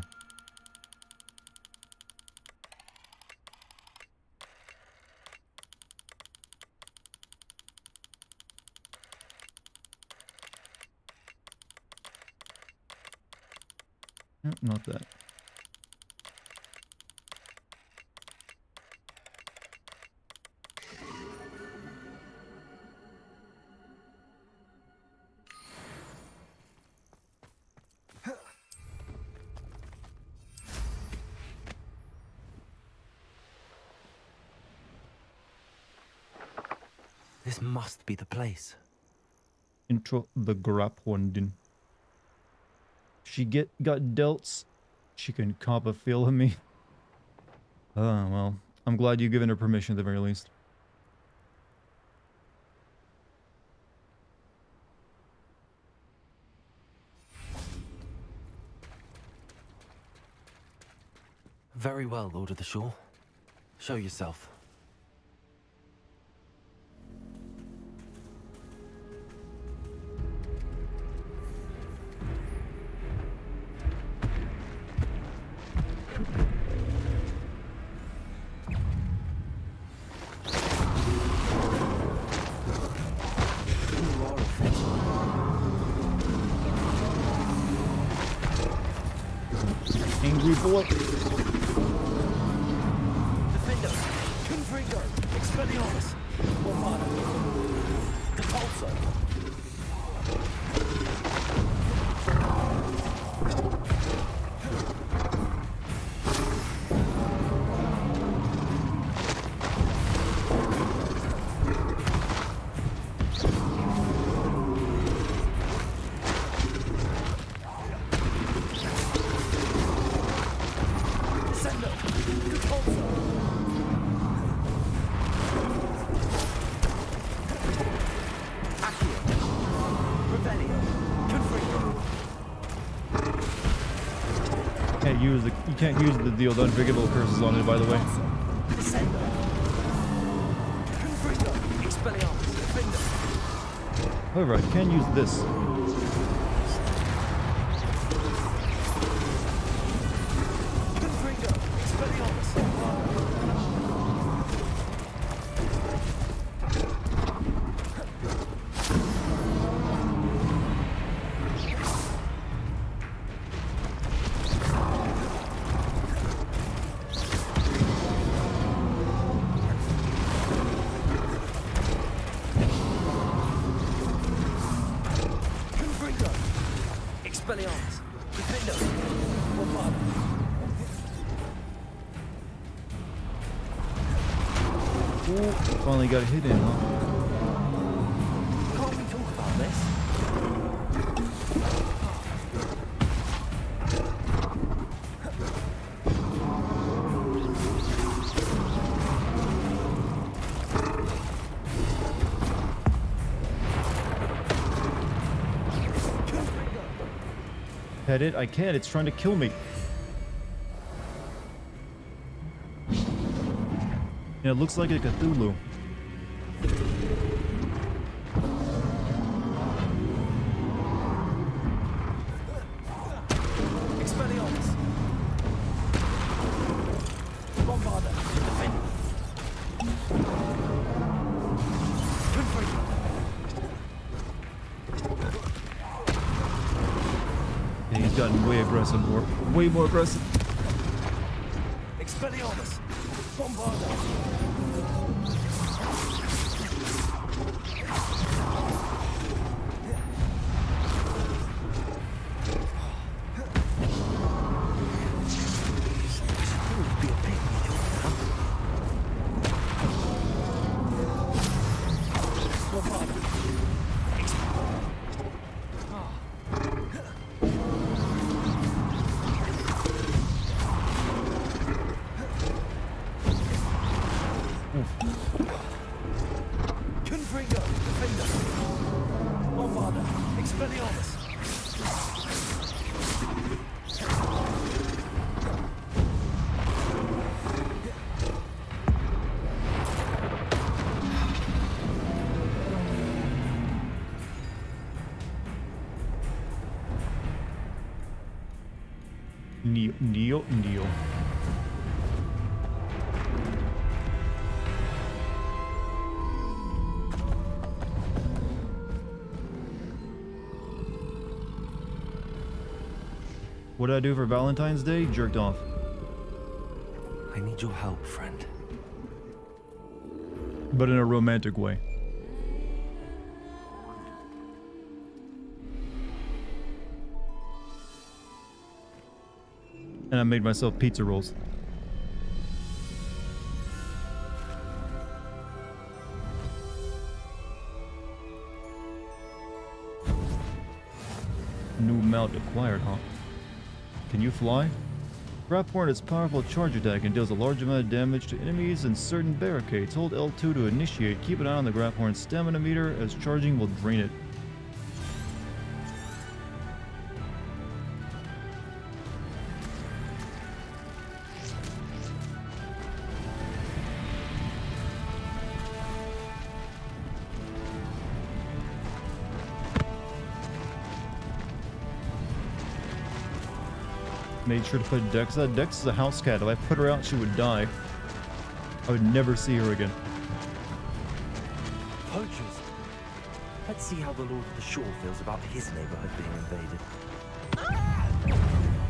A: Nope, not that.
B: This must be the place.
A: Intro the Grapphorn. She got delts. She can cop a feel of me. Well, I'm glad you've given her permission at the very least.
B: Very well, Lord of the Shore. Show yourself.
A: Angry boy.
C: Defender, Confringo, Expelliarmus, Mormano, Depulso.
A: You can't use the unforgivable curses on it, by the way. However, I can use this.
B: Expelliarmus! Defender! Bombard!
A: Ooh, finally got a hit in, huh?
B: Can't we talk about this?
A: Pet it? I can't. It's trying to kill me. Yeah, it looks like a Cthulhu.
B: Expelliarmus! Bombarder! Defend!
A: Yeah, he's gotten way aggressive, way more aggressive.
B: Expelliarmus! Bombarder!
A: Neo. What did I do for Valentine's Day? Jerked off.
B: I need your help, friend.
A: But in a romantic way. And I made myself pizza rolls. New mount acquired, huh? Can you fly? Grap Hornet's powerful charge attack and deals a large amount of damage to enemies in certain barricades. Hold L2 to initiate. Keep an eye on the Grap Horn's stamina meter, as charging will drain it. Made sure to put Dex out. Dex is a house cat. If I put her out, she would die. I would never see her again.
B: Poachers! Let's see how the Lord of the Shore feels about his neighborhood being invaded.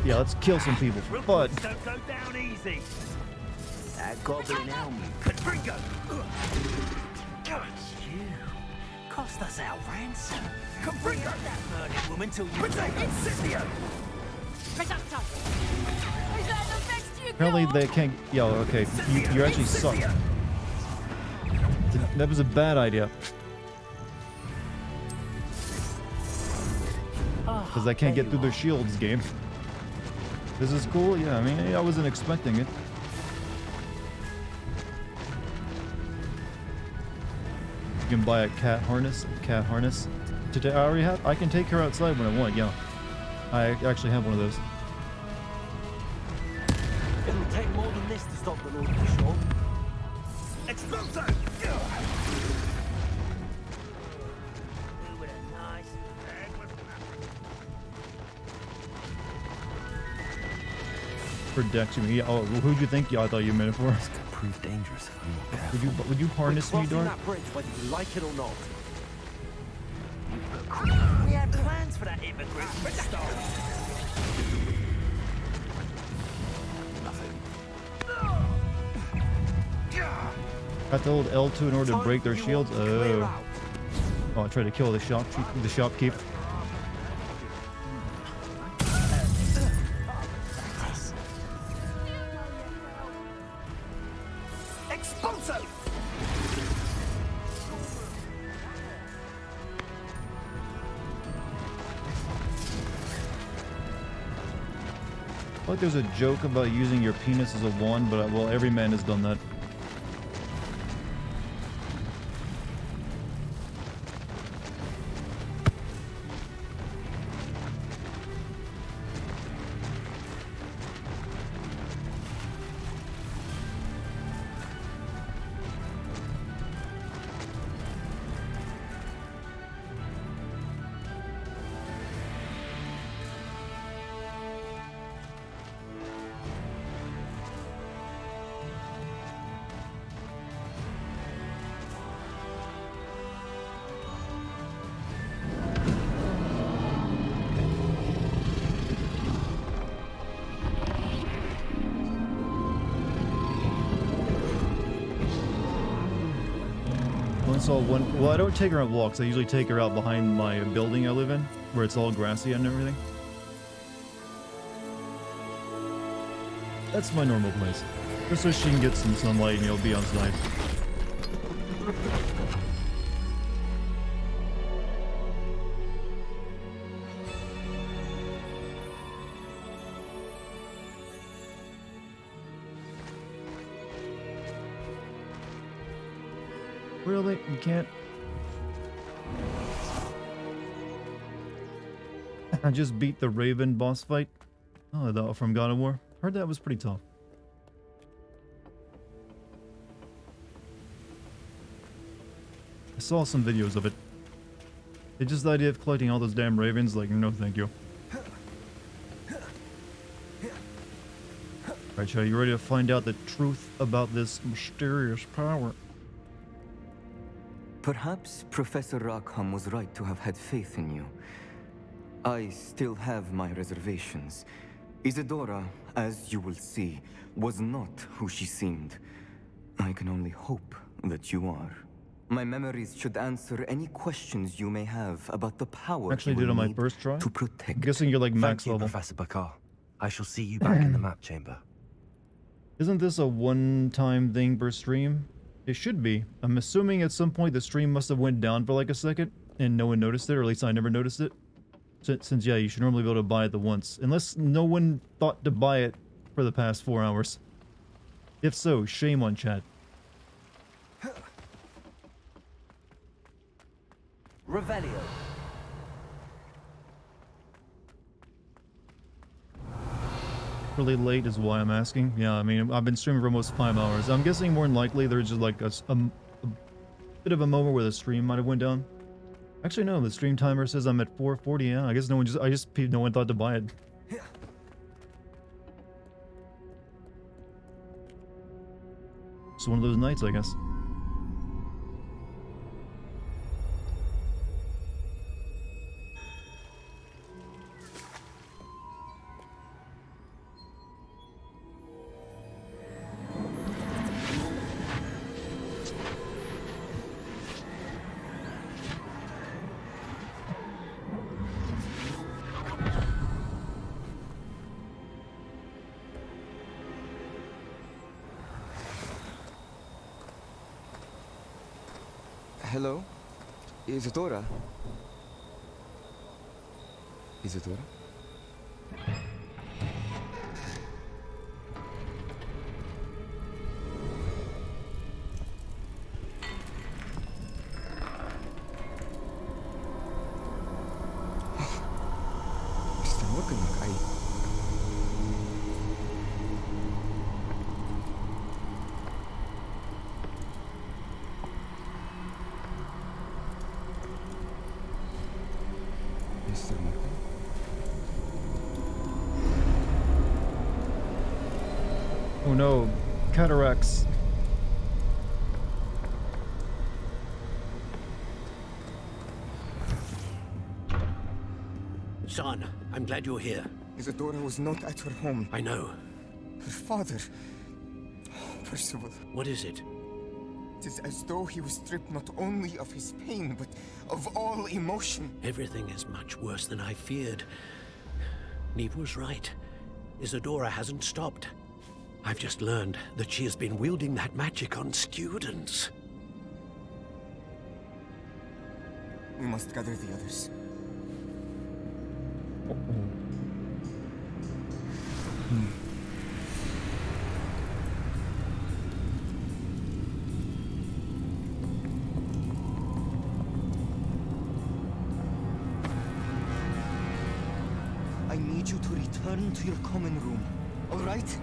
A: Yeah, let's kill some people. But
C: Don't go down easy.
P: That goblin helmet.
C: Confringo!
P: You cost us our ransom.
C: Confringo!
P: That murdered woman till you
C: Protect Incendio!
A: apparently they can't. Yo, okay, you actually suck. That was a bad idea. Because I can't get through their shields game. This is cool, yeah, I mean, I wasn't expecting it. You can buy a cat harness. Today, I already have. I can take her outside when I want, yeah. I actually have one of those.
B: It'll take more than this to stop the Lord of the Shore.
C: Exploso!
A: For Dex, you mean? Oh, who'd you think? Yeah, I thought you meant it for.
B: This could prove dangerous if I'm not careful.
A: Would you harness me, Dart?
B: that bridge, whether you like it or not.
C: We had plans for that immigrant from the start.
A: Have to hold L2 in order to break their shields. Oh. Oh, I tried to kill the shopkeep.
H: Expulso!
A: I thought there was a joke about using your penis as a wand, but well, every man has done that. Well, I don't take her on walks. I usually take her out behind my building I live in, where it's all grassy and everything. That's my normal place. Just so she can get some sunlight and, be outside. Really? You can't? I just beat the Raven boss fight. Oh, that from God of War. Heard that was pretty tough. I saw some videos of it. It's just the idea of collecting all those damn ravens, like, no thank you. Alright, Chad, you ready to find out the truth about this mysterious power?
D: Perhaps Professor Rackham was right to have had faith in you. I still have my reservations. Isadora, as you will see, was not who she seemed. I can only hope that you are. My memories should answer any questions you may have about the power
A: Actually did on my first try.
D: To protect.
A: I'm guessing you're like max level.
B: Professor Bakar. I shall see you back in the map chamber.
A: Isn't this a one-time thing per stream? It should be. I'm assuming at some point the stream must have went down for like a second and no one noticed it, or at least I never noticed it. Since yeah, you should normally be able to buy it the once. Unless no one thought to buy it for the past 4 hours. If so, shame on chat.
B: Revelio.
A: Really late is why I'm asking. Yeah, I mean, I've been streaming for almost 5 hours. I'm guessing more than likely there's just like a bit of a moment where the stream might have went down. Actually, no, the stream timer says I'm at 4:40. Yeah, I guess no one thought to buy it. It's one of those nights, I guess.
D: Hello? Isadora? Isadora? Mr. Morgan,
A: Oh no, cataracts.
R: Son, I'm glad you're here.
I: Isadora was not at her home.
R: I know.
I: Her father... Percival.
R: What is it?
I: It is as though he was stripped not only of his pain, but of all emotion.
R: Everything is much worse than I feared. Neve was right. Isadora hasn't stopped. I've just learned that she has been wielding that magic on students.
I: We must gather the others.
D: I need you to return to your common room, all right?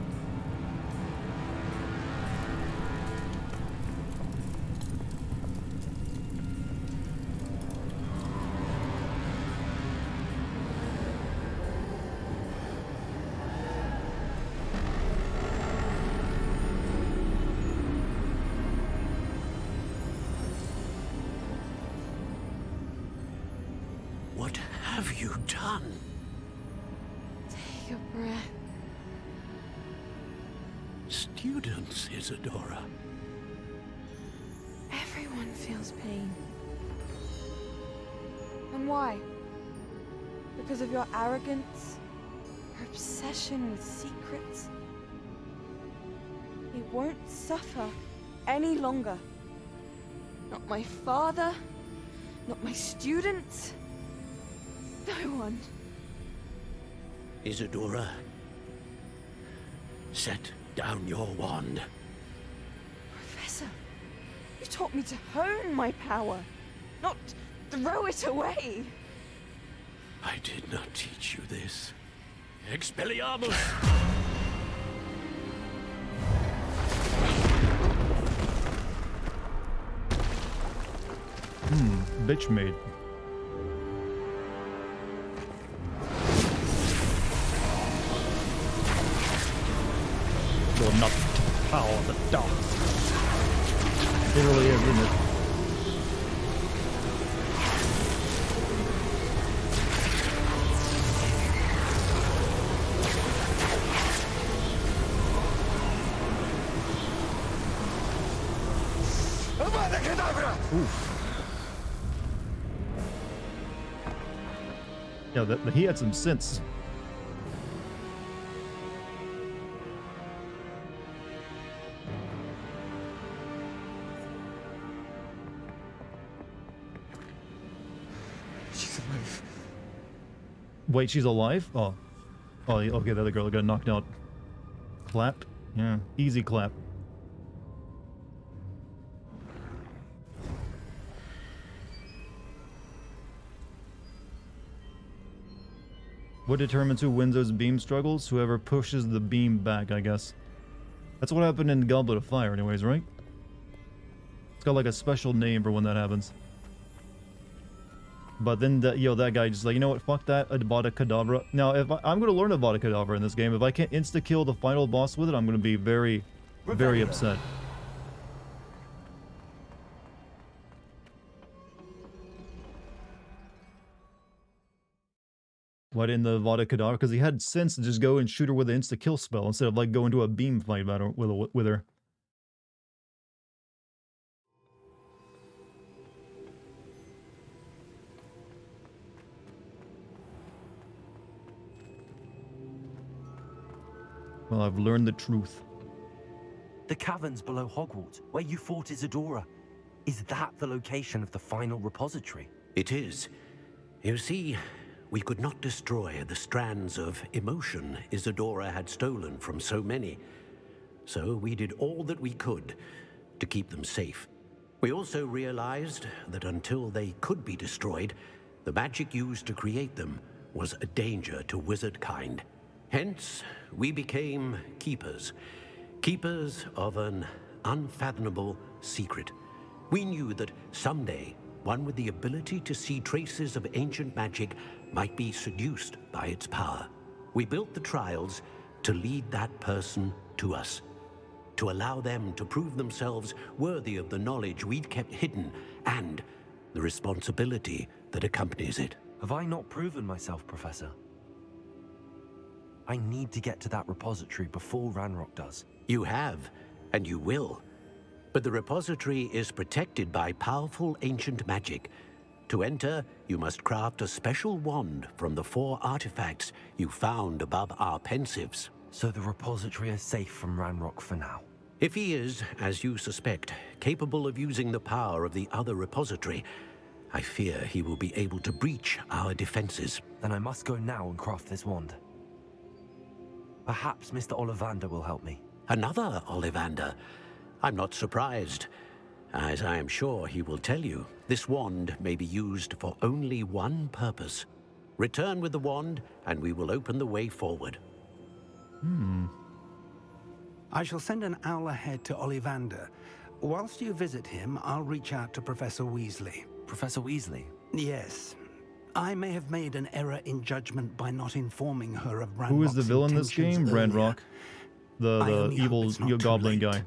R: What have you done?
V: Take a breath.
R: Students, Isadora.
V: Everyone feels pain. And why? Because of your arrogance? Your obsession with secrets? He won't suffer any longer. Not my father, not my students, no one.
R: Isadora, set down your wand.
V: Professor, you taught me to hone my power, not throw it away.
R: I did not teach you this. Expelliarmus!
A: Bitch made. You're not the power of the dark. It really is, isn't it? Oof. Yeah, he had some sense.
I: She's alive.
A: Wait, she's alive? Oh. Oh, okay, the other girl got knocked out. Clapped? Yeah, easy clap. What determines who wins those beam struggles? Whoever pushes the beam back, I guess. That's what happened in Goblet of Fire anyways, right? It's got like a special name for when that happens. But then, that guy just like, you know what, fuck that, Avada Kedavra. Now, if I'm going to learn Avada Kedavra in this game, if I can't insta-kill the final boss with it, I'm going to be very, very upset. What, in the Avada Kedavra? Because he had sense to just go and shoot her with an insta-kill spell instead of like going to a beam fight battle with her. Well, I've learned the truth.
B: The caverns below Hogwarts, where you fought Isadora. Is that the location of the final repository?
R: It is. You see, we could not destroy the strands of emotion Isadora had stolen from so many. So we did all that we could to keep them safe. We also realized that until they could be destroyed, the magic used to create them was a danger to wizard kind. Hence, we became keepers. Keepers of an unfathomable secret. We knew that someday, one with the ability to see traces of ancient magic might be seduced by its power. We built the trials to lead that person to us, to allow them to prove themselves worthy of the knowledge we'd kept hidden and the responsibility that accompanies it.
B: Have I not proven myself, Professor? I need to get to that repository before Ranrock does.
R: You have, and you will. But the repository is protected by powerful ancient magic. To enter, you must craft a special wand from the 4 artifacts you found above our pensives.
B: So the repository is safe from Ranrock for now?
R: If he is, as you suspect, capable of using the power of the other repository, I fear he will be able to breach our defenses.
B: Then I must go now and craft this wand. Perhaps Mr. Ollivander will help me.
R: Another Ollivander? I'm not surprised. As I am sure he will tell you, this wand may be used for only one purpose. Return with the wand, and we will open the way forward.
J: I shall send an owl ahead to Ollivander. Whilst you visit him, I'll reach out to Professor Weasley.
B: Professor Weasley?
J: Yes. I may have made an error in judgment by not informing her of Ranrock's
A: Who is the villain in this game? Ranrock. The evil goblin guy.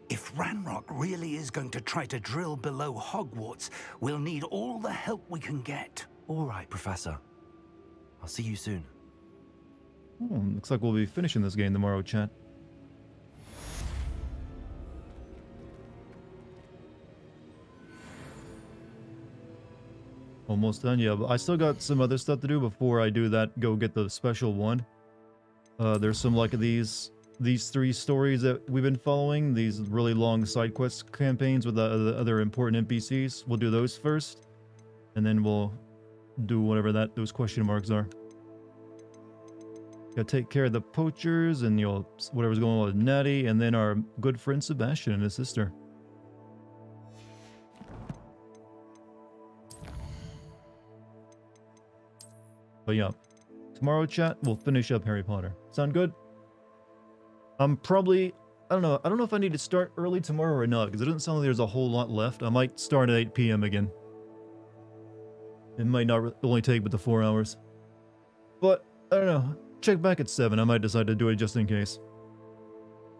J: If Ranrock really is going to try to drill below Hogwarts, we'll need all the help we can get.
B: All right, Professor. I'll see you soon.
A: Looks like we'll be finishing this game tomorrow, chat. Almost done, yeah, but I still got some other stuff to do before I do that. Go get the special one. There's some like these 3 stories that we've been following, these really long side quest campaigns with the other important NPCs. We'll do those first, and then we'll do whatever those question marks are. Gotta take care of the poachers and whatever's going on with Natty, and then our good friend Sebastian and his sister. But yeah, tomorrow, chat, we'll finish up Harry Potter. Sound good? I'm probably, I don't know if I need to start early tomorrow or not, because it doesn't sound like there's a whole lot left. I might start at 8 p.m. again. It might not only take but the 4 hours. But, I don't know, check back at 7. I might decide to do it just in case.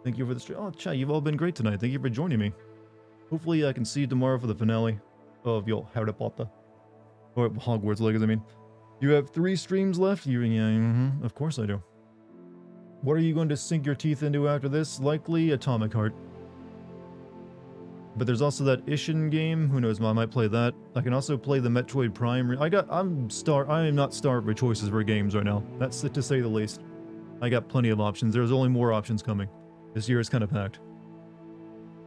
A: Thank you for the stream. Oh, chat, you've all been great tonight. Thank you for joining me. Hopefully I can see you tomorrow for the finale of your Harry Potter. Or Hogwarts Legacy, I mean. You have 3 streams left? Yeah, of course I do. What are you going to sink your teeth into after this? Likely Atomic Heart. But there's also that Ishin game. Who knows, I might play that. I can also play the Metroid Prime. I am not starved for choices for games right now. That's to say the least. I got plenty of options. There's only more options coming. This year is kind of packed.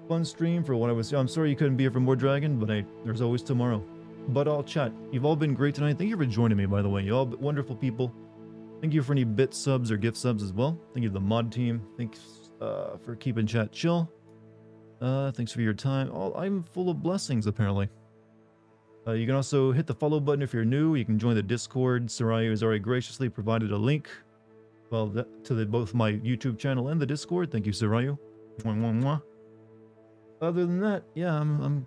A: Fun stream for what I was. I'm sorry you couldn't be here for more Dragon, but hey, there's always tomorrow. But I'll chat. You've all been great tonight. Thank you for joining me, by the way. You all wonderful people. Thank you for any bit subs or gift subs as well. Thank you to the mod team. Thanks for keeping chat chill. Thanks for your time. I'm full of blessings, apparently. You can also hit the follow button if you're new. You can join the Discord. Sarayu has already graciously provided a link, well, to both my YouTube channel and the Discord. Thank you, Sarayu. Mwah, mwah, mwah. Other than that, yeah, I'm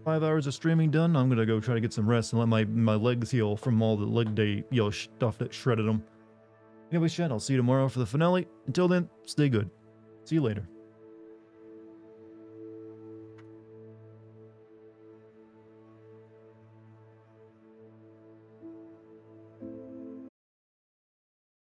A: 5 hours of streaming done. I'm gonna go try to get some rest and let my legs heal from all the leg day stuff that shredded them. Anyway, chat, I'll see you tomorrow for the finale. Until then, stay good. See you later.